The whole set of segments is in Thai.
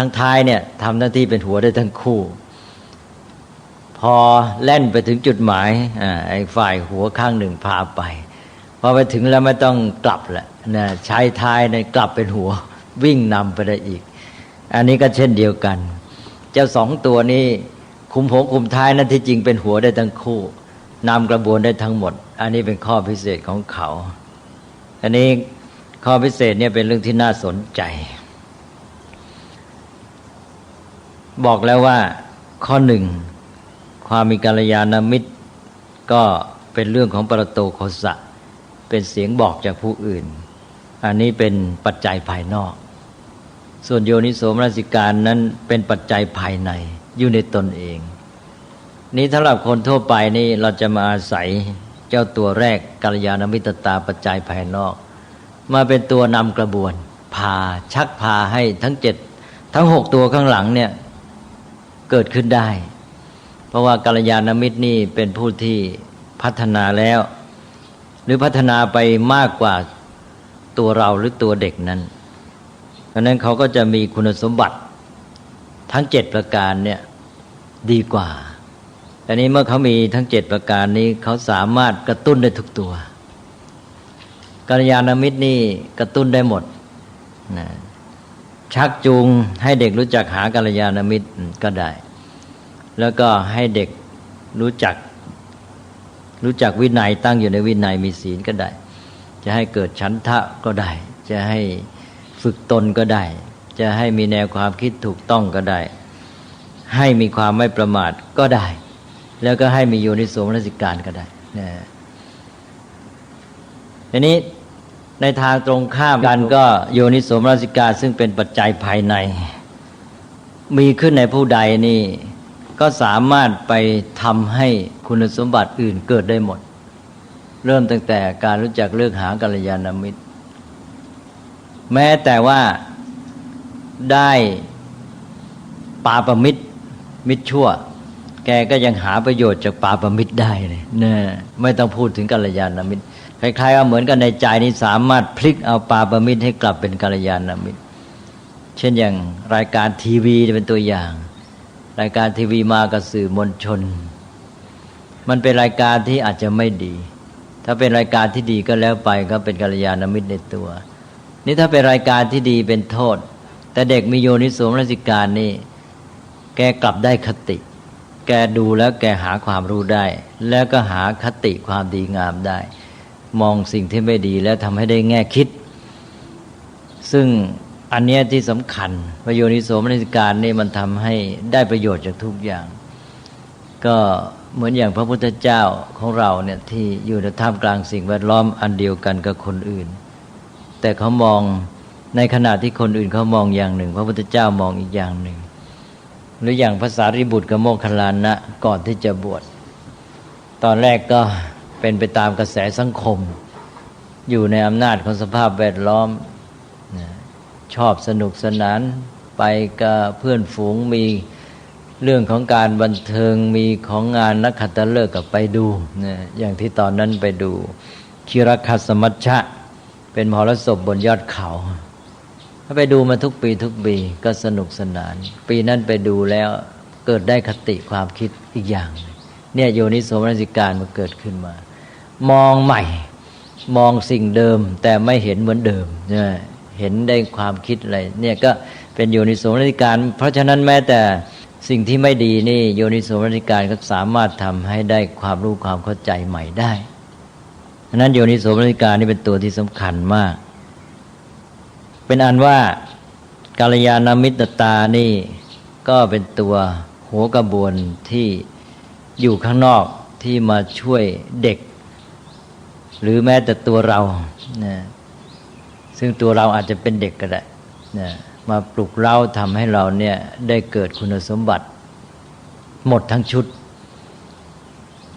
ทางท้ายเนี่ยทำหน้าที่เป็นหัวได้ทั้งคู่พอแล่นไปถึงจุดหมายไอ้ฝ่ายหัวข้างหนึ่งพาไปพอไปถึงแล้วไม่ต้องกลับแหละนะใช้ท้ายในกลับเป็นหัววิ่งนำไปได้อีกอันนี้ก็เช่นเดียวกันเจ้าสองตัวนี้คุมหัวคุมท้ายนั้นที่จริงเป็นหัวได้ทั้งคู่นำกระบวนได้ทั้งหมดอันนี้เป็นข้อพิเศษของเขาอันนี้ข้อพิเศษเนี่ยเป็นเรื่องที่น่าสนใจบอกแล้วว่าข้อหนึ่งความมีกัลยาณมิตรก็เป็นเรื่องของปรโตโคสะเป็นเสียงบอกจากผู้อื่นอันนี้เป็นปัจจัยภายนอกส่วนโยนิโสมนสิการนั้นเป็นปัจจัยภายในอยู่ในตนเองนี้สำหรับคนทั่วไปนี่เราจะมาอาศัยเจ้าตัวแรกกัลยาณมิตรตาปัจจัยภายนอกมาเป็นตัวนำกระบวนพาชักพาให้ทั้ง7ทั้ง6ตัวข้างหลังเนี่ยเกิดขึ้นได้เพราะว่ากัลยาณมิตรนี่เป็นผู้ที่พัฒนาแล้วหรือพัฒนาไปมากกว่าตัวเราหรือตัวเด็กนั้นเพราะนั้นเขาก็จะมีคุณสมบัติทั้ง7ประการเนี่ยดีกว่าอันนี้เมื่อเขามีทั้ง7ประการนี้เขาสามารถกระตุ้นได้ทุกตัวกัลยาณมิตรนี่กระตุ้นได้หมดนะชักจูงให้เด็กรู้จักหากัลยาณมิตรก็ได้แล้วก็ให้เด็กรู้จักวินัยตั้งอยู่ในวินัยมีศีลก็ได้จะให้เกิดฉันทะก็ได้จะให้ฝึกตนก็ได้จะให้มีแนวความคิดถูกต้องก็ได้ให้มีความไม่ประมาทก็ได้แล้วก็ให้มีโยนิโสมนสิการก็ได้ทีนี้ในทางตรงข้ามกันก็โยนิโสมนสิการซึ่งเป็นปัจจัยภายในมีขึ้นในผู้ใดนี่ก็สามารถไปทำให้คุณสมบัติอื่นเกิดได้หมดเริ่มตั้งแต่การรู้จักเลือกหากัลยาณมิตรแม้แต่ว่าได้ปาปมิตรมิตรชั่วแกก็ยังหาประโยชน์จากปาปมิตรได้เลยเนี่ยไม่ต้องพูดถึงกัลยาณมิตรคล้ายๆว่าเหมือนกันในใจนี้สามารถพลิกเอาปาปมิตรให้กลับเป็นกัลยาณมิตรเช่นอย่างรายการทีวีเป็นตัวอย่างรายการทีวีมากับสื่อมวลชนมันเป็นรายการที่อาจจะไม่ดีถ้าเป็นรายการที่ดีก็แล้วไปก็เป็นกัลยาณมิตรในตัวนี่ถ้าเป็นรายการที่ดีเป็นโทษแต่เด็กมีโยนิโสมนสิการนี่แกกลับได้คติแกดูแล้วแกหาความรู้ได้แล้วก็หาคติความดีงามได้มองสิ่งที่ไม่ดีแล้วทำให้ได้แง่คิดซึ่งอันเนี้ยที่สำคัญประโยนิโสมนสิการนี่มันทำให้ได้ประโยชน์จากทุกอย่างก็เหมือนอย่างพระพุทธเจ้าของเราเนี่ยที่อยู่ในท่ามกลางสิ่งแวดล้อมอันเดียวกันกับคนอื่นแต่เขามองในขณะที่คนอื่นเขามองอย่างหนึ่งพระพุทธเจ้ามองอีกอย่างหนึ่งหรืออย่างพระสารีบุตรกับโมคคัลลานะก่อนที่จะบวชตอนแรกก็เป็นไปตามกระแสสังคมอยู่ในอำนาจของสภาพแวดล้อมชอบสนุกสนานไปกับเพื่อนฝูงมีเรื่องของการบันเทิงมีของงานนักขัตฤกษ์ก็ไปดูอย่างที่ตอนนั้นไปดูคิรคัสมัชชะเป็นมหรสพบนยอดเขาถ้าไปดูมาทุกปีก็สนุกสนานปีนั้นไปดูแล้วเกิดได้คติความคิดอีกอย่างเนี่ยโยนิโสมนสิการมันเกิดขึ้นมามองใหม่มองสิ่งเดิมแต่ไม่เห็นเหมือนเดิมเห็นได้ความคิดอะไรเนี่ยก็เป็นโยนิโสมนสิการเพราะฉะนั้นแม้แต่สิ่งที่ไม่ดีนี่โยนิโสมนสิการก็สามารถทำให้ได้ความรู้ความเข้าใจใหม่ได้ฉะนั้นโยนิโสมนสิการนี่เป็นตัวที่สำคัญมากเป็นอันว่ากัลยาณมิตรตานี่ก็เป็นตัวหัวกระบวนที่อยู่ข้างนอกที่มาช่วยเด็กหรือแม้แต่ตัวเราซึ่งตัวเราอาจจะเป็นเด็กก็ได้มาปลุกเร้าทำให้เราเนี่ยได้เกิดคุณสมบัติหมดทั้งชุด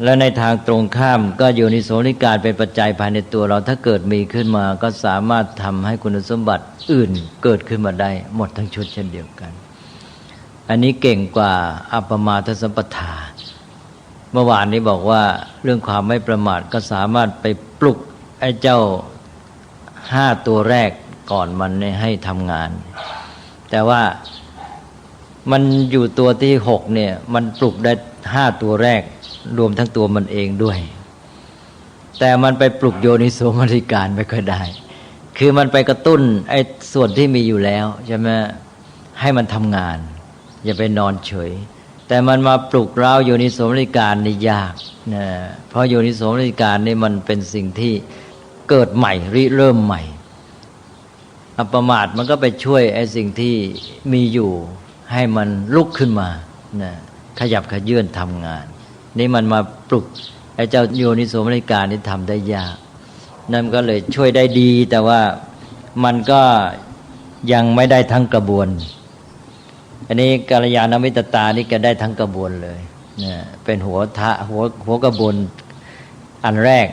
และในทางตรงข้ามก็โยนิโสมนสิการเป็นปัจจัยภายในตัวเราถ้าเกิดมีขึ้นมาก็สามารถทำให้คุณสมบัติอื่นเกิดขึ้นมาได้หมดทั้งชุดเช่นเดียวกันอันนี้เก่งกว่าอัปปมาทสัมปทาเมื่อวานนี้บอกว่าเรื่องความไม่ประมาทก็สามารถไปปลุกไอ้เจ้า5ตัวแรกก่อนมันให้ทำงานแต่ว่า มันอยู่ตัวที่6เนี่ยมันปลุกได้5ตัวแรกรวมทั้งตัวมันเองด้วยแต่มันไปปลุกโยนิโสมนสิการไม่ค่อยได้คือมันไปกระตุ้นไอ้ส่วนที่มีอยู่แล้วใช่ไหมให้มันทำงานอย่าไปนอนเฉยแต่มันมาปลุกเราโยนิโสมนสิการนี่ยากนะเพราะโยนิโสมนสิการนี่มันเป็นสิ่งที่เกิดใหม่ริเริ่มใหม่อัปปมาทมันก็ไปช่วยไอ้สิ่งที่มีอยู่ให้มันลุกขึ้นมานะขยับขยื่นทำงานนี่มันมาปลุกไอ้เจ้าโยนิโสมนสิการนี่ทำได้ยากนั่นก็เลยช่วยได้ดีแต่ว่ามันก็ยังไม่ได้ทั้งกระบวนอันนี้กัลยาณมิตรตานี่ก็ได้ทั้งกระบวนเลยนะเป็นหัวกระบวนอันแรก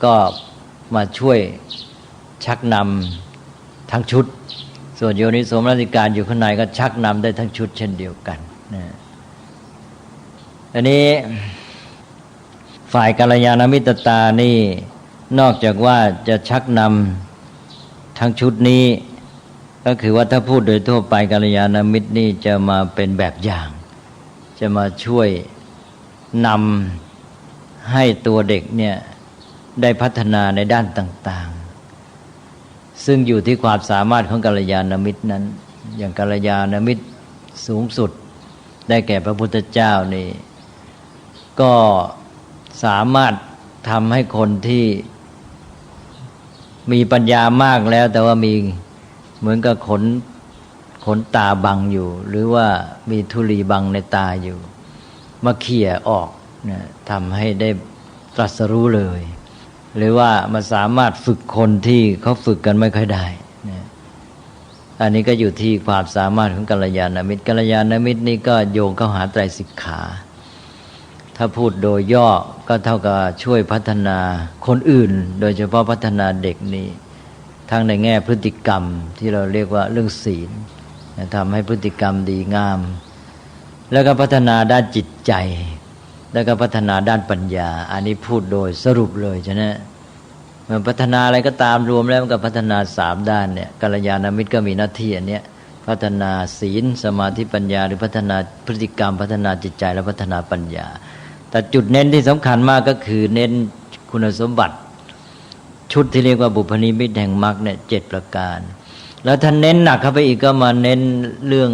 ก็มาช่วยชักนำทั้งชุดส่วนโยนิโสมนสิการอยู่ข้างในก็ชักนำได้ทั้งชุดเช่นเดียวกันนะอันนี้ฝ่ายกัลยาณมิตรตานี่นอกจากว่าจะชักนำทั้งชุดนี้ก็คือว่าถ้าพูดโดยทั่วไปกัลยาณมิตรนี่จะมาเป็นแบบอย่างจะมาช่วยนำให้ตัวเด็กเนี่ยได้พัฒนาในด้านต่างๆซึ่งอยู่ที่ความสามารถของกัลยาณมิตรนั้นอย่างกัลยาณมิตรสูงสุดได้แก่พระพุทธเจ้านี่ก็สามารถทำให้คนที่มีปัญญามากแล้วแต่ว่ามีเหมือนกับขนตาบังอยู่หรือว่ามีธุลีบังในตาอยู่มาเขี่ยออกนะทำให้ได้ตรัสรู้เลยหรือว่ามาสามารถฝึกคนที่เขาฝึกกันไม่ค่อยได้นะอันนี้ก็อยู่ที่ความสามารถของกัลยาณมิตรกัลยาณมิตรนี่ก็โยงเข้าหาไตรสิกขาถ้าพูดโดยย่อก็เท่ากับช่วยพัฒนาคนอื่นโดยเฉพาะพัฒนาเด็กนี้ทั้งในแง่พฤติกรรมที่เราเรียกว่าเรื่องศีลทำให้พฤติกรรมดีงามแล้วก็พัฒนาด้านจิตใจแล้วก็พัฒนาด้านปัญญาอันนี้พูดโดยสรุปเลยใช่ไหมมันพัฒนาอะไรก็ตามรวมแล้วมันก็พัฒนา3ด้านเนี่ยกัลยาณมิตรก็มีหน้าที่อันเนี้ยพัฒนาศีลสมาธิปัญญาหรือพัฒนาพฤติกรรมพัฒนาจิตใจและพัฒนาปัญญาแต่จุดเน้นที่สำคัญมากก็คือเน้นคุณสมบัติชุดที่เรียกว่าบุพนิมิตแห่งมรรคเนี่ย7ประการแล้วท่านเน้นหนักเข้าไปอีกก็มาเน้นเรื่อง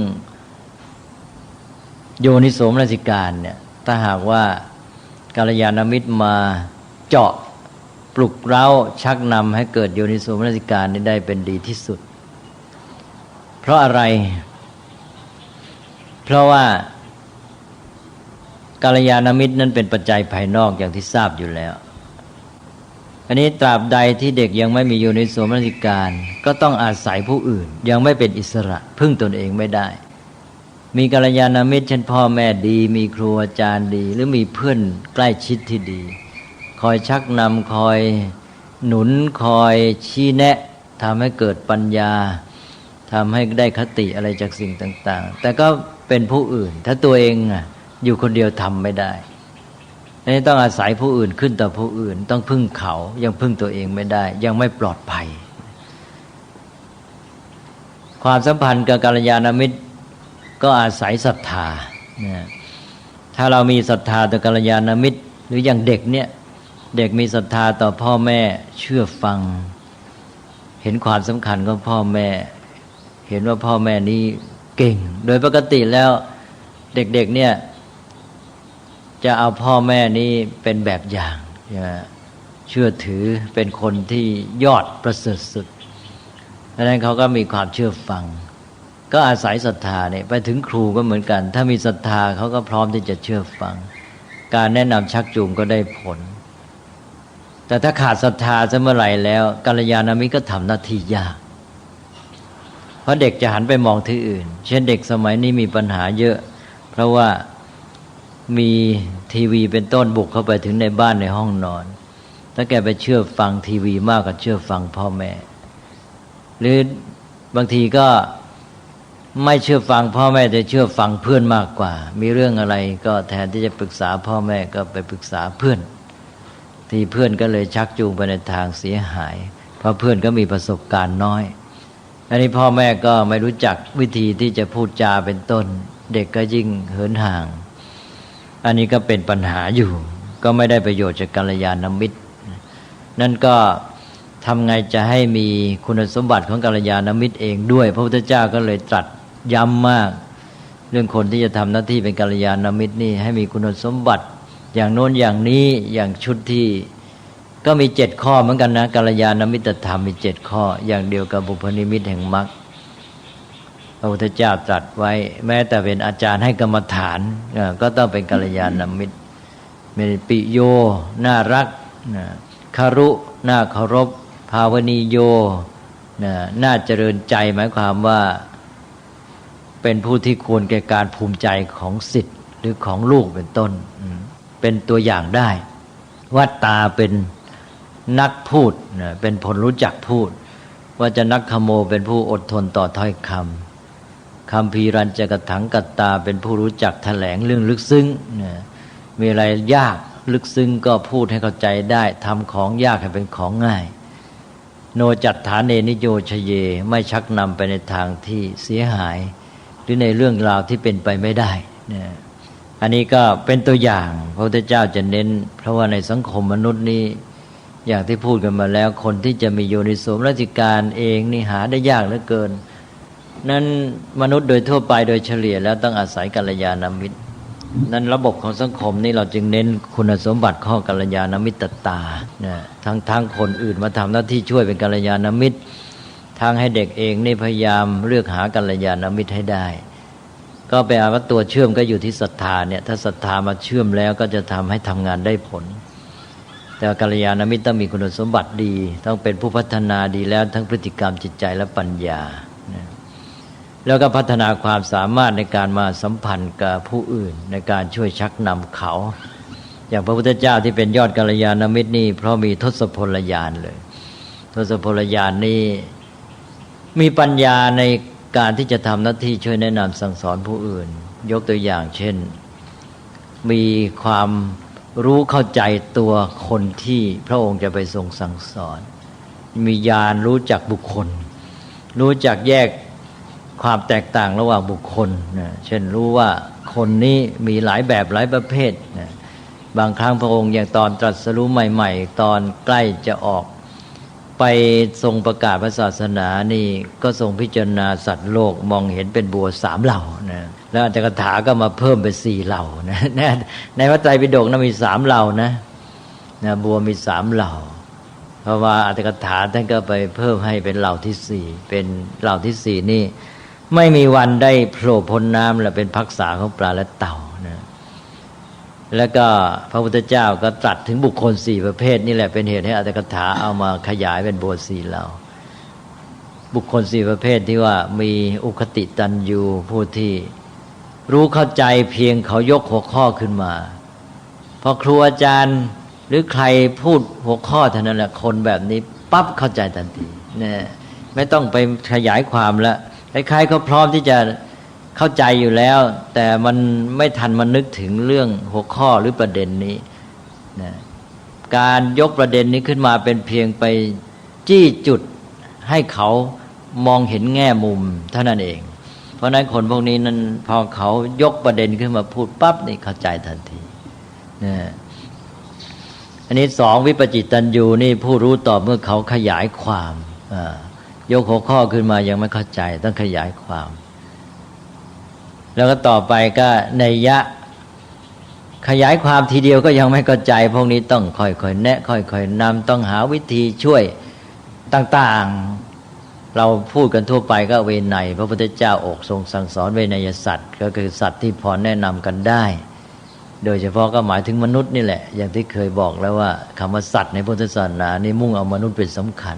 โยนิโสมนสิการเนี่ยถ้าหากว่ากัลยาณมิตรมาเจาะปลุกเร้าชักนำให้เกิดโยนิโสมนสิการนี้ได้เป็นดีที่สุดเพราะอะไรเพราะว่ากัลยาณมิตรนั้นเป็นปัจจัยภายนอกอย่างที่ทราบอยู่แล้วอันนี้ตราบใดที่เด็กยังไม่มีโยนิโสมนสิการก็ต้องอาศัยผู้อื่นยังไม่เป็นอิสระพึ่งตนเองไม่ได้มีกัลยาณมิตรเช่นพ่อแม่ดีมีครูอาจารย์ดีหรือมีเพื่อนใกล้ชิดที่ดีคอยชักนำคอยหนุนคอยชี้แนะทำให้เกิดปัญญาทำให้ได้คติอะไรจากสิ่งต่างๆแต่ก็เป็นผู้อื่นถ้าตัวเองอยู่คนเดียวทำไม่ได้นี่ต้องอาศัยผู้อื่นขึ้นต่อผู้อื่นต้องพึ่งเขายังพึ่งตัวเองไม่ได้ยังไม่ปลอดภัยความสัมพันธ์กับกัลยาณมิตรก็อาศัยศรัทธาถ้าเรามีศรัทธาต่อกัลยาณมิตรหรืออย่างเด็กเนี่ยเด็กมีศรัทธาต่อพ่อแม่เชื่อฟังเห็นความสำคัญของพ่อแม่เห็นว่าพ่อแม่นี้เก่งโดยปกติแล้วเด็กๆเนี่ยจะเอาพ่อแม่นี้เป็นแบบอย่างเชื่อถือเป็นคนที่ยอดประเสริฐสุดดังนั้นเขาก็มีความเชื่อฟังก็อาศัยศรัทธาเนี่ยไปถึงครูก็เหมือนกันถ้ามีศรัทธาเขาก็พร้อมที่จะเชื่อฟังการแนะนำชักจูงก็ได้ผลแต่ถ้าขาดศรัทธาซะเมื่อไหร่แล้วกัลยาณมิตรก็ทำหน้าที่ยากเพราะเด็กจะหันไปมองที่อื่นเช่นเด็กสมัยนี้มีปัญหาเยอะเพราะว่ามีทีวีเป็นต้นบุกเข้าไปถึงในบ้านในห้องนอนถ้าแกไปเชื่อฟังทีวีมากกว่าเชื่อฟังพ่อแม่หรือบางทีก็ไม่เชื่อฟังพ่อแม่แต่เชื่อฟังเพื่อนมากกว่ามีเรื่องอะไรก็แทนที่จะปรึกษาพ่อแม่ก็ไปปรึกษาเพื่อนที่เพื่อนก็เลยชักจูงไปในทางเสียหายเพราะเพื่อนก็มีประสบการณ์น้อยอันนี้พ่อแม่ก็ไม่รู้จักวิธีที่จะพูดจาเป็นต้น เด็กก็ยิ่งเหินห่าง อันนี้ก็เป็นปัญหาอยู่ ก็ไม่ได้ประโยชน์จากกัลยาณมิตรนั่นก็ทำไงจะให้มีคุณสมบัติของกัลยาณมิตรเองด้วยพระพุทธเจ้าก็เลยตรัสย้ำมากเรื่องคนที่จะทำหน้าที่เป็นกัลยาณมิตรนี่ให้มีคุณสมบัติอย่างโน้นอย่างนี้อย่างชุดที่ก็มี7ข้อเหมือนกันนะกัลยาณมิตรธรรมมี7ข้ออย่างเดียวกับบุพนิมิตแห่งมรรคพระพุทธเจ้าตรัสไว้แม้แต่เป็นอาจารย์ให้กรรมฐานก็ต้องเป็นกัลยาณมิตรมีปิโยน่ารักคารุน่าเคารพภาวนีโยน่าเจริญใจหมายความว่าเป็นผู้ที่ควรแก่การภูมิใจของศิษย์หรือของลูกเป็นต้นเป็นตัวอย่างได้วัตตาเป็นนักพูดเป็นผลรู้จักพูดว่าจะนักขโมเป็นผู้อดทนต่อถ้อยคำคัมภีรัญจกถังกัตตาเป็นผู้รู้จักแถลงเรื่องลึกซึ้งมีอะไรยากลึกซึ้งก็พูดให้เข้าใจได้ทำของยากให้เป็นของง่ายโนจัตถาเนนิโยชเยไม่ชักนำไปในทางที่เสียหายหรือในเรื่องราวที่เป็นไปไม่ได้อันนี้ก็เป็นตัวอย่างพระพุทธเจ้าจะเน้นเพราะว่าในสังคมมนุษย์นี้อย่างที่พูดกันมาแล้วคนที่จะมีโยนิโสมนสิการเองนี่หาได้ยากเหลือเกินนั้นมนุษย์โดยทั่วไปโดยเฉลี่ยแล้วต้องอาศัยกัลยาณมิตรนั้นระบบของสังคมนี่เราจึงเน้นคุณสมบัติข้อกัลยาณมิตรตาทั้งคนอื่นมาทำหน้าที่ช่วยเป็นกัลยาณมิตรทั้งให้เด็กเองนี่พยายามเลือกหากัลยาณมิตรให้ได้ก็แปลว่าตัวเชื่อมก็อยู่ที่ศรัทธาเนี่ยถ้าศรัทธามาเชื่อมแล้วก็จะทำให้ทำงานได้ผลแต่กัลยาณมิตรต้องมีคุณสมบัติดีต้องเป็นผู้พัฒนาดีแล้วทั้งพฤติกรรมจิตใจและปัญญาแล้วก็พัฒนาความสามารถในการมาสัมพันธ์กับผู้อื่นในการช่วยชักนำเขาอย่างพระพุทธเจ้าที่เป็นยอดกัลยาณมิตรนี่เพราะมีทศพลญาณเลยทศพลญาณนี่มีปัญญาในการที่จะทำหน้าที่ช่วยแนะนำสั่งสอนผู้อื่นยกตัวอย่างเช่นมีความรู้เข้าใจตัวคนที่พระองค์จะไปทรงสั่งสอนมีญาณรู้จักบุคคลรู้จักแยกความแตกต่างระหว่างบุคคลเช่นรู้ว่าคนนี้มีหลายแบบหลายประเภทบางครั้งพระองค์อย่างตอนตรัสรู้ใหม่ๆตอนใกล้จะออกไปทรงประกาศพระศาสนานี่ก็ทรงพิจารณาสัตว์โลกมองเห็นเป็นบัว3เหล่านะแล้วอัตถกถาก็มาเพิ่มเป็น4เหล่านะในพระไตรปิฎกนั้นมี3เหล่านะบัวมี3เหล่าเพราะว่าอัตถกถาท่านก็ไปเพิ่มให้เป็นเหล่าที่4เป็นเหล่าที่4นี่ไม่มีวันได้โผล่พ้นน้ำและเป็นภักษาของปลาและเต่านะแล้วก็พระพุทธเจ้าก็ตรัสถึงบุคคล4ประเภทนี่แหละเป็นเหตุให้อัตถกถาเอามาขยายเป็นบัว4เหล่าบุคคล4ประเภทที่ว่ามีอุคติตัญญูผู้ที่รู้เข้าใจเพียงเขายกหัวข้อขึ้นมาพอครูอาจารย์หรือใครพูดหัวข้อเท่านั้นแหละคนแบบนี้ปั๊บเข้าใจทันทีนะไม่ต้องไปขยายความแล้วคล้ายๆเขาพร้อมที่จะเข้าใจอยู่แล้วแต่มันไม่ทันมานึกถึงเรื่องหัวข้อหรือประเด็นนี้นะการยกประเด็นนี้ขึ้นมาเป็นเพียงไปจี้จุดให้เขามองเห็นแง่มุมเท่านั้นเองเพราะนั้นคนพวกนี้นั้นพอเขายกประเด็นขึ้นมาพูดปั๊บนี่เข้าใจทันทีนะอันนี้2วิปจิตัญญูนี่ผู้รู้ต่อเมื่อเขาขยายความยกหัวข้อขึ้นมายังไม่เข้าใจต้องขยายความแล้วก็ต่อไปก็นัยยะขยายความทีเดียวก็ยังไม่เข้าใจพวกนี้ต้องค่อยๆแนะค่อยๆนำต้องหาวิธีช่วยต่างๆเราพูดกันทั่วไปก็เวไนยพระพุทธเจ้าอกทรงสั่งสอนเวไนยสัตว์ก็คือสัตว์ที่พอแนะนำกันได้โดยเฉพาะก็หมายถึงมนุษย์นี่แหละอย่างที่เคยบอกแล้วว่าคำว่าสัตว์ในพุทธศาสนานี่มุ่งเอามนุษย์เป็นสำคัญ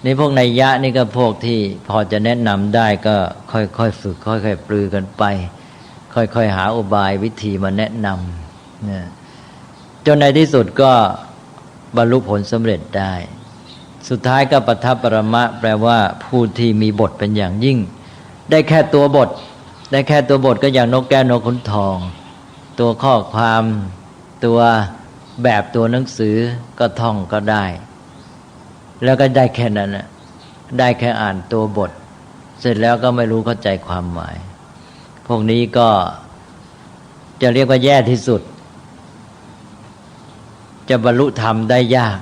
ในพวกนัยยะนี่ก็พวกที่พอจะแนะนำได้ก็ค่อยๆฝึกค่อยๆปรือกันไปค่อยๆหาอุบายวิธีมาแนะนำนะจนในที่สุดก็บรรลุผลสำเร็จได้สุดท้ายก็ปัทถปรมะแปลว่าผู้ที่มีบทเป็นอย่างยิ่งได้แค่ตัวบทก็อย่างนกแก้วนกขุนทองตัวข้อความตัวแบบตัวหนังสือก็ท่องก็ได้แล้วก็ได้แค่นั้นนะได้แค่อ่านตัวบทเสร็จแล้วก็ไม่รู้เข้าใจความหมาย พวกนี้ก็จะเรียกว่าแย่ที่สุดจะบรรลุธรรมได้ยาก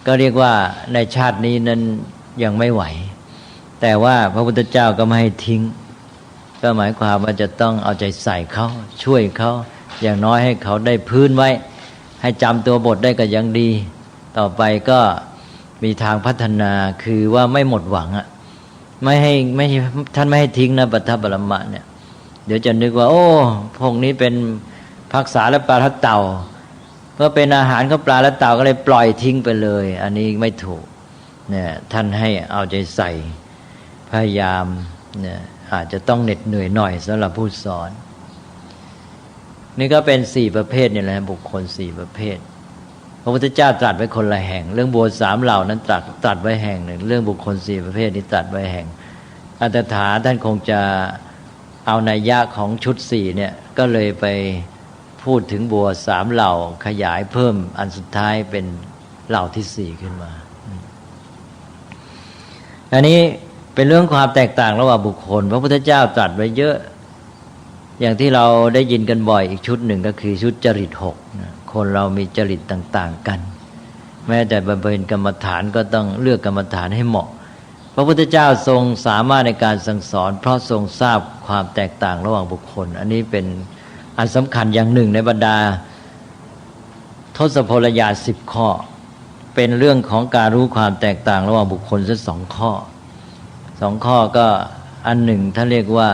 ก็เรียกว่าในชาตินี้นั้นยังไม่ไหวแต่ว่าพระพุทธเจ้าก็ไม่ให้ทิ้งก็หมายความว่าจะต้องเอาใจใส่เขาช่วยเขาอย่างน้อยให้เขาได้พื้นไว้ให้จำตัวบทได้ก็ยังดีต่อไปก็มีทางพัฒนาคือว่าไม่หมดหวังอะไม่ท่านไม่ให้ทิ้งนะปัทถปรมะเนี่ยเดี๋ยวจะนึกว่าโอ้พวกนี้เป็นภักษาและปลาทัดเต่าเมื่อเป็นอาหารของปลาและเต่าก็เลยปล่อยทิ้งไปเลยอันนี้ไม่ถูกเนี่ยท่านให้เอาใจใส่พยายามเนี่ยอาจจะต้องเหน็ดเหนื่อยหน่อยสำหรับผู้สอนนี่ก็เป็น4ประเภทนี่แหละบุคคล4ประเภทพระพุทธเจ้าตรัสไว้คนละแห่งเรื่องบัว3เหล่านั้นตรัสไว้แห่งหนึ่งเรื่องบุคคล4ประเภทนี้ตรัสไว้แห่งอัตถาท่านคงจะเอานัยยะของชุด4เนี่ยก็เลยไปพูดถึงบัว3เหล่าขยายเพิ่มอันสุดท้ายเป็นเหล่าที่4ขึ้นมาอันนี้เป็นเรื่องความแตกต่างระหว่างบุคคลพระพุทธเจ้าตรัสไว้เยอะอย่างที่เราได้ยินกันบ่อยอีกชุดหนึ่งก็คือชุดจริต6คนเรามีจริตต่างๆกันแม้แต่บำเพ็ญกรรมฐานก็ต้องเลือกกรรมฐานให้เหมาะพระพุทธเจ้าทรงสามารถในการสั่งสอนเพราะทรงทราบความแตกต่างระหว่างบุคคลอันนี้เป็นอันสำคัญอย่างหนึ่งในบรรดาทศพลญาณ10ข้อเป็นเรื่องของการรู้ความแตกต่างระหว่างบุคคลสัก2ข้อ2ข้อก็อันหนึ่งท่านเรียกว่า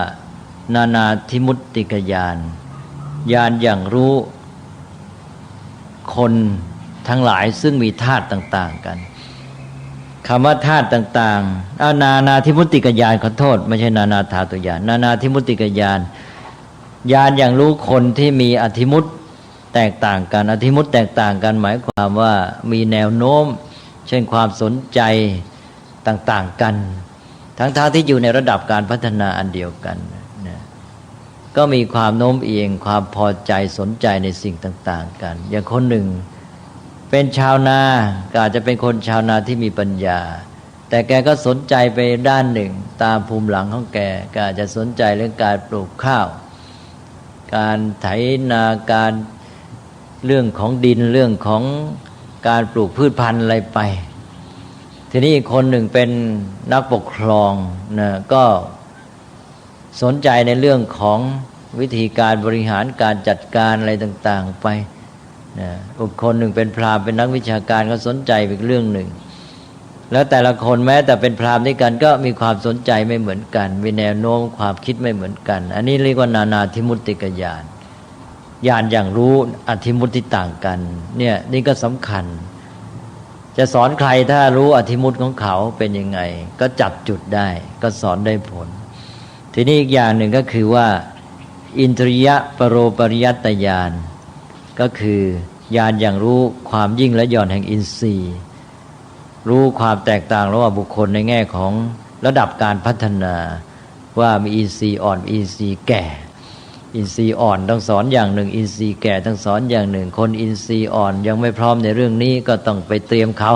นานาธิมุตติกญาณญาณอย่างรู้คนทั้งหลายซึ่งมีธาตุต่างๆกันคำว่าธาตุต่างๆนานาธิมุตติกญาณขอโทษไม่ใช่นานาธาตุญาณนานาธิมุตติกญาณญาณอย่างรู้คนที่มีอธิมุตแตกต่างกันอธิมุตแตกต่างกันหมายความว่ามีแนวโน้มเช่นความสนใจต่างๆกันทั้งที่อยู่ในระดับการพัฒนาอันเดียวกันนะก็มีความโน้มเอียงความพอใจสนใจในสิ่งต่างๆกันอย่างคนหนึ่งเป็นชาวนาก็อาจจะเป็นคนชาวนาที่มีปัญญาแต่แกก็สนใจไปด้านหนึ่งตามภูมิหลังของแกก็อาจจะสนใจเรื่องการปลูกข้าวการไถนาการเรื่องของดินเรื่องของการปลูกพืชพันธุ์อะไรไปทีนี้อีกคนหนึ่งเป็นนักปกครองนะก็สนใจในเรื่องของวิธีการบริหารการจัดการอะไรต่างๆไปนะอีกคนหนึ่งเป็นพราหมณ์เป็นนักวิชาการก็สนใจอีกเรื่องหนึ่งแล้วแต่ละคนแม้แต่เป็นพราหมณ์ด้วยกันก็มีความสนใจไม่เหมือนกันมีแนวโน้มความคิดไม่เหมือนกันอันนี้เรียกว่านานาธิมุตติกญาณญาณอย่างรู้อธิมุตที่ต่างกันเนี่ยนี่ก็สำคัญจะสอนใครถ้ารู้อธิมุตของเขาเป็นยังไงก็จับจุดได้ก็สอนได้ผลทีนี้อีกอย่างหนึ่งก็คือว่าอินทริยปโรปริยัตญาณก็คือญาณอย่างรู้ความยิ่งและหย่อนแห่งอินทรีย์รู้ความแตกต่างระหว่างบุคคลในแง่ของระดับการพัฒนาว่ามีอินทรีย์อ่อนอินทรีย์แก่อินทรีย์อ่อนต้องสอนอย่างหนึ่งอินทรีย์แก่ต้องสอนอย่างหนึ่งคนอินทรีย์อ่อนยังไม่พร้อมในเรื่องนี้ก็ต้องไปเตรียมเขา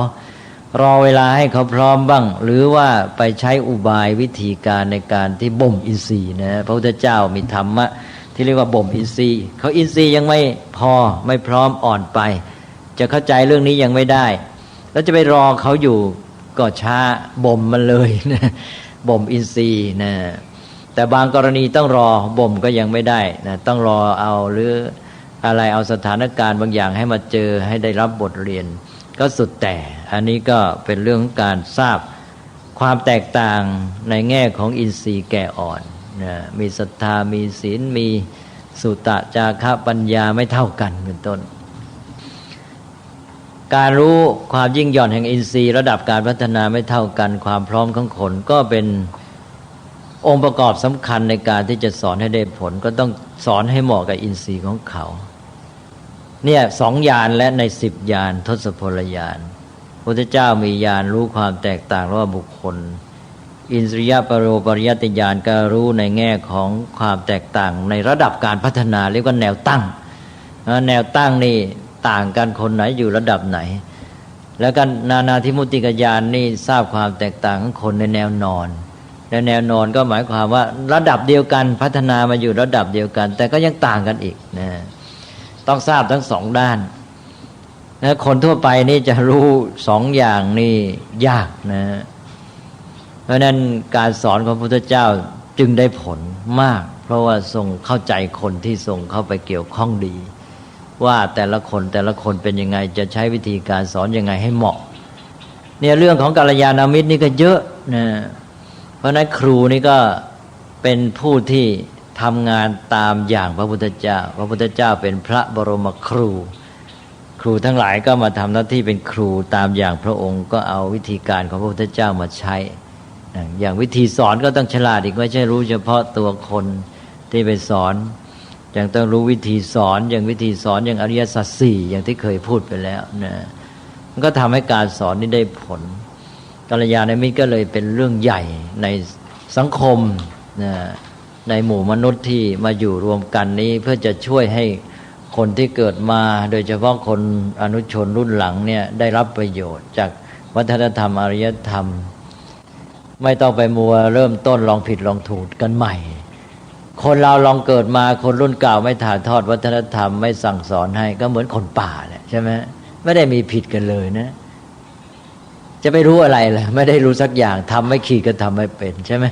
รอเวลาให้เขาพร้อมบ้างหรือว่าไปใช้อุบายวิธีการในการที่บ่มอินทรีย์นะพระพุทธเจ้ามีธรรมะที่เรียกว่าบ่มอินทรีย์เขาอินทรีย์ยังไม่พอไม่พร้อมอ่อนไปจะเข้าใจเรื่องนี้ยังไม่ได้แล้วจะไปรอเขาอยู่ก็ช้าบ่มมันเลยนะบ่มอินทรีย์นะแต่บางกรณีต้องรอบ่มก็ยังไม่ได้นะต้องรอเอาหรืออะไรเอาสถานการณ์บางอย่างให้มาเจอให้ได้รับบทเรียนก็สุดแต่อันนี้ก็เป็นเรื่องของการทราบความแตกต่างในแง่ของอินทรีย์แก่อ่อนนะมีศรัทธามีศีลมีสุตะจาคะปัญญาไม่เท่ากันเป็นต้นการรู้ความยิ่งหย่อนแห่งอินทรีย์ระดับการพัฒนาไม่เท่ากันความพร้อมของคนก็เป็นองค์ประกอบสำคัญในการที่จะสอนให้ได้ผลก็ต้องสอนให้เหมาะกับอินทรีย์ของเขาเนี่ย2ญาณและใน10ญาณทศพลญาณพระพุทธเจ้ามีญาณรู้ความแตกต่างระหว่างบุคคลอินทรียปโรปริยัติญาณก็รู้ในแง่ของความแตกต่างในระดับการพัฒนาเรียกว่าแนวตั้งแนวตั้งนี่ต่างกันคนไหนอยู่ระดับไหนแล้วกันนานาธิมุตติกญาณนี่ทราบความแตกต่างของคนในแนวนอน และแนวนอนก็หมายความว่าระดับเดียวกันพัฒนามาอยู่ระดับเดียวกันแต่ก็ยังต่างกันอีกนะต้องทราบทั้งสองด้านนะคนทั่วไปนี่จะรู้สองอย่างนี่ยากนะเพราะนั้นการสอนของพระพุทธเจ้าจึงได้ผลมากเพราะว่าทรงเข้าใจคนที่ทรงเข้าไปเกี่ยวข้องดีว่าแต่ละคนเป็นยังไงจะใช้วิธีการสอนยังไงให้เหมาะเนี่ยเรื่องของกัลยาณมิตรนี่ก็เยอะนะเพราะนั้นครูนี่ก็เป็นผู้ที่ทำงานตามอย่างพระพุทธเจ้าพระพุทธเจ้าเป็นพระบรมครูครูทั้งหลายก็มาทำหน้าที่เป็นครูตามอย่างพระองค์ก็เอาวิธีการของพระพุทธเจ้ามาใช้อย่างวิธีสอนก็ต้องฉลาดอีกไม่ใช่รู้เฉพาะตัวคนที่ไปสอนยังต้องรู้วิธีสอนอย่างวิธีสอนอย่างอริยสัจสี่อย่างที่เคยพูดไปแล้วนะมันก็ทำให้การสอนนี้ได้ผลกัลยาณมิตรก็เลยเป็นเรื่องใหญ่ในสังคมนะในหมู่มนุษย์ที่มาอยู่รวมกันนี้เพื่อจะช่วยให้คนที่เกิดมาโดยเฉพาะคนอนุชนรุ่นหลังเนี่ยได้รับประโยชน์จากวัฒนธรรมอารยธรรมไม่ต้องไปมัวเริ่มต้นลองผิดลองถูกกันใหม่คนเราลองเกิดมาคนรุ่นเก่าไม่ถ่ายทอดวัฒนธรรมไม่สั่งสอนให้ก็เหมือนคนป่าแหละใช่ไหมไม่ได้มีผิดกันเลยนะจะไปรู้อะไรล่ะไม่ได้รู้สักอย่างทำไม่ขีดก็ทำไม่เป็นใช่ไหม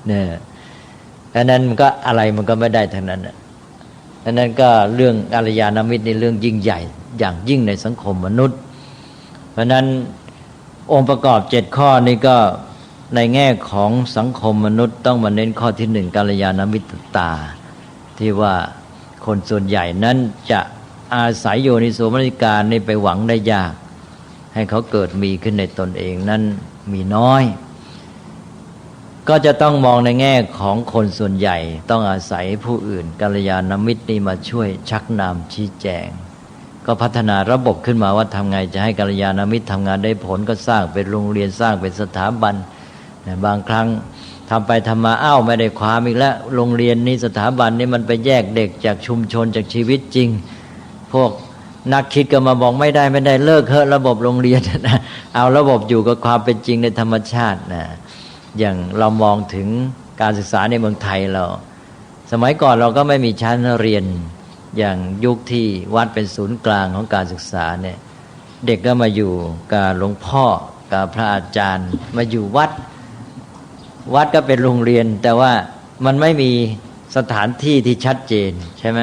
เนี่ยอันนั้นมันก็อะไรมันก็ไม่ได้ทั้งนั้นอันนั้นก็เรื่องกัลยาณมิตรในเรื่องยิ่งใหญ่อย่างยิ่งในสังคมมนุษย์เพราะนั้นองค์ประกอบ7ข้อนี้ก็ในแง่ของสังคมมนุษย์ต้องมาเน้นข้อที่1กัลยาณมิตรตาที่ว่าคนส่วนใหญ่นั้นจะอาศัยโยนิโสมนสิการนี่ไปหวังได้ยากให้เขาเกิดมีขึ้นในตนเองนั้นมีน้อยก็จะต้องมองในแง่ของคนส่วนใหญ่ต้องอาศัยผู้อื่นกัลยาณมิตรนี่มาช่วยชักนำชี้แจงก็พัฒนาระบบขึ้นมาว่าทำไงจะให้กัลยาณมิตรทำงานได้ผลก็สร้างเป็นโรงเรียนสร้างเป็นสถาบันบางครั้งทำไปทำมาไม่ได้ความอีกแล้วโรงเรียนนี้สถาบันนี้มันไปแยกเด็กจากชุมชนจากชีวิตจริงพวกนักคิดก็มาบอกไม่ได้เลิกเถอะระบบโรงเรียนนะเอาระบบอยู่กับความเป็นจริงในธรรมชาตินะอย่างเรามองถึงการศึกษาในเมืองไทยเราสมัยก่อนเราก็ไม่มีชั้นเรียนอย่างยุคที่วัดเป็นศูนย์กลางของการศึกษาเนี่ยเด็กก็มาอยู่กับหลวงพ่อกับพระอาจารย์มาอยู่วัดก็เป็นโรงเรียนแต่ว่ามันไม่มีสถานที่ที่ชัดเจนใช่ไหม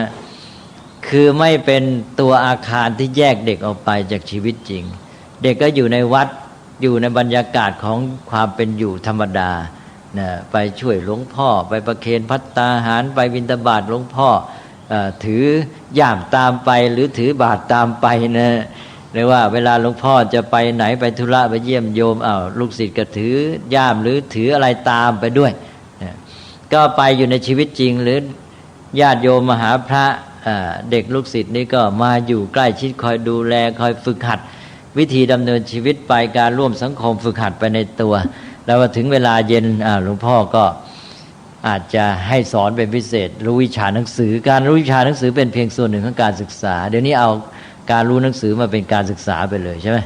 คือไม่เป็นตัวอาคารที่แยกเด็กออกไปจากชีวิตจริงเด็กก็อยู่ในวัดอยู่ในบรรยากาศของความเป็นอยู่ธรรมดานะไปช่วยหลวงพ่อไปประเคนภัตตาหารไปบิณฑบาตหลวงพ่อถือย่ามตามไปหรือถือบาตรตามไปนะหรือว่าเวลาหลวงพ่อจะไปไหนไปธุระไปเยี่ยมโยมลูกศิษย์ก็ถือย่ามหรือถืออะไรตามไปด้วยนะก็ไปอยู่ในชีวิตจริงหรือญาติโยมมาหาพระเด็กลูกศิษย์นี่ก็มาอยู่ใกล้ชิดคอยดูแลคอยฝึกหัดวิธีดำเนินชีวิตไปการร่วมสังคมฝึกหัดไปในตัวแล้วถึงเวลาเย็นหลวงพ่อก็อาจจะให้สอนเป็นพิเศษรู้วิชาหนังสือการรู้วิชาหนังสือเป็นเพียงส่วนหนึ่งของการศึกษาเดี๋ยวนี้เอาการรู้หนังสือมาเป็นการศึกษาไปเลยใช่ไหม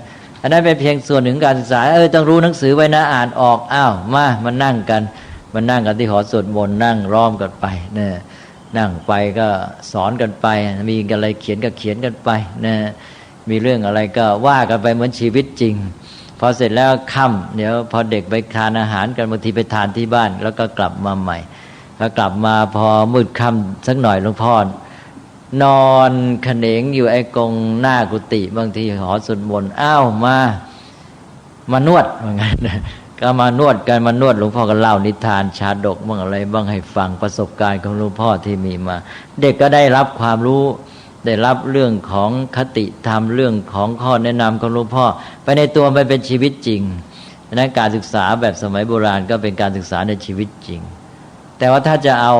อันนั้นเป็นเพียงส่วนหนึ่งของการศึกษาต้องรู้หนังสือไว้นะอ่านออกมานั่งกันที่หอสวดมนต์นั่งล้อมกันไปเนี่ยนั่งไปก็สอนกันไปมีอะไรเขียนก็เขียนกันไปนะมีเรื่องอะไรก็ว่ากันไปเหมือนชีวิตจริงพอเสร็จแล้วค่ำเดี๋ยวพอเด็กไปทานอาหารกันบางทีไปทานที่บ้านแล้วก็กลับมาใหม่แล้วกลับมาพอมืดค่ำสักหน่อยหลวงพ่อนอนเขนงอยู่ไอ้กงหน้ากุฏิบางทีหอสวดมนต์มานวดว่างั้นก็มานวดกันมานวดหลวงพ่อก็เล่านิทานชาดกบ้างอะไรบ้างให้ฟังประสบการณ์ของหลวงพ่อที่มีมาเด็กก็ได้รับความรู้ได้รับเรื่องของคติธรรมเรื่องของข้อแนะนำของหลวงพ่อไปในตัวมันเป็นชีวิตจริงดังนั้นการศึกษาแบบสมัยโบราณก็เป็นการศึกษาในชีวิตจริงแต่ว่าถ้าจะเอา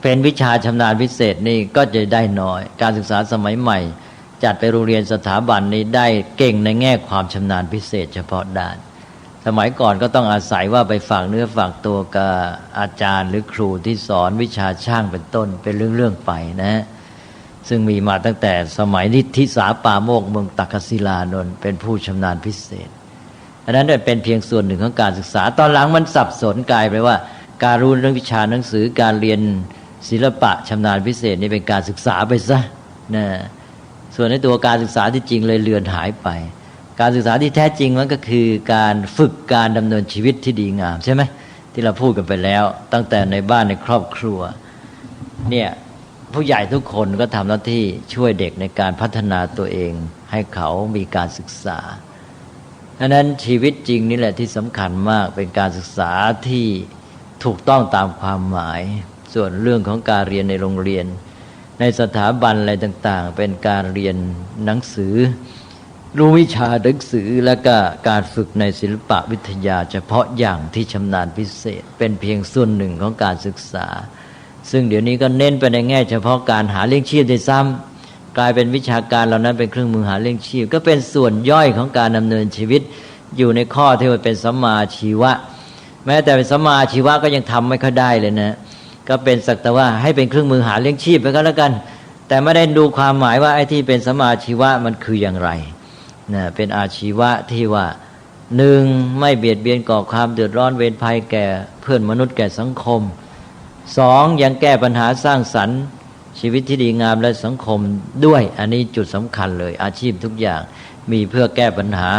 เป็นวิชาชำนาญพิเศษนี่ก็จะได้น้อยการศึกษาสมัยใหม่จัดไปโรงเรียนสถาบันนี้ได้เก่งในแง่ความชำนาญพิเศษเฉพาะด้านสมัยก่อนก็ต้องอาศัยว่าไปฝากเนื้อฝากตัวกับอาจารย์หรือครูที่สอนวิชาช่างเป็นต้นเป็นเรื่องๆไปนะซึ่งมีมาตั้งแต่สมัยนิธิสาปาโมกเมืองตักกศิลานนท์เป็นผู้ชำนาญพิเศษ อันนั้นเป็นเพียงส่วนหนึ่งของการศึกษาตอนหลังมันสับสนกลายไปว่าการรู้เรื่องวิชาหนังสือการเรียนศิลปะชำนาญพิเศษนี่เป็นการศึกษาไปซะนะส่วนในตัวการศึกษาที่จริงเลยเลือนหายไปการศึกษาที่แท้จริงมันก็คือการฝึกการดำเนินชีวิตที่ดีงามใช่ไหมที่เราพูดกันไปแล้วตั้งแต่ในบ้านในครอบครัวเนี่ยผู้ใหญ่ทุกคนก็ทำหน้าที่ช่วยเด็กในการพัฒนาตัวเองให้เขามีการศึกษาดังนั้นชีวิตจริงนี่แหละที่สำคัญมากเป็นการศึกษาที่ถูกต้องตามความหมายส่วนเรื่องของการเรียนในโรงเรียนในสถาบันอะไรต่างๆเป็นการเรียนหนังสือรู้วิชาหนังสือและก็การฝึกในศิลปะวิทยาเฉพาะอย่างที่ชำนาญพิเศษเป็นเพียงส่วนหนึ่งของการศึกษาซึ่งเดี๋ยวนี้ก็เน้นไปในแง่เฉพาะการหาเลี้ยงชีพด้วยซ้ำกลายเป็นวิชาการเหล่านั้นเป็นเครื่องมือหาเลี้ยงชีพก็เป็นส่วนย่อยของการดำเนินชีวิตอยู่ในข้อที่ว่าเป็นสัมมาอาชีวะแม้แต่เป็นสัมมาอาชีวะก็ยังทำไม่ค่อยได้เลยนะก็เป็นสักแต่ว่าให้เป็นเครื่องมือหาเลี้ยงชีพไปก็แล้วกันแต่ไม่ได้ดูความหมายว่าไอ้ที่เป็นสัมมาอาชีวะมันคืออย่างไรนะเป็นอาชีวะที่ว่าหนึ่งไม่เบียดเบียนก่อความเดือดร้อนเวรภัยแก่เพื่อนมนุษย์แก่สังคมสองยังแก้ปัญหาสร้างสรรค์ชีวิตที่ดีงามและสังคมด้วยอันนี้จุดสำคัญเลยอาชีพทุกอย่างมีเพื่อแก้ปัญหา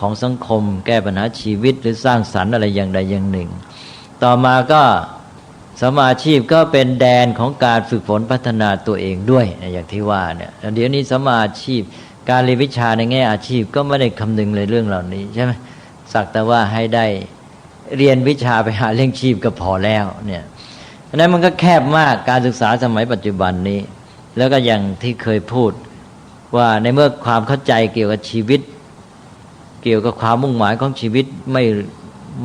ของสังคมแก้ปัญหาชีวิตหรือสร้างสรรค์อะไรอย่างใดอย่างหนึ่งต่อมาก็สัมมาอาชีพก็เป็นแดนของการฝึกฝนพัฒนาตัวเองด้วยอย่างที่ว่าเนี่ยเดี๋ยวนี้สัมมาอาชีพการเรียนวิชาในแง่อาชีพก็ไม่ได้คำนึงเลยเรื่องเหล่านี้ใช่ไหมสักแต่ว่าให้ได้เรียนวิชาไปหาเลี้ยงชีพก็พอแล้วเนี่ยเพราะนั้นมันก็แคบมากการศึกษาสมัยปัจจุบันนี้แล้วก็อย่างที่เคยพูดว่าในเมื่อความเข้าใจเกี่ยวกับชีวิตเกี่ยวกับความมุ่งหมายของชีวิต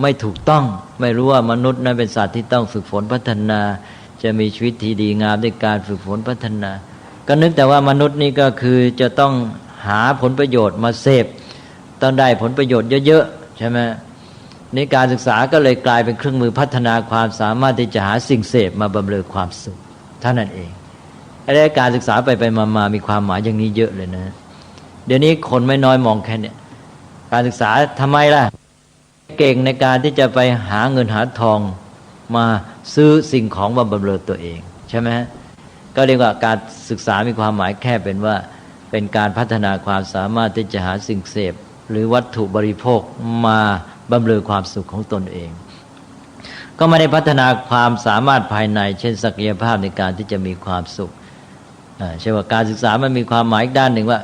ไม่ถูกต้องไม่รู้ว่ามนุษย์นั้นเป็นสัตว์ที่ต้องฝึกฝนพัฒนาจะมีชีวิตที่ดีงามด้วยการฝึกฝนพัฒนาก็นึกแต่ว่ามนุษย์นี่ก็คือจะต้องหาผลประโยชน์มาเสพต้องได้ผลประโยชน์เยอะๆใช่ไหมนี่การศึกษาก็เลยกลายเป็นเครื่องมือพัฒนาความสามารถที่จะหาสิ่งเสพมาบำเรอความสุขเท่านั้นเองและการศึกษาไปมามีความหมายอย่างนี้เยอะเลยนะเดี๋ยวนี้คนไม่น้อยมองแค่นี้การศึกษาทำไมล่ะเก่งในการที่จะไปหาเงินหาทองมาซื้อสิ่งของมาบำเรอตัวเองใช่ไหมก็เรียกว่าการศึกษามีความหมายแค่เป็นว่าเป็นการพัฒนาความสามารถที่จะหาสิ่งเสพหรือวัตถุบริโภคมาบำเรอความสุขของตนเองก็ไม่ได้พัฒนาความสามารถภายในเช่นศักยภาพในการที่จะมีความสุขใช่ว่าการศึกษามันมีความหมายอีกด้านหนึ่งว่า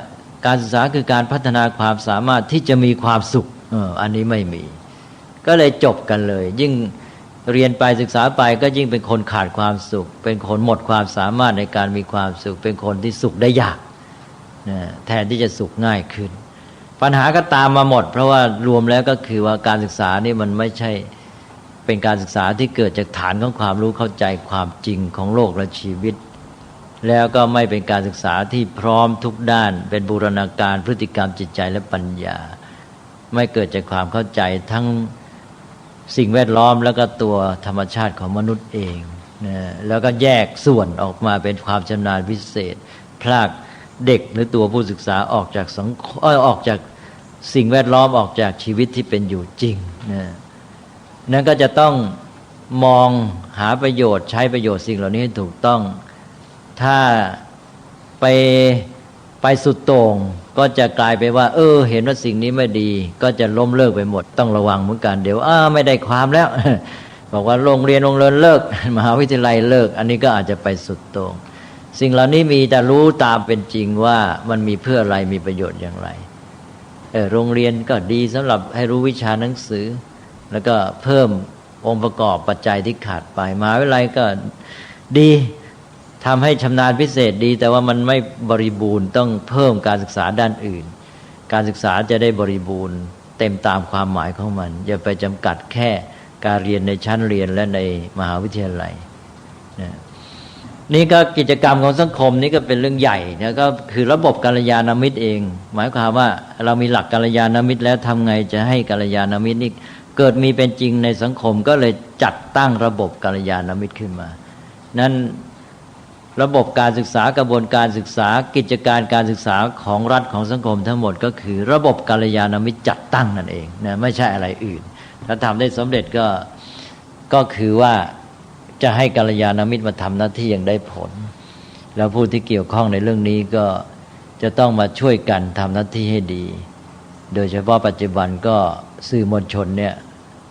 การศึกษาคือการพัฒนาความสามารถที่จะมีความสุขอันนี้ไม่มีก็เลยจบกันเลยยิ่งเรียนไปศึกษาไปก็ยิ่งเป็นคนขาดความสุขเป็นคนหมดความสามารถในการมีความสุขเป็นคนที่สุขได้ยากแทนที่จะสุขง่ายขึ้นปัญหาก็ตามมาหมดเพราะว่ารวมแล้วก็คือว่าการศึกษานี่มันไม่ใช่เป็นการศึกษาที่เกิดจากฐานของความรู้เข้าใจความจริงของโลกและชีวิตแล้วก็ไม่เป็นการศึกษาที่พร้อมทุกด้านเป็นบูรณาการพฤติกรรมจิตใจและปัญญาไม่เกิดจากความเข้าใจทั้งสิ่งแวดล้อมแล้วก็ตัวธรรมชาติของมนุษย์เองนะแล้วก็แยกส่วนออกมาเป็นความชำนาญพิเศษพรากเด็กหรือตัวผู้ศึกษาออกจากสังคมออกจากสิ่งแวดล้อมออกจากชีวิตที่เป็นอยู่จริงนะนั่นก็จะต้องมองหาประโยชน์ใช้ประโยชน์สิ่งเหล่านี้ให้ถูกต้องถ้าไปสุดโต่งก็จะกลายไปว่าเห็นว่าสิ่งนี้ไม่ดีก็จะล้มเลิกไปหมดต้องระวังเหมือนกันเดี๋ยวไม่ได้ความแล้ว บอกว่าโรงเรียนเลิก มหาวิทยาลัยเลิกอันนี้ก็อาจจะไปสุดโต่งสิ่งเหล่านี้มีแต่รู้ตามเป็นจริงว่ามันมีเพื่ออะไรมีประโยชน์อย่างไรโรงเรียนก็ดีสำหรับให้รู้วิชาหนังสือแล้วก็เพิ่มองค์ประกอบปัจจัยที่ขาดไปมหาวิทยาลัยก็ดีทำให้ชำนาญพิเศษดีแต่ว่ามันไม่บริบูรณ์ต้องเพิ่มการศึกษาด้านอื่นการศึกษาจะได้บริบูรณ์เต็มตามความหมายของมันอย่าไปจำกัดแค่การเรียนในชั้นเรียนและในมหาวิทยาลัยนี่ก็กิจกรรมของสังคมนี่ก็เป็นเรื่องใหญ่นะก็คือระบบกัลยาณมิตรเองหมายความว่าเรามีหลักกัลยาณมิตรแล้วทำไงจะให้กัลยาณมิตรนี่เกิดมีเป็นจริงในสังคมก็เลยจัดตั้งระบบกัลยาณมิตรขึ้นมานั้น ระบบการศึกษากระบวนการศึกษากิจการการศึกษาของรัฐของสังคมทั้งหมดก็คือระบบกัลยาณมิตรจัดตั้งนั่นเองนะไม่ใช่อะไรอื่นถ้าทำได้สำเร็จก็คือว่าจะให้กัลยาณมิตรมาทำหน้าที่อย่างได้ผลแล้วผู้ที่เกี่ยวข้องในเรื่องนี้ก็จะต้องมาช่วยกันทำหน้าที่ให้ดีโดยเฉพาะปัจจุบันก็สื่อมวลชนเนี่ย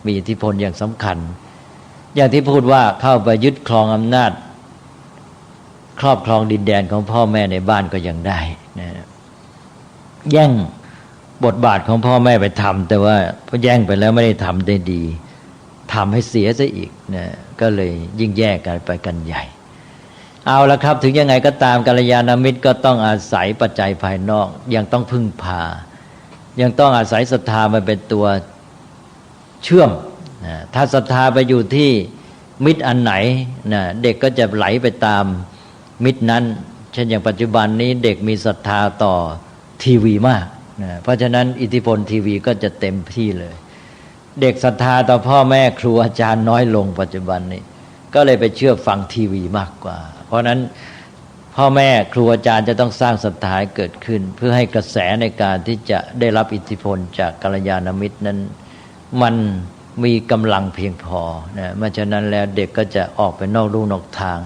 มีอิทธิพลอย่างสำคัญอย่างที่พูดว่าเข้าไปยึดครองอำนาจครอบครองดินแดนของพ่อแม่ในบ้านก็ยังได้นะแย่งบทบาทของพ่อแม่ไปทำแต่ว่าพอแย่งไปแล้วไม่ได้ทำได้ดีทำให้เสียซะอีกนะก็เลยยิ่งแยกกันไปกันใหญ่เอาละครับถึงยังไงก็ตามกัลยาณมิตรก็ต้องอาศัยปัจจัยภายนอกยังต้องพึ่งพายังต้องอาศัยศรัทธามาเป็นตัวเชื่อมนะถ้าศรัทธาไปอยู่ที่มิตรอันไหนนะเด็กก็จะไหลไปตามมิตรนั้นเช่นอย่างปัจจุบันนี้เด็กมีศรัทธาต่อทีวีมากนะเพราะฉะนั้นอิทธิพลทีวีก็จะเต็มที่เลยเด็กศรัทธาต่อพ่อแม่ครูอาจารย์น้อยลงปัจจุบันนี้ก็เลยไปเชื่อฟังทีวีมากกว่าเพราะนั้นพ่อแม่ครูอาจารย์จะต้องสร้างศรัทธาให้เกิดขึ้นเพื่อให้กระแสในการที่จะได้รับอิทธิพลจากกัลยาณมิตรนั้นมันมีกำลังเพียงพอนะเพราะฉะนั้นแล้วเด็กก็จะออกไปนอกลู่นอกทาง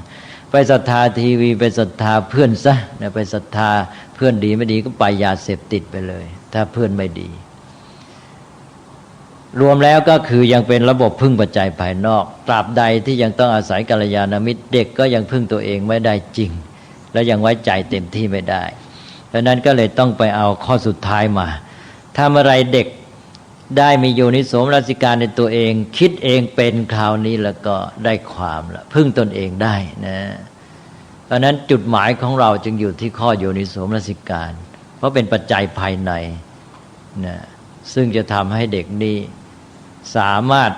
ไปศรัทธาทีวีไปศรัทธาเพื่อนซะนะไปศรัทธาเพื่อนดีไม่ดีก็ไปยาเสพติดไปเลยถ้าเพื่อนไม่ดีรวมแล้วก็คือยังเป็นระบบพึ่งปัจจัยภายนอกตราบใดที่ยังต้องอาศัยกัลยาณมิตรเด็กก็ยังพึ่งตัวเองไม่ได้จริงและยังไว้ใจเต็มที่ไม่ได้เพราะนั้นก็เลยต้องไปเอาข้อสุดท้ายมาถ้าเมื่อไรเด็กได้มีโยนิโสมนสิการในตัวเองคิดเองเป็นคราวนี้แล้วก็ได้ความละพึ่งตนเองได้นะเพราะนั้นจุดหมายของเราจึงอยู่ที่ข้อโยนิโสมนสิการเพราะเป็นปัจจัยภายในนะซึ่งจะทำให้เด็กนี้สามารถ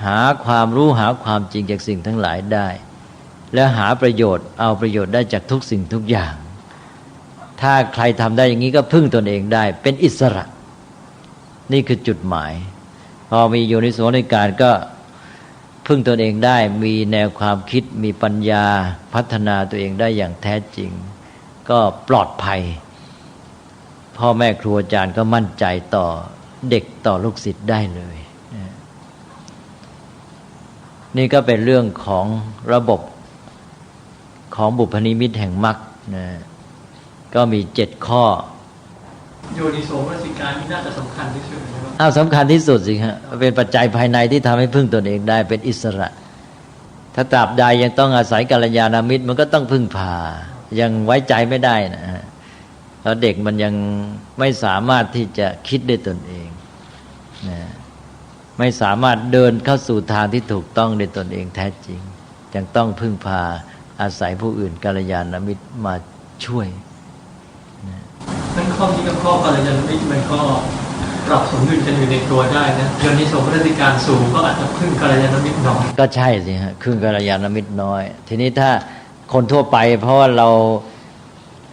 หาความรู้หาความจริงจากสิ่งทั้งหลายได้และหาประโยชน์เอาประโยชน์ได้จากทุกสิ่งทุกอย่างถ้าใครทำได้อย่างนี้ก็พึ่งตนเองได้เป็นอิสระนี่คือจุดหมายพอมีโยนิโสในการก็พึ่งตนเองได้มีแนวความคิดมีปัญญาพัฒนาตัวเองได้อย่างแท้จริงก็ปลอดภัยพ่อแม่ครูอาจารย์ก็มั่นใจต่อเด็กต่อลูกศิษย์ได้เลยนี่ก็เป็นเรื่องของระบบของบุพนิมิตแห่งมรรคนะก็มี7ข้อโยนิโสมนสิการนี่น่าจะสำคัญที่สุดนะครับสำคัญที่สุดสิฮะเป็นปัจจัยภายในที่ทำให้พึ่งตนเองได้เป็นอิสระถ้าตราบใดยังต้องอาศัยกัลยาณมิตรมันก็ต้องพึ่งพายังไว้ใจไม่ได้นะฮะเพราะเด็กมันยังไม่สามารถที่จะคิดได้ตนเองนะไม่สามารถเดินเข้าสู่ทางที่ถูกต้องด้วยตนเองแท้จริงยังต้องพึ่งพาอาศัยผู้อื่นกัลยาณมิตรมาช่วยนั่นข้อนี้กับข้อกัลยาณมิตรมันก็ปรับสมดุลกันอยู่ในตัวได้นะโยนิโสมนสิการสูงก็อาจจะพึ่งกัลยาณมิตรน้อยก็ใช่สิฮะพึ่งกัลยาณมิตรน้อยทีนี้ถ้าคนทั่วไปเพราะว่าเ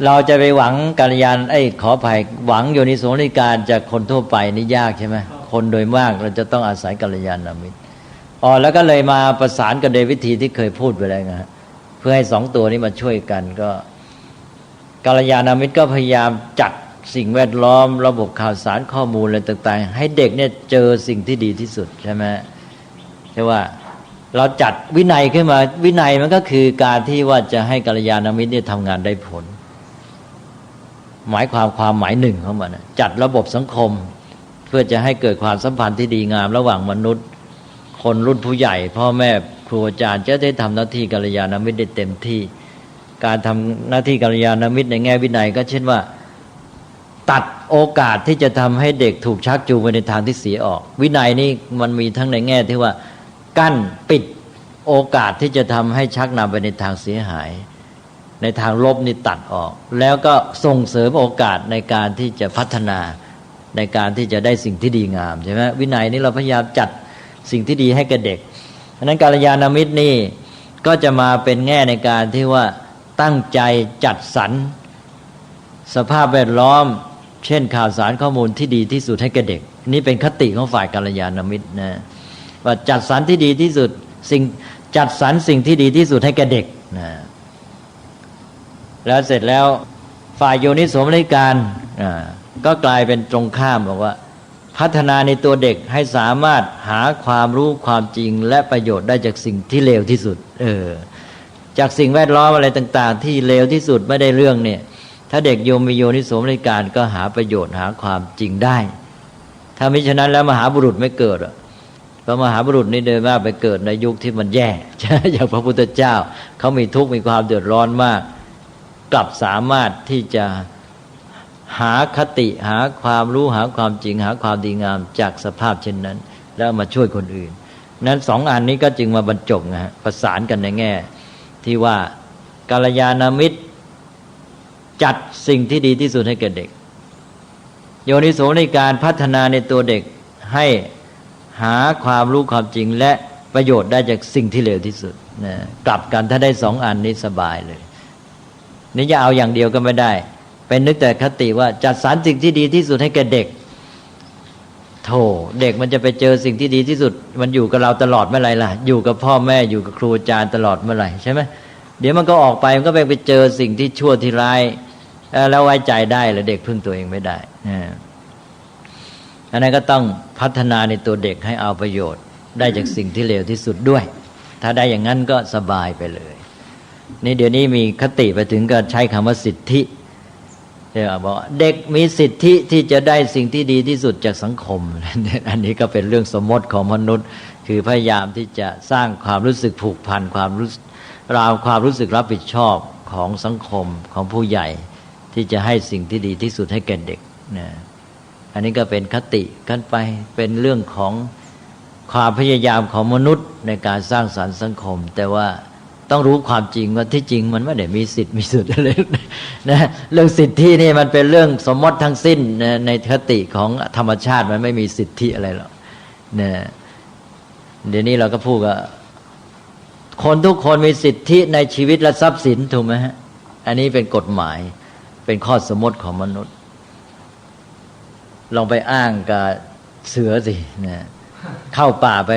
ราจะไปหวังกัลยาณขออภัยหวังโยนิโสมนสิการจากคนทั่วไปนี่ยากใช่ไหมคนโดยมากเราจะต้องอาศัยกัลยาณมิตรแล้วก็เลยมาประสานกันโดยวิธีที่เคยพูดไปแล้วนะเพื่อให้2ตัวนี้มาช่วยกันก็กัลยาณมิตรก็พยายามจัดสิ่งแวดล้อมระบบข่าวสารข้อมูลอะไรต่างๆให้เด็กเนี่ยเจอสิ่งที่ดีที่สุดใช่ไหมใช่ว่าเราจัดวินัยขึ้นมาวินัยมันก็คือการที่ว่าจะให้กัลยาณมิตรเนี่ยทำงานได้ผลหมายความหมายหนึ่งของมันจัดระบบสังคมเพื่อจะให้เกิดความสัมพันธ์ที่ดีงามระหว่างมนุษย์คนรุ่นผู้ใหญ่พ่อแม่ครูอาจารย์จะได้ทำหน้าที่กัลยาณมิตรได้เต็มที่การทำหน้าที่กัลยาณมิตรในแง่วินัยก็เช่นว่าตัดโอกาสที่จะทำให้เด็กถูกชักจูงไปในทางที่เสียออกวินัยนี่มันมีทั้งในแง่ที่ว่ากั้นปิดโอกาสที่จะทำให้ชักนำไปในทางเสียหายในทางลบนี่ตัดออกแล้วก็ส่งเสริมโอกาสในการที่จะพัฒนาในการที่จะได้สิ่งที่ดีงามใช่ไหมวินัยนี่เราพยายามจัดสิ่งที่ดีให้กับเด็กเพราะนั้นกัลยาณมิตรนี่ก็จะมาเป็นแง่ในการที่ว่าตั้งใจจัดสรรสภาพแวดล้อมเช่นข่าวสารข้อมูลที่ดีที่สุดให้กับเด็กนี่เป็นคติของฝ่ายกัลยาณมิตรนะว่าจัดสรรที่ดีที่สุดจัดสรรสิ่งที่ดีที่สุดให้กับเด็กนะ แล้วเสร็จแล้วฝ่ายโยนิโสมนสิการก็กลายเป็นตรงข้ามบอกว่าพัฒนาในตัวเด็กให้สามารถหาความรู้ความจริงและประโยชน์ได้จากสิ่งที่เลวที่สุดจากสิ่งแวดล้อมอะไรต่างๆที่เลวที่สุดไม่ได้เรื่องเนี่ยถ้าเด็กโยมมีโยนิโสมนสิการก็หาประโยชน์หาความจริงได้ถ้ามิฉะนั้นแล้วมหาบุรุษไม่เกิดเพราะมหาบุรุษนี่เดินมาไปเกิดในยุคที่มันแย่อย่างพระพุทธเจ้าเขามีทุกข์มีความเดือดร้อนมากกลับสามารถที่จะหาคติหาความรู้หาความจริงหาความดีงามจากสภาพเช่นนั้นแล้วมาช่วยคนอื่นนั้นสองอันนี้ก็จึงมาบรรจบนะฮะประสานกันในแง่ที่ว่ากัลยาณมิตรจัดสิ่งที่ดีที่สุดให้แก่เด็กโยนิโสในการพัฒนาในตัวเด็กให้หาความรู้ความจริงและประโยชน์ได้จากสิ่งที่เลวที่สุดนะกลับกันถ้าได้สองอันนี้สบายเลยนี่จะเอาอย่างเดียวก็ไม่ได้เป็นนึกแต่คติว่าจัดสรรสิ่งที่ดีที่สุดให้แก่เด็กโธ่เด็กมันจะไปเจอสิ่งที่ดีที่สุดมันอยู่กับเราตลอดเมื่อไหร่ล่ะอยู่กับพ่อแม่อยู่กับครูอาจารย์ตลอดเมื่อไหร่ใช่ไหมเดี๋ยวมันก็ออกไปมันก็ไปเจอสิ่งที่ชั่วที่ร้ายแล้วไว้ใจได้หรือเด็กพึ่งตัวเองไม่ได้อันนั้นก็ต้องพัฒนาในตัวเด็กให้เอาประโยชน์ได้จากสิ่งที่เลวที่สุดด้วยถ้าได้อย่างนั้นก็สบายไปเลยนี่เดี๋ยวนี้มีคติไปถึงก็ใช้คำว่าสิทธิบอกเด็กมีสิทธิที่จะได้สิ่งที่ดีที่สุดจากสังคมอันนี้ก็เป็นเรื่องสมมติของมนุษย์คือพยายามที่จะสร้างความรู้สึกผูกพันความรู้สึกรับผิดชอบของสังคมของผู้ใหญ่ที่จะให้สิ่งที่ดีที่สุดให้แก่เด็กนะอันนี้ก็เป็นคติกันไปเป็นเรื่องของความพยายามของมนุษย์ในการสร้างสรรค์สังคมแต่ว่าต้องรู้ความจริงว่าที่จริงมันไม่ได้มีสิทธิ์มีสุดอะไรนะเรื่องสิทธินี่มันเป็นเรื่องสมมติทั้งสิ้นในคติของธรรมชาติมันไม่มีสิทธิอะไรหรอกนะเดี๋ยวนี้เราก็พูดว่าคนทุกคนมีสิทธิในชีวิตและทรัพย์สินถูกไหมฮะอันนี้เป็นกฎหมายเป็นข้อสมมติของมนุษย์ลองไปอ้างกับเสือสินะเข้าป่าไป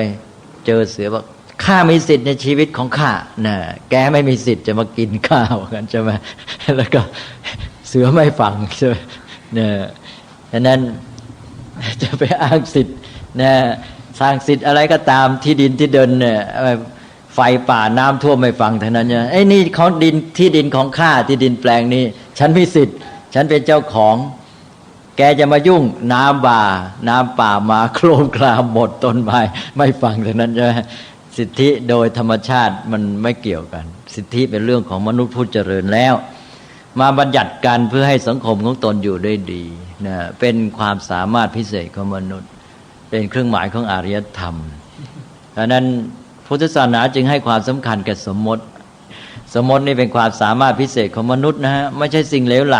เจอเสือบอกข้ามีสิทธิ์ในชีวิตของข้านะแกไม่มีสิทธิ์จะมากินข้าวกันใช่ไหมแล้วก็เสือไม่ฟังใช่ไหมเนี่ยดังนั้นจะไปอ้างสิทธิ์นะสร้างสิทธิ์อะไรก็ตามที่ดินที่เดินเนี่ยไฟป่าน้ำท่วมไม่ฟังทั้งนั้นเนี่ยไอ้นี่ของดินที่ดินของข้าที่ดินแปลงนี้ฉันมีสิทธิ์ฉันเป็นเจ้าของแกจะมายุ่งน้ำป่ามาโครมคลามหมดต้นไม้ไม่ฟังทั้งนั้นใช่ไหมสิทธิโดยธรรมชาติมันไม่เกี่ยวกันสิทธิเป็นเรื่องของมนุษย์ผู้เจริญแล้วมาบัญญัติกันเพื่อให้สังคมของตนอยู่ได้ดีนะเป็นความสามารถพิเศษของมนุษย์เป็นเครื่องหมายของอารยธรรมดังนั้นพุทธศาสนาจึงให้ความสำคัญแก่สมมตินี่เป็นความสามารถพิเศษของมนุษย์นะฮะไม่ใช่สิ่งเหลวไหล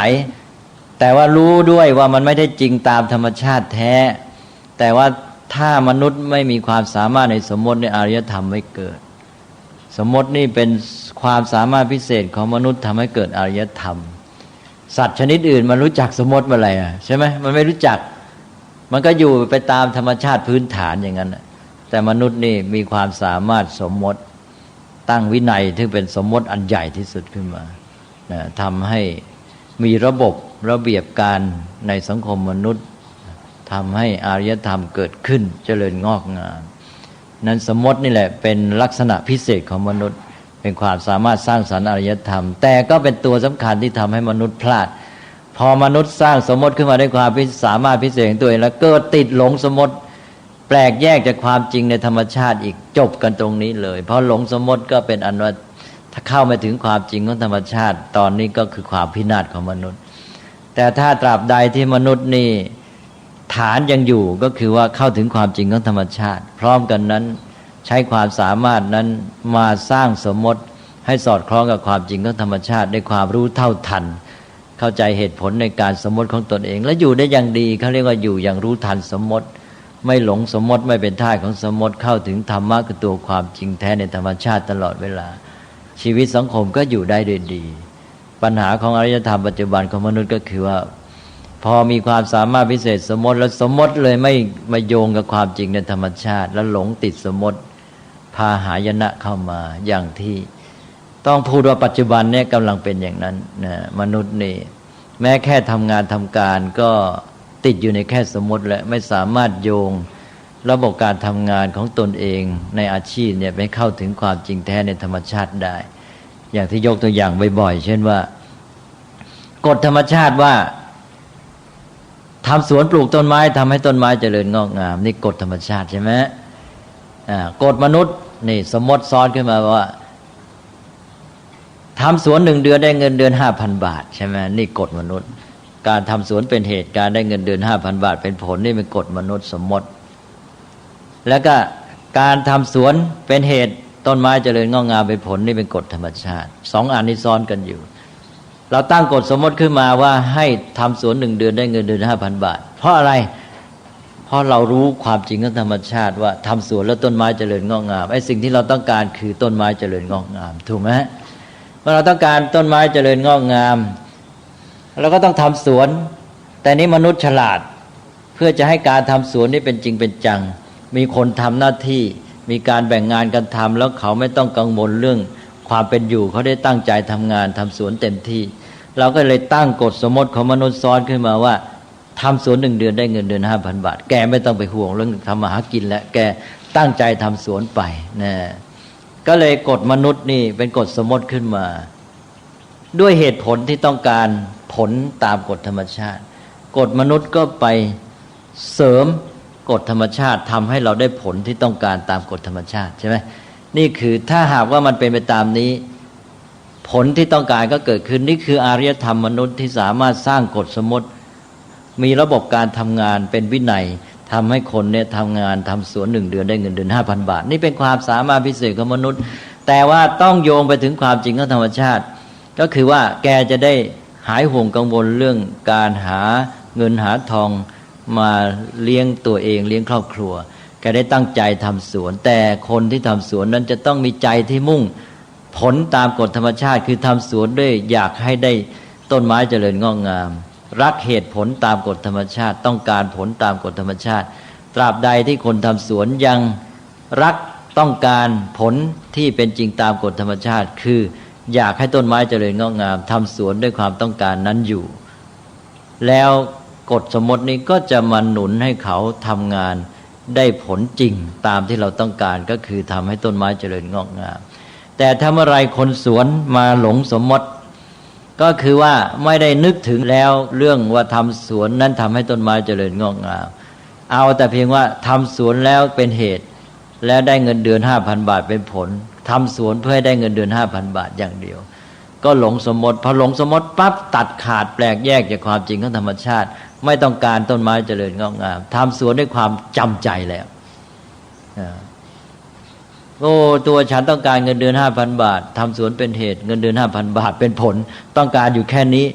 แต่ว่ารู้ด้วยว่ามันไม่ได้จริงตามธรรมชาติแท้แต่ว่าถ้ามนุษย์ไม่มีความสามารถในสมมติในอารยธรรมไม่เกิดสมมตินี่เป็นความสามารถพิเศษของมนุษย์ทำให้เกิดอารยธรรมสัตว์ชนิดอื่นมันรู้จักสมมติเมื่อไหร่ใช่ไหมมันไม่รู้จักมันก็อยู่ไปตามธรรมชาติพื้นฐานอย่างนั้นแต่มนุษย์นี่มีความสามารถสมมติตั้งวินัยที่เป็นสมมติอันใหญ่ที่สุดขึ้นมาทำให้มีระบบระเบียบการในสังคมมนุษย์ทำให้อารยธรรมเกิดขึ้นเจริญงอกงามนั้นสมมตินี่แหละเป็นลักษณะพิเศษของมนุษย์เป็นความสามารถสร้างสรรค์อารยธรรมแต่ก็เป็นตัวสำคัญที่ทำให้มนุษย์พลาดพอมนุษย์สร้างสมมติขึ้นมาด้วยความสามารถพิเศษของตัวเองแล้วเกิดติดหลงสมมติแปลกแยกจากความจริงในธรรมชาติอีกจบกันตรงนี้เลยเพราะหลงสมมติก็เป็นอันว่าถ้าเข้ามาถึงความจริงของธรรมชาติตอนนี้ก็คือความพินาศของมนุษย์แต่ถ้าตราบใดที่มนุษย์นี่ฐานยังอยู่ก็คือว่าเข้าถึงความจริงของธรรมชาติพร้อมกันนั้นใช้ความสามารถนั้นมาสร้างสมมติให้สอดคล้องกับความจริงของธรรมชาติด้วยความรู้เท่าทันเข้าใจเหตุผลในการสมมติของตนเองและอยู่ได้อย่างดีเขาเรียกว่าอยู่อย่างรู้ทันสมมติไม่หลงสมมติไม่เป็นท่าของสมมติเข้าถึงธรรมะคือตัวความจริงแท้ในธรรมชาติตลอดเวลาชีวิตสังคมก็อยู่ได้ด้วยดีปัญหาของอารยธรรมปัจจุบันของมนุษย์ก็คือว่าพอมีความสามารถพิเศษสมมติแล้วสมมติเลยไม่มาโยงกับความจริงในธรรมชาติแล้วหลงติดสมมติพาหายนะเข้ามาอย่างที่ ต้องพูดว่าปัจจุบันเนี่ยกำลังเป็นอย่างนั้นนะมนุษย์นี่แม้แค่ทำงานทำการก็ติดอยู่ในแค่สมมติและไม่สามารถโยงระบบการทำงานของตนเองในอาชีพเนี่ยไปเข้าถึงความจริงแท้ในธรรมชาติได้อย่างที่ยกตัวอย่างบ่อยๆเช่นว่ากฎธรรมชาติว่าทำสวนปลูกต้นไม้ทำให้ต้นไม้เจริญงอกงามนี่กฎธรรมชาติใช่ไหมกฎมนุษย์นี่สมมติซ้อนขึ้นมาว่าทำสวน1 เดือนได้เงินเดือน 5,000 บาทใช่ไหมนี่กฎมนุษย์การทำสวนเป็นเหตุการได้เงินเดือน 5,000 บาทเป็นผลนี่เป็นกฎมนุษย์สมมติแล้วก็การทำสวนเป็นเหตุต้นไม้เจริญงอกงามเป็นผลนี่เป็นกฎธรรมชาติ2 อันนี้ซ้อนกันอยู่เราตั้งกฎสมมติขึ้นมาว่าให้ทำสวน1 เดือนได้เงินเดือน 5,000 บาทเพราะอะไรเพราะเรารู้ความจริงของธรรมชาติว่าทำสวนแล้วต้นไม้เจริญงอกงามไอ้สิ่งที่เราต้องการคือต้นไม้เจริญงอกงามถูกไหมเมื่อเราต้องการต้นไม้เจริญงอกงามเราก็ต้องทำสวนแต่นี้มนุษย์ฉลาดเพื่อจะให้การทำสวนนี่เป็นจริงเป็นจังมีคนทำหน้าที่มีการแบ่งงานกันทำแล้วเขาไม่ต้องกังวลเรื่องความเป็นอยู่เขาได้ตั้งใจทำงานทำสวนเต็มที่เราก็เลยตั้งกฎสมมติของมนุษย์ซ้อนขึ้นมาว่าทำสวน1 เดือนได้เงินเดือน 5,000 บาทแกไม่ต้องไปห่วงเรื่องทำมาหากินแล้วแกตั้งใจทำสวนไปนะก็เลยกฎมนุษย์นี่เป็นกฎสมมติขึ้นมาด้วยเหตุผลที่ต้องการผลตามกฎธรรมชาติกฎมนุษย์ก็ไปเสริมกฎธรรมชาติทำให้เราได้ผลที่ต้องการตามกฎธรรมชาติใช่ไหมนี่คือถ้าหากว่ามันเป็นไปตามนี้ผลที่ต้องการก็เกิดขึ้นนี่คืออารยธรรมมนุษย์ที่สามารถสร้างกฎสมมติมีระบบการทำงานเป็นวินัยทำให้คนเนี่ยทำงานทำสวน1 เดือนได้เงินเดือน 5,000 บาทนี่เป็นความสามารถพิเศษของมนุษย์แต่ว่าต้องโยงไปถึงความจริงของธรรมชาติก็คือว่าแกจะได้หายห่วงกังวลเรื่องการหาเงินหาทองมาเลี้ยงตัวเองเลี้ยงครอบครัวแกได้ตั้งใจทำสวนแต่คนที่ทำสวนนั้นจะต้องมีใจที่มุ่งผลตามกฎธรรมชาติคือทำสวนด้วยอยากให้ได้ต้นไม้เจริญงอกงามรักเหตุผลตามกฎธรรมชาติต้องการผลตามกฎธรรมชาติตราบใดที่คนทำสวนยังรักต้องการผลที่เป็นจริงตามกฎธรรมชาติคืออยากให้ต้นไม้เจริญงอกงามทำสวนด้วยความต้องการนั้นอยู่แล้วกฎสมมตินี้ก็จะมาหนุนให้เขาทำงานได้ผลจริงตามที่เราต้องการก็คือทำให้ต้นไม้เจริญงอกงามแต่ถ้าเมื่อไรคนสวนมาหลงสมมติก็คือว่าไม่ได้นึกถึงแล้วเรื่องว่าทำสวนนั้นทำให้ต้นไม้เจริญงอกงามเอาแต่เพียงว่าทำสวนแล้วเป็นเหตุแล้วได้เงินเดือน 5,000 บาทเป็นผลทำสวนเพื่อให้ได้เงินเดือน 5,000 บาทอย่างเดียวก็หลงสมมติพอหลงสมมติปั๊บตัดขาดแปลกแยกจากความจริงของธรรมชาติไม่ต้องการต้นไม้เจริญงอกงามทำสวนด้วยความจำใจแล้วโอ้ตัวฉันต้องการเงินเดือน 5,000 บาททำสวนเป็นเหตุเงินเดือน 5,000 บาทเป็นผลต้องการอยู่แค่นี้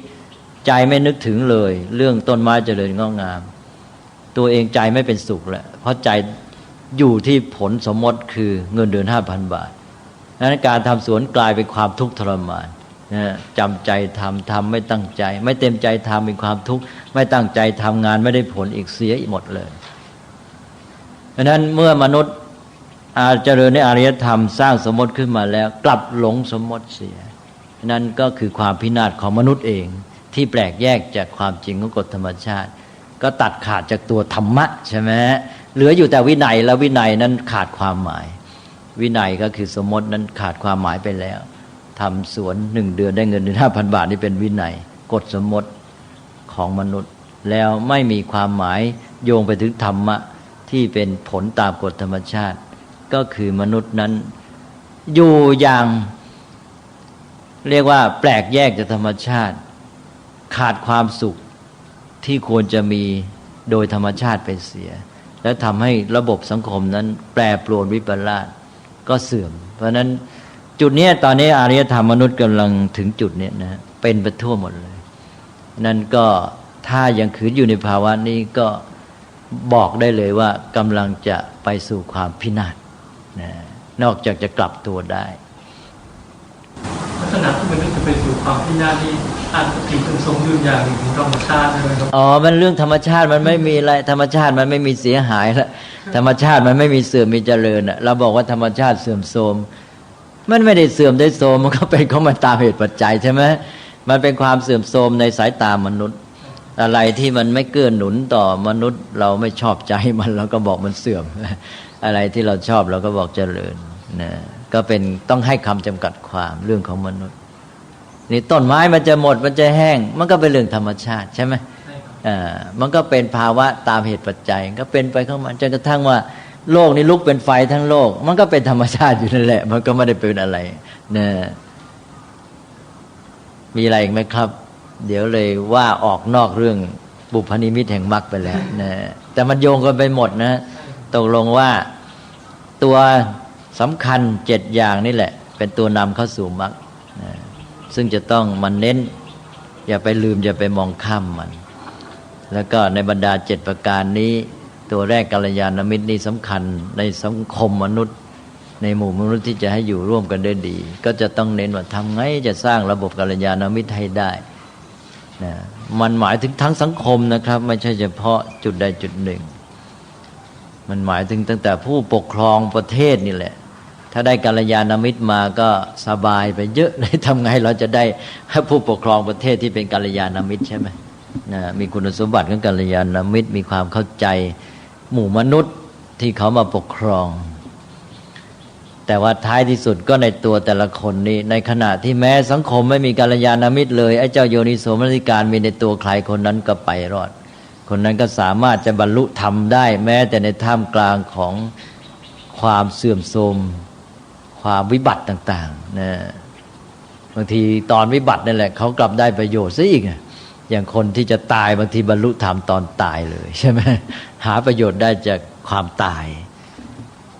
ใจไม่นึกถึงเลยเรื่องต้นไม้เจริญงอกงามตัวเองใจไม่เป็นสุขแล้วเพราะใจอยู่ที่ผลสมมติคือเงินเดือน 5,000 บาทนั้นการทำสวนกลายเป็นความทุกข์ทรมานจำใจทำไม่ตั้งใจไม่เต็มใจทำเป็นความทุกข์ไม่ตั้งใจทำงานไม่ได้ผลอีกเสียหมดเลยเพราะนั้นเมื่อมนุษย์เจริญในอารยธรรมสร้างสมมติขึ้นมาแล้วกลับหลงสมมติเสียนั่นก็คือความพินาศของมนุษย์เองที่แปลกแยกจากความจริงของกฎธรรมชาติก็ตัดขาดจากตัวธรรมะใช่ไหมเหลืออยู่แต่วินัยแล้ววินัยนั้นขาดความหมายวินัยก็คือสมมตินั้นขาดความหมายไปแล้วทำสวน1 เดือนได้เงินเดือน 5,000 บาทนี่เป็นวินัยกฎสมมติของมนุษย์แล้วไม่มีความหมายโยงไปถึงธรรมะที่เป็นผลตามกฎธรรมชาติก็คือมนุษย์นั้นอยู่อย่างเรียกว่าแปลกแยกจากธรรมชาติขาดความสุขที่ควรจะมีโดยธรรมชาติไปเสียและทำให้ระบบสังคมนั้นแปรปรวนวิปลาสก็เสื่อมเพราะนั้นจุดนี้ตอนนี้อารยธรรมมนุษย์กำลังถึงจุดนี้นะเป็นไปทั่วหมดเลยนั่นก็ถ้ายังขืนอยู่ในภาวะนี้ก็บอกได้เลยว่ากำลังจะไปสู่ความพินาศนะนอกจากจะกลับตัวได้ลักษณะที่มันจะไปสู่ความพินาศนี่อาจจะผิดสมดุลอย่างหนึ่งของธรรมชาติเลยครับมันเรื่องธรรมชาติมันไม่มีอะไรธรรมชาติมันไม่มีเสียหายแล้วธรรมชาติมันไม่มีเสื่อมมีเจริญเราบอกว่าธรรมชาติเสื่อมโทรม มันไม่ได้เสื่อมได้โทรมมันก็เป็นของมันตามเหตุปัจจัยใช่ไหมมันเป็นความเสื่อมโทรมในสายตามนุษย์อะไรที่มันไม่เกื้อหนุนต่อมนุษย์เราไม่ชอบใจมันเราก็บอกมันเสื่อมอะไรที่เราชอบเราก็บอกเจริญนะก็เป็นต้องให้คำจำกัดความเรื่องของมนุษย์นี่ต้นไม้มันจะหมดมันจะแห้งมันก็เป็นเรื่องธรรมชาติใช่ไหมมันก็เป็นภาวะตามเหตุปัจจัยก็เป็นไปของมันจนกระทั่งว่าโลกนี้ลุกเป็นไฟทั้งโลกมันก็เป็นธรรมชาติอยู่นั่นแหละมันก็ไม่ได้เป็นอะไรนะมีอะไรอีกไหมครับเดี๋ยวเลยว่าออกนอกเรื่องบุพนิมิตแห่งมรรคไปแล้วนะแต่มันโยงกันไปหมดนะตกลงว่าตัวสำคัญ7อย่างนี่แหละเป็นตัวนำเข้าสู่มรรคนะซึ่งจะต้องมันเน้นอย่าไปลืมอย่าไปมองข้ามมันแล้วก็ในบรรดา7ประการนี้ตัวแรกกัลยาณมิตรนี่สำคัญในสังคมมนุษย์ในหมู่มนุษย์ที่จะให้อยู่ร่วมกันได้ดีก็จะต้องเน้นว่าทำไงจะสร้างระบบกัลยาณมิตรให้ได้นะมันหมายถึงทั้งสังคมนะครับไม่ใช่เฉพาะจุดใดจุดหนึ่งมันหมายถึงตั้งแต่ผู้ปกครองประเทศนี่แหละถ้าได้กัลยาณมิตรมาก็สบายไปเยอะเลยทำไงเราจะได้ให้ผู้ปกครองประเทศที่เป็นกัลยาณมิตรใช่ไหมนะมีคุณสมบัติของกัลยาณมิตรมีความเข้าใจหมู่มนุษย์ที่เขามาปกครองแต่ว่าท้ายที่สุดก็ในตัวแต่ละคนนี้ในขณะที่แม้สังคมไม่มีกัลยาณมิตรเลยไอ้เจ้าโยนิโสมนสิการมีในตัวใครคนนั้นก็ไปรอดคนนั้นก็สามารถจะบรรลุธรรมได้แม้แต่ในท่ามกลางของความเสื่อมโทรมความวิบัติต่างๆนะบางทีตอนวิบัตินั่นแหละเขากลับได้ประโยชน์ซะอีกอย่างคนที่จะตายบางทีบรรลุธรรมตอนตายเลยใช่ไหมหาประโยชน์ได้จากความตาย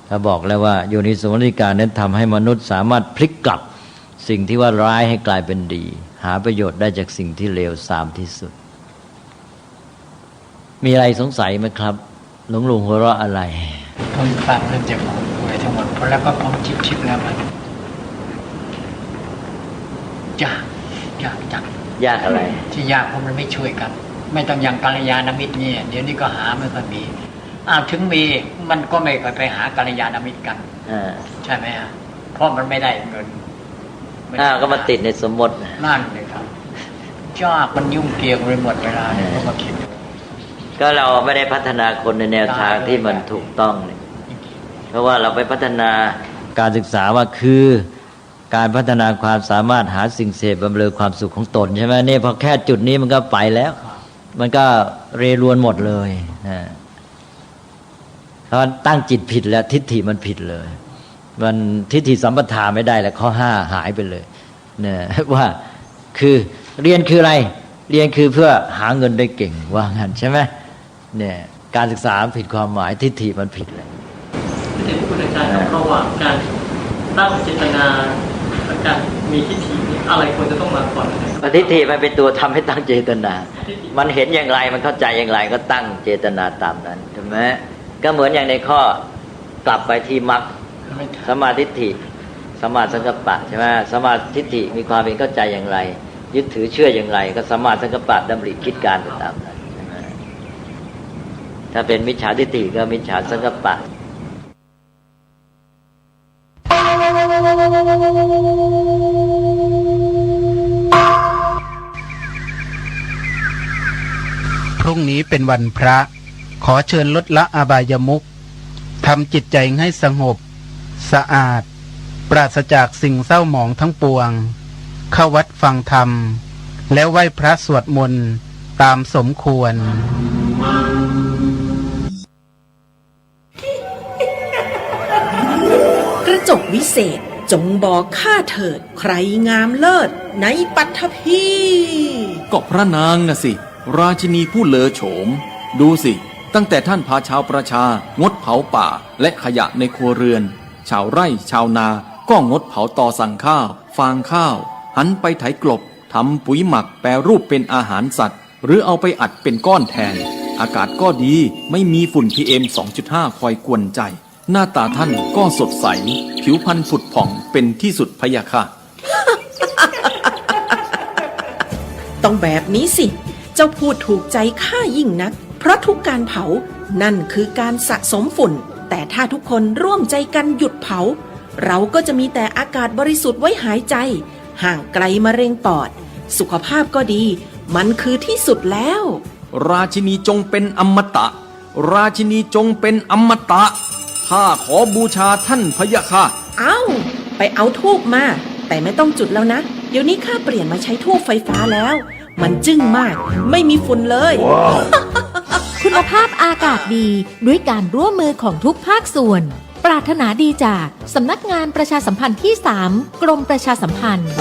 เขาบอกแล้วว่าโยนิโสมนสิการนั้นทำให้มนุษย์สามารถพลิกกลับสิ่งที่ว่าร้ายให้กลายเป็นดีหาประโยชน์ได้จากสิ่งที่เลวทรามที่สุดมีอะไรสงสัยไหมครับหลวงลุงหัวเราะอะไรผมฟังเรื่องจากคนป่วยทั้งหมดพอแล้วก็ผมคิดแล้วมันยากจังยากอะไรที่ยากเพราะมันไม่ช่วยกันไม่ต้องอย่างกัลยาณมิตรเนี่ยเดี๋ยวนี้ก็หาไม่ค่อยมีถึงมีมันก็ไม่ค่อยไปหากัลยาณมิตรกันใช่ไหมฮะเพราะมันไม่ได้เงินก็มาติดในสมมตินั่นเลยครับยากมันยุ่งเกี่ยวไปหมดเวลาก็มาคิดก็เราไม่ได้พัฒนาคนในแนวทางที่มันถูกต้องเนี่ยเพราะว่าเราไปพัฒนาการศึกษาว่าคือการพัฒนาความสามารถหาสิ่งเสพบำเรอความสุขของตนใช่ไหมนี่พอแค่จุดนี้มันก็ไปแล้วมันก็เรรวนหมดเลยเพราะตั้งจิตผิดแล้วทิฏฐิมันผิดเลยมันทิฏฐิสัมปทาไม่ได้แล้วข้อ5หายไปเลยเนี่ยว่าคือเรียนคืออะไรเรียนคือเพื่อหาเงินได้เก่งว่างั้นใช่ไหมเนี่ยการศึกษาผิดความหมายทิฏฐิมันผิดเลยที่เห็นคุณอาจารย์ระหว่างการตั้งเจตนาและการมีทิฏฐิอะไรควรจะต้องมาก่อนทิฏฐิมันเป็นตัวทำให้ตั้งเจตนามันเห็นอย่างไรมันเข้าใจอย่างไรก็ตั้งเจตนาตามนั้นใช่ไหมก็เหมือนอย่างในข้อกลับไปที่มรรคสัมมาทิฏฐิสัมมาสังกัปปะใช่ไหมสัมมาทิฏฐิมีความเป็นเข้าใจอย่างไรยึดถือเชื่ออย่างไรก็สัมมาสังกัปปะดำริคิดการไปตามนั้นใช่ไหมถ้าเป็นมิจฉาทิฏฐิก็มิจฉาสังกัปปะพรุ่งนี้เป็นวันพระขอเชิญลดละอบายมุขทำจิตใจให้สงบสะอาดปราศจากสิ่งเศร้าหมองทั้งปวงเข้าวัดฟังธรรมแล้วไหว้พระสวดมนต์ตามสมควรกระจกวิเศษจงบอกข้าเถิดใครงามเลิศในปัทภีก็พระนางน่ะสิราชินีผู้เลอโฉมดูสิตั้งแต่ท่านพาชาวประชางดเผาป่าและขยะในครัวเรือนชาวไร่ชาวนาก็งดเผาตอสั่งข้าวฟางข้าวหันไปไถกลบทำปุ๋ยหมักแปรรูปเป็นอาหารสัตว์หรือเอาไปอัดเป็นก้อนแทนอากาศก็ดีไม่มีฝุ่น PM 2.5 คอยกวนใจหน้าตาท่านก็สดใสผิวพรรณผุดผ่องเป็นที่สุดพะยะค่ะ ต้องแบบนี้สิเจ้าพูดถูกใจข้ายิ่งนักเพราะทุกการเผานั่นคือการสะสมฝุ่นแต่ถ้าทุกคนร่วมใจกันหยุดเผา เราก็จะมีแต่อากาศบริสุทธิ์ไว้หายใจ ห่างไกลมะเร็งปอด สุขภาพก็ดี มันคือที่สุดแล้ว ราชินีจงเป็นอมตะ ราชินีจงเป็นอมตะ ข้าขอบูชาท่านพะยะค่ะ ไปเอาธูปมา แต่ไม่ต้องจุดแล้วนะ เดี๋ยวนี้ข้าเปลี่ยนมาใช้ธูปไฟฟ้าแล้ว มันจึ้งมาก ไม่มีฝุ่นเลย คุณภาพอากาศดีด้วยการร่วมมือของทุกภาคส่วน ปรารถนาดีจากสำนักงานประชาสัมพันธ์ที่ 3 กรมประชาสัมพันธ์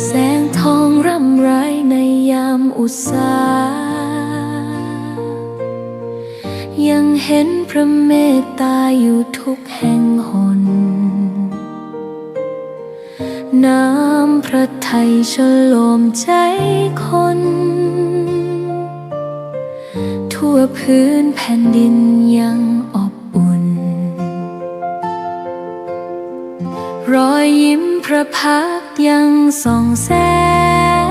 แสงทองร่ำไรในยามอุตสายังเห็นพระเมตตาอยู่ทุกแห่งหน น้ำพระทัยฉโลมใจคน ทั่วพื้นแผ่นดินยังอบอุ่น รอยยิ้มพระพักตร์ยังส่องแสง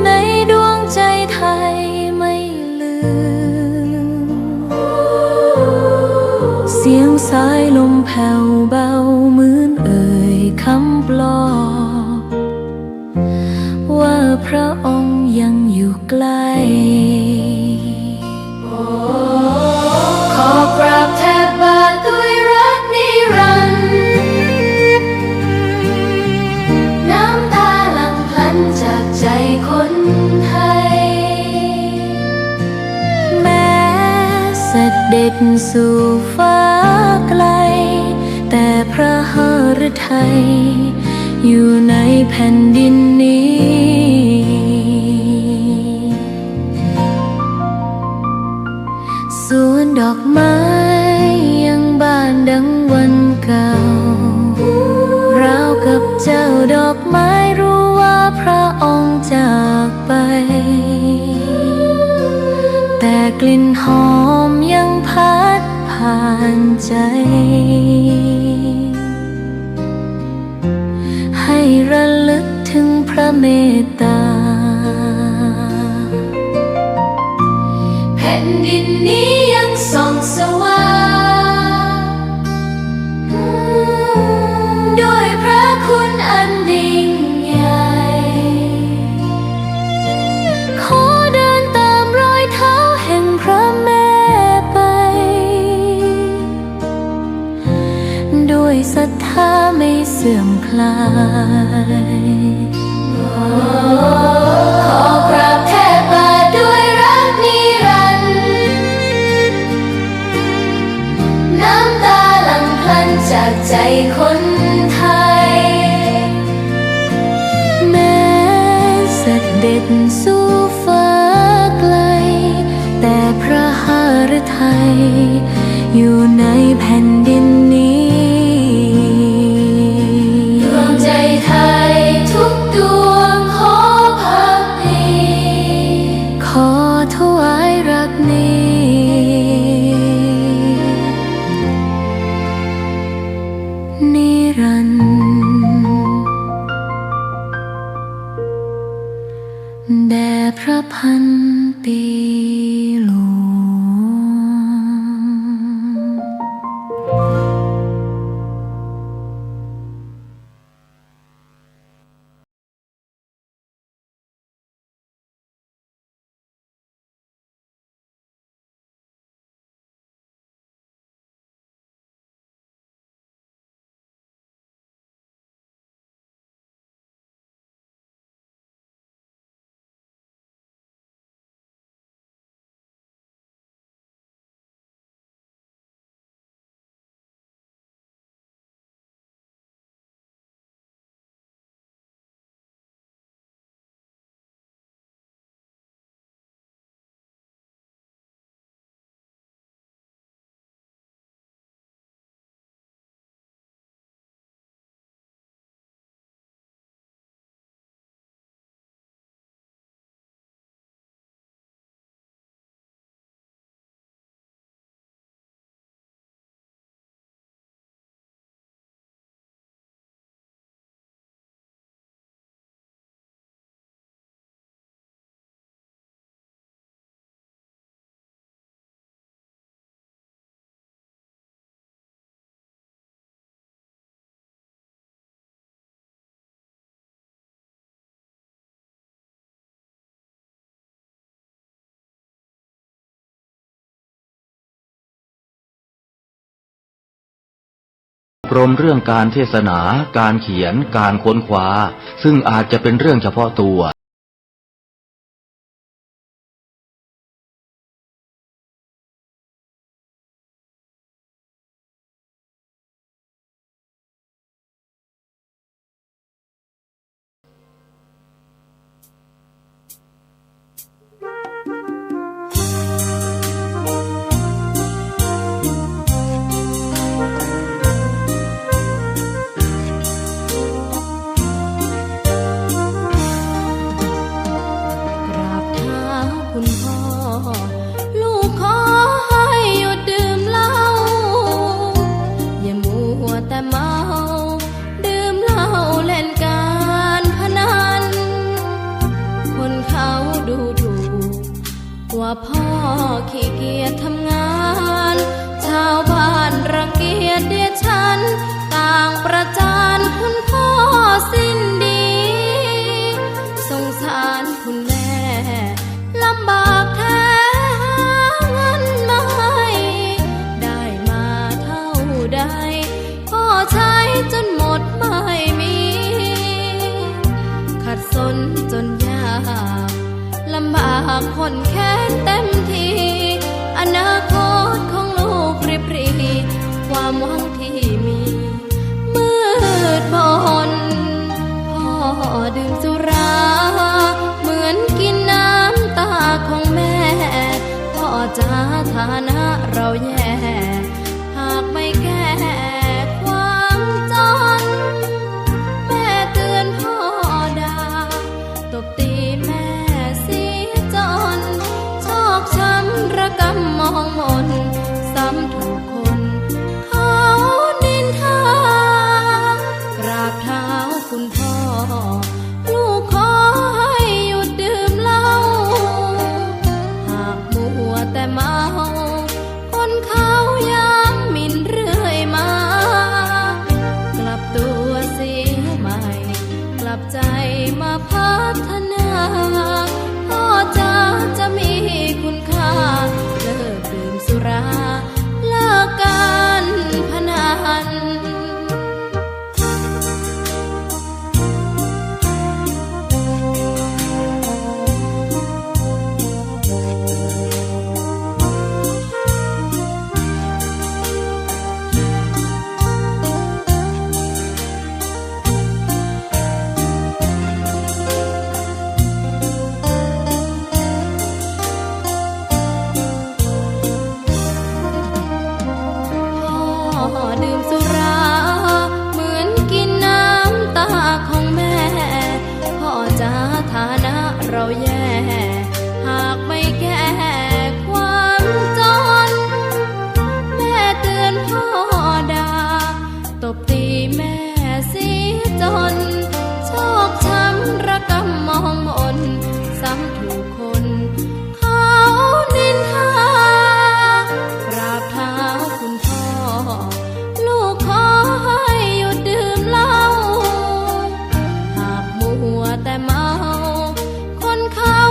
ในดวงใจไทยไม่ลืม เสียงสายลมแผ่วเบาเหมือนเอ่ยคำปลอบว่าพระองค์ยังอยู่ใกล้ ขอกราบแทบบาทด้วยรักนิรันดร์น้ำตาหลั่งพลันจากใจคนไทย แม้เสด็จสู่ฟ้าไกล แต่พระหฤทัยอยู่ในแผ่นดินนี้ สวนดอกไม้ยังบานดังวันเก่าราวกับเจ้าดอกไม้รู้ว่าพระองค์จากไป แต่กลิ่นหอมยังพัดผ่านใจ ให้ระลึกถึงพระเมตตา แผ่นดินนี้ยังส่องสว่างด้วยพระคุณอันยิ่งใหญ่ ขอเดินตามรอยเท้าแห่งพระแม่ไป ด้วยศรัทธาไม่เสื่อมคลาย ขอกราบแทบบาทด้วยรักนิรันดร์น้ำตาหลั่งพลันจากใจคนไทย แม้เสด็จสู่ฟ้าไกล แต่พระหฤทัยอยู่ในแผ่นดินนี้ ดวงใจไทยทุกดวงขอพักดีขอถวายรักนี้นิรันดร์แด่พระพันปีหลวง รมเรื่องการเทศนา การเขียน การค้นคว้าซึ่งอาจจะเป็นเรื่องเฉพาะตัวว่าพ่อขี้เกียจทำงานชาวบ้านรังเกียจเดียดฉันต่างประจานคุณพ่อสิ้นดีสงสารคุณแม่ลำบากแท้หาเงินมาให้ได้มาเท่าใดพ่อใช้จนหมดไม่มีขัดสนจนยากลำบากคนแค้นเต็มทีอนาคตของลูกริบหรี่ความหวังที่มีมืดมนพ่อดื่มสุราเหมือนกินน้ำตาของแม่พ่อจะฐานะเราแย่หากไม่แก้ความจนแม่เตือนพ่อด่าตบตีแม่ชอกช้ำระกำมองมนซ้ำถูกคนเขานินทากราบเท้าคุณพ่อลูกขอให้หยุดดื่มเหล้าหากมัวแต่เมาคนเขาย้ำหมิ่นเรื่อยมากลับตัวเสียใหม่กลับใจมาพัฒนาพ่อจะมีคุณค่าเลิกดื่มสุราเลิกการพนันดื่มสุราเหมือนกินน้ำตาของแม่พ่อจะฐานะเราแย่หากไม่แก้ความจนแม่เตือนพ่อด่าตบตีแม่เสียจนชอกช้ำระกำมองมนซ้ำถูกคนเขานินทากราบเท้าคุณพ่อลูกขอให้หยุดดื่มเหล้าหากมัวแต่เมาคนเขา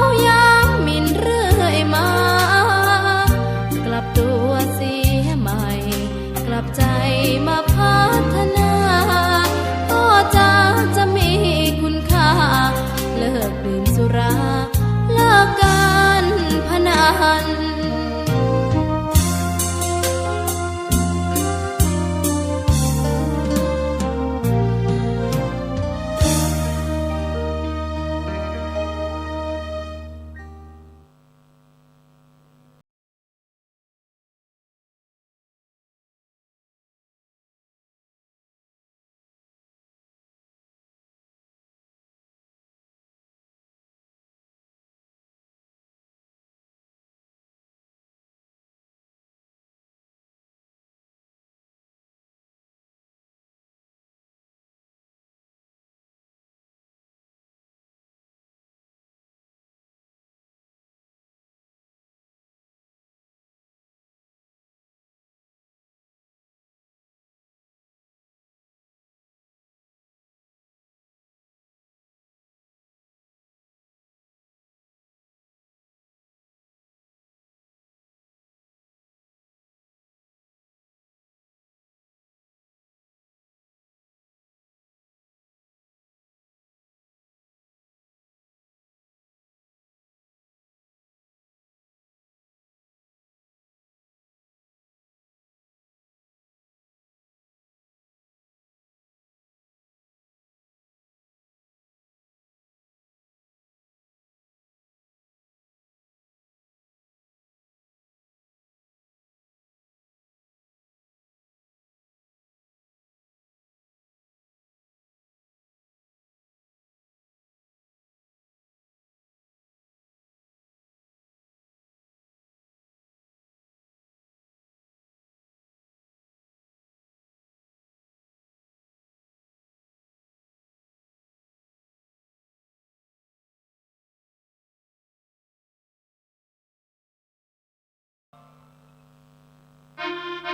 พล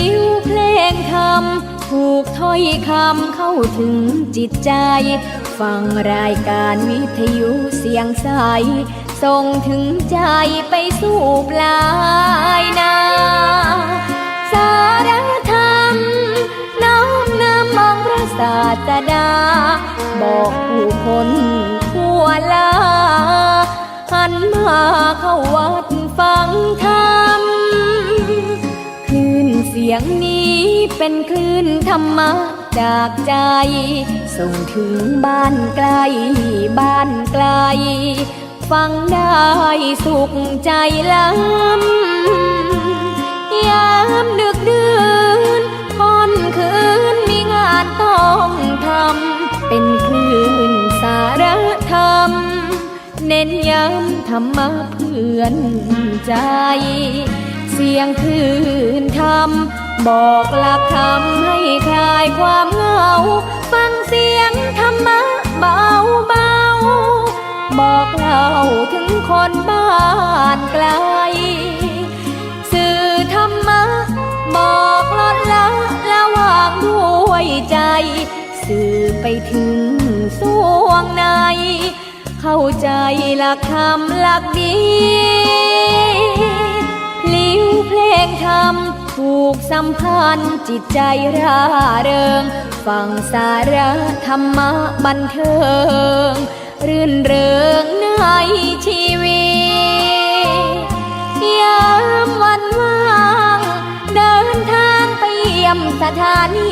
ิ้วเพลงธรรมถูกถ้อยคำเข้าถึงจิตใจ ฟังรายการวิทยุเสียงใสส่งถึงใจไปสู่ปลายนา สารธรรมน้อมนำมองพระศาสดา บอกผู้คนทั่วลาหันมาเข้าวัดฟังธรรม คลื่นเสียงนี้เป็นคลื่นธรรมะจากใจ ส่งถึงบ้านไกลบ้านไกล ฟังได้สุขใจล้ำยามดึกดื่นค่ำคืนมีงานต้องทำเป็นคลื่นสารธรรม เน้นย้ำธรรมะเพื่อนใจ เสียงคลื่นธรรมบอกหลักธรรมให้คลายความเหงา ฟังเสียงธรรมะเบาเบาบอกเล่าถึงคนบ้านไกล สื่อธรรมะบอกลดละละวางด้วยใจ สื่อไปถึงสวงใน เข้าใจหลักธรรมหลักดีพลิ้วเพลงธรรมถูกสัมพันธ์จิตใจร่าเริง ฟังสาระธรรมะบันเทิง รื่นเริงในชีวิตยามวันว่างเดินทางไปเยี่ยมสถานี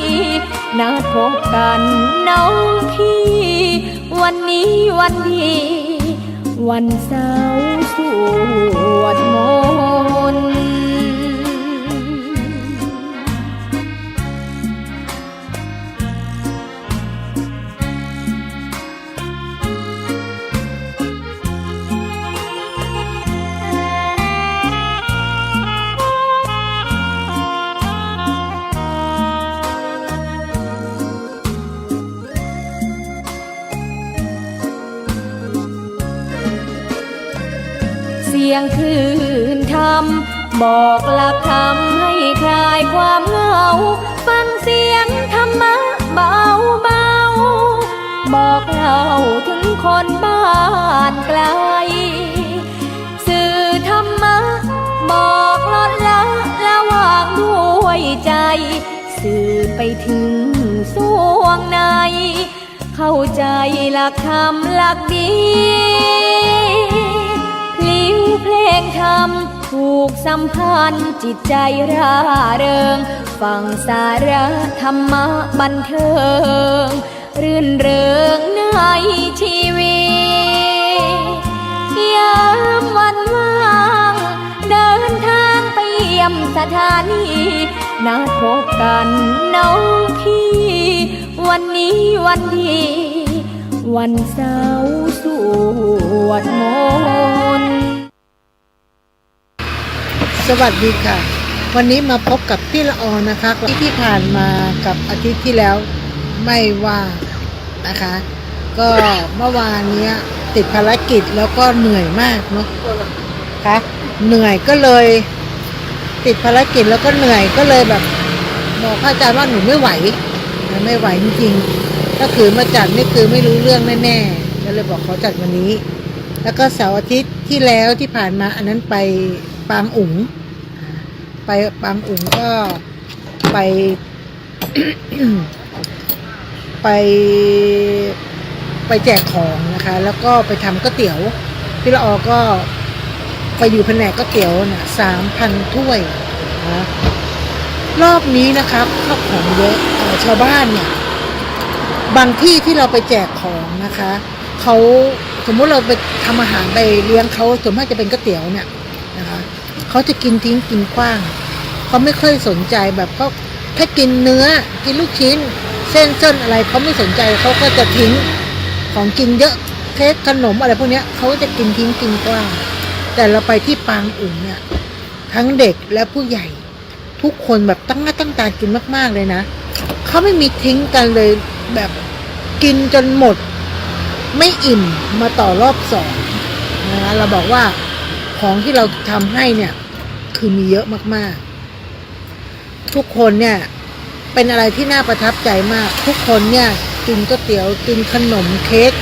นัดพบกันน้องพี่ วันนี้วันดีวันเสาร์สวดมนต์ เสียงคลื่นธรรมบอกหลักธรรมให้คลายความเหงา ฟังเสียงธรรมะเบาเบาบอกเล่าถึงคนบ้านไกล สื่อธรรมะบอกลดละละวางด้วยใจ สื่อไปถึงสวงใน เข้าใจหลักธรรมหลักดีพลิ้วเพลงธรรมถูกสัมพันธ์จิตใจร่าเริง ฟังสาระธรรมะบันเทิง รื่นเริงในชีวิตยามวันว่างเดินทางไปเยี่ยมสถานีนัดพบกันน้องพี่ วันนี้วันดีวันเสาร์สวดมนต์ สวัสดีค่ะ วันนี้มาพบกับพี่ละออนะคะที่ผ่านมากับอาทิตย์ที่แล้วไม่ว่านะคะ ก็เมื่อวานนี้ติดภารกิจแล้วก็เหนื่อยมากเนาะค่ะเหนื่อยก็เลยติดภารกิจแล้วก็เหนื่อยก็เลยแบบบอกพระอาจารย์ว่าหนูไม่ไหวจริงๆถ้าคือมาจัดนี่คือไม่รู้เรื่องแน่ๆก็เลยบอกขอจัดวันนี้ แล้วก็เสาร์อาทิตย์ที่แล้วที่ผ่านมาอันนั้นไปปางอุ๋งก็ไป ไปแจกของนะคะแล้วก็ไปทำก๋วยเตี๋ยวพี่ละออก็ไปอยู่แผนกก๋วยเตี๋ยวน่ะ 3,000 ถ้วยนะรอบนี้นะครับข้าวของเยอะชาวบ้านเนี่ยบางที่ที่เราไปแจกของนะคะเขาสมมติเราไปทำอาหารไปเลี้ยงเขาส่วนมากจะเป็นก๋วยเตี๋ยวเนี่ยนะคะเขาจะกินทิ้งกินขว้างเขาไม่ค่อยสนใจแบบก็ ถ้ากินเนื้อกินลูกชิ้นเส้นอะไรเขาไม่สนใจเขาก็จะทิ้งของกินเยอะเค้กขนมอะไรพวกเนี้ยเขาจะกินทิ้งกินกว้างแต่เราไปที่ปางอุ่นเนี่ยทั้งเด็กและผู้ใหญ่ทุกคนแบบตั้งหน้าตั้งตากินมากๆเลยนะเขาไม่มีทิ้งกันเลยแบบกินจนหมดไม่อิ่มมาต่อรอบสองนะเราบอกว่าของที่เราทำให้เนี่ยคือมีเยอะมากๆทุกคนเนี่ยเป็นอะไรที่น่าประทับใจมากทุกคนเนี่ยกินก๋วยเตี๋ยวกินขนมเค้ก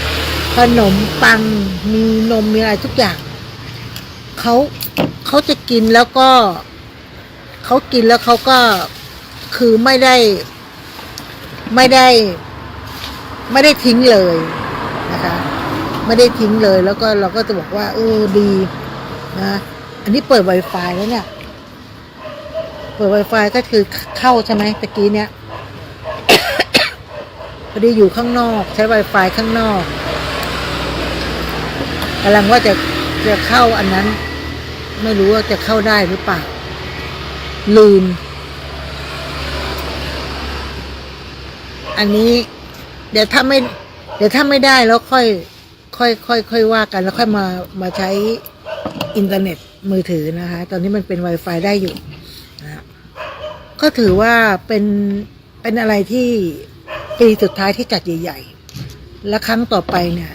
ขนมปังมีนมมีอะไรทุกอย่างเขาจะกินแล้วก็เขากินแล้วเขาก็คือไม่ได้ทิ้งเลยนะคะไม่ได้ทิ้งเลยแล้วก็เราก็จะบอกว่าดีนะอันนี้เปิด Wi-Fi แล้วเนี่ยเปิด Wi-Fi ก็คือเข้าใช่ไหมตะกี้เนี้ย พอดีอยู่ข้างนอกใช้ Wi-Fi ข้างนอกกำลังว่าจะเข้าอันนั้นไม่รู้ว่าจะเข้าได้หรือเปล่าลืมอันนี้เดี๋ยวถ้าไม่ได้แล้วค่อยว่ากันแล้วค่อยมาใช้อินเทอร์เน็ตมือถือนะคะตอนนี้มันเป็น Wi-Fi ได้อยู่นะก็ถือว่าเป็นอะไรที่ปีสุดท้ายที่จัดใหญ่ๆและครั้งต่อไปเนี่ย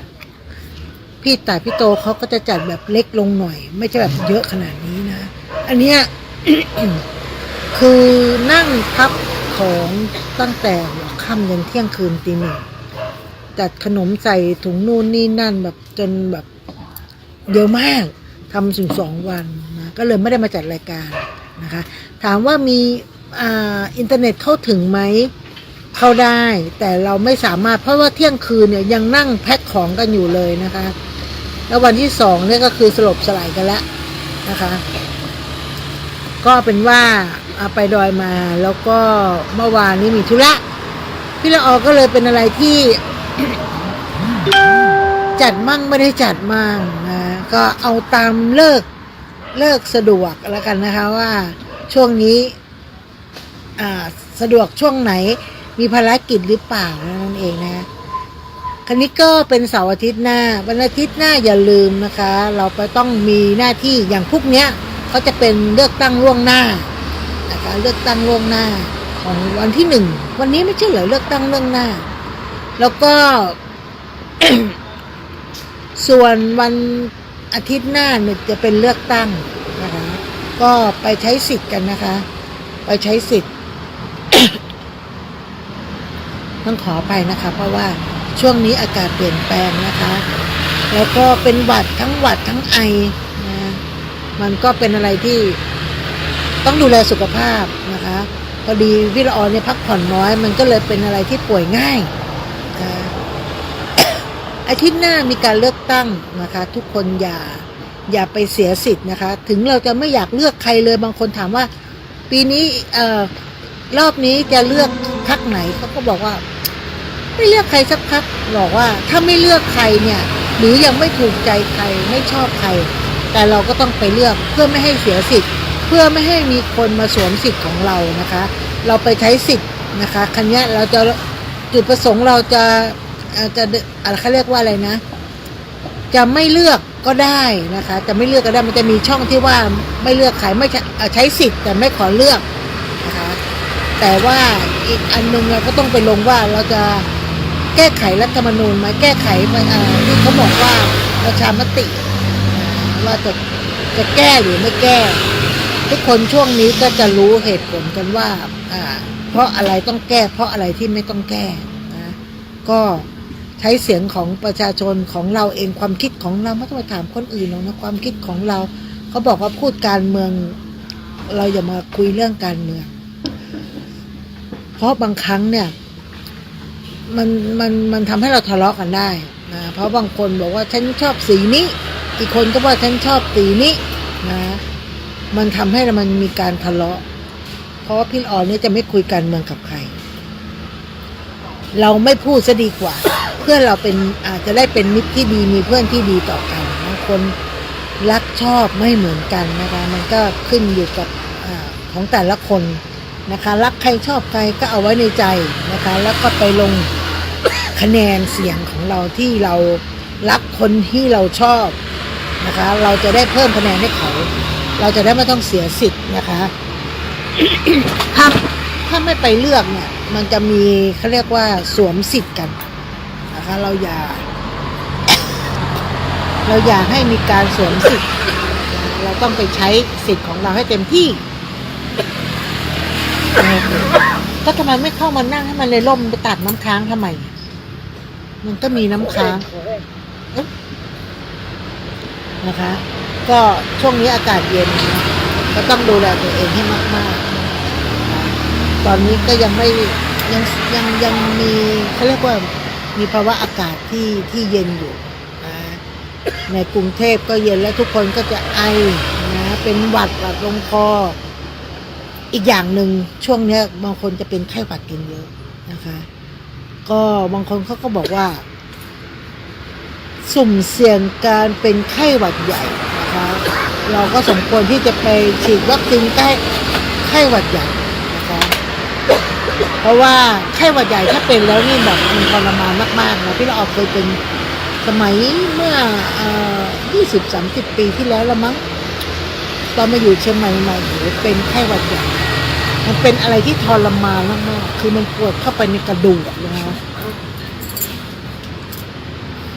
พี่ต่ายพี่โตเขาก็จะจัดแบบเล็กลงหน่อยไม่ใช่แบบเยอะขนาดนี้นะอันเนี้ย คือนั่งพับของตั้งแต่หัวค่ำยันเที่ยงคืนตีหนึ่งจัดขนมใส่ถุงนู่นนี่นั่นแบบจนแบบเยอะมากทำถึง2 วันนะก็เลยไม่ได้มาจัดรายการนะคะถามว่ามีอินเทอร์เน็ตเข้าถึงไหมเข้าได้แต่เราไม่สามารถเพราะว่าเที่ยงคืนเนี่ยยังนั่งแพ็คของกันอยู่เลยนะคะแล้ววันที่2เนี่ยก็คือสลบสลายกันแล้วนะคะก็เป็นว่าไปดอยมาแล้วก็เมื่อวานนี้มีธุระพี่ละออก็เลยเป็นอะไรที่ จัดมั่งไม่ได้จัดมั่งนะก็เอาตามเลิกสะดวกแล้วกันนะคะว่าช่วงนี้สะดวกช่วงไหนมีภารกิจหรือเปล่านั่นเองนะคราวนี้ก็เป็นเสาร์อาทิตย์หน้าวันอาทิตย์หน้าอย่าลืมนะคะเราไปต้องมีหน้าที่อย่างพวกเนี้ยเขาจะเป็นเลือกตั้งล่วงหน้านะคะเลือกตั้งล่วงหน้าของวันที่1วันนี้ไม่ใช่เหรอเลือกตั้งล่วงหน้าแล้วก็ ส่วนวันอาทิตย์หน้าเนี่ยจะเป็นเลือกตั้งนะคะก็ไปใช้สิทธิ์กันนะคะไปใช้สิทธิ์ ต้องขอไปนะคะเพราะว่าช่วงนี้อากาศเปลี่ยนแปลงนะคะแล้วก็เป็นหวัดทั้งไอนะมันก็เป็นอะไรที่ต้องดูแลสุขภาพนะคะพอดีพี่ละออนเนี่ยพักผ่อนน้อยมันก็เลยเป็นอะไรที่ป่วยง่ายอาทิตย์หน้ามีการเลือกตั้งนะคะทุกคนอย่าไปเสียสิทธิ์นะคะถึงเราจะไม่อยากเลือกใครเลยบางคนถามว่าปีนี้รอบนี้จะเลือกพรรคไหนเขาก็บอกว่าไม่เลือกใครสักพรรคบอกว่าถ้าไม่เลือกใครเนี่ยหรือยังไม่ถูกใจใครไม่ชอบใครแต่เราก็ต้องไปเลือกเพื่อไม่ให้เสียสิทธิ์เพื่อไม่ให้มีคนมาสวมสิทธิ์ของเรานะคะเราไปใช้สิทธิ์นะคะครั้งนี้เราจะจุดประสงค์เราจะอะไรเขาเรียกว่าอะไรนะจะไม่เลือกก็ได้นะคะจะไม่เลือกก็ได้มันจะมีช่องที่ว่าไม่เลือกใครไม่ใช้สิทธิ์แต่ไม่ขอเลือกนะคะแต่ว่าอีกอันนึงเราก็ต้องไปลงว่าเราจะแก้ไขรัฐธรรมนูญไหมแก้ไขที่เขาบอกว่าประชามติว่าจะแก้หรือไม่แก้ทุกคนช่วงนี้ก็จะรู้เหตุผลกันว่าเพราะอะไรต้องแก้เพราะอะไรที่ไม่ต้องแก้นะก็ใช้เสียงของประชาชนของเราเองความคิดของเราไม่ต้องไปถามคนอื่นหรอกนะความคิดของเราเขาบอกว่าพูดการเมืองเราอย่ามาคุยเรื่องการเมืองเพราะบางครั้งเนี่ยมันทำให้เราทะเลาะกันได้นะเพราะบางคนบอกว่าฉันชอบสีนี้อีกคนก็ว่าฉันชอบสีนี้นะมันทำให้มันมีการทะเลาะเพราะว่าพี่อ่อนเนี่ยจะไม่คุยการเมืองกับใครเราไม่พูดซะดีกว่าเพื่อนเราเป็นอาจจะได้เป็นมิตรที่ดีมีเพื่อนที่ดีต่อกันบางคนรักชอบไม่เหมือนกันนะคะมันก็ขึ้นอยู่กับของแต่ละคน นะคะรักใครชอบใครก็เอาไว้ในใจนะคะแล้วก็ไปลงคะแนนเสียงของเราที่เรารักคนที่เราชอบนะคะเราจะได้เพิ่มคะแนนให้เขาเราจะได้ไม่ต้องเสียสิทธิ์นะคะ ถ้าไม่ไปเลือกเนี่ยมันจะมีเขาเรียกว่าสวมสิทธิ์กันนะคะเราอย่าให้มีการสวมสิทธิ์เราต้องไปใช้สิทธิ์ของเราให้เต็มที่ก็ทำไมไม่เข้ามานั่งให้มันในร่มไปตัดน้ำค้างทำไมมันก็มีน้ำค้างนะคะ ก็ช่วงนี้อากาศเย็นก็ต้องดูแลตัวเองให้มากๆตอนนี้ก็ยังมีเขาเรียกว่ามีภาวะอากาศที่เย็นอยู่ในกรุงเทพก็เย็นแล้วทุกคนก็จะไอนะเป็นหวัดลงคออีกอย่างหนึ่งช่วงนี้บางคนจะเป็นไข้หวัดกันเยอะนะคะก็บางคนเขาก็บอกว่าสุ่มเสี่ยงการเป็นไข้หวัดใหญ่นะคะเราก็สมควรที่จะไปฉีดวัคซีนไข้หวัดใหญ่นะคะเพราะว่าไข้หวัดใหญ่ถ้าเป็นแล้วนี่แบบมันทรมานมากๆนะพี่เราเคยเป็นสมัยเมื่อ20-30 ปีที่แล้วละมั้งตอนมาอยู่เชียงใหม่เป็นไข้หวัดใหญ่มันเป็นอะไรที่ทรมานมากๆคือมันปวดเข้าไปในกระดูกนะคะ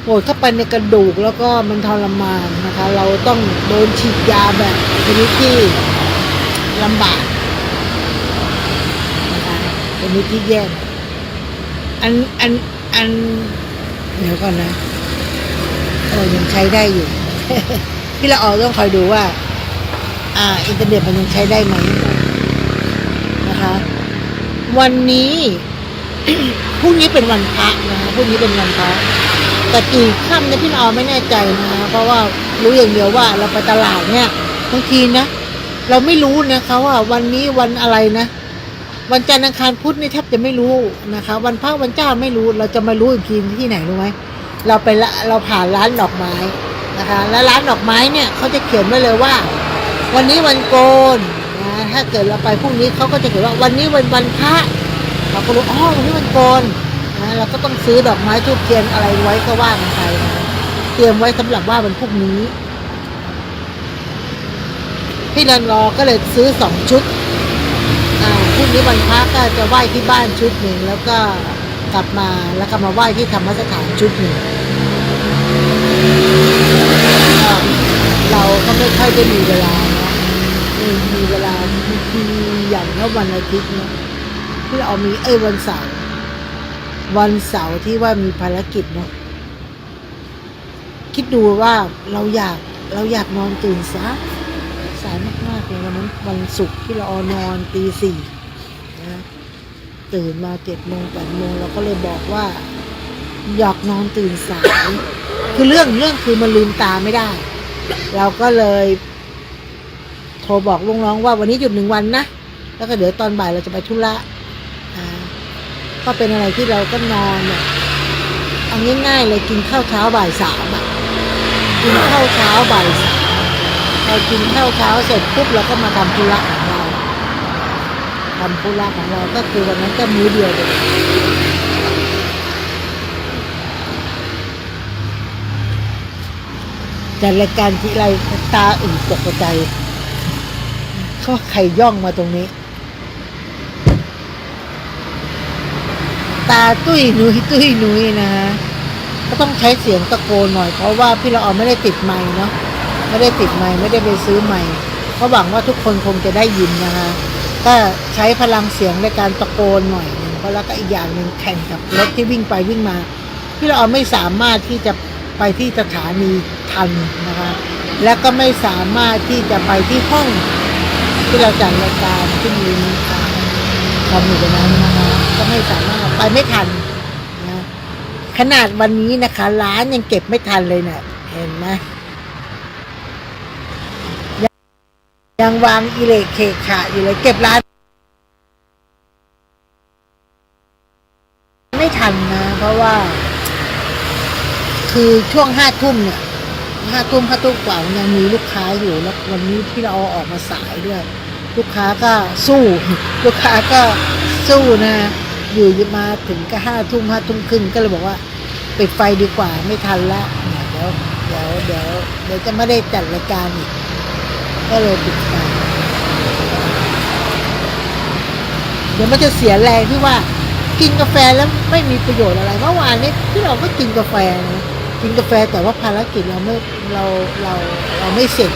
ปวดเข้าไปในกระดูกแล้วก็มันทรมานนะคะเราต้องโดนฉีดยาแบบชนิดที่ลำบากนะคะชนิดที่แย่อันเดี๋ยวก่อนนะยังใช้ได้อยู่ พี่ละออต้องคอยดูว่าอินเทอร์เน็ตมันยังใช้ได้ไหมนะคะ วันนี้ พรุ่งนี้เป็นวันพระนะพรุ่งนี้เป็นวันพระแต่กี่ค่ำเนี่ยพี่ละออไม่แน่ใจนะเพราะว่ารู้อย่างเดียวว่าเราไปตลาดเนี่ยบางทีนะเราไม่รู้นะคะว่าวันนี้วันอะไรนะวันจันทร์อังคารพุธนี่แทบจะไม่รู้นะคะวันพระวันเจ้าไม่รู้เราจะมารู้อีกทีที่ไหนรู้ไหมเราผ่านร้านดอกไม้นะคะแล้วร้านดอกไม้เนี่ยเขาจะเขียนไว้เลยว่าวันนี้วันโกนนะถ้าเกิดเราไปพรุ่งนี้เขาก็จะเขียนว่าวันนี้วันพระเราก็รู้วันนี้วันโกนนะเราก็ต้องซื้อดอกไม้ธูปเทียนอะไรไว้ก็ว่ากันไปนะเตรียมไว้สำหรับว่าวันพรุ่งนี้พี่รันรอก็เลยซื้อ2 ชุดพรุ่งนี้วันพระก็จะไหว้ที่บ้านชุดหนึ่งแล้วก็กลับมาแล้วก็มาไหว้ที่ธรรมสถานชุดหนึ่งเราก็ไม่ค่อยได้มีเวลานะมีเวลาทีอย่างเมื่อวันอาทิตย์เนี่ยที่เรามีวันเสาร์ที่ว่ามีภารกิจเนาะคิดดูว่าเราอยากนอนตื่นสายมากๆเลยวันศุกร์ที่เรานอนตี 4นะตื่นมา7 โมง 8 โมงเราก็เลยบอกว่าอยากนอนตื่นสายคือเรื่องคือมันลืมตาไม่ได้เราก็เลยโทรบอกลุงน้องว่าวันนี้หยุด1 วันนะแล้วก็เดี๋ยวตอนบ่ายเราจะไปธุระก็เป็นอะไรที่เราก็นอนเนี่ยเอาง่ายๆเลยกินข้าวเช้าบ่าย 3กินข้าวเช้าบ่าย 3เรากินข้าวเช้าเสร็จปุ๊บเราก็มาทำธุระของเราก็คือวันนั้นก็มื้อเดียวเลยจัดรายการทีไรตาอึ่งตกใจเขาใครย่องมาตรงนี้ตาตุ้ยนุ้ยนะฮะก็ต้องใช้เสียงตะโกนหน่อยเพราะว่าพี่ละออไม่ได้ติดไมค์เนาะไม่ได้ไปซื้อไมค์เพราะหวังว่าทุกคนคงจะได้ยินนะคะก็ใช้พลังเสียงในการตะโกนหน่อยนึงเพราะแล้วก็อีกอย่างหนึ่งแข่งกับรถที่วิ่งไปวิ่งมาพี่ละออไม่สามารถที่จะไปที่สถานีทันนะคะและก็ไม่สามารถที่จะไปที่ห้องที่เราจัดรายการที่มีทำอยู่ตรงนั้นนะคะก็ไม่สามารถไปไม่ทันนะขนาดวันนี้นะคะร้านยังเก็บไม่ทันเลยเนี่ยเห็นไหมยังวางอิเล็กเคขะอยู่เลยเก็บร้านไม่ทันนะเพราะว่าคือช่วง5 ทุ่มเนี่ย5 ทุ่มกว่ายังมีลูกค้าอยู่แล้ววันนี้พี่เราออกมาสายด้วย ลูกค้าก็สู้ ลูกค้าก็สู้นะอยู่มาถึงก็5 ทุ่มครึ่งก็เลยบอกว่าปิดไฟดีกว่าไม่ทันละเดี๋ยวจะไม่ได้จัดรายการอีกก็เลยปิดไฟเดี๋ยวมันจะเสียแรงที่ว่ากินกาแฟแล้วไม่มีประโยชน์อะไรเมื่อวานนี้ที่เราก็กินกาแฟนะกินกาแฟแต่ว่าภารกิจเราไม่เสร็จ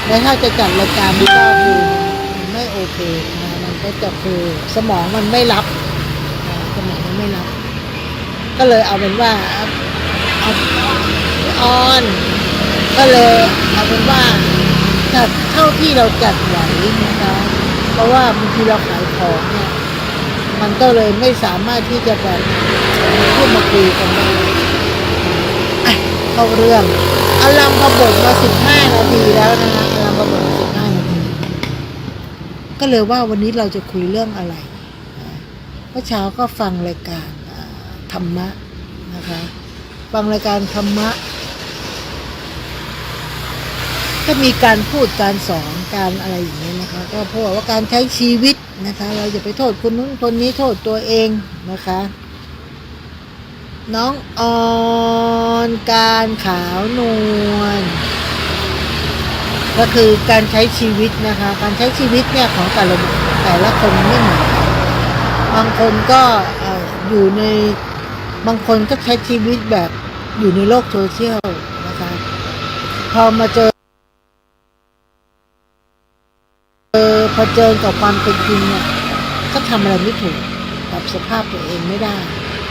แล้วถ้าจะจัดรายการมันก็คือมันไม่โอเคนะมันก็จะคือสมองมันไม่รับสมองมันไม่รับก็เลยเอาเป็นว่าเอาออนก็เลยเอาเป็นว่าจัดเท่าที่เราจัดไหวนะคะเพราะว่าบางทีเราขายของเนี่ยมันก็เลยไม่สามารถที่จะแบบพูดมาคุยกันได้เข้าเรื่องอลัมพบทมา15 นาทีแล้วนะคะอลัมพบทมา15 นาทีก็เลยว่าวันนี้เราจะคุยเรื่องอะไรเมื่อเช้าก็ฟังรายการธรรมะนะคะฟังรายการธรรมะก็มีการพูดการสอนการอะไรอย่างนี้นะคะก็พูดว่าการใช้ชีวิตนะคะเราจะไปโทษคนนู้นคนนี้โทษตัวเองนะคะน้องออนการขาวนวลก็คือการใช้ชีวิตนะคะการใช้ชีวิตเนี่ยของแต่ละคนไม่เหมือนกันบางคนก็อยู่ในบางคนก็ใช้ชีวิตแบบอยู่ในโลกโซเชียลนะคะพอมาเจอกับความเป็นจริงเนี่ยก็ทำอะไรไม่ถูกกับสภาพตัวเองไม่ได้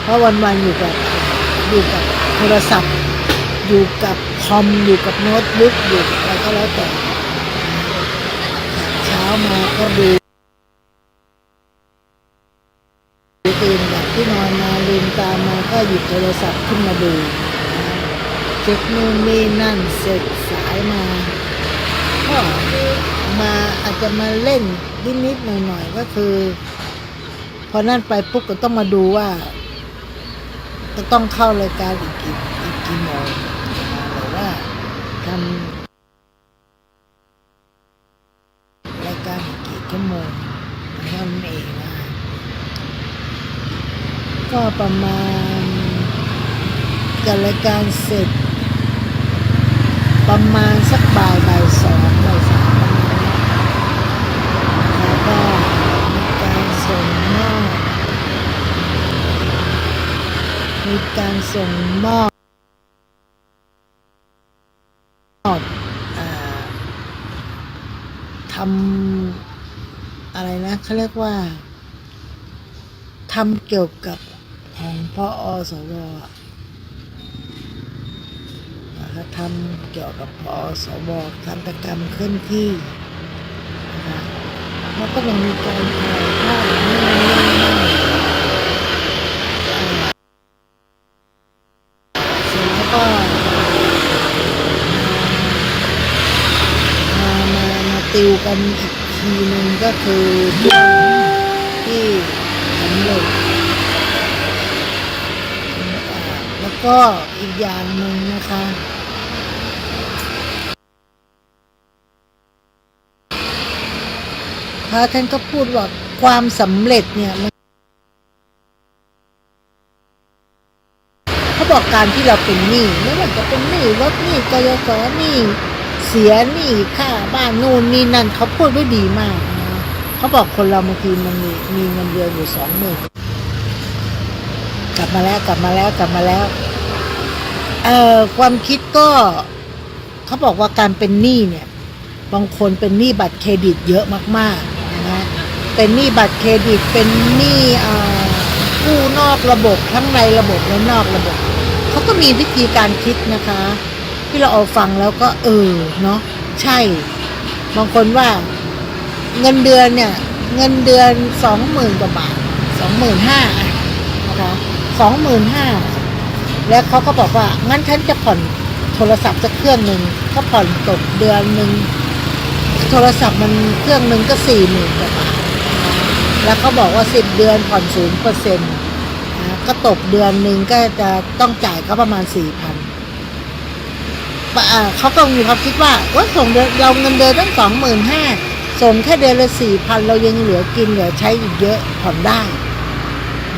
เพราะวันๆอยู่กับโทรศัพท์อยู่กับคอมอยู่กับโน้ตบุ๊กอยู่กับอะไรก็แล้วแต่เช้ามาก็ดูตื่นจากที่นอนมาลืมตามาก็หยิบโทรศัพท์ขึ้นมาดูเช็คนู่นนี่นั่นเสร็จสายมาก็มาอาจจะมาเล่นนิดๆหน่อยๆก็คือพอนั่นไปปุ๊บก็ต้องมาดูว่าจะต้องเข้ารายการอีกกี่โมงหรือว่าทำรายการอีกกี่ชั่วโมงนั่นเองนะก็ประมาณจัดรายการเสร็จประมาณสักบ่าย 2 บ่าย 3ประมาณแล้วก็มีการส่งมอบทำอะไรนะเขาเรียกว่าทำเกี่ยวกับของพอสวทำเกี่ยวกับพอสวทันตกรรมเคลื่อนที่นะคะแล้วก็ยังมีการถ่ายภาพเสร็จแล้วก็มาติวกันอีกทีหนึ่งก็คือที่สำเร็จแล้วก็อีกอย่างหนึ่งนะคะพระท่านก็พูดว่าความสำเร็จเนี่ยเขาบอกการที่เราเป็นหนี้ไม่ว่าจะเป็นหนี้รถหนี้กยศหนี้เสียหนี้ค่าบ้านนู่นนี่นั่นเขาพูดไว้ดีมากนะเขาบอกคนเราบางทีมันมีเงินเดือนอยู่20,000กลับมาแล้วความคิดก็เขาบอกว่าการเป็นหนี้เนี่ยบางคนเป็นหนี้บัตรเครดิตเยอะมากๆนะเป็นหนี้บัตรเครดิตเป็นหนี้กู้นอกระบบทั้งในระบบและนอกระบบเขาก็มีวิธีการคิดนะคะที่เราเอาฟังแล้วก็เนาะใช่บางคนว่าเงินเดือนเนี่ยเงินเดือน 20,000 กว่าบาท 25,000 นะคะ 25,000 แล้วเขาก็บอกว่างั้นฉันจะผ่อนโทรศัพท์สักเครื่องนึงก็ผ่อนตกเดือนนึงโทรศัพท์มันเครื่องนึงก็ 40,000 กว่าบาทแล้วเขาบอกว่า10 เดือนผ่อน 0% นะก็ตกเดือนนึงก็จะต้องจ่ายเขาประมาณ 4,000เขาก็มีความคิดว่าส่งเดือนเราเงินเดือนตั้ง 25,000 ส่งแค่เดือนละ4,000เรายังเหลือกินเหลือใช้อีกเยอะผ่อนได้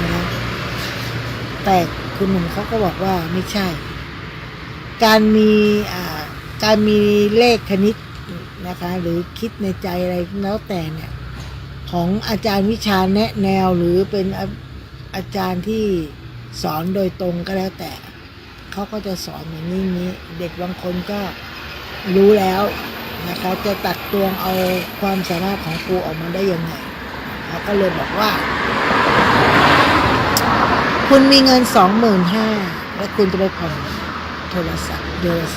นะแต่คุณหนุ่มเขาก็บอกว่าไม่ใช่ การมีเลขคณิตนะคะหรือคิดในใจอะไรแล้วแต่เนี่ยของอาจารย์วิชาแนะแนวหรือเป็นอาจารย์ที่สอนโดยตรงก็แล้วแต่เขาก็จะสอนอย่างนี้เด็กบางคนก็รู้แล้วนะคะจะตัดตวงเอาความสามารถของครูออกมาได้ยังไงเขาก็เลยบอกว่าคุณมีเงิน 25,000 แล้วคุณจะไปผ่อนโทรศัพท์เดือนละ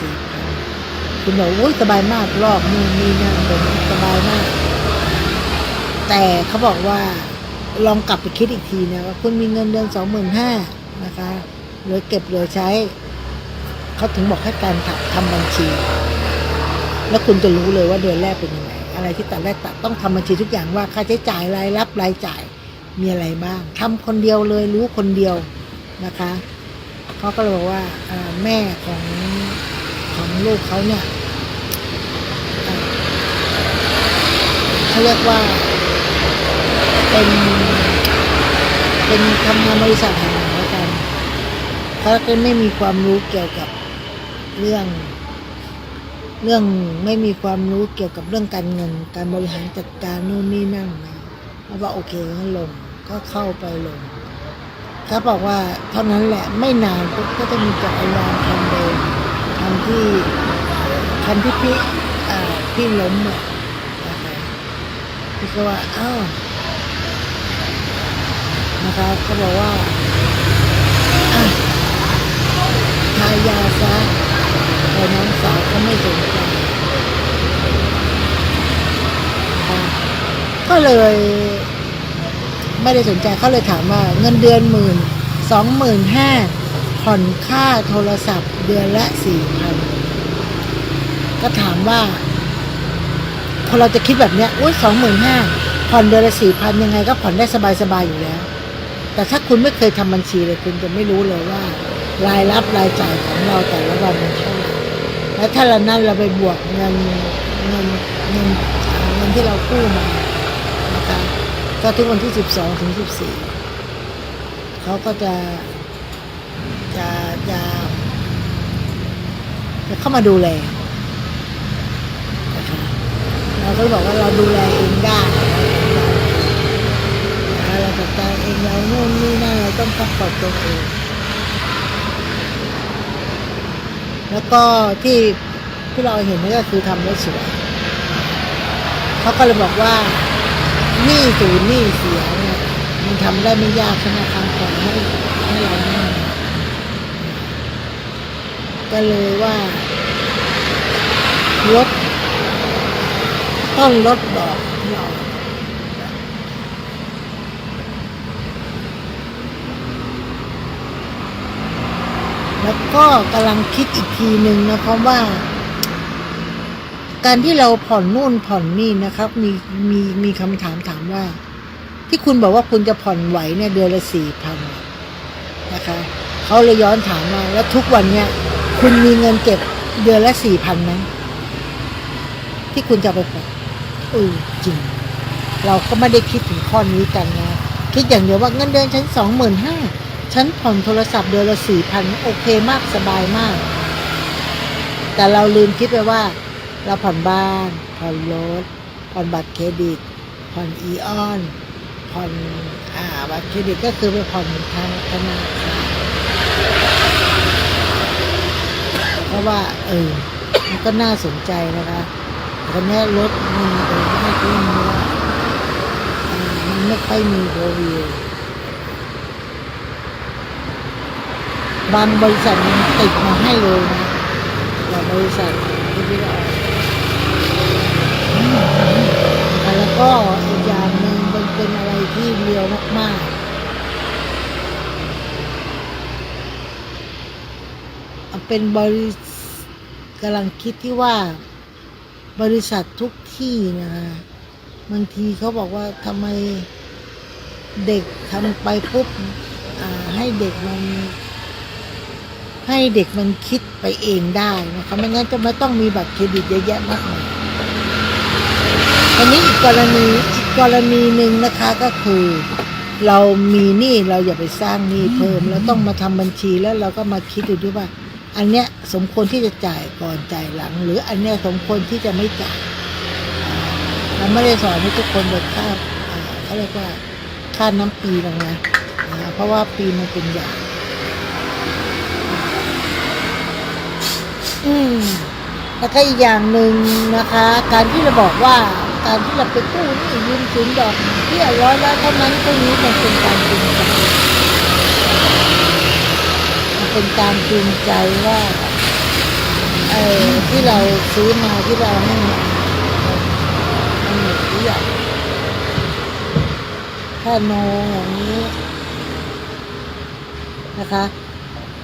4,000คุณบอกโอ้ยสบายมากรอบนู่นนี่นั่นเป็นสบายมากแต่เขาบอกว่าลองกลับไปคิดอีกทีนะว่าคุณมีเงินเดือน 25,000 นะคะเหลือเก็บเหลือใช้เขาถึงบอกให้การทำบัญชีแล้วคุณจะรู้เลยว่าเดือนแรกเป็นยังไงอะไรที่ตัดแรกตัดต้องทำบัญชีทุกอย่างว่าค่าใช้จ่ายรายรับรายจ่ายมีอะไรบ้างทำคนเดียวเลยรู้คนเดียวนะคะเขาก็เลยบอกว่าแม่ของลูกเขาเนี่ยเขาเรียกว่าเป็นทำงานบริษัทแห่งหนึ่งแล้วกันเขาก็ไม่มีความรู้เกี่ยวกับเรื่องไม่มีความรู้เกี่ยวกับเรื่องการเงินการบริหารจัดการนู่นนี่นั่นนะเพราะว่าโอเคก็ลงก็เข้าไปลงเขาบอกว่าเท่านั้นแหละไม่นานก็จะมีจักรยานคันเดิมคันที่พี่ล้มเนี่ยนะคะพี่ก็ว่าอ้าวนะคะเขาบอกว่าทายาซะแต่น้องสาวก็ไม่สนใจก็เลยไม่ได้สนใจเขาเลยถามว่าเงินเดือน25,000ผ่อนค่าโทรศัพท์เดือนละ 4,000 ก็ถามว่าพอเราจะคิดแบบเนี้ยโอ๊ย 25,000 ผ่อนเดือนละ 4,000 ยังไงก็ผ่อนได้สบายๆอยู่แล้วแต่ถ้าคุณไม่เคยทำบัญชีเลยคุณจะไม่รู้เลยว่ารายรับรายจ่ายของเราแต่ละวันมันเท่าไหร่แล้วถ้าเราไปบวกเงินที่เรากู้มานะคะก็ทุกวันที่12 ถึง 14เขาก็จะเข้ามาดูแลนะคะเราก็บอกว่าเราดูแลเองได้เราจัดการเองเราโน่นนี่นั่นเราต้องซัพพอร์ตตัวเองแล้วก็ที่เราเห็นนี่ก็คือทำได้สวยเขาก็เลยบอกว่าหนี้สูญหนี้เสียเนี่ยมันทำได้ไม่ยากใช่ไหมคะขอให้เราหนี้ก็เลยว่าต้องลดดอกที่เราแล้วก็กำลังคิดอีกทีหนึ่งนะครับว่าการที่เราผ่อนนู่นผ่อนนี่นะครับมีคำถามว่าที่คุณบอกว่าคุณจะผ่อนไหวเนี่ยเดือนละ 4,000 นะคะเขาเลยย้อนถามว่าแล้วทุกวันเนี่ยคุณมีเงินเก็บเดือนละ 4,000 ไหมที่คุณจะไปผ่อนจริงเราก็ไม่ได้คิดถึงข้อนี้กันนะคิดอย่างเดียวว่าเงินเดือนฉัน 25,000 ฉันผ่อนโทรศัพท์เดือนละ 4,000 โอเคมากสบายมากแต่เราลืมคิดไปว่าเราผ่อนบ้านผ่อนรถผ่อนบัตรเครดิตผ่อนอีออนผ่อนบัตรเครดิตก็คือไปผ่อนทางธนาคารเพราะว่ามันก็น่าสนใจนะคะตอนนี้รถมันไม่ค่อยมีแล้วมันไม่ค่อยมีโบวีบางบริษัทมันติดมาให้เลยนะแต่บริษัทที่พี่เราแล้วก็อีกอย่างหนึ่งมันเป็นอะไรที่เร็วมากๆเป็นบริษัทกำลังคิดที่ว่าบริษัททุกที่นะคะบางทีเขาบอกว่าทำไมเด็กทำไปปุ๊บให้เด็กมันคิดไปเองได้นะคะไม่งั้นจะไม่ต้องมีบัตรเครดิตเยอะแยะมากมาย อันนี้อีกกรณีหนึ่งนะคะก็คือเรามีหนี้เราอย่าไปสร้างหนี้เพิ่มเราต้องมาทำบัญชีแล้วเราก็มาคิดดูด้วยว่า อันเนี้ยสมควรที่จะจ่ายก่อนจ่ายหลัง หรืออันเนี้ยสมควรที่จะไม่จ่ายเราไม่ได้สอนให้ทุกคนเบิกค่าเขาเรียกว่าค่าน้ำปีหรอกนะเพราะว่าปีมันเป็นอย่างแล้วก็อีกอย่างหนึ่งนะคะ การที่เราบอกว่าการที่เราไปกู้หนี้ยืมสินดอกเบี้ย100แล้วเท่านั้นพวกนี้มันเป็นการจูงใจมันเป็นการจูงใจว่าที่เราซื้อมาที่เราให้มันหมดหรือยังถ้าโนอย่างนี้นะคะ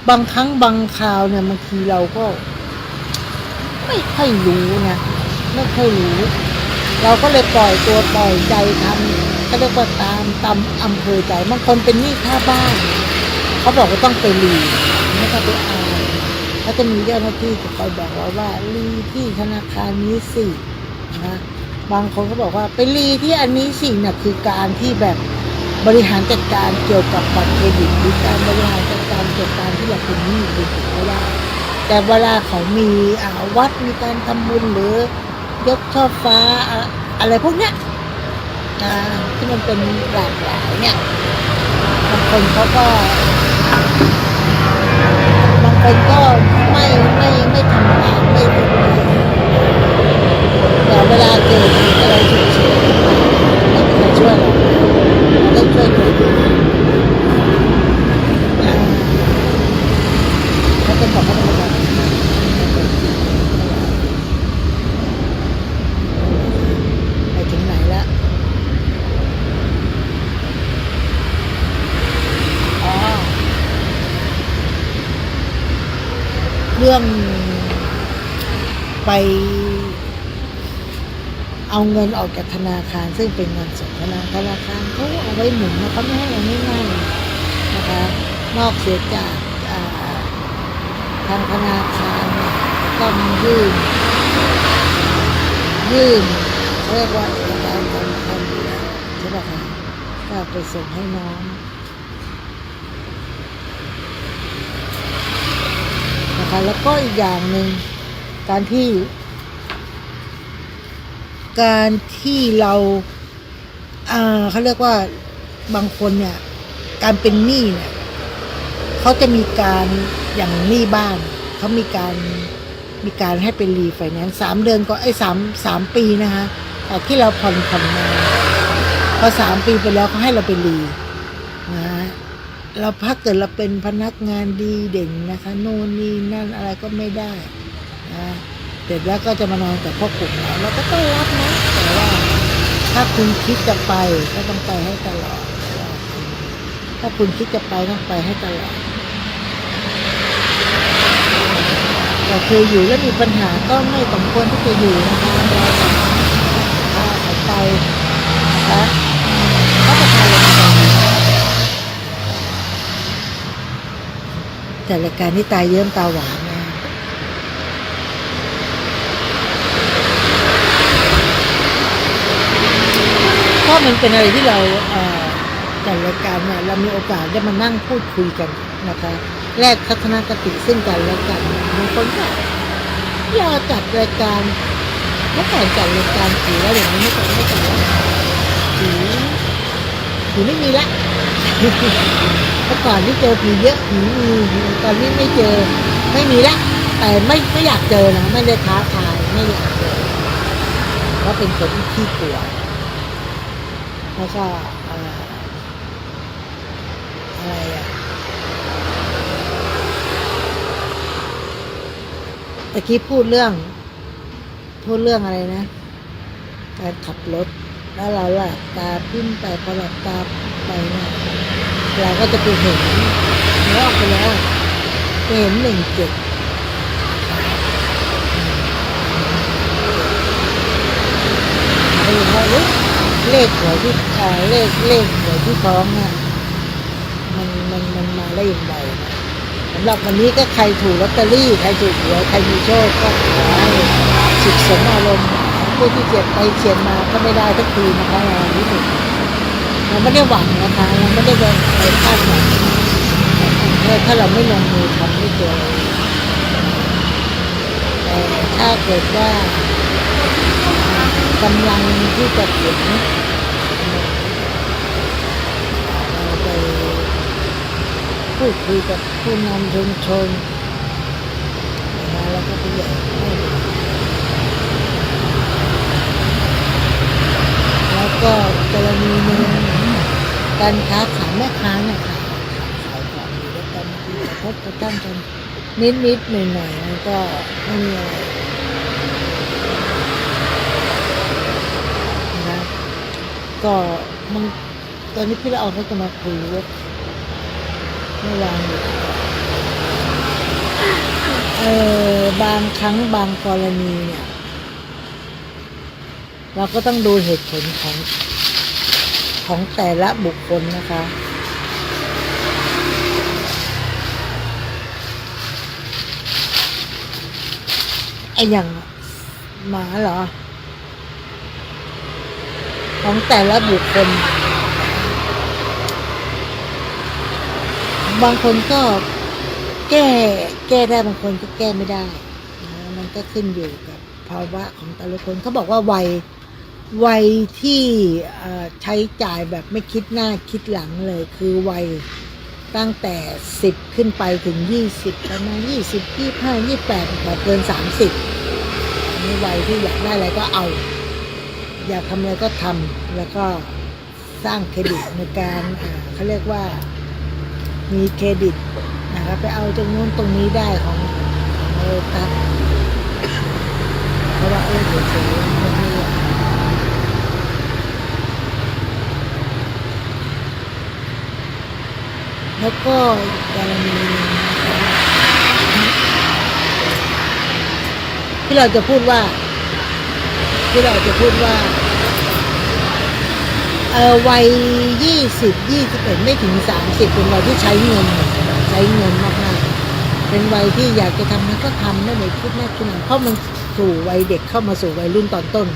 บางครั้งบางคราวเนี่ยบางทีเราก็ไม่ค่อยรู้นะไม่ค่อยรู้เราก็เลยปล่อยตัวปล่อยใจทำก็เรียกว่าตามอำเภอใจบางคนเป็นหนี้ค่าบ้านเขาบอกว่าต้องไปรีไม่ต้องไปอายเขาจะมีเจ้าหน้าที่จะไปบอกว่ารีที่ธนาคารนี้สินะบางคนเขาบอกว่าไปรีที่อันนี้สิเนี่ยคือการที่แบบบริหารจัดการเกี่ยวกับบัตรเครดิตหรือการบริหารจัดการเกี่ยวกับการที่อยากเป็นหนี้เป็นสินไม่ได้แต่เวลาเขามีวัดมีการทำบุญหรือยกช่อฟ้าอะไรพวกเนี้ยที่มันเป็นหลากหลายเนี่ยบางคนเขาก็ไม่ทำงานไม่ทำงานแต่เวลาเกิดอะไรฉุกเฉินไม่มีใครช่วยเราต้องช่วยตัวเองเขาจะบอกเขาจะบอกไปถึงไหนแล้วเรื่องไปเอาเงินออกจากธนาคารซึ่งเป็นเงินสดธนาคารเขาเอาไว้หมุนนะเขาไม่ให้เราง่ายๆนะคะนอกเสียจากทางธนาคารต้องยื่นเรียกว่าเอกสารสำคัญใช่ไหมคะก็ไปส่งให้น้องนะคะแล้วก็อีกอย่างหนึ่งการที่เราเขาเรียกว่าบางคนเนี่ยการเป็นหนี้เนี่ยเขาจะมีการอย่างหนี้บ้านเขามีการให้เป็นรีไฟแนนซ์3 เดือนก็3 ปีนะคะแต่ที่เราผ่อนมาพอ3 ปีไปแล้วเขาให้เราไปรีนะเราถ้าเกิดเราเป็นพนักงานดีเด่นนะคะโน่นนี่นั่นอะไรก็ไม่ได้นะเสร็จแล้วก็จะมานอนกับพวกกลุ่มเราก็ต้องรับนะแต่ว่าถ้าคุณคิดจะไปก็ต้องไปให้ตลอดถ้าคุณคิดจะไปต้องไปให้ตลอดแต่คืออยู่แล้วมีปัญหาก็ไม่สมควรที่จะอยู่นะคะเราไปนะคะก็จะทำอะไรกันแต่รายการที่ตายเยิ้มตาหวานนะก็มันเป็นอะไรที่เราแต่รายการเนี่ยเรามีโอกาสได้มานั่งพูดคุยกันนะคะแลกทัศนคติซึ่งกันและกันบางคนก็อยากจัดรายการเมื่อก่อนจัดรายการผีแล้วอย่างนี้ไม่จัดแล้วผีไม่มีละเมื่อก่อนที่เจอผีเยอะผีมีตอนนี้ไม่เจอไม่มีละแต่ไม่อยากเจอนะไม่ได้ท้าทายไม่อยากเจอเพราะเป็นคนที่ขี้กลัวแล้วก็อะไรตะกี้พูดเรื่องอะไรนะการขับรถแล้วเราหลับตาปิ้นไปพอหลับตาไปนะเราก็จะไปเห็นลอกไปแล้วไปเห็น17ไปเห็นว่าเลขหัวที่เลขหัวที่ท้องน่ะมันมาได้อย่างไรนะสำหรับวันนี้ก็ใครถูกลอตเตอรี่ใครถูกหวยใครมีโชคก็ขอให้สุขสมอารมณ์ ผู้ที่เขียนไปเขียนมาก็ไม่ได้ทุกทีนะคะเราที่สุดเราไม่ได้หวังนะคะเราไม่ได้ไปคาดหวังถ้าเราไม่ลงมือทำด้วยตัวเราแต่ถ้าเกิดว่ากำลังที่จะเขียนเราไปพูดคุยกับผู้นำชุมชนแล้วก็ผู้ใหญ่แล้วก็กรณีหนึ่งการค้าขายแม่ค้าเนี่ยค่ะขายของอยู่ด้วยกันที่กระทบกระทั่งกันนิดๆหน่อยๆมันก็ไม่มีอะไรนะก็มันตอนนี้พี่ละอองก็จะมาคุยว่าเมื่อวานบางครั้งบางกรณีเนี่ยเราก็ต้องดูเหตุผลของแต่ละบุคคลนะคะไอ้อย่างหมาเหรอของแต่ละบุคคลบางคนก็แก้ได้บางคนก็แก้ไม่ได้นะมันก็ขึ้นอยู่กับภาวะของแต่ละคนเขาบอกว่าวัยที่ใช้จ่ายแบบไม่คิดหน้าคิดหลังเลยคือวัยตั้งแต่10ขึ้นไปถึง20ประมาณ20 25 28แบบเกิน30นี่วัยที่อยากได้อะไรก็เอาอยากทำอะไรก็ทำแล้วก็สร้างเครดิตในการเขาเรียกว่ามีเครดิตนะครับไปเอาตรงนู้นตรงนี้ได้ของโลตัสเพราะว่าเฉยๆไม่ได้แล้วก็กรณีที่เราจะพูดว่าวัย20-21ไม่ถึง30เป็นวัยที่ใช้เงินมากๆเป็นวัยที่อยากจะทำนั้นก็ทำไม่เลยคิดแม่คิดหลังเพราะมันสู่วัยเด็กเข้ามาสู่วัยรุ่นตอนต้น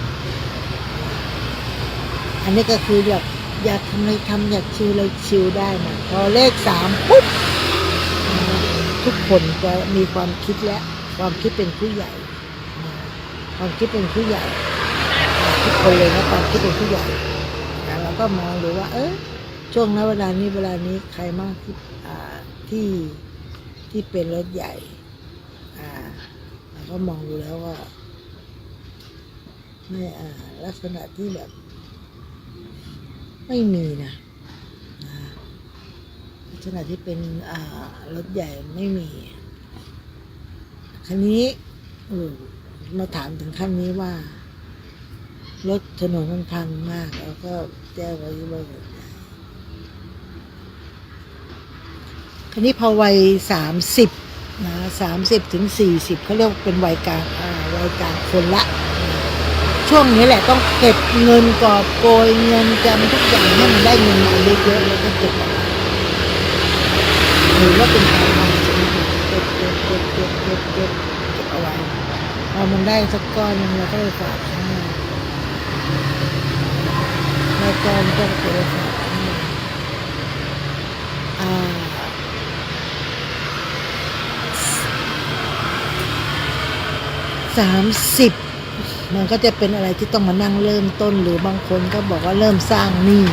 อันนี้ก็คืออยากทำอะไรทำอยากชิลอะไรชิลได้นะพอเลข3ปุ๊บทุกคนจะมีความคิดและความคิดเป็นผู้ใหญ่ความคิดเป็นผู้ใหญ่ทุกคนเลยนะความคิดเป็นผู้ใหญ่เราก็มองดูว่าช่วงนั้นเวลานี้ใครมากที่เป็นรถใหญ่เราก็มองดูแล้วว่าเนี่ยลักษณะที่แบบไม่มีนะลักษณะที่เป็นรถใหญ่ไม่มีคันนี้มาถามถึงขั้นนี้ว่ารถถนนมันพังมากแล้วก็แจ้งไว้ว่าคันนี้พอวัย30นะ30 ถึง 40เขาเรียกเป็นวัยกลางคนละช่วงนี้แหละต้องเก็บเงินกอบโกยเงินจำทุกอย่างให้มันได้เงินมาเยอะๆแล้วก็เก็บเอาไว้หรือว่าเป็นการทำใช่ไหมเก็บเอาไว้พอมันได้สักก้อนนึงเราก็ไปฝากข้างหน้าแล้วก้อนก็ไปฝากข้างหน้า30มันก็จะเป็นอะไรที่ต้องมานั่งเริ่มต้นหรือบางคนก็บอกว่าเริ่มสร้างหนี้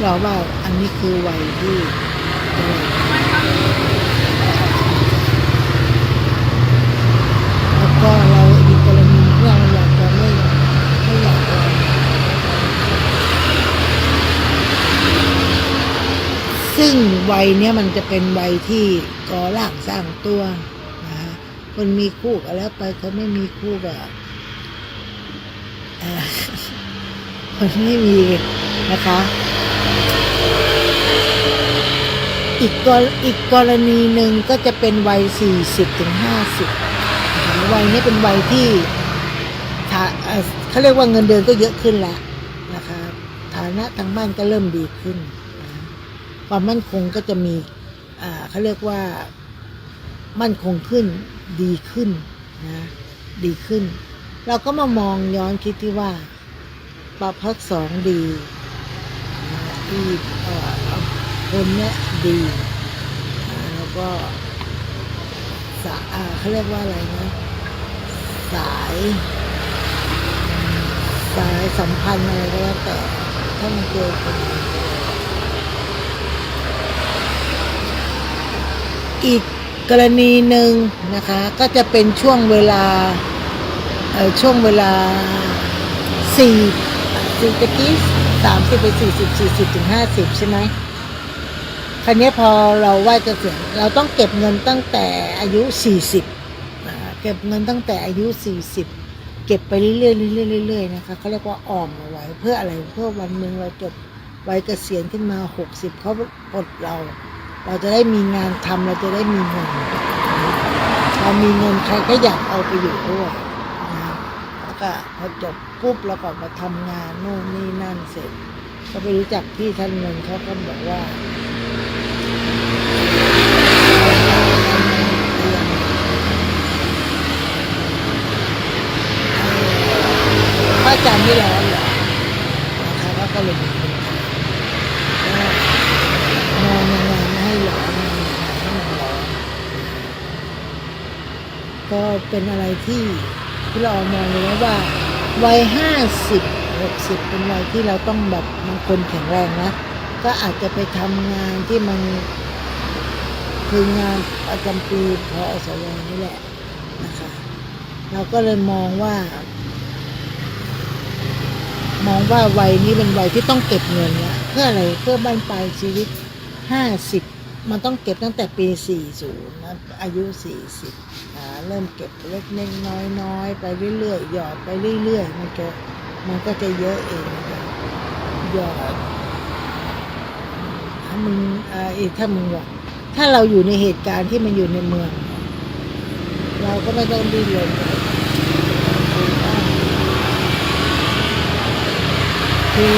เราว่าอันนี้คือวัยที่แล้วก็เราอีกกรณีเราอยากจะไม่อยากซึ่งวัยเนี้ยมันจะเป็นวัยที่ก่อร่างสร้างตัวคนมีคู่ก็แล้วไปเขาไม่มีคู่ก็คนไม่มีนะคะ อีกกรณีหนึ่งก็จะเป็นวัย40 ถึง 50วัยนี้เป็นวัยที่เขาเรียกว่าเงินเดือนก็เยอะขึ้นแล้วนะคะฐานะทางบ้านก็เริ่มดีขึ้นความมั่นคงก็จะมีเขาเรียกว่ามั่นคงขึ้นดีขึ้นนะดีขึ้น เราก็มามองย้อนคิดที่ว่าประพักสองดีที่คนเนี้ยดีแล้วก็เขาเรียกว่าอะไรนะสายสัมพันธ์อะไรก็แล้วแต่ถ้ามันเกิดขึ้นอีกกรณีหนึ่งนะคะก็จะเป็นช่วงเวลา4ตะกี้30ไป40ถึง50ใช่ไหมคราวนี้พอเราไหว้เกษียณเราต้องเก็บเงินตั้งแต่อายุ40เก็บเงินตั้งแต่อายุ40เก็บไปเรื่อยๆนะคะเขาเรียกว่าออมเอาไว้เพื่ออะไรเพื่อวันหนึ่งเราจบวัยเกษียณขึ้นมา60เขาปลดเราจะได้มีงานทำเราจะได้มีเงินเรามีเงินใครก็อยากเอาไปอยู่ด้วยนะแล้วก็พอจบปุ๊บเราก็มาทำงานโน่นนี่นั่นเสร็จก็ไปรู้จักพี่ท่านหนึ่งเขาก็บอกว่าพระอาจารย์ไม่ร้อนเหรอนะคะก็เลยมีคนถามนอนยังไงไม่ให้ร้อนนอนยังไงให้มันร้อนก็เป็นอะไรที่เรามองเลยว่าวัย50-60เป็นวัยที่เราต้องแบบบางคนแข็งแรงนะก็อาจจะไปทำงานที่มันคืองานประจำปีพอสวนี่แหละนะคะเราก็เลยมองว่าวัยนี้เป็นวัยที่ต้องเก็บเงินเนี่ยเพื่ออะไรเพื่อบ้านปลายชีวิต50มันต้องเก็บตั้งแต่ปี40นะอายุ40เริ่มเก็บเล็กน้อยไปเรื่อยๆหยอดไปเรื่อยๆมันก็จะเยอะเองนะหยอดถ้ามึงว่าถ้าเราอยู่ในเหตุการณ์ที่มันอยู่ในเมืองเราก็ไม่ต้องดิ้นรนคือ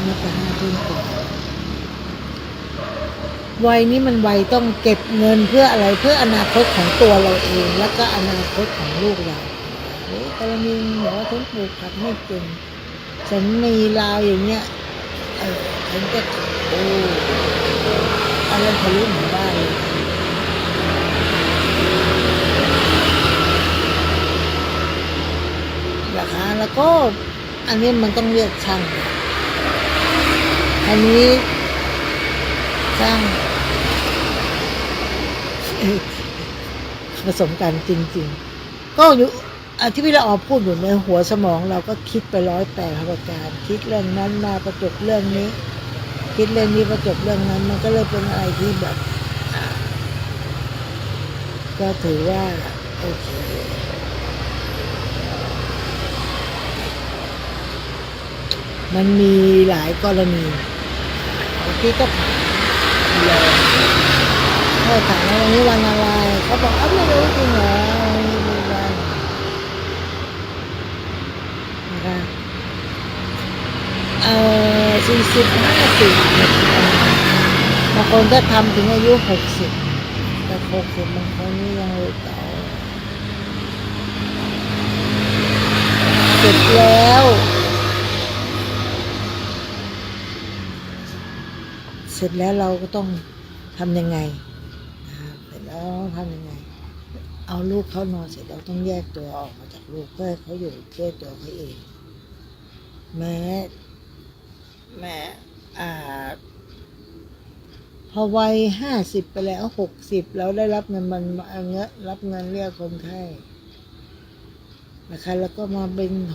นี่ก็5 ทุ่มกว่าวัยนี้มันวัยต้องเก็บเงินเพื่ออะไรเพื่ออนาคตของตัวเราเองแล้วก็อนาคตของลูกเรากรณีบอกว่าฉันปลูกผักไม่เก่งฉันมีราวอย่างเงี้ยฉันจะอะไรทะลุหมู่บ้านเลยราคาแล้วก็อันนี้มันต้องเรียกช่างอันนี้ช่างผสมกันจริงๆก็อยู่ที่พี่ละออพูดอยู่ในหัวสมองเราก็คิดไป108ประการคิดเรื่องนั้นมาประจบเรื่องนี้คิดเรื่องนี้ประจบเรื่องนั้นมันก็เลยเป็นอะไรที่แบบก็ถือว่าโอเคมันมีหลายกรณีที่ก็ถามเลยเขาถามว่าวันนี้วันอะไรเขาบอกไม่รู้จริงเหรอไม่รู้วันนะคะ40-50บางคนก็ทำถึงอายุ60แต่60บางคนนี่ยังเก่าเสร็จแล้วเราก็ต้องทำยังไงเสร็จแล้วทำยังไงเอาลูกเขานอนเสร็จเราต้องแยกตัวออกมาจากลูกเพื่อให้เขาอยู่ด้วยตัวเขาเองแม้พอวัย50ไปแล้ว60แล้วได้รับเงินรับเงินเรียกคนไข้นะคะแล้วก็มาเป็น60-61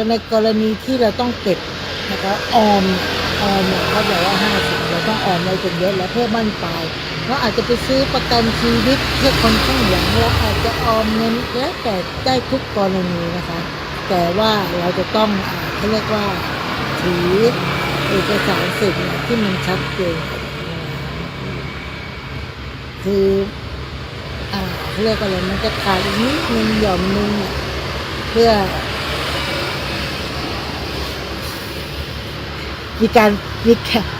ในกรณีที่เราต้องเก็บนะคะออมเขาบอกว่า50เราต้องออมไว้จนเยอะแล้วเพื่อมั่นปลายเราอาจจะไปซื้อประกันชีวิตเพื่อคนข้างหลังเราอาจจะออมเงินแล้วแต่ได้ทุกกรณีนะคะแต่ว่าเราจะต้องเขาเรียกว่าถือเอกสารสิทธิ์ที่มันชัดเจนคือเขาเรียกอะไรมันจะขาดอีกนิดนึงหย่อมนึง มีการ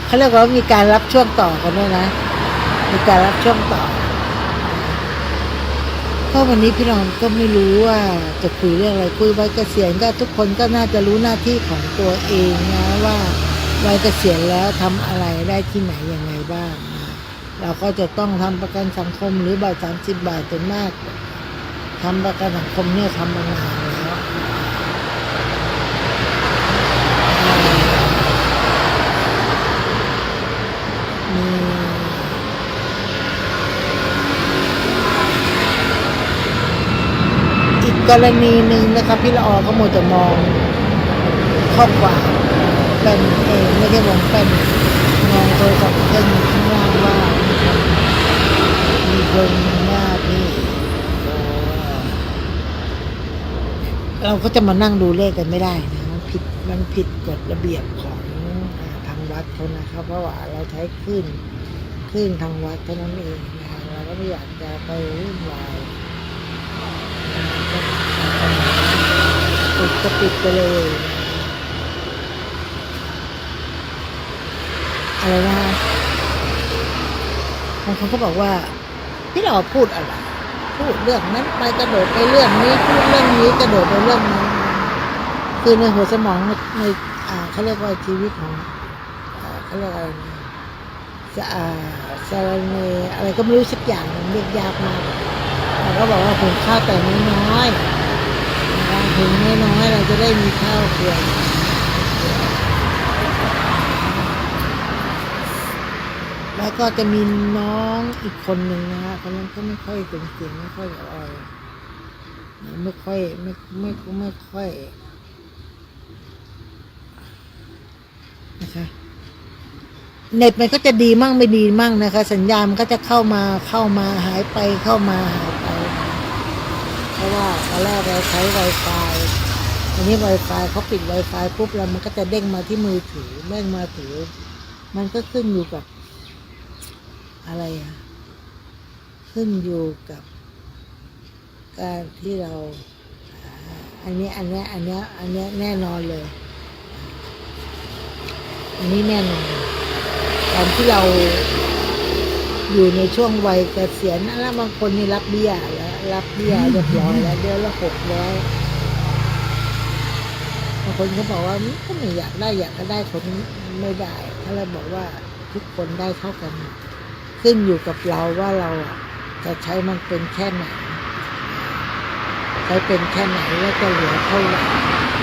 เขาเรียกว่ามีการรับช่วงต่อกันด้วยนะมีการรับช่วงต่อเพราะวันนี้พี่รอนก็ไม่รู้ว่าจะคุยเรื่องอะไรคุยวัยเกษียณก็ทุกคนก็น่าจะรู้หน้าที่ของตัวเองนะว่าวัยเกษียณแล้วทำอะไรได้ที่ไหนยังไงบ้างนะเราก็จะต้องทำประกันสังคมหรือบัตร30 บาทจนมากทำประกันสังคมเนี่ยทำมานานแล้วอีกกรณีหนึ่งนะครับพี่ละออก็มัวแต่มองข้อความเป็นไม่ได้มองเป็นมองโทรศัพท์เครื่องข้างล่างว่ามีคนว่าพี่เราก็จะมานั่งดูเลขกันไม่ได้นะมันผิดกฎระเบียบของทางวัดเขานะครับเพราะว่าเราใช้คลื่นทางวัดเท่านั้นเองนะเราก็ไม่อยากจะไปวุ่นวายปิดก็ปิดไปเลยอะไรนะบางคนก็บอกว่าพี่เราพูดอะไรพูดเรื่องนั้นไปกระโดดไปเรื่องนี้พูดเรื่องนี้กระโดดไปเรื่องนั้นคือในหัวสมองในเขาเรียกว่าชีวิตของเขาเรียกอะไรนะสารเนอะไรก็ไม่รู้สักอย่างมันเรียกยากมากแต่ก็บอกว่าหุงข้าวแต่น้อยๆหุงน้อยๆเราจะได้มีข้าวเพียงแล้วก็จะมีน้องอีกคนหนึ่งนะฮะคนนั้นก็ไม่ค่อยเป็นเสียงไม่ค่อยอ่อยไม่ค่อยนะคะเน็ตมันก็จะดีมั่งไม่ดีมั่งนะคะสัญญาณมันก็จะเข้ามาหายไปเข้ามาหายไปเพราะว่าตอนแรกเราใช้ Wi-Fi อันนี้ Wi-Fi เขาปิด Wi-Fi ปุ๊บแล้วมันก็จะเด้งมาที่มือถือมันก็ขึ้นอยู่กับอะไรขึ้นอยู่กับการที่เราอันนี้แน่นอนเลยอันนี้แน่นอนตอนที่เราอยู่ในช่วงวัยเกษียณแล้วบางคนนี่รับเบี้ยแล้วรับเบี้ยเรียบร้อยแล้วเดือนละ600บางคนเขาบอกว่าก็ไม่อยากก็ได้คนไม่ได้ถ้าเราบอกว่าทุกคนได้เท่ากันขึ้นอยู่กับเราว่าเราจะใช้มันเป็นแค่ไหนใช้เป็นแค่ไหนแล้วจะเหลือเท่าไหร่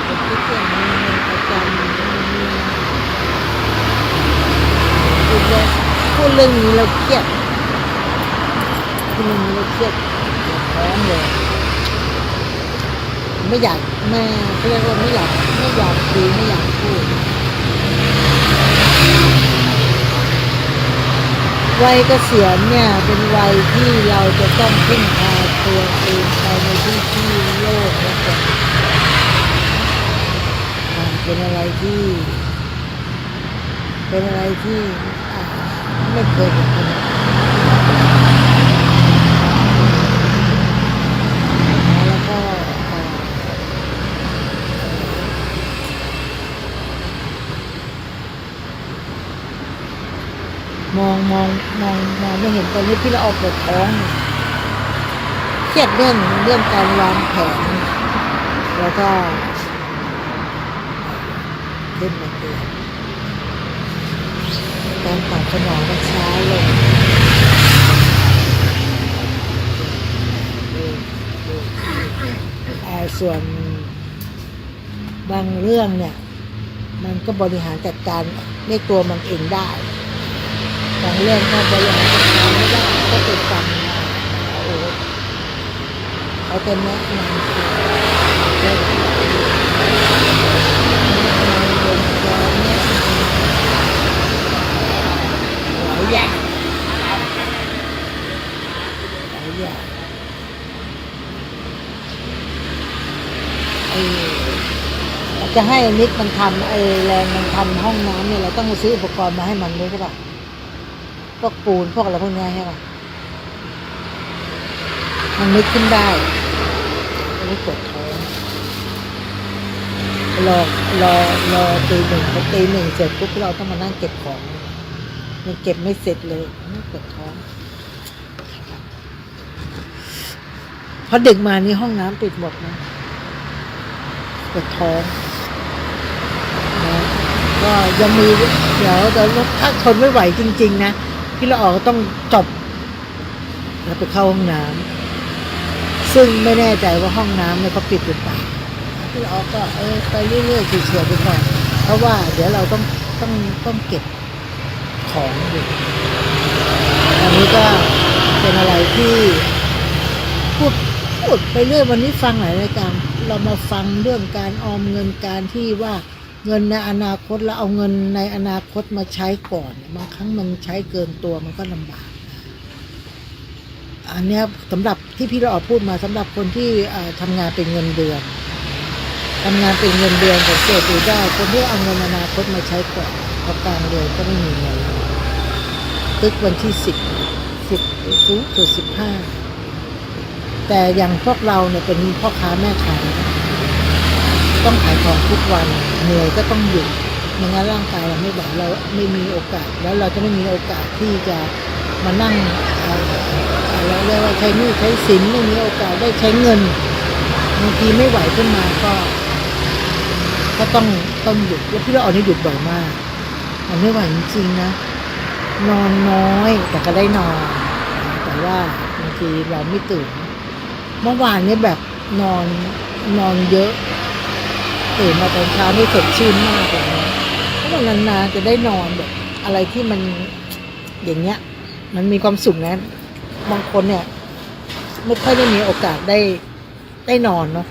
เป็นที่เกี่ยวกับเงินประจำพูดเรื่องนี้เราเครียดท้องเลยไม่อยากเขาเรียกว่าไม่อยากคุยไม่อยากพูดวัยเกษียณเนี่ยเป็นวัยที่เราจะต้องพึ่งพาตัวเองไปในที่โลกและเป็นอะไรที่ไม่เคยเห็นมาแล้วก็มองไม่เห็นตอนนี้พี่ละออปวดท้องเครียดเรื่องการวางแผนแล้วก็เล่นมาเตือนการตอบสนองมันช้าลงส่วนบางเรื่องเนี่ยมันก็บริหารจัดการในตัวมันเองได้บางเรื่องก็บริหารจัดการไม่ได้ก็ติดกันเขาจะแนะนำหลายอย่างจะให้นิดมันทำแรงมันทำห้องน้ำเนี่ยเราต้องมาซื้ออุปกรณ์มาให้มันด้วยใช่ป่ะพวกปูนพวกอะไรพวกนี้ใช่ป่ะมันนึกขึ้นได้ไม่ปวดท้อง รอตีหนึ่งพอตีหนึ่งเสร็จปุ๊บเราต้องมานั่งเก็บของมันเก็บไม่เสร็จเลยนั่งปวดท้องพอดึกมานี่ห้องน้ำปิดหมดนะปวดท้องนะก็ยังมีเดี๋ยวถ้าทนไม่ไหวจริงๆนะพี่ละออก็ต้องจบแล้วไปเข้าห้องน้ำซึ่งไม่แน่ใจว่าห้องน้ำเนี่ยเขาปิดหรือเปล่าพี่ละออก็ไปเรื่อยๆเฉยๆไปก่อนเพราะว่าเดี๋ยวเราต้องเก็บของอยู่อันนี้ก็เป็นอะไรที่พูดไปเรื่อยวันนี้ฟังหลายรายการเรามาฟังเรื่องการออมเงินการที่ว่าเงินในอนาคตแล้วเอาเงินในอนาคตมาใช้ก่อนบางครั้งมันใช้เกินตัวมันก็ลำบากอันนี้สำหรับที่พี่ละออพูดมาสำหรับคนที่ทำงานเป็นเงินเดือนสังเกตดูได้คนที่เอาเงินอนาคตมาใช้ก่อนพอกลางเดือนก็ไม่มีเงินตึกวันที่10สูงสุด15แต่อย่างพวกเราเนี่ยเป็นพ่อค้าแม่ขายต้องขายของทุกวันเหนื่อยก็ต้องหยุดไม่งั้นร่างกายเราไม่ไหวเราไม่มีโอกาสแล้วเราจะไม่มีโอกาสที่จะมานั่งเราเรียกว่าใช้หนี้ใช้สินไม่มีโอกาสได้ใช้เงินบางทีไม่ไหวขึ้นมาก็ต้องหยุดแล้วพี่ละออนี่หยุดบ่อยมากมันไม่ไหวจริงๆนะนอนน้อยแต่ก็ได้นอนแต่ว่าบางทีเราไม่ตื่นเมื่อวานนี้แบบนอนเยอะตื่นมาตอนเช้านี่สดชื่นมากเลยนะเพราะว่านานๆจะได้นอนแบบอะไรที่มันอย่างเงี้ยมันมีความสุขนะบางคนเนี่ยไม่ค่อยได้มีโอกาสได้นอนเนาะ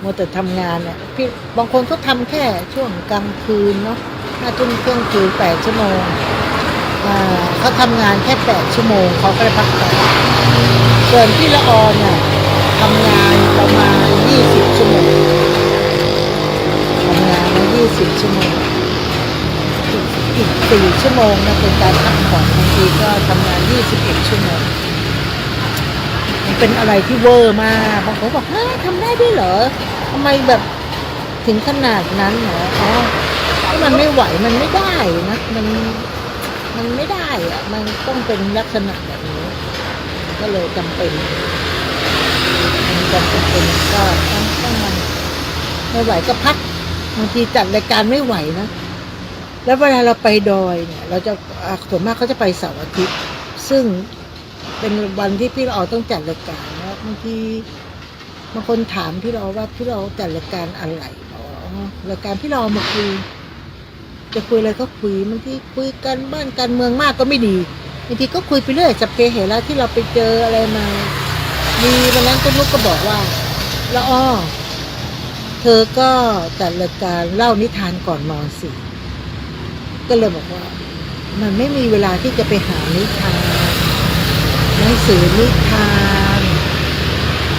มัวแต่ทำงานเนี่ยพี่บางคนเขาทำแค่ช่วงกลางคืนเนาะ5 ทุ่มเที่ยงคืน8 ชั่วโมงเขาทำงานแค่8 ชั่วโมงเขาก็ได้พักผ่อนส่วนพี่ละออเนี่ยทำงานประมาณ20 ชั่วโมงทำงานมา20 ชั่วโมงอีก4 ชั่วโมงนะเป็นการพักผ่อนบางทีก็ทำงาน21 ชั่วโมงมันเป็นอะไรที่เวอร์มากบางคนบอกทำได้ด้วยเหรอทำไมแบบถึงขนาดนั้นเหรอมันไม่ไหวมันไม่ได้นะมันไม่ได้อะมันต้องเป็นลักษณะแบบนี้ก็เลยจำเป็นก็ต้องมันไม่ไหวก็พักบางทีจัดรายการไม่ไหวนะแล้วเวลาเราไปดอยเนี่ยเราจะส่วนมากเขาจะไปเสาร์อาทิตย์ซึ่งเป็นวันที่พี่เราต้องจัดรายการนะบางทีบางคนถามพี่เราว่าพี่เราจัดรายการอะไรรายการพี่เรามาคุยจะคุยอะไรก็คุยบางทีคุยกันบ้านการเมืองมากก็ไม่ดีบางทีก็คุยไปเรื่อยจับเพเหระที่เราไปเจออะไรมามีวันนั้นก็นุกก็บอกว่าละอ้อเธอก็จัดรายการเล่านิทานก่อนนอนสิก็เลยบอกว่ามันไม่มีเวลาที่จะไปหานิทานหนังสือนิทาน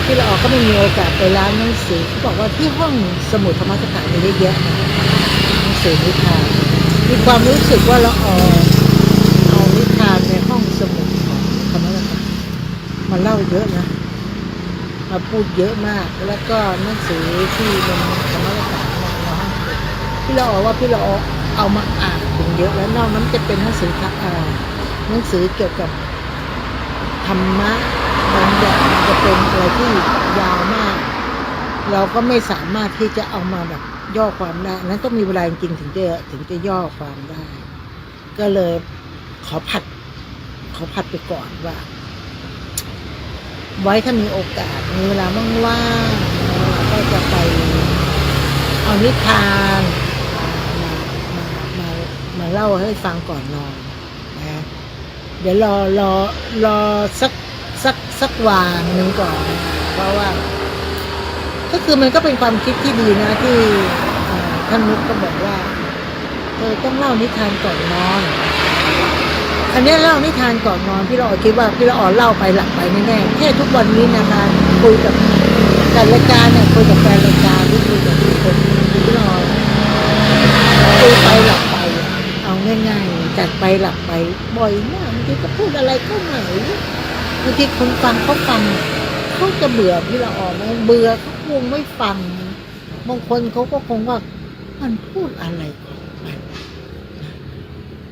ที่เราก็ไม่มีโอกาสไปร้านหนังสือเขาบอกว่าที่ห้องสมุดธรรมสถานมีเยอะแยะหนังสือนิทานมีความรู้สึกว่าเราเอานิทานในห้องสมุดของธรรมสถานมาเล่าเยอะนะมาพูดเยอะมากแล้วก็หนังสือที่เป็นธรรมสถานในห้องพี่เราว่าพี่เราเอามาอ่านถึงเยอะแล้วนอกนั้นจะเป็นหนังสือหนังสือเกี่ยวกับธรรมะบางอย่างจะเป็นอะไรที่ยาวมากเราก็ไม่สามารถที่จะเอามาแบบย่อความได้นั้นต้องมีเวลาจริงถึงจะย่อความได้ก็เลยขอผัดไปก่อนว่าไว้ถ้ามีโอกาสมีเวลาว่างๆก็จะไปเอานิทานมาเล่าให้ฟังก่อนนอนนะเดี๋ยวรอสักวางหนึ่งก่อนเพราะว่าก็คือมันก็เป็นความคิดที่ดีนะที่ท่านนุกก็บอกว่าเธอต้องเล่านิทานก่อนนอนอันนี้เล่านิทานก่อนนอนพี่ละออคิดว่าพี่ละออเล่าไปหลับไปแน่ๆแค่ทุกวันนี้นะคะคุยกับรายการเนี่ยคุยกับแฟนรายการที่คุยกับคนพี่ละออคุยไปหลับไปเอาง่ายๆจัดไปหลับไปบ่อยมากบางทีก็พูดอะไรก็ไม่บางทีคนฟังเขาจะเบื่อพี่ละออไหมเบื่อเขาคงไม่ฟังบางคนเขาก็คงว่า มันพูดอะไรของมัน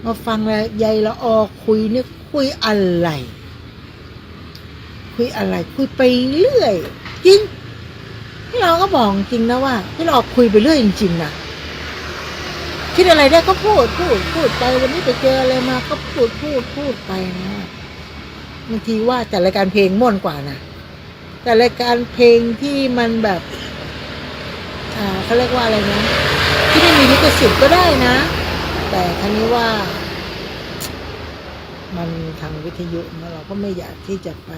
มาฟังแล้วยายละออคุยเนี่ยคุยอะไร คุยไปเรื่อยจริงพี่เราก็บอกจริงนะว่าพี่เราคุยไปเรื่อยจริงๆนะคิดอะไรได้ก็พูดไปวันนี้ไปเจออะไรมาก็พูดไปนะบางทีว่าแต่รายการเพลงม่วนกว่านะแต่รายการเพลงที่มันแบบเขาเรียกว่าอะไรนะที่ไม่มีลิขสิทธิ์ก็ได้นะแต่ครั้นี้ว่ามันทางวิทยุเราก็ไม่อยากที่จะไป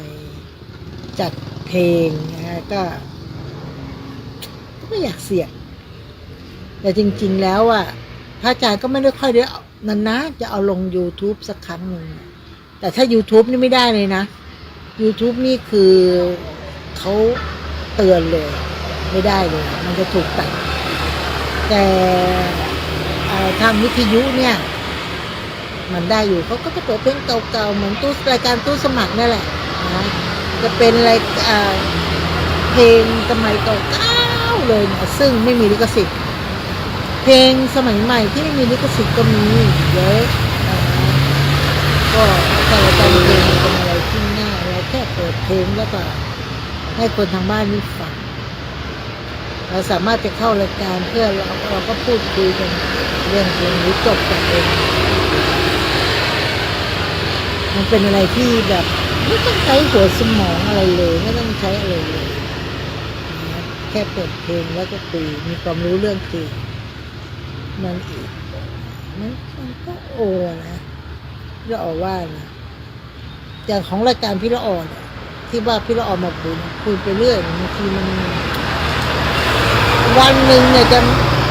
จัดเพลงนะก็ไม่อยากเสี่ยงแต่จริงๆแล้วอ่ะพระอาจารย์ก็ไม่ได้ค่อยได้นานๆจะเอาลง YouTube สักครั้งหนึ่งแต่ถ้า YouTube นี่ไม่ได้เลยนะ YouTube นี่คือเขาเตือนเลยไม่ได้เลยมันจะถูกตัดแต่ทางวิทยุเนี่ยมันได้อยู่เขาก็จะเปิดเพลงเก่าๆเหมือนตู้รายการตู้สมัครนั่นแหละนะจะเป็นอะไรเพลงสมัยเก่าๆเลยนะซึ่งไม่มีลิขสิทธิ์เพลงสมัยใหม่ที่ไม่มีลิขสิทธิ์ก็มีเยอะก็แต่รายการเพลงเป็นอะไรที่ง่ายเราแค่เปิดเพลงแล้วก็ให้คนทางบ้านนี่ฟังเราสามารถจะเข้ารายการเพื่อเราก็พูดคุยกันเรื่องเพลงนี้จบกันเองมันเป็นอะไรที่แบบไม่ต้องใช้หัวสมองอะไรเลยไม่ต้องใช้อะไรเลยแค่เปิดเพลงแล้วก็คุยมีความรู้เรื่องเพลงมันอีกมันก็โอนะพี่ละออว่านะอย่างของรายการพี่ละออเนี่ยที่ว่าพี่ละออมาคุยไปเรื่อยบางทีมันวันหนึ่งเนี่ยจะ